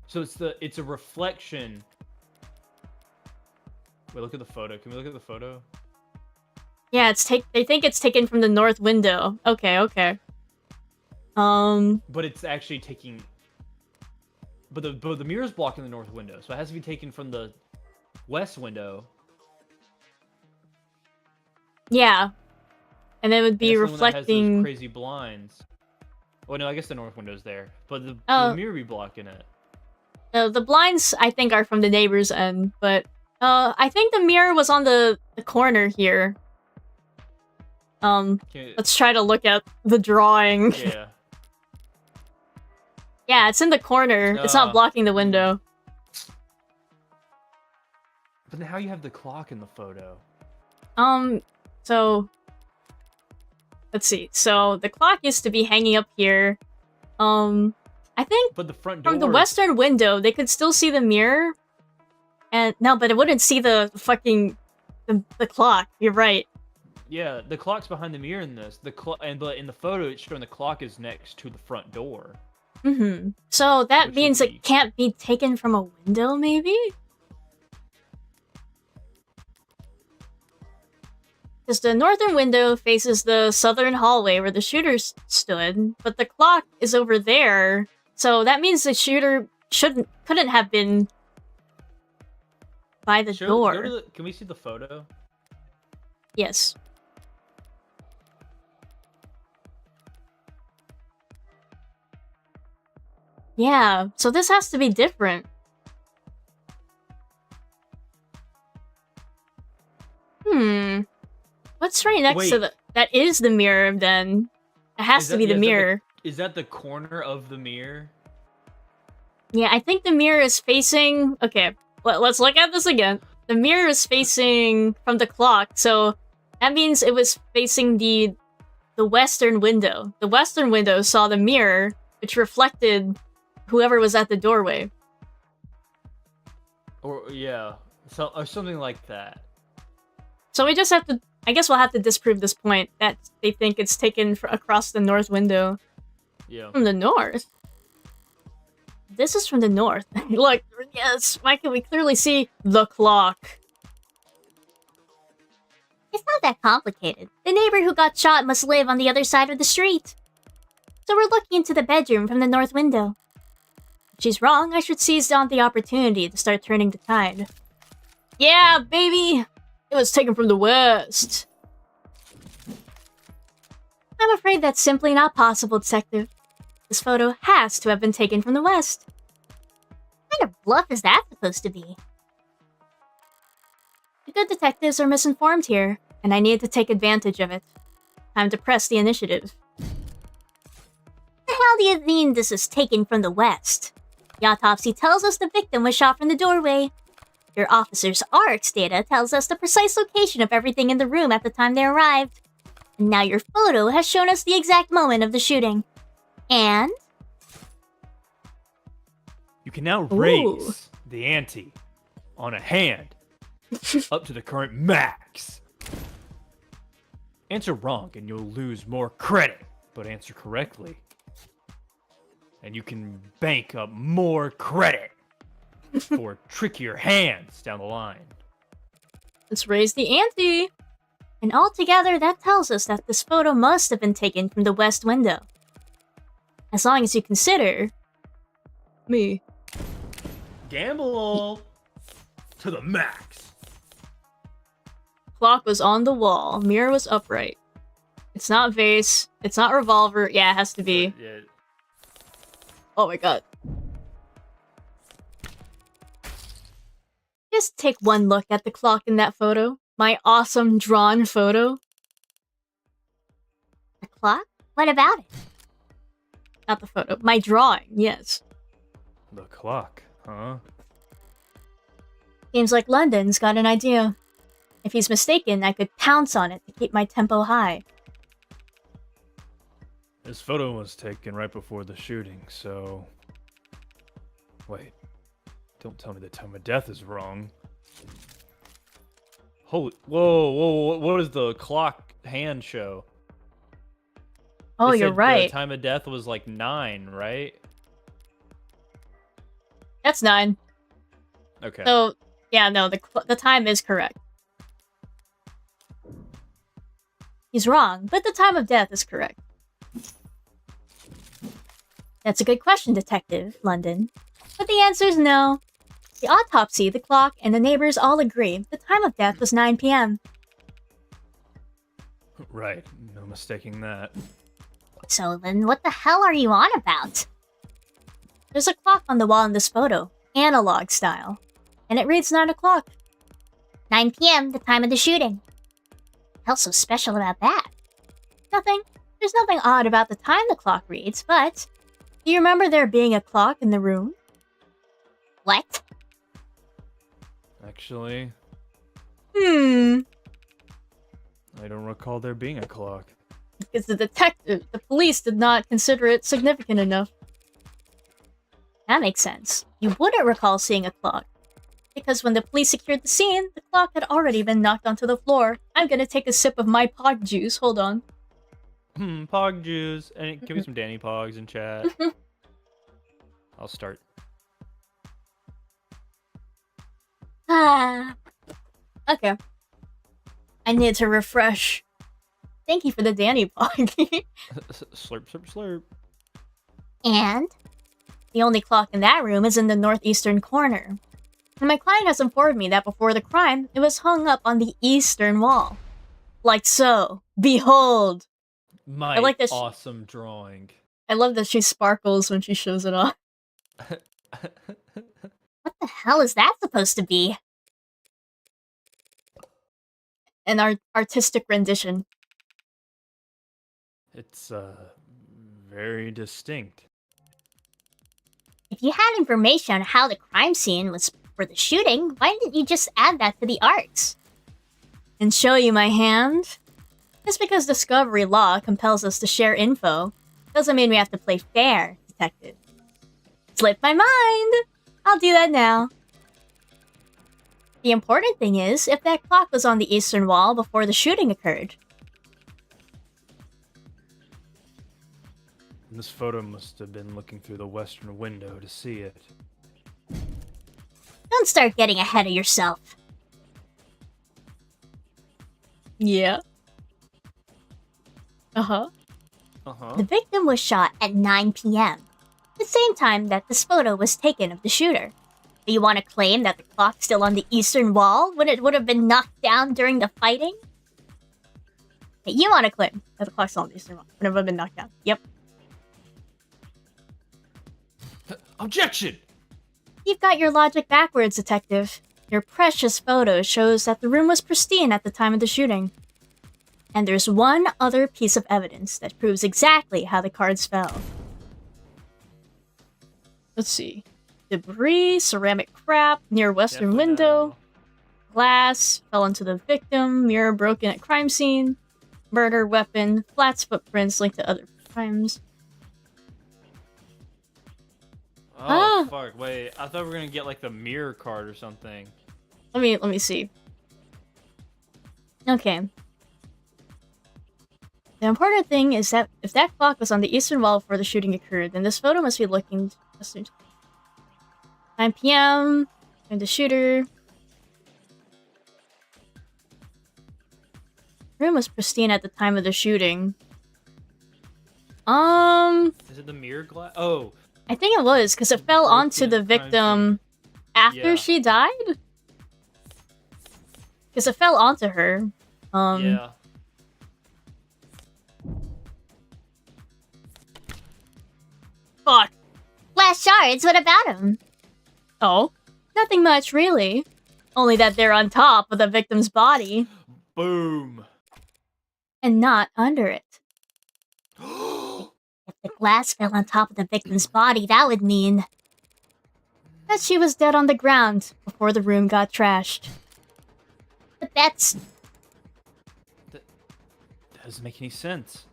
So it's a reflection. Wait, look at the photo. Can we look at the photo? Yeah, they think it's taken from the north window. Okay, okay. But it's actually taking. But the mirror's blocking the north window, so it has to be taken from the west window. Yeah. And it would be And that's the one that has reflecting. those crazy blinds. Well, no, I guess the north window's there, but the mirror be blocking it. The blinds, I think, are from the neighbor's end, but I think the mirror was on the corner here. Let's try to look at the drawing. Yeah. Yeah, it's in the corner. It's not blocking the window. But then how you have the clock in the photo? So let's see. So the clock used to be hanging up here. I think But the front door from the western window, they could still see the mirror. And no, but it wouldn't see the fucking the clock. You're right. Yeah, the clock's behind the mirror in this. But in the photo, it's showing the clock is next to the front door. Mm-hmm. So that Which means would be- it can't be taken from a window, maybe? Because the northern window faces the southern hallway where the shooter stood, but the clock is over there. So that means the shooter couldn't have been by the door. Can we see the photo? Yes. Yeah, so this has to be different. What's right next to Wait. that is the mirror then? It has Is to that- be yeah, the is that the- mirror. Is that the corner of the mirror? Yeah, I think the mirror is facing... Okay, let's look at this again. The mirror is facing from the clock, so that means it was facing the western window. The western window saw the mirror, which reflected whoever was at the doorway. Or or something like that. So we just have to... I guess we'll have to disprove this point, that they think it's taken across the north window. Yeah. From the north? This is from the north. Look, yes, why can we clearly see the clock? It's not that complicated. The neighbor who got shot must live on the other side of the street. So we're looking into the bedroom from the north window. If she's wrong, I should seize on the opportunity to start turning the tide. Yeah, baby! It was taken from the west. I'm afraid that's simply not possible, Detective. This photo has to have been taken from the west. What kind of bluff is that supposed to be? The good detectives are misinformed here, and I need to take advantage of it. Time to press the initiative. The hell do you mean this is taken from the west? The autopsy tells us the victim was shot from the doorway. Your officer's ARCS data tells us the precise location of everything in the room at the time they arrived. And now your photo has shown us the exact moment of the shooting. And? You can now raise the ante on a hand up to the current max. Answer wrong and you'll lose more credit, but answer correctly and you can bank up more credit for trickier hands down the line. Let's raise the ante! And altogether, that tells us that this photo must have been taken from the west window. As long as you consider... me. Gamble to the max. Clock was on the wall. Mirror was upright. It's not vase. It's not revolver. Yeah, it has to be. Yeah. Oh my god. Just take one look at the clock in that photo. My awesome drawn photo. The clock? What about it? Not the photo. My drawing, yes. The clock, huh? Seems like London's got an idea. If he's mistaken, I could pounce on it to keep my tempo high. This photo was taken right before the shooting, so... Wait. Don't tell me the time of death is wrong. Holy... Whoa, what does the clock hand show? Oh, It you're said right. The time of death was like 9, right? That's 9. Okay. So, yeah, no, the time is correct. He's wrong, but the time of death is correct. That's a good question, Detective London. But the answer is no. The autopsy, the clock, and the neighbors all agree the time of death was 9 p.m. Right. No mistaking that. So then what the hell are you on about? There's a clock on the wall in this photo, analog style, and it reads 9 o'clock. 9 p.m., the time of the shooting. Hell's so special about that? Nothing. There's nothing odd about the time the clock reads, but do you remember there being a clock in the room? What? Actually, I I don't recall there being a clock. Because the police did not consider it significant enough. That makes sense. You wouldn't recall seeing a clock. Because when the police secured the scene, the clock had already been knocked onto the floor. I'm gonna take a sip of my pog juice, hold on. Pog juice. And give me some Danny Pogs in chat. I'll start. Okay. I need to refresh. Thank you for the Danny pog. Slurp, slurp, slurp. And? The only clock in that room is in the northeastern corner. And my client has informed me that before the crime, it was hung up on the eastern wall. Like so. Behold! My I like this. awesome drawing. I love that she sparkles when she shows it off. What the hell is that supposed to be? An artistic rendition. It's, very distinct. If you had information on how the crime scene was for the shooting, why didn't you just add that to the arts? And show you my hand? Just because discovery law compels us to share info, doesn't mean we have to play fair, detective. Slipped my mind! I'll do that now. The important thing is, if that clock was on the eastern wall before the shooting occurred. This photo must have been looking through the western window to see it. Don't start getting ahead of yourself. Yeah. Uh-huh. The victim was shot at 9 p.m., the same time that this photo was taken of the shooter. Do you want to claim that the clock's still on the eastern wall when it would have been knocked down during the fighting? Hey, you want to claim that the clock's on the eastern wall when it would have been knocked down. Yep. Objection! You've got your logic backwards, detective. Your precious photo shows that the room was pristine at the time of the shooting. And there's one other piece of evidence that proves exactly how the cards fell. Let's see. Debris, ceramic crap near western Definitely window, no. glass fell into the victim, mirror broken at crime scene, murder weapon, flats footprints linked to other crimes. Oh, fuck, wait. I thought we were gonna get, like, the mirror card or something. Let me see. Okay. The important thing is that if that clock was on the eastern wall before the shooting occurred, then this photo must be looking 9 p.m. and the shooter. The room was pristine at the time of the shooting. Is it the mirror glass? Oh. I think it was because it fell onto the Broken crime victim after Yeah. she died. Because it fell onto her. Yeah. Fuck. Glass shards, what about him? Oh, nothing much, really. Only that they're on top of the victim's body. Boom. And not under it. If the glass fell on top of the victim's body, that would mean That she was dead on the ground before the room got trashed. But that's... That doesn't make any sense.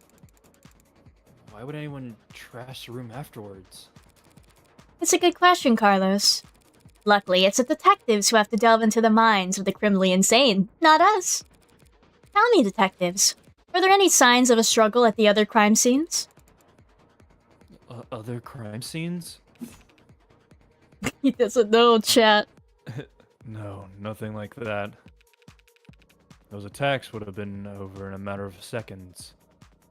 Why would anyone trash the room afterwards? It's a good question, Carlos. Luckily, it's the detectives who have to delve into the minds of the criminally insane, not us. Tell me, detectives, were there any signs of a struggle at the other crime scenes? Other crime scenes? He doesn't know, chat. No, nothing like that. Those attacks would have been over in a matter of seconds.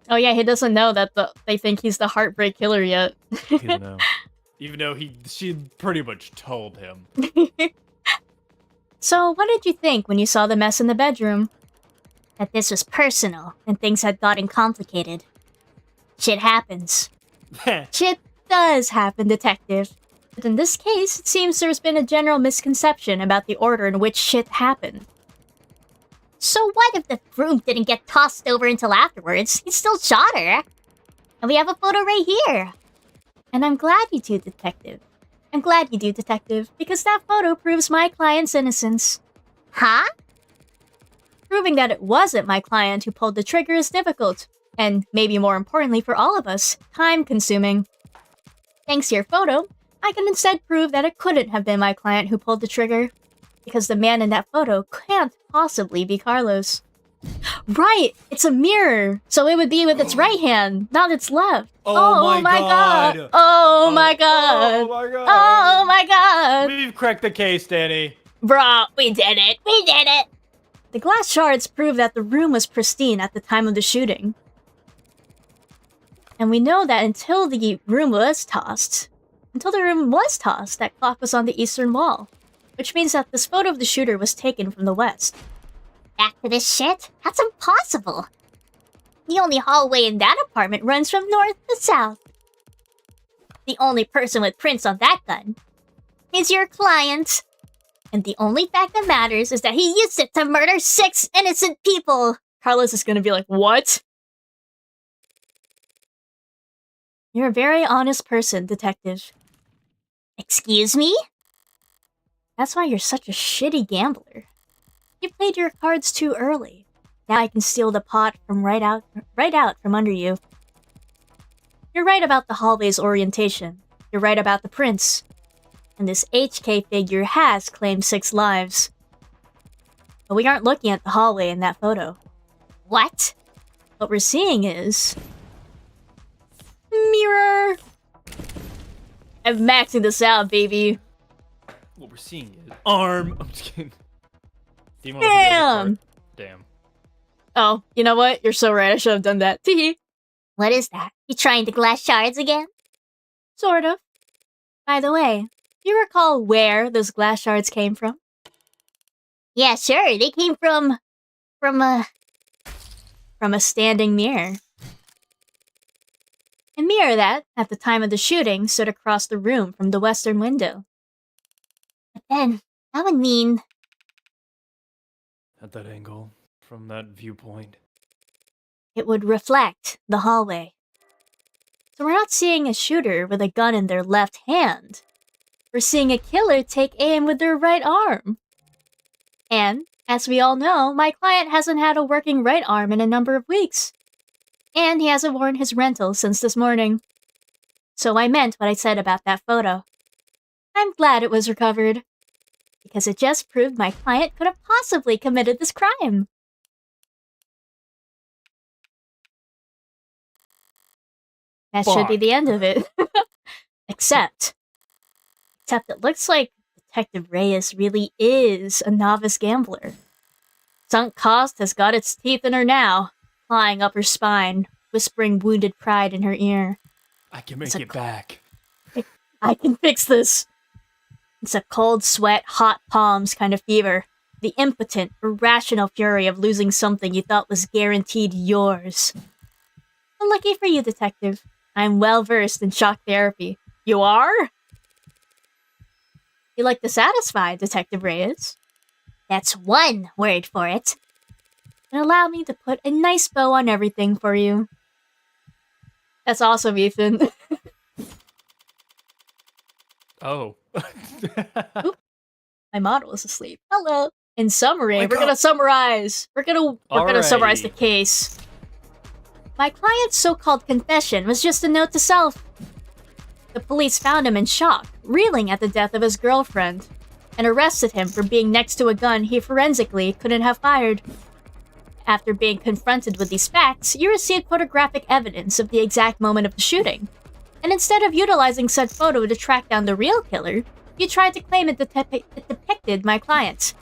Oh yeah, he doesn't know that they think he's the heartbreak killer yet. Even though she pretty much told him. So, what did you think when you saw the mess in the bedroom? that this was personal and things had gotten complicated. Shit happens. Shit does happen, detective. But in this case, it seems there's been a general misconception about the order in which shit happened. So what if the broom didn't get tossed over until afterwards? He still shot her. And we have a photo right here. And I'm glad you do, detective. I'm glad you do, detective, because that photo proves my client's innocence. Huh? Proving that it wasn't my client who pulled the trigger is difficult, and maybe more importantly for all of us, time-consuming. Thanks to your photo, I can instead prove that it couldn't have been my client who pulled the trigger, because the man in that photo can't possibly be Carlos. Right! It's a mirror! So it would be with its right hand, not its left. Oh my god! Oh my god! Oh my god! Oh my god! We've cracked the case, Danny. Bruh, we did it! We did it! The glass shards prove that the room was pristine at the time of the shooting. And we know that until the room was tossed, that clock was on the eastern wall. Which means that this photo of the shooter was taken from the west. Back to this shit? That's impossible. The only hallway in that apartment runs from north to south. The only person with prints on that gun is your client. And the only fact that matters is that he used it to murder 6 innocent people. Carlos is gonna be like, what? You're a very honest person, detective. Excuse me? That's why you're such a shitty gambler. You played your cards too early. Now I can steal the pot from right out from under you. You're right about the hallway's orientation. You're right about the prints. And this HK figure has claimed 6 lives. But we aren't looking at the hallway in that photo. What? What we're seeing is... mirror! I'm maxing this out, baby. What we're seeing is arm. I'm just kidding. Do you wanna look at the other Damn! part? Damn. Oh, you know what? You're so right. I should have done that. Teehee. What is that? You trying the glass shards again? Sort of. By the way, do you recall where those glass shards came from? Yeah, sure. They came from From a standing mirror. A mirror that, at the time of the shooting, stood across the room from the western window. But then, that would mean... At that angle, from that viewpoint. It would reflect the hallway. So we're not seeing a shooter with a gun in their left hand. We're seeing a killer take aim with their right arm. And, as we all know, my client hasn't had a working right arm in a number of weeks. And he hasn't worn his rental since this morning. So I meant what I said about that photo. I'm glad it was recovered. Because it just proved my client could have possibly committed this crime. That should be the end of it. Except it looks like Detective Reyes really is a novice gambler. Sunk cost has got its teeth in her now, clawing up her spine, whispering wounded pride in her ear. I can make it back. I can fix this. It's a cold sweat, hot palms kind of fever. The impotent, irrational fury of losing something you thought was guaranteed yours. Lucky for you, detective. I'm well versed in shock therapy. You are? You like to satisfy, Detective Reyes? That's one word for it. And allow me to put a nice bow on everything for you. That's awesome, Ethan. Oh. Oop. My model is asleep. Hello. In summary, Wake we're gonna up. summarize. We're gonna summarize the Alrighty. case. My client's so-called confession was just a note to self. The police found him in shock, reeling at the death of his girlfriend, and arrested him for being next to a gun he forensically couldn't have fired. After being confronted with these facts, you received photographic evidence of the exact moment of the shooting. And instead of utilizing said photo to track down the real killer, you tried to claim it depicted my client.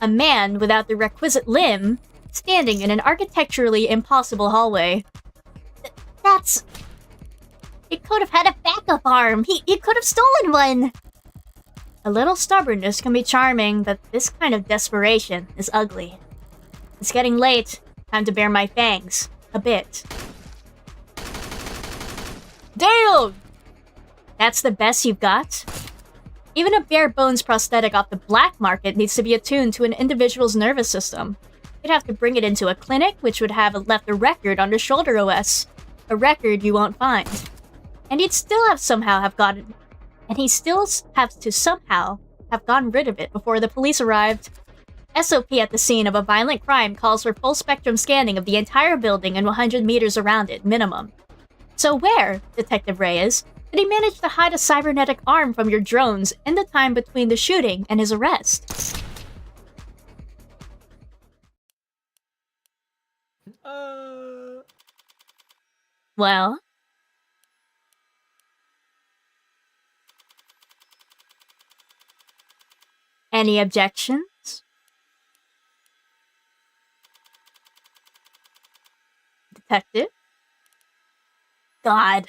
A man without the requisite limb, standing in an architecturally impossible hallway. That's... It could have had a backup arm. He could have stolen one. A little stubbornness can be charming, but this kind of desperation is ugly. It's getting late. Time to bare my fangs. A bit. Damn! That's the best you've got? Even a bare bones prosthetic off the black market needs to be attuned to an individual's nervous system. You'd have to bring it into a clinic, which would have left a record on the shoulder OS. A record you won't find. And he'd still have somehow have gotten... And he still has to somehow have gotten rid of it before the police arrived. SOP at the scene of a violent crime calls for full spectrum scanning of the entire building and 100 meters around it, minimum. So where, Detective Reyes, did he manage to hide a cybernetic arm from your drones in the time between the shooting and his arrest? Well... Any objections? Detective? God.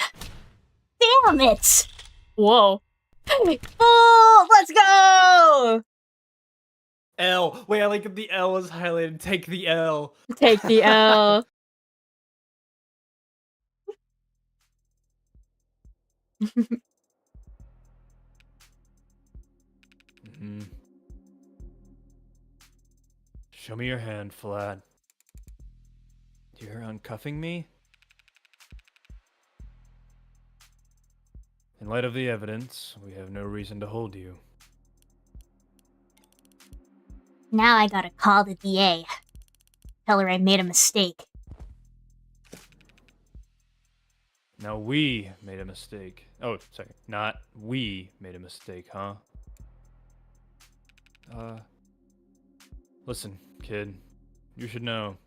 Damn it! Whoa. Oh, let's go! L. Wait, I like that the L is highlighted. Take the L. Take the L. Mm. Show me your hand, Flat. You're uncuffing me? In light of the evidence, we have no reason to hold you. Now I gotta call the DA. Tell her I made a mistake. Now we made a mistake. Oh, sorry. Not we made a mistake, huh? Listen, kid. You should know.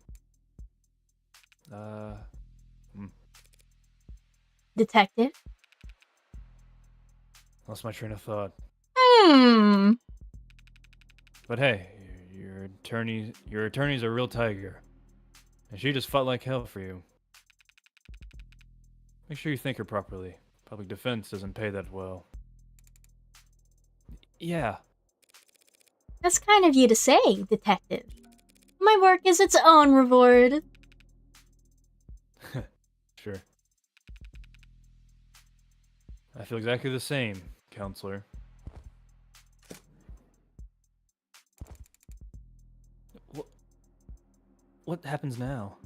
Detective? Lost my train of thought. Hmm. But hey, your attorney's a real tiger. And she just fought like hell for you. Make sure you thank her properly. Public defense doesn't pay that well. Yeah. That's kind of you to say, Detective. My work is its own reward. Sure. I feel exactly the same, counselor. What happens now?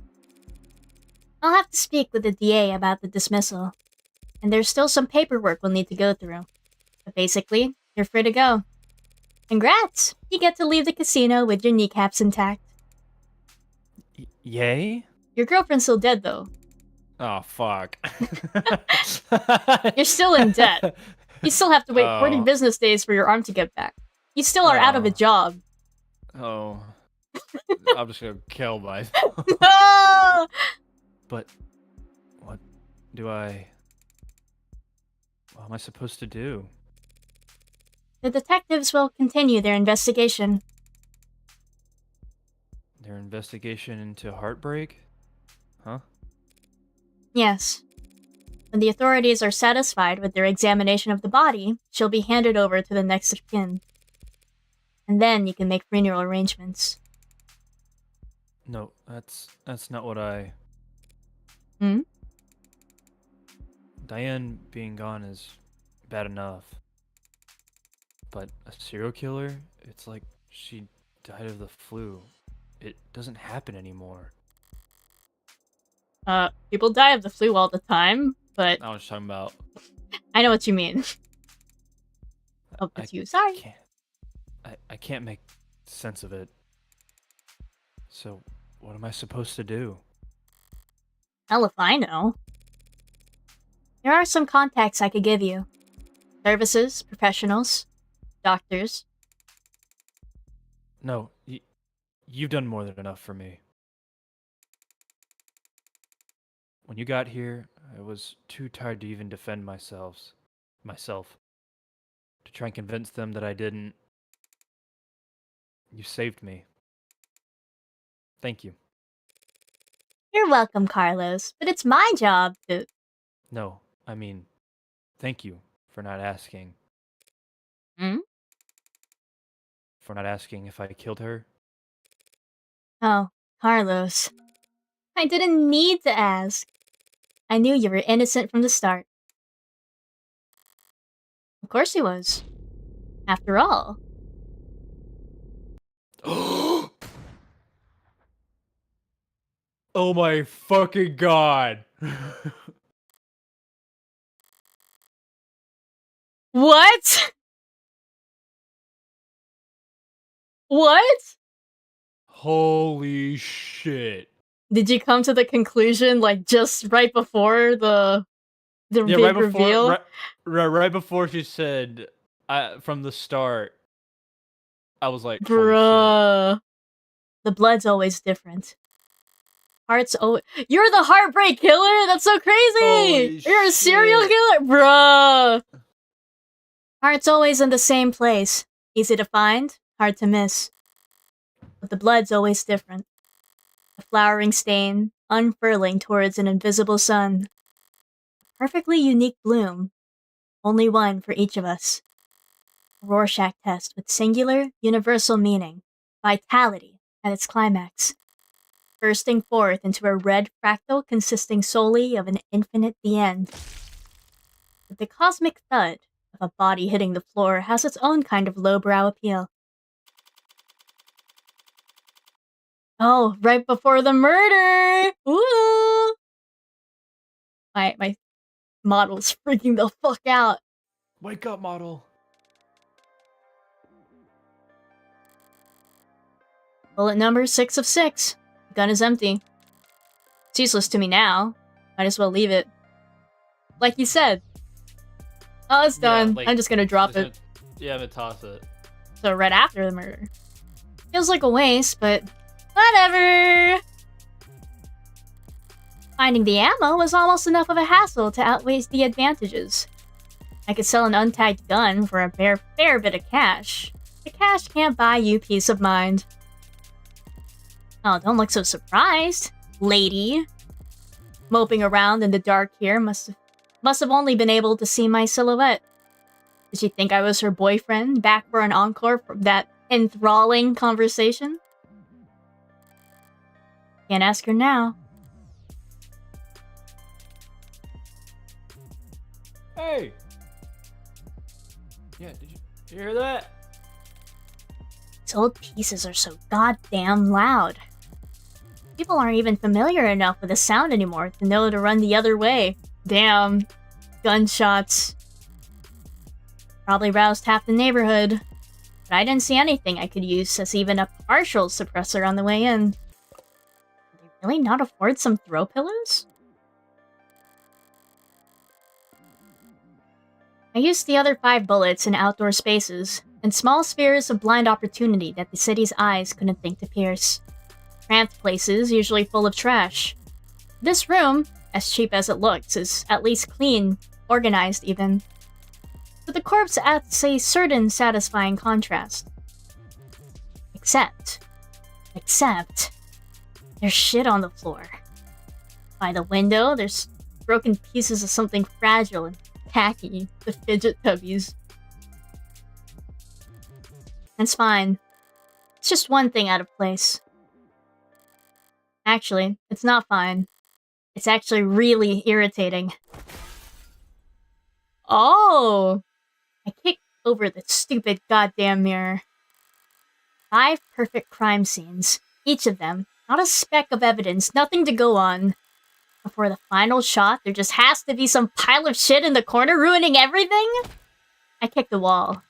I'll have to speak with the DA about the dismissal. And there's still some paperwork we'll need to go through. But basically, you're free to go. Congrats! You get to leave the casino with your kneecaps intact. Yay? Your girlfriend's still dead, though. Oh, fuck. You're still in debt. You still have to wait 40 Oh. business days for your arm to get back. You still are out of a Oh. job. Oh. I'm just gonna kill myself. No! But what am I supposed to do? The detectives will continue their investigation. Their investigation into heartbreak? Huh? Yes. When the authorities are satisfied with their examination of the body, she'll be handed over to the next of kin. And then you can make funeral arrangements. No, that's not what I... Hmm? Diane being gone is bad enough. But a serial killer? It's like she died of the flu. It doesn't happen anymore. People die of the flu all the time, but I was talking about. I know what you mean. Oh, it's you. Sorry. I can't make sense of it. So, what am I supposed to do? Hell if I know. There are some contacts I could give you. Services, professionals, doctors. No, you've done more than enough for me. When you got here, I was too tired to even defend myself. To try and convince them that I didn't. You saved me. Thank you. You're welcome, Carlos, but it's my job to... No, I mean, thank you for not asking. Hmm? For not asking if I killed her. Oh, Carlos. I didn't need to ask. I knew you were innocent from the start. Of course he was. After all. Oh my fucking god. What? What? Holy shit. Did you come to the conclusion, like, just right before the big right reveal? right before she said, from the start, I was like, holy Bruh. The blood's always different. Heart's always... You're the heartbreak killer? That's so crazy! Holy You're a serial shit. killer? Bruh. Heart's always in the same place. Easy to find, hard to miss. But the blood's always different. A flowering stain, unfurling towards an invisible sun. A perfectly unique bloom. Only one for each of us. A Rorschach test with singular, universal meaning. Vitality at its climax. Bursting forth into a red fractal consisting solely of an infinite the end. But the cosmic thud of a body hitting the floor has its own kind of lowbrow appeal. Oh, right before the murder! Ooh! My model's freaking the fuck out. Wake up, model. Bullet number 6 of 6. Gun is empty. It's useless to me now. Might as well leave it. Like you said. Oh, it's done. I'm just gonna drop it. Yeah, I'm gonna toss it. So right after the murder. Feels like a waste, but whatever! Finding the ammo was almost enough of a hassle to outweigh the advantages. I could sell an untagged gun for a fair bit of cash. The cash can't buy you peace of mind. Oh, don't look so surprised, lady. Moping around in the dark here must have only been able to see my silhouette. Did she think I was her boyfriend, back for an encore from that enthralling conversation? Can't ask her now. Hey! Yeah, did you hear that? These old pieces are so goddamn loud. People aren't even familiar enough with the sound anymore to know to run the other way. Damn. Gunshots. Probably roused half the neighborhood. But I didn't see anything I could use as even a partial suppressor on the way in. Could they really not afford some throw pillows? I used the other 5 bullets in outdoor spaces, and small spheres of blind opportunity that the city's eyes couldn't think to pierce. Cramped places, usually full of trash. This room, as cheap as it looks, is at least clean, organized even. But the corpse adds a certain satisfying contrast. Except, there's shit on the floor. By the window, there's broken pieces of something fragile and tacky, the fidget tubbies. It's fine. It's just one thing out of place. Actually, it's not fine. It's actually really irritating. Oh! I kicked over the stupid goddamn mirror. 5 perfect crime scenes. Each of them. Not a speck of evidence. Nothing to go on. Before the final shot, there just has to be some pile of shit in the corner ruining everything? I kick the wall.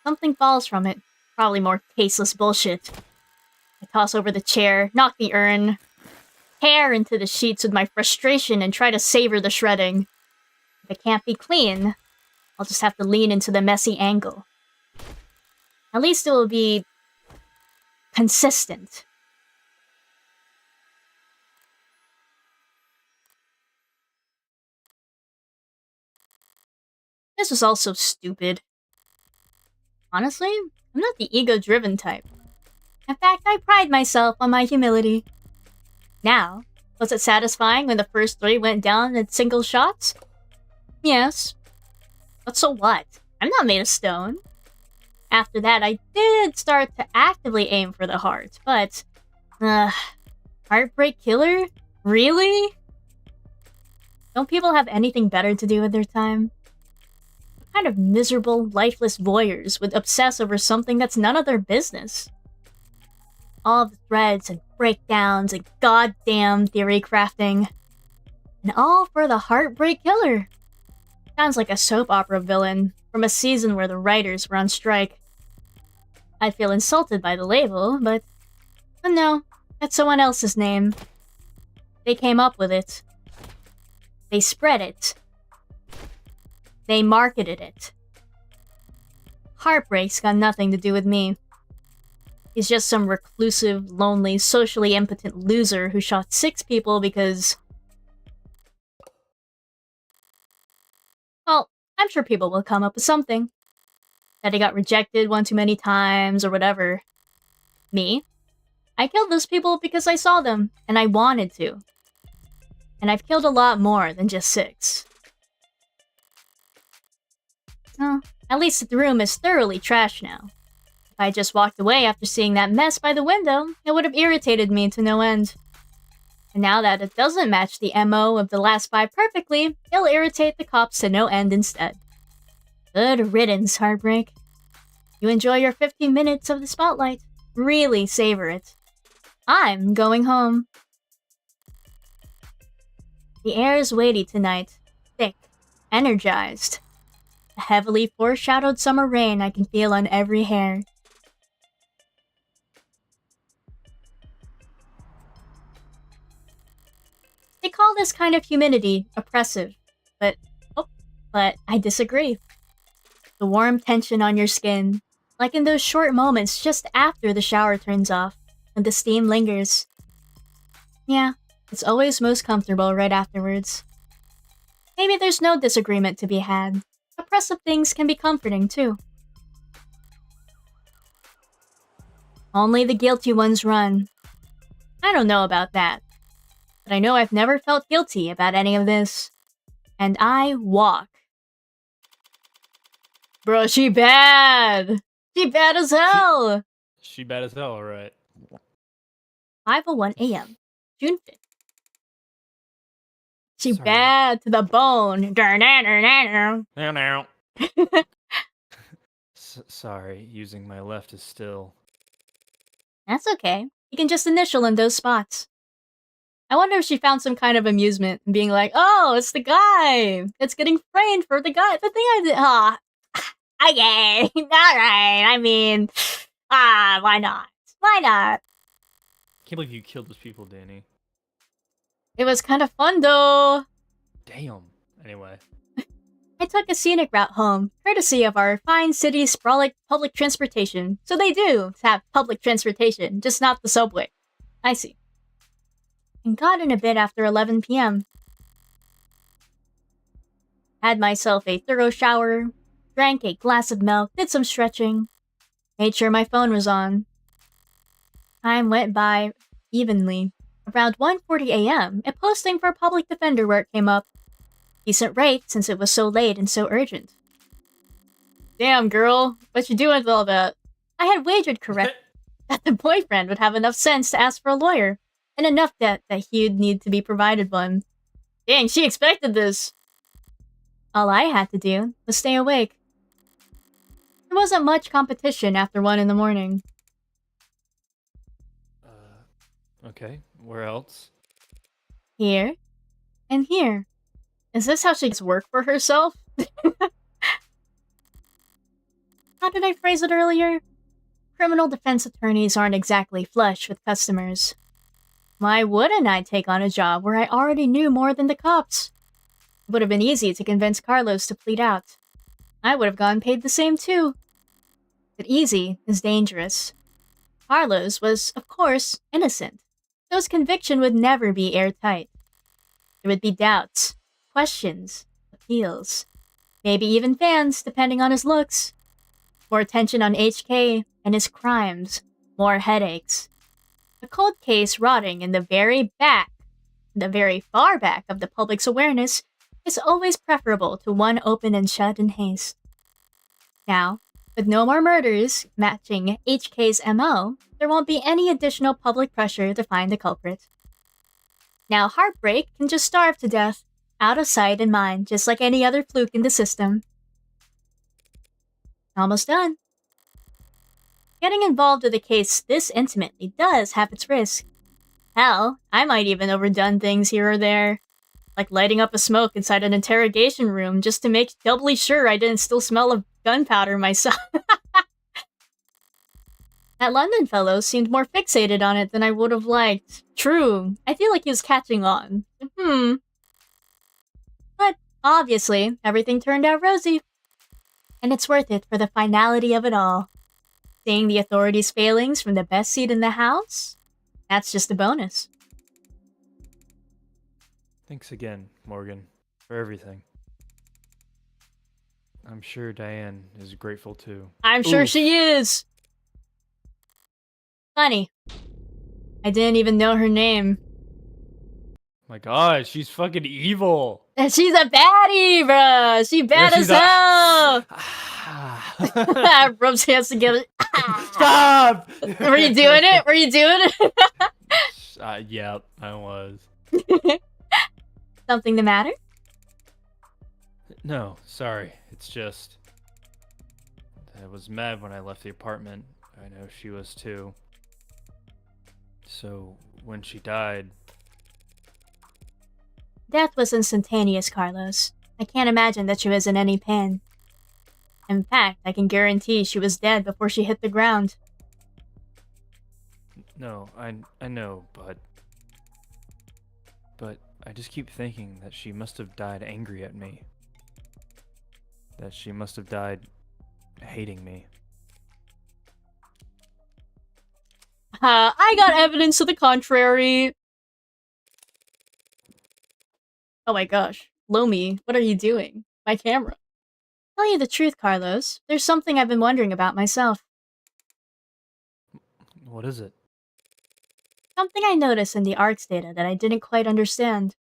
Something falls from it. Probably more tasteless bullshit. I toss over the chair, knock the urn, tear into the sheets with my frustration and try to savor the shredding. If it can't be clean, I'll just have to lean into the messy angle. At least it will be consistent. This was also stupid. Honestly, I'm not the ego-driven type. In fact, I pride myself on my humility. Now, was it satisfying when the first 3 went down in single shots? Yes. But so what? I'm not made of stone. After that, I did start to actively aim for the heart, but... Heartbreak killer? Really? Don't people have anything better to do with their time? What kind of miserable, lifeless voyeurs would obsess over something that's none of their business? All the threads and breakdowns and goddamn theory crafting. And all for the heartbreak killer. Sounds like a soap opera villain from a season where the writers were on strike. I'd feel insulted by the label, but no, that's someone else's name. They came up with it. They spread it. They marketed it. Heartbreak's got nothing to do with me. He's just some reclusive, lonely, socially impotent loser who shot 6 people because... Well, I'm sure people will come up with something. That he got rejected one too many times or whatever. Me? I killed those people because I saw them, and I wanted to. And I've killed a lot more than just 6. Well, at least the room is thoroughly trashed now. If I just walked away after seeing that mess by the window, it would have irritated me to no end. And now that it doesn't match the MO of the last 5 perfectly, it'll irritate the cops to no end instead. Good riddance, Heartbreak. You enjoy your 15 minutes of the spotlight. Really savor it. I'm going home. The air is weighty tonight. Thick. Energized. A heavily foreshadowed summer rain I can feel on every hair. They call this kind of humidity oppressive, but I disagree. The warm tension on your skin, like in those short moments just after the shower turns off, and the steam lingers. Yeah, it's always most comfortable right afterwards. Maybe there's no disagreement to be had. Oppressive things can be comforting, too. Only the guilty ones run. I don't know about that. But I know I've never felt guilty about any of this. And I walk. Bro, she bad! She bad as hell! She bad as hell, alright. 5:01 a.m. June 5th. She Sorry. bad to the bone. Now. Sorry, using my left is still... That's okay. You can just initial in those spots. I wonder if she found some kind of amusement in being like, oh, it's the guy! It's getting framed for the guy. The thing I did. Okay. Alright. I mean, why not? Why not? I can't believe you killed those people, Danny. It was kind of fun, though. Damn. Anyway. I took a scenic route home, courtesy of our fine city sprawling public transportation. So they do have public transportation, just not the subway. I see. And got in a bit after 11 p.m. Had myself a thorough shower, drank a glass of milk, did some stretching, made sure my phone was on. Time went by evenly. Around 1:40 a.m., a posting for public defender work came up. Decent rate since it was so late and so urgent. Damn, girl, what you doing with all that? I had wagered correct that the boyfriend would have enough sense to ask for a lawyer, and enough debt that he'd need to be provided one. Dang, she expected this! All I had to do was stay awake. There wasn't much competition after 1 in the morning. Okay, where else? Here. And here. Is this how she gets work for herself? How did I phrase it earlier? Criminal defense attorneys aren't exactly flush with customers. Why wouldn't I take on a job where I already knew more than the cops? It would have been easy to convince Carlos to plead out. I would have gotten paid the same too. But easy is dangerous. Carlos was, of course, innocent, so his conviction would never be airtight. There would be doubts, questions, appeals, maybe even fans, depending on his looks. More attention on HK and his crimes, more headaches. A cold case rotting in the very far back of the public's awareness is always preferable to one open and shut in haste. Now, with no more murders matching HK's MO, there won't be any additional public pressure to find the culprit. Now Heartbreak can just starve to death, out of sight and mind, just like any other fluke in the system. Almost done. Getting involved with a case this intimately does have its risk. Hell, I might even overdone things here or there. Like lighting up a smoke inside an interrogation room just to make doubly sure I didn't still smell of gunpowder myself. That London fellow seemed more fixated on it than I would have liked. True, I feel like he was catching on. But, obviously, everything turned out rosy. And it's worth it for the finality of it all. Seeing the authorities' failings from the best seat in the house? That's just a bonus. Thanks again, Morgan, for everything. I'm sure Diane is grateful too. I'm sure she is! Funny. I didn't even know her name. My God, she's fucking evil. And she's a baddie, bruh! She bad as hell! Rubs hands together. Stop! Were you doing it? Were you doing it? Yeah, I was. Something the matter? No, sorry. It's just... I was mad when I left the apartment. I know she was too. So, when she died... Death was instantaneous, Carlos. I can't imagine that she was in any pain. In fact, I can guarantee she was dead before she hit the ground. No, I know, but I just keep thinking that she must have died angry at me. That she must have died hating me. I got evidence to the contrary. Oh my gosh. Lomi, what are you doing? My camera. Tell you the truth, Carlos, there's something I've been wondering about myself. What is it? Something I noticed in the ARC's data that I didn't quite understand.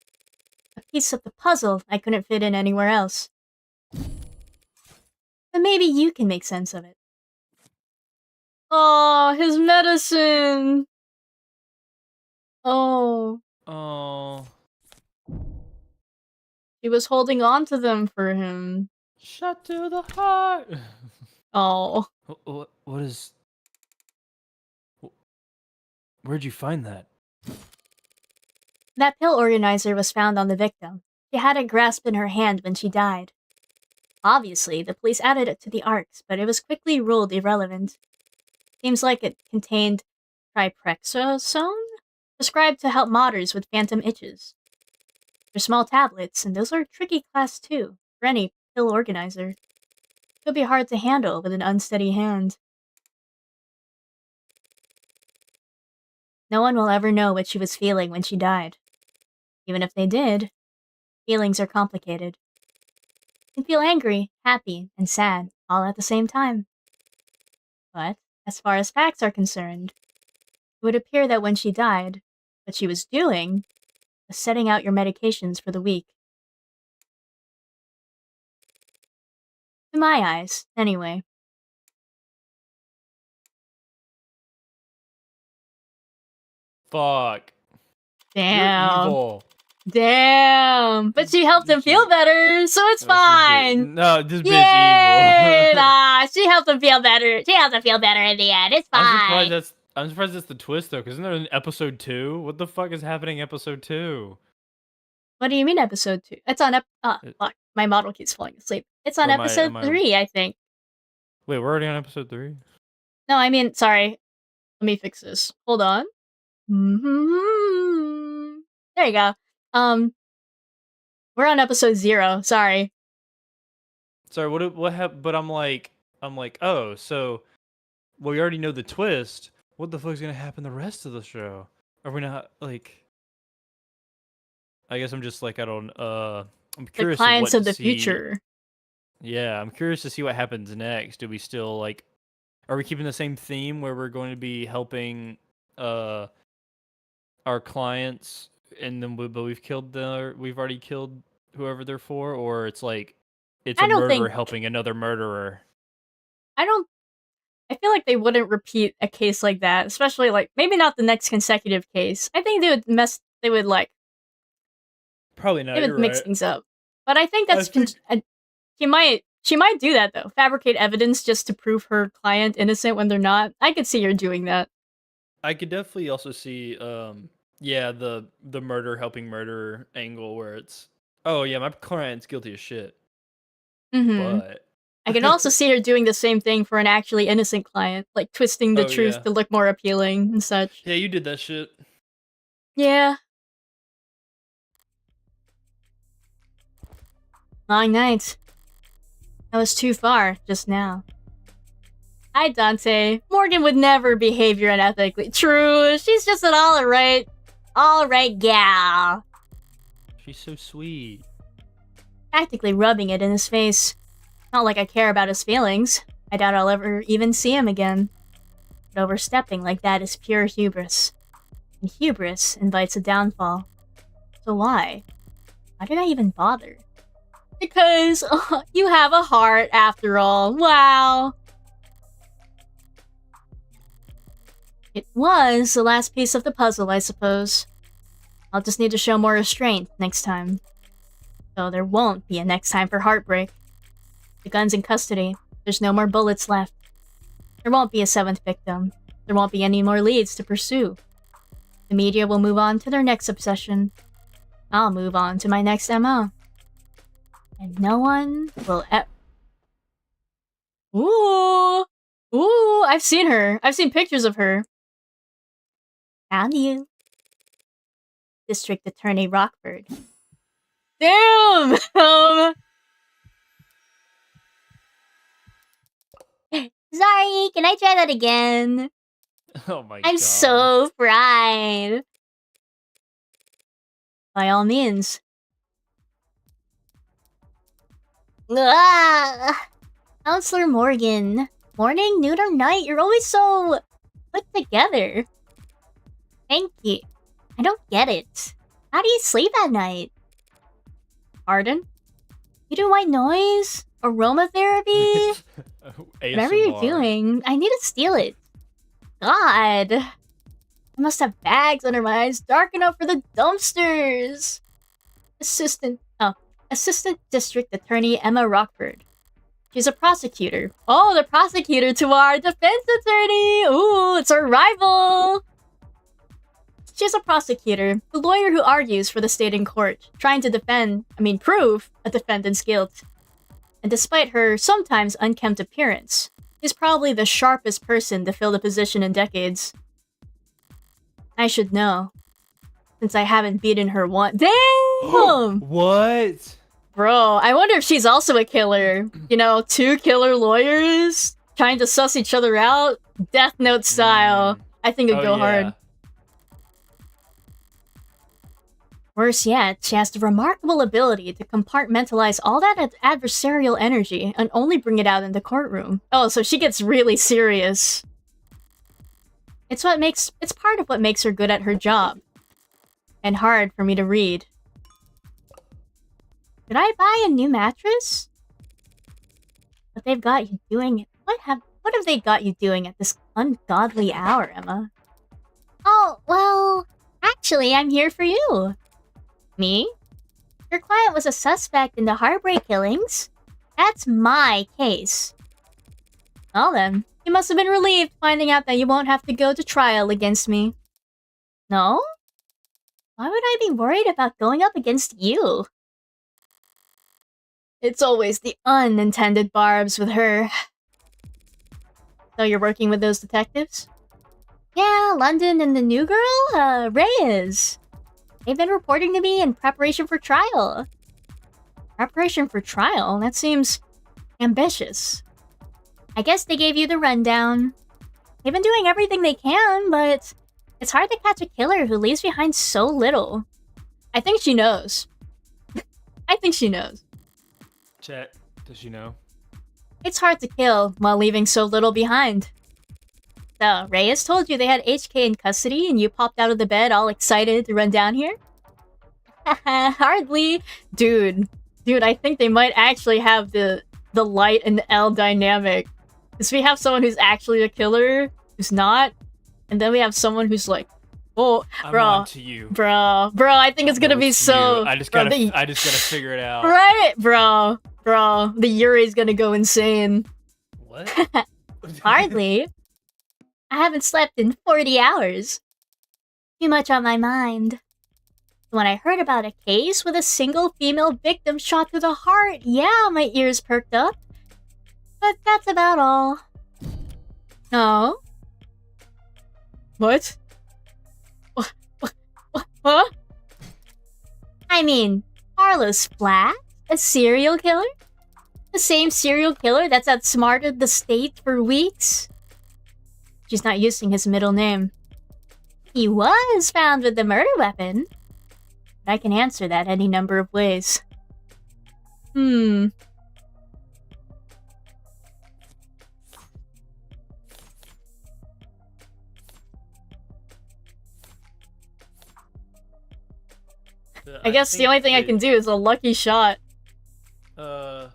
A piece of the puzzle I couldn't fit in anywhere else. But maybe you can make sense of it. Oh, his medicine! Oh. Oh. He was holding on to them for him. Shot to the heart! Oh. What is... Where'd you find that? That pill organizer was found on the victim. She had it grasped in her hand when she died. Obviously, the police added it to the ARCs, but it was quickly ruled irrelevant. Seems like it contained triprexosone, prescribed to help modders with phantom itches. They're small tablets, and those are tricky class too, for any pill organizer. Could be hard to handle with an unsteady hand. No one will ever know what she was feeling when she died. Even if they did, feelings are complicated. You can feel angry, happy, and sad all at the same time. But, as far as facts are concerned, it would appear that when she died, what she was doing was setting out your medications for the week. To my eyes, anyway. Fuck. Damn. You're evil. Damn. But she helped him feel better, so it's fine. No, this bitch Yay! evil. Nah, she helped him feel better. She helped him feel better in the end. It's fine. I'm surprised that's I'm surprised it's the twist though, because isn't there an episode 2? What the fuck is happening in episode 2? What do you mean episode 2? It's on fuck, my model keeps falling asleep. It's on Or episode 3, I think. Wait, we're already on episode 3? No, I mean, sorry. Let me fix this. Hold on. There you go. We're on episode 0. Sorry. Sorry, what happened? But I'm like, oh, so we already know the twist. What the fuck's gonna happen the rest of the show? Are we not like? I guess I'm just like, I don't. I'm curious. The clients of to the see. future. Yeah, I'm curious to see what happens next. Do we still like? Are we keeping the same theme where we're going to be helping our clients, and then but we've already killed whoever they're for, or it's like it's a murderer helping another murderer. I feel like they wouldn't repeat a case like that, especially like maybe not the next consecutive case. I think they would Probably not. They would mix things up. But I think that's she might do that though. Fabricate evidence just to prove her client innocent when they're not. I could see her doing that. I could definitely also see the murder helping murderer angle where it's, oh yeah, my client's guilty as shit. But I can also see her doing the same thing for an actually innocent client, like twisting the truth to look more appealing and such. Yeah, you did that shit. Yeah. Long night. That was too far just now. Hi, Dante. Morgan would never behave unethically. True, she's just an alright gal. She's so sweet. Practically rubbing it in his face. Not like I care about his feelings. I doubt I'll ever even see him again. But overstepping like that is pure hubris. And hubris invites a downfall. So why? Why did I even bother? Because you have a heart after all. Wow. It was the last piece of the puzzle, I suppose. I'll just need to show more restraint next time. Though there won't be a next time for heartbreak. The gun's in custody. There's no more bullets left. There won't be a 7th victim. There won't be any more leads to pursue. The media will move on to their next obsession. I'll move on to my next MO. And no one will Ooh! Ooh, I've seen her. I've seen pictures of her. Found you. District Attorney Rockford. Damn! Sorry, can I try that again? Oh my god. I'm so fried. By all means. Counselor Morgan. Morning, noon, or night, you're always so put together. Thank you. I don't get it. How do you sleep at night? Pardon? You do white noise? Aromatherapy? Whatever you're doing, I need to steal it. God. I must have bags under my eyes dark enough for the dumpsters. Assistant District Attorney Emma Rockford. She's a prosecutor. Oh, the prosecutor to our defense attorney! Ooh, it's our rival! She's a prosecutor, the lawyer who argues for the state in court, trying to prove a defendant's guilt. And despite her sometimes unkempt appearance, she's probably the sharpest person to fill the position in decades. I should know, since I haven't beaten her once. Damn! What? Bro, I wonder if she's also a killer. You know, 2 killer lawyers trying to suss each other out, Death Note style. I think it'd go hard. Worse yet, she has the remarkable ability to compartmentalize all that adversarial energy and only bring it out in the courtroom. Oh, so she gets really serious. It's part of what makes her good at her job. And hard for me to read. Did I buy a new mattress? What they've got you doing? What have they got you doing at this ungodly hour, Emma? Oh, well, actually, I'm here for you. Me? Your client was a suspect in the Heartbreak killings. That's my case. Well then, You must have been relieved finding out that you won't have to go to trial against me. No? Why would I be worried about going up against you? It's always the unintended barbs with her. So you're working with those detectives? Yeah, London and the new girl, Reyes. They've been reporting to me in preparation for trial. Preparation for trial? That seems ambitious. I guess they gave you the rundown. They've been doing everything they can, but it's hard to catch a killer who leaves behind so little. I think she knows. I think she knows. Chat, does she know? It's hard to kill while leaving so little behind. So, Reyes told you they had HK in custody and you popped out of the bed all excited to run down here? Hardly. Dude, I think they might actually have the light and L dynamic. Because we have someone who's actually a killer, who's not, and then we have someone who's like, oh, bro, I'm on to you. Bro, I think it's gonna be so... I just gotta figure it out. Right, bro, the Yuri's gonna go insane. What? Hardly. I haven't slept in 40 hours. Too much on my mind. When I heard about a case with a single female victim shot through the heart, yeah, my ears perked up. But that's about all. No? What? Huh? I mean, Carlos Flack? A serial killer? The same serial killer that's outsmarted the state for weeks? She's not using his middle name. He was found with the murder weapon. But I can answer that any number of ways. I guess the only thing I can do is a lucky shot. I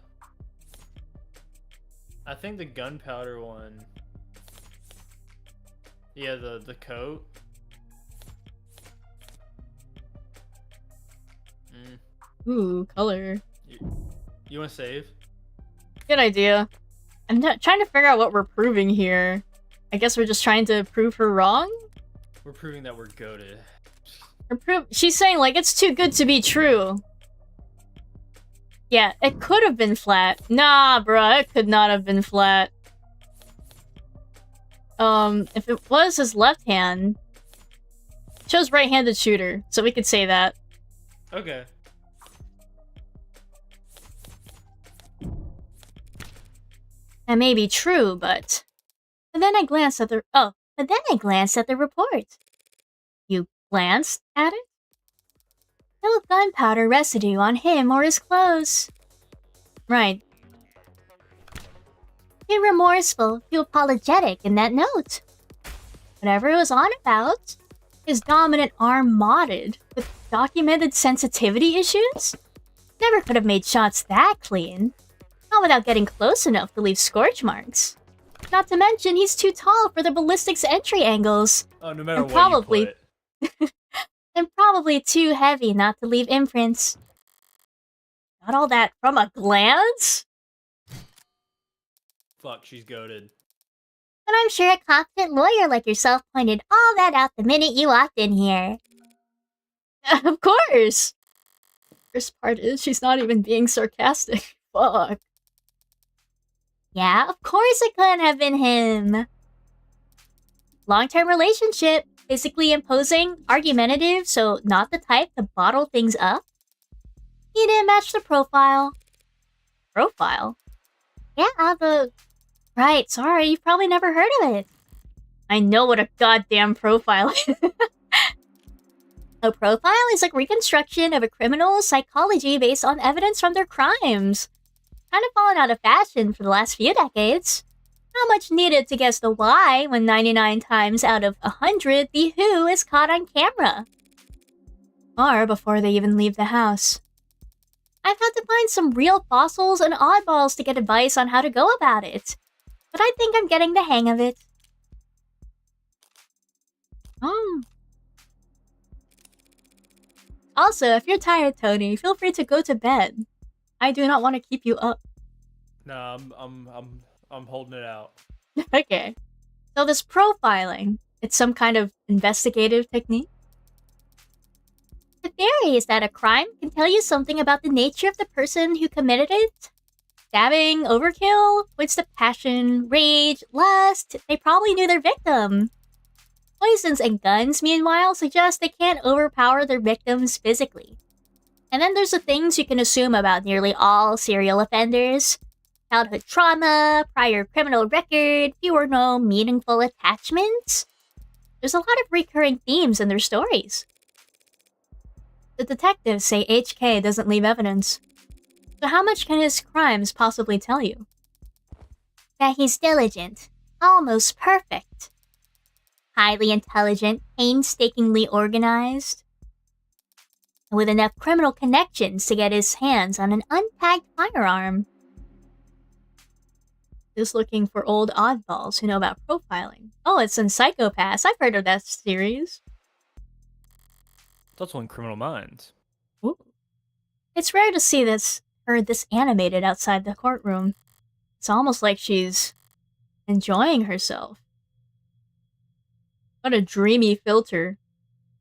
think the gunpowder one. Yeah, the coat. Ooh, color. You want to save? Good idea. I'm not trying to figure out what we're proving here. I guess we're just trying to prove her wrong? We're proving that we're goated. She's saying, like, it's too good to be true. Yeah, it could have been flat. Nah, bruh, it could not have been flat. If it was his left hand, it shows right-handed shooter, so we could say that. Okay. That may be true, but then I glanced at the report. You glanced at it? No gunpowder residue on him or his clothes. Right. Too remorseful, too apologetic in that note. Whatever it was on about, his dominant arm modded with documented sensitivity issues? Never could have made shots that clean. Not without getting close enough to leave scorch marks. Not to mention, he's too tall for the ballistics entry angles. Oh, no matter what you put. And probably too heavy not to leave imprints. Not all that from a glance? Fuck, she's goated. But I'm sure a competent lawyer like yourself pointed all that out the minute you walked in here. Of course! First part is she's not even being sarcastic. Fuck. Yeah, of course it couldn't have been him. Long-term relationship, physically imposing, argumentative, so not the type to bottle things up. He didn't match the profile. Profile? Yeah, Right, sorry, you've probably never heard of it. I know what a goddamn profile is. A profile is a reconstruction of a criminal's psychology based on evidence from their crimes. Kind of fallen out of fashion for the last few decades. Not much needed to guess the why when 99 times out of 100 the who is caught on camera. Or before they even leave the house. I've had to find some real fossils and oddballs to get advice on how to go about it. But I think I'm getting the hang of it. Also, if you're tired, Tony, feel free to go to bed. I do not want to keep you up. Nah, I'm holding it out. Okay. So this profiling, it's some kind of investigative technique? The theory is that a crime can tell you something about the nature of the person who committed it. Stabbing, overkill, points to passion, rage, lust. They probably knew their victim. Poisons and guns, meanwhile, suggest they can't overpower their victims physically. And then there's the things you can assume about nearly all serial offenders. Childhood trauma, prior criminal record, few or no meaningful attachments. There's a lot of recurring themes in their stories. The detectives say HK doesn't leave evidence. So how much can his crimes possibly tell you? That he's diligent, almost perfect. Highly intelligent, painstakingly organized. And with enough criminal connections to get his hands on an untagged firearm. Just looking for old oddballs who know about profiling. Oh, it's in Psychopaths. I've heard of that series. It's also in Criminal Minds. Ooh. It's rare to see this animated outside the courtroom. It's almost like she's enjoying herself. What a dreamy filter.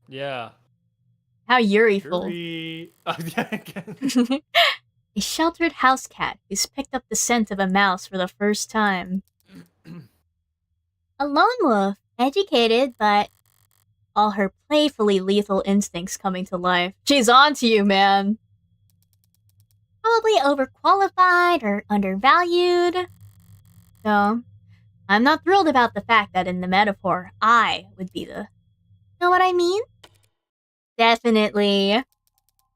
Yeah. How Yuri-ful. Oh, yeah, again. A sheltered house cat who's picked up the scent of a mouse for the first time. A lone wolf, educated, but All her playfully lethal instincts coming to life. She's on to you, man. probably overqualified or undervalued. No, I'm not thrilled about the fact that in the metaphor, I would be the... Know what I mean? Definitely.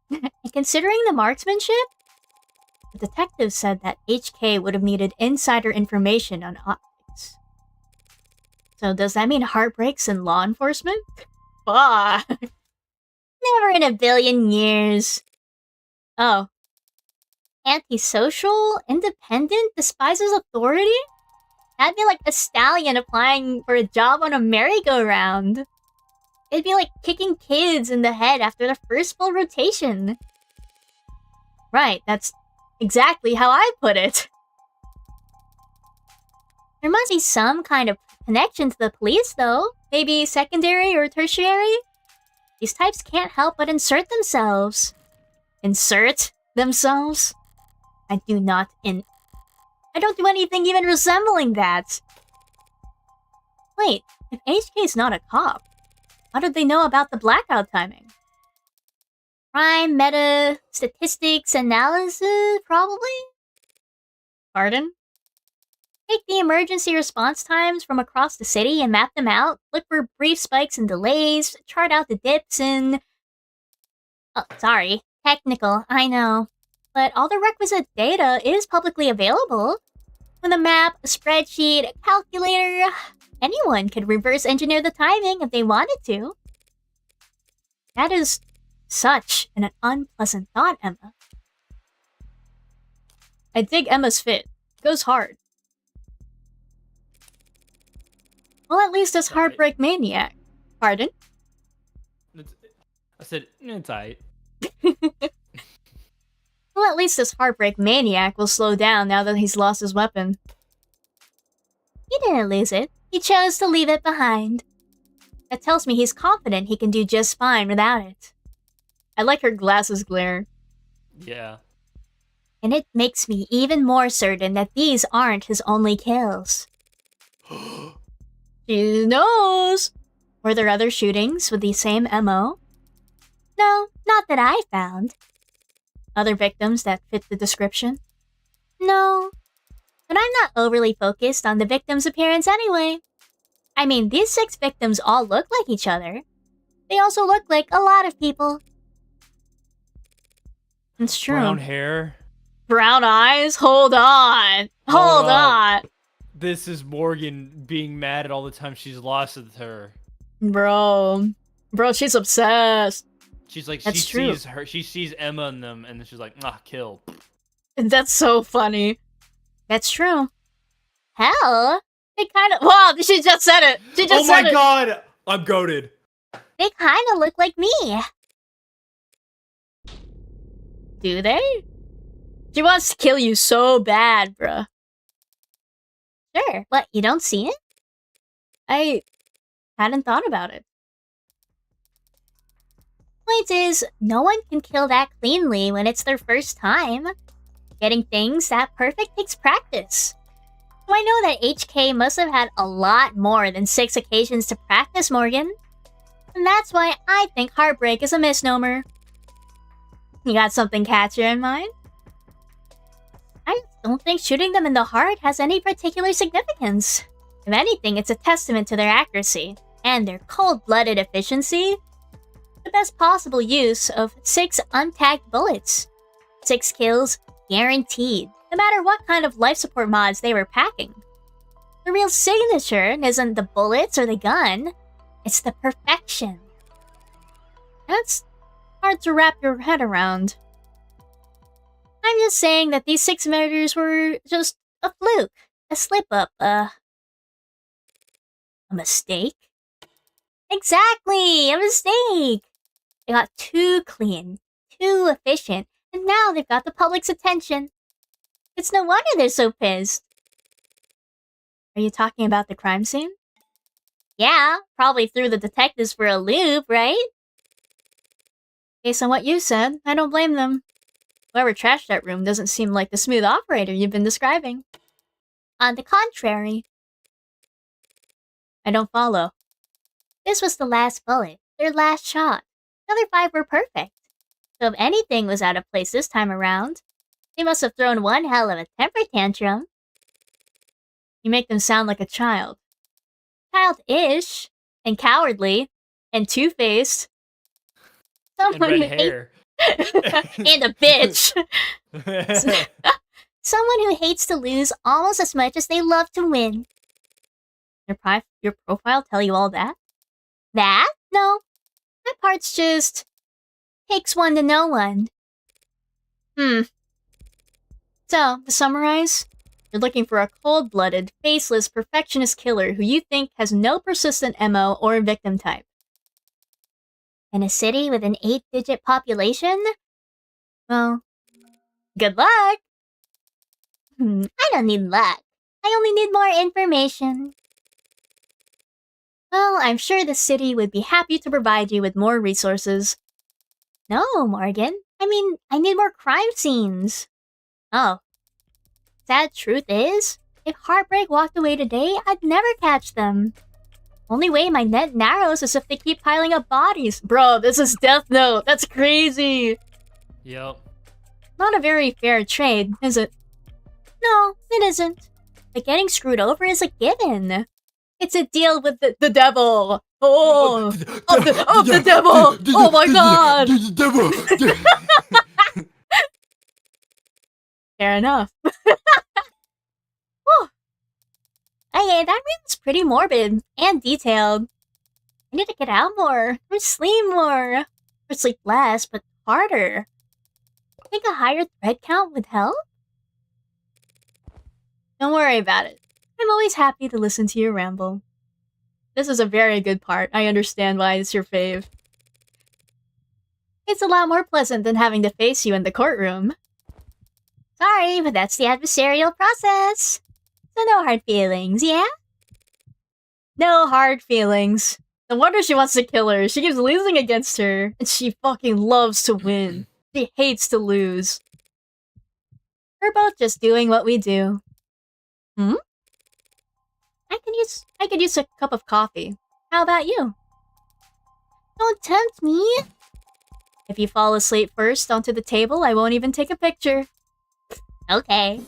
And considering the marksmanship, The detective said that HK would have needed insider information on optics. So does that mean heartbreaks in law enforcement? Fuck. never in a billion years. Oh, Antisocial, independent, despises authority? That'd be like a stallion applying for a job on a merry-go-round. It'd be like kicking kids in the head after the first full rotation. right, that's exactly how I put it. There must be some kind of connection to the police, though. Maybe secondary or tertiary? These types can't help but insert themselves. Insert themselves? I don't do anything even resembling that. Wait, if HK's not a cop, how did they know about the blackout timing? Crime, meta, statistics, analysis, probably? Pardon? Take the emergency response times from across the city and map them out, look for brief spikes and delays, chart out the dips and... Oh, sorry. Technical, I know. But all the requisite data is publicly available. With a map, a spreadsheet, a calculator, anyone could reverse engineer the timing if they wanted to. That is such an unpleasant thought, Emma. I dig Emma's fit. Goes hard. Well, at least as Heartbreak Maniac. Pardon? I said, it's aight. Well, at least this Heartbreak Maniac will slow down now that he's lost his weapon. He didn't lose it. He chose to leave it behind. That tells me he's confident he can do just fine without it. I like her glasses glare. Yeah. And it makes me even more certain that these aren't his only kills. She knows! Were there other shootings with the same MO? No, not that I found. Other victims that fit the description? No. But I'm not overly focused on the victim's appearance anyway. I mean, these 6 victims all look like each other. They also look like a lot of people. It's true. Brown hair. Brown eyes? Hold on. Hold on. This is Morgan being mad at all the time she's lost with her. Bro, she's obsessed. She's like, That's true. she sees Emma in them, and then she's like, kill. That's so funny. That's true. Hell, they kind of... Wow, she just said it. She just said it. Oh my god! I'm goated. They kind of look like me. Do they? She wants to kill you so bad, bruh. Sure. What, you don't see it? I hadn't thought about it. Point is, no one can kill that cleanly when it's their first time. Getting things that perfect takes practice. So I know that HK must have had a lot more than 6 occasions to practice, Morgan. And that's why I think heartbreak is a misnomer. You got something catchier in mind? I don't think shooting them in the heart has any particular significance. If anything, it's a testament to their accuracy and their cold-blooded efficiency. The best possible use of 6 untagged bullets. 6 kills guaranteed, no matter what kind of life support mods they were packing. The real signature isn't the bullets or the gun, it's the perfection. That's hard to wrap your head around. I'm just saying that these 6 murders were just a fluke, a slip-up, a mistake? Exactly, a mistake! They got too clean, too efficient, and now they've got the public's attention. It's no wonder they're so pissed. Are you talking about the crime scene? Yeah, probably threw the detectives for a loop, right? Based on what you said, I don't blame them. Whoever trashed that room doesn't seem like the smooth operator you've been describing. On the contrary. I don't follow. This was the last bullet, their last shot. The other 5 were perfect. So if anything was out of place this time around, they must have thrown one hell of a temper tantrum. You make them sound like a child. Childish, and cowardly, and two-faced. Someone and red hair. And a bitch. Someone who hates to lose almost as much as they love to win. Your profile tell you all that? That? No. That part's just... takes one to know one. So, to summarize, you're looking for a cold-blooded, faceless, perfectionist killer who you think has no persistent MO or victim type. In a city with an 8-digit population? Well, good luck! I don't need luck. I only need more information. well, I'm sure the city would be happy to provide you with more resources. No, Morgan. I mean, I need more crime scenes. Oh. Sad truth is, if Heartbreak walked away today, I'd never catch them. Only way my net narrows is if they keep piling up bodies. Bro, this is Death Note. That's crazy. Yep. Not a very fair trade, is it? No, it isn't. But getting screwed over is a given. It's a deal with the devil. Oh, of the devil. Oh my god. Fair enough. Okay, that room's pretty morbid and detailed. I need to get out more, or sleep more. Or sleep less, but harder. I think a higher thread count would help? Don't worry about it. I'm always happy to listen to you ramble. This is a very good part. I understand why it's your fave. It's a lot more pleasant than having to face you in the courtroom. Sorry, but that's the adversarial process. So no hard feelings, yeah? No hard feelings. No wonder she wants to kill her. She keeps losing against her, and she fucking loves to win. She hates to lose. We're both just doing what we do. I could use a cup of coffee. How about you? Don't tempt me. If you fall asleep first onto the table, I won't even take a picture. Okay.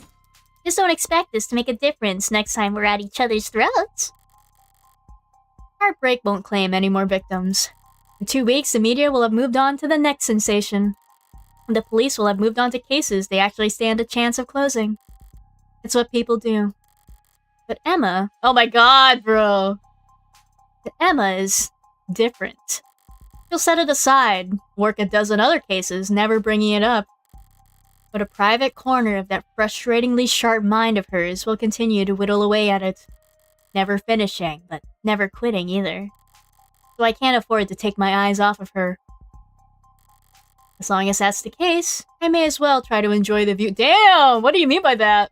Just don't expect this to make a difference next time we're at each other's throats. Heartbreak won't claim any more victims. In 2 weeks, the media will have moved on to the next sensation. And the police will have moved on to cases they actually stand a chance of closing. It's what people do. But Emma... Oh my god, bro! But Emma is different. She'll set it aside, work a dozen other cases, never bringing it up. But a private corner of that frustratingly sharp mind of hers will continue to whittle away at it. Never finishing, but never quitting either. So I can't afford to take my eyes off of her. As long as that's the case, I may as well try to enjoy the view. Damn! What do you mean by that?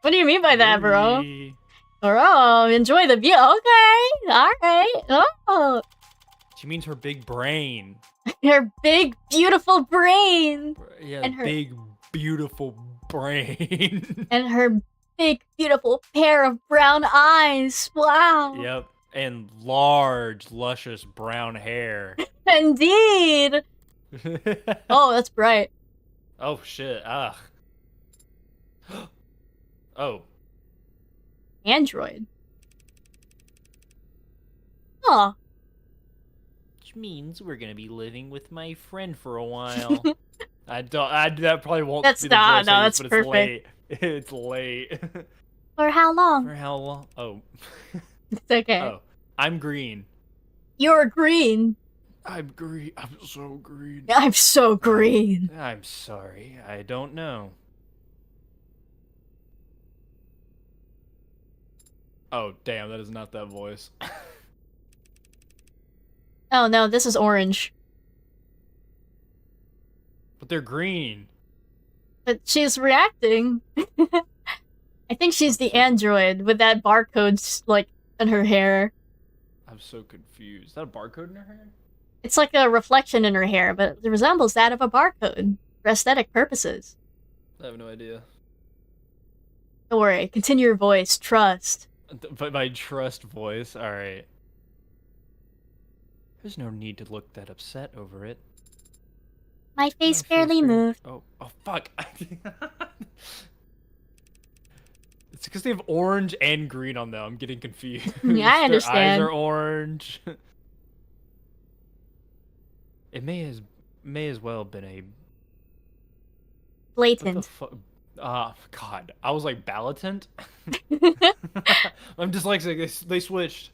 What do you mean by that, bro? Yuri. Bro, enjoy the view. Okay, alright. Oh, She means her big brain. her big, beautiful brain. Yeah, And her- big, beautiful brain. And her big, beautiful pair of brown eyes. Wow. Yep. And large, luscious brown hair. Indeed. Oh, that's bright. Oh, shit. Ugh. Oh. Android. Oh, Which means we're gonna be living with my friend for a while. That probably won't That's be the not- voice no, I use, that's but it's perfect. late. It's late. For how long? For how long? Oh. it's okay. Oh. I'm green. You're green. I'm green. I'm so green. I'm so green. I'm sorry. I don't know. Oh, damn. That is not that voice. Oh no, this is orange. But they're green. But she's reacting. I think she's the android with that barcode, like, in her hair. I'm so confused. Is that a barcode in her hair? It's like a reflection in her hair, but it resembles that of a barcode for aesthetic purposes. I have no idea. Don't worry, continue your voice, trust. But my trust voice. Alright. There's no need to look that upset over it. My face My barely moved. Oh, fuck. It's because they have orange and green on them. I'm getting confused. Yeah, I understand. Their eyes are orange. It may as well have been a... What the Blatant. fuck? God. I was like, Ballatant? I'm dyslexic. They switched.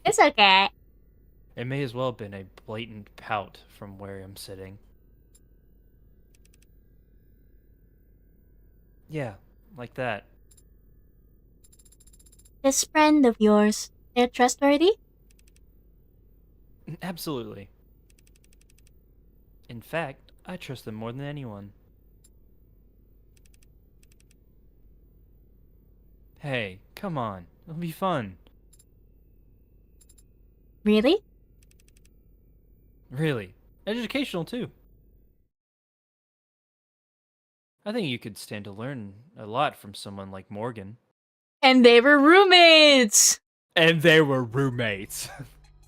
It's okay. It may as well have been a blatant pout from where I'm sitting. Yeah, like that. This friend of yours, they're trustworthy? Absolutely. In fact, I trust them more than anyone. Hey, come on. It'll be fun. Really? Really. Educational, too. I think you could stand to learn a lot from someone like Morgan. And they were roommates! And they were roommates.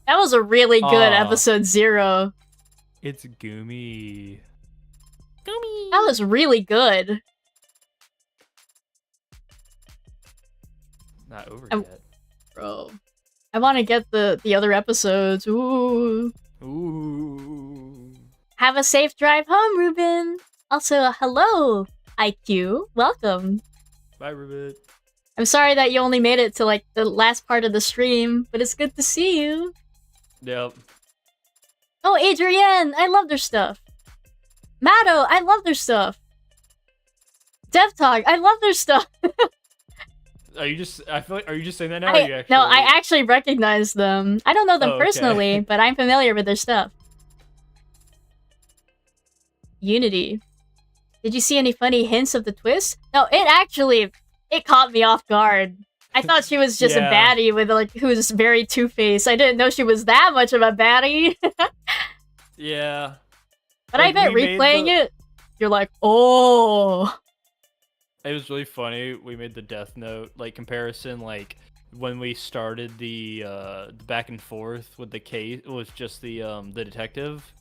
That was a really good Aw. episode 0. It's Goomy. That was really good. Not over I'm- yet. Bro. I want to get the other episodes. Ooh. Ooh. Have a safe drive home, Ruben. Also, hello, IQ. Welcome. Bye, Rubit. I'm sorry that you only made it to, like, the last part of the stream, but it's good to see you. Yep. Oh, Adrienne! I love their stuff. Matto, I love their stuff. DevTalk, I love their stuff. Are you just? I feel like. Are you just saying that now? Or are you actually? No, I actually recognize them. I don't know them Oh, okay. personally, but I'm familiar with their stuff. Unity. Did you see any funny hints of the twist? No, it caught me off guard. I thought she was just Yeah. a baddie with, like, who's very two-faced. I didn't know she was that much of a baddie. Yeah. But Like, I bet we made replaying the- it, you're like, oh. It was really funny. We made the Death Note like comparison, like when we started the back and forth with the case. It was just the detective,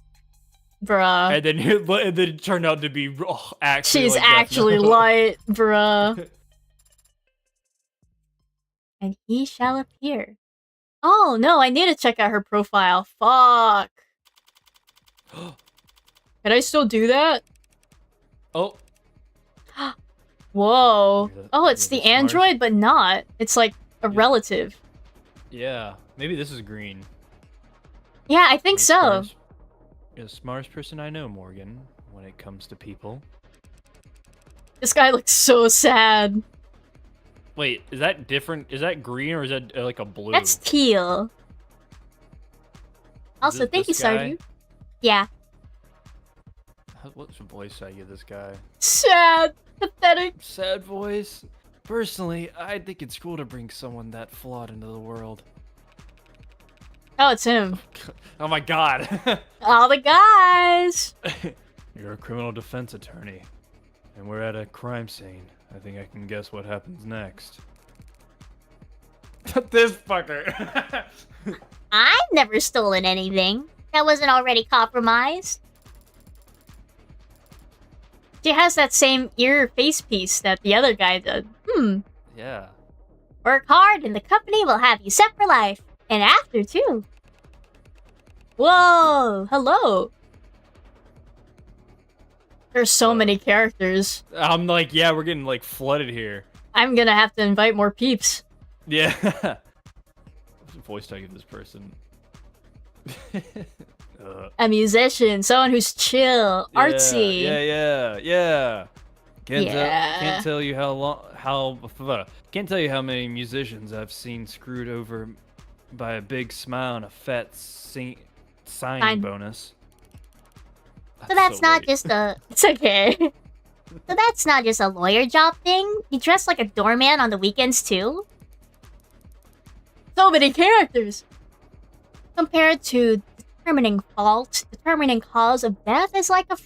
Bruh. and then it turned out to be actually. She's like Death actually Note. light, bruh. And he shall appear. Oh, no, I need to check out her profile. Fuck. Can I still do that? Oh, Whoa. You're the- Oh, it's you're the the smartest. android, but not. It's like a Yeah. relative. yeah. Maybe this is green. Yeah, I think so. You're the smartest person I know, Morgan. When it comes to people. This guy looks so sad. Wait, is that different? Is that green or is that like a blue? That's teal. Also, it thank you, this guy? Stardew. Yeah. What's the voice I give this guy? Sad. Pathetic. Sad voice. Personally, I think it's cool to bring someone that flawed into the world. Oh, it's him. Oh my god. All the guys. You're a criminal defense attorney, and we're at a crime scene. I think I can guess what happens next. This fucker. I've never stolen anything that wasn't already compromised. She has that same ear face piece that the other guy did. Yeah. Work hard and the company will have you set for life. And after, too. Whoa, hello. There's so many characters. I'm like, yeah, we're getting like flooded here. I'm gonna have to invite more peeps. Yeah. What's the voice tag of this person? A musician, someone who's chill, artsy. Yeah. Yeah. Can't tell you can't tell you how many musicians I've seen screwed over by a big smile and a fat sign bonus. So that's not late. just a... It's okay. So that's not just a lawyer job thing? You dress like a doorman on the weekends, too? So many characters. Compared to determining fault, determining cause of death is like a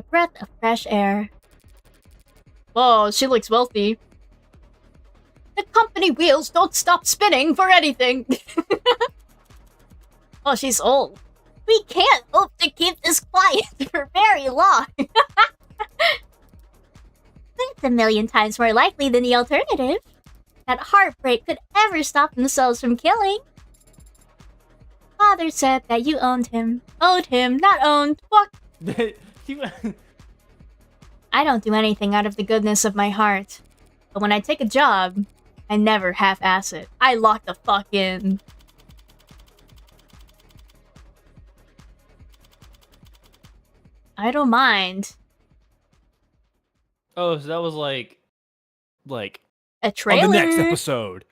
breath of fresh air. Whoa, she looks wealthy. The company wheels don't stop spinning for anything. Oh, she's old. We can't hope to keep this quiet for very long. It's a million times more likely than the alternative. That heartbreak could ever stop themselves from killing. Father said that you owned him. Owed him, not owned. Fuck. I don't do anything out of the goodness of my heart. But when I take a job, I never half-ass it. I lock the fuck in. I don't mind. Oh, so that was like A trailer. on the next episode.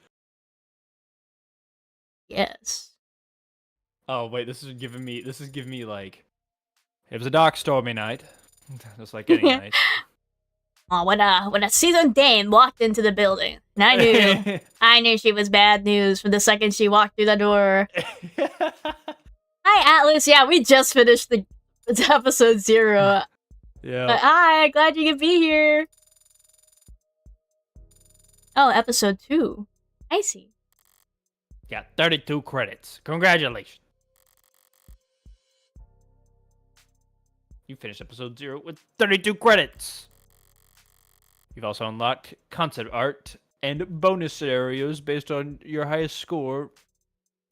Yes. Oh wait, this is giving me like it was a dark stormy night. Just like any night. Oh, when a seasoned dame walked into the building, and I knew she was bad news from the second she walked through the door. Hi, Atlas. Yeah, we just finished it's episode 0. Yeah. But hi, glad you could be here. Oh, episode 2. I see. Got 32 credits. Congratulations. You finished episode 0 with 32 credits. You've also unlocked concept art and bonus scenarios based on your highest score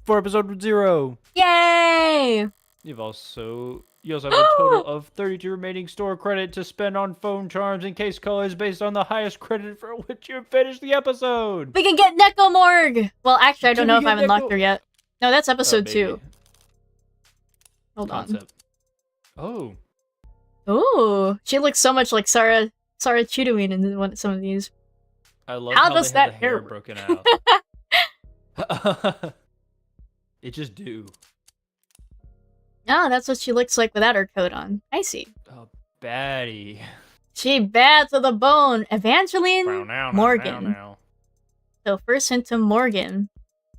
for episode 0. Yay! You also have a total of 32 remaining store credit to spend on phone charms and case colors based on the highest credit for which you finished the episode. We can get Necomorg! Well, actually, I don't Can know we if I've get unlocked her yet. No, that's episode 2. Maybe. Hold Concept. on. Oh. Ooh, she looks so much like Sarah Chudowin in some of these. I love How how does they have that the hair hair broken out. It just do. Oh, that's what she looks like without her coat on. I see. Oh, baddie. She bad to the bone. Evangeline Morgan. Now. So first hint to Morgan.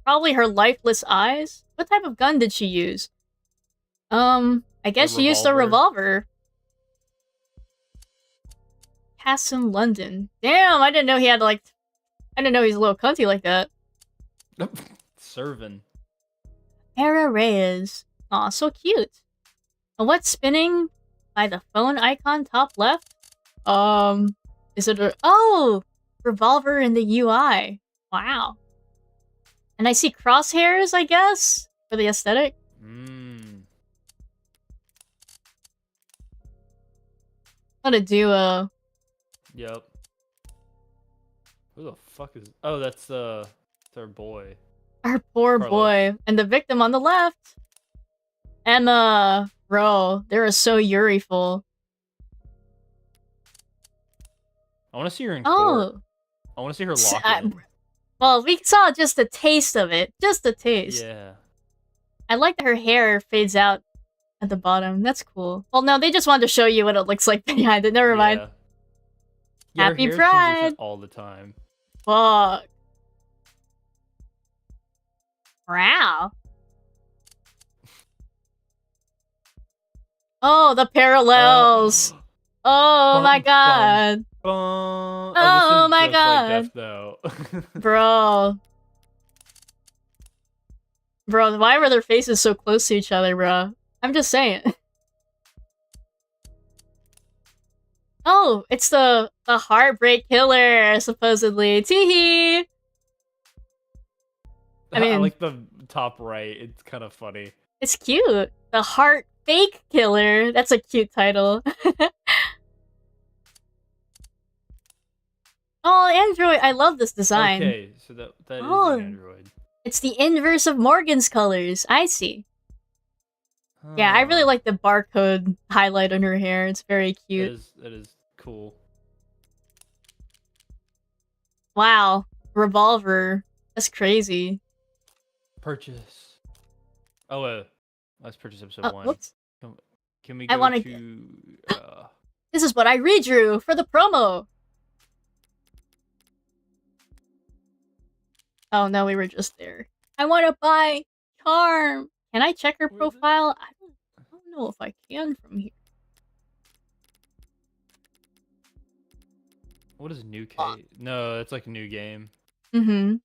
Probably her lifeless eyes. What type of gun did she use? I guess she used a revolver. Cassim London. Damn, I didn't know he had I didn't know he's a little cunty like that. Serving. Hera Reyes. Aw, so cute. And what's spinning by the phone icon top left? Is it revolver in the UI. Wow. And I see crosshairs, I guess, for the aesthetic. I'm gonna do a... Yep. Who the fuck is... Oh, that's our boy. Our poor Carlos. boy. And the victim on the left. Emma. Bro, they're so Yuri-ful. I want to see her in court. Oh. I want to see her lock in. Well, we saw just a taste of it. Just a taste. Yeah. I like that her hair fades out at the bottom. That's cool. Well, no, they just wanted to show you what it looks like behind it. Never mind. Yeah, her Happy hair Pride. transitions all the time. Fuck. Wow. Oh, the parallels. Oh my god. Oh, Oh this is my just god. like Death Note. Bro. Bro, why were their faces so close to each other, bro? I'm just saying. Oh, it's the heartbreak killer, supposedly. Teehee! I mean, like the top right. It's kind of funny. it's cute. The heart fake killer. That's a cute title. Oh, Android. I love this design. Okay, so that is Oh. the android. It's the inverse of Morgan's colors. I see. Yeah, I really Huh. like the barcode highlight on her hair. It's very cute. That is cool. Wow. Revolver. That's crazy. Purchase. Oh, let's purchase episode 1. Whoops. Can we I go wanna to? This is what I redrew for the promo. Oh no, we were just there. I want to buy Charm. Can I check her Where is it? profile? I don't know if I can from here. What is new K? No, it's like a new game. Mm-hmm.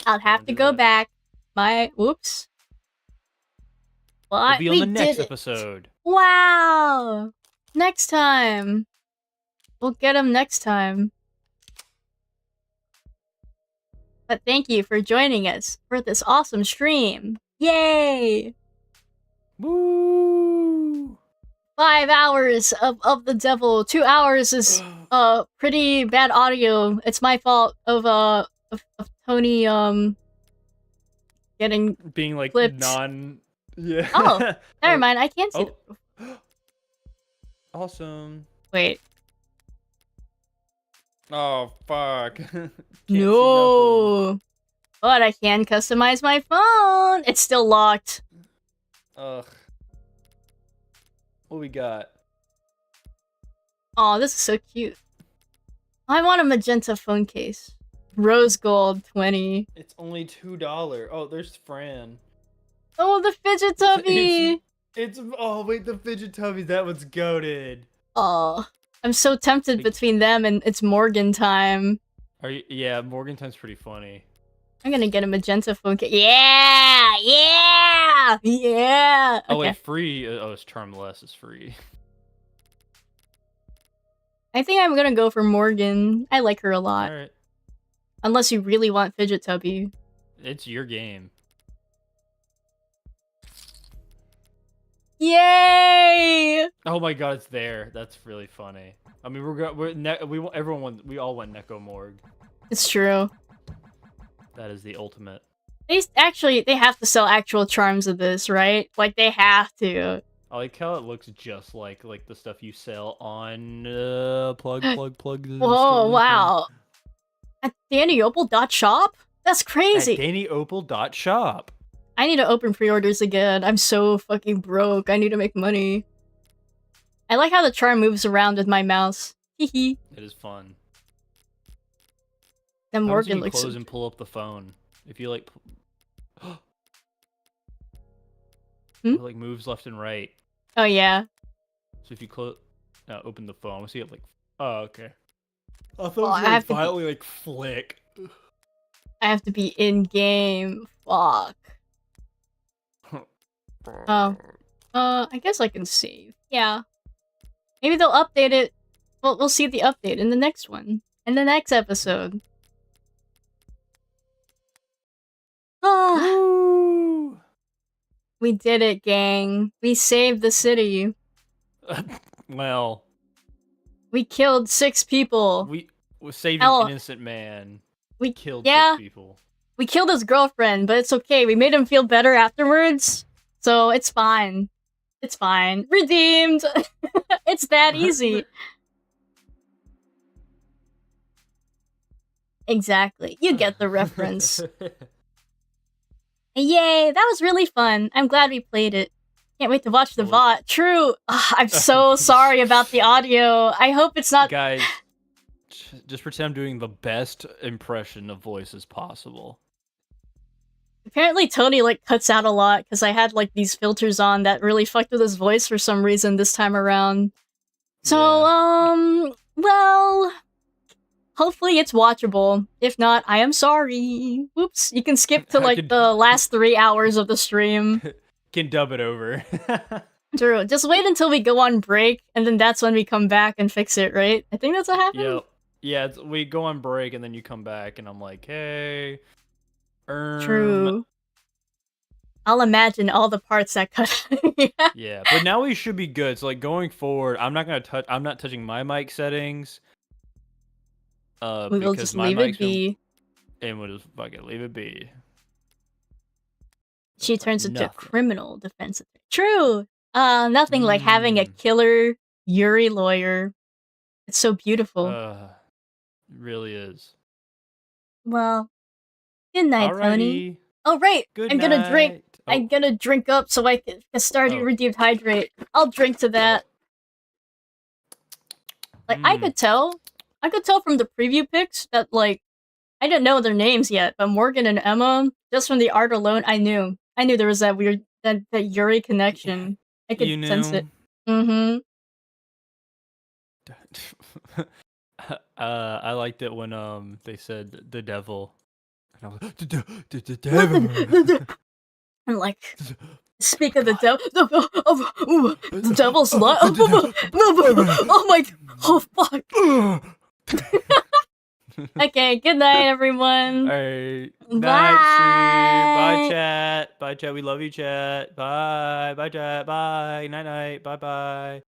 I'll have to do go that. back. Whoops. We'll What? be on We the next did it. episode. Wow. Next time. We'll get him next time. But thank you for joining us for this awesome stream. Yay! Woo! 5 hours of the devil. 2 hours is pretty bad audio. It's my fault of Tony getting Being like Flipped. Yeah. Oh, never mind. I can't see. Oh. Awesome. Wait. Oh fuck. Can't see No. But I can customize my phone. It's still locked. nothing. Ugh. What we got? Oh, this is so cute. I want a magenta phone case. Rose gold 20. It's only $2. Oh, there's Fran. Oh, the fidget tubby. It's oh wait, the fidget tubbies. That one's goated. Oh, I'm so tempted between them and it's Morgan time. Are you? Yeah, Morgantown's pretty funny. I'm gonna get a magenta phone case. Yeah, yeah, yeah. Oh Okay. wait, free. Oh, it's Charmless. It's free. I think I'm gonna go for Morgan. I like her a lot. All right, Unless you really want fidget tubby. it's your game. Yay! Oh my god, it's there. That's really funny. I mean, we all want Neko Morg. It's true. That is the ultimate. They have to sell actual charms of this, right? Like they have to. I like how it looks just like the stuff you sell on plug. Whoa! Wow. At DannyOpal.shop? That's crazy. At DannyOpal.shop. I need to open pre-orders again. I'm so fucking broke. I need to make money. I like how the charm moves around with my mouse. Hehe. It is fun. Then How Morgan you looks. close and pull up the phone. If you like, it like moves left and right. Oh yeah. So if you close, open the phone, we'll see it like. Oh, okay. I thought Well, it was I gonna have to be- violently like flick. I have to be in game. Fuck. Oh. I guess I can save. Yeah. Maybe they'll update it. Well, we'll see the update in the next one. In the next episode. Ah, Woo! we did it, gang. We saved the city. Well, We killed 6 people. we saved Hell, an innocent man. we Killed yeah. 6 people. We killed his girlfriend, but it's okay. We made him feel better afterwards. So it's fine. It's fine. Redeemed. It's that easy. Exactly. You get the reference. Yay, that was really fun. I'm glad we played it. Can't wait to watch the VOD. True. Ugh, I'm so sorry about the audio. I hope it's not... Guys, Just pretend I'm doing the best impression of voices possible. Apparently Tony like cuts out a lot because I had like these filters on that really fucked with his voice for some reason this time around. So, well, hopefully it's watchable. If not, I am sorry. Whoops, you can skip to like the last 3 hours of the stream. Can dub it over. True. Just wait until we go on break, and then that's when we come back and fix it, right? I think that's what happened. Yep. Yeah, we go on break and then you come back and I'm like, hey. True. I'll imagine all the parts that cut. Yeah, but now we should be good. So like going forward, I'm not touching my mic settings. We will just leave it be. And we'll just fucking leave it be. She turns into criminal defense. True. Nothing like having a killer Yuri lawyer. It's so beautiful. It really is. Well, good night, Tony. Oh right, I'm gonna drink. Oh. I'm gonna drink up so I can start redeemed hydrate. I'll drink to that. Like I could tell from the preview pics that like I didn't know their names yet, but Morgan and Emma, just from the art alone, I knew there was that weird that Yuri connection. I could sense it. Mm-hmm. I liked it when they said the devil. And I was like, the devil. And like, speak of the devil, the devil's lot. Oh my! Oh fuck! Okay, good night, everyone. Alright. Bye. Bye, chat. Bye, chat. We love you, chat. Bye. Bye, chat. Bye. Night, night. Bye, bye.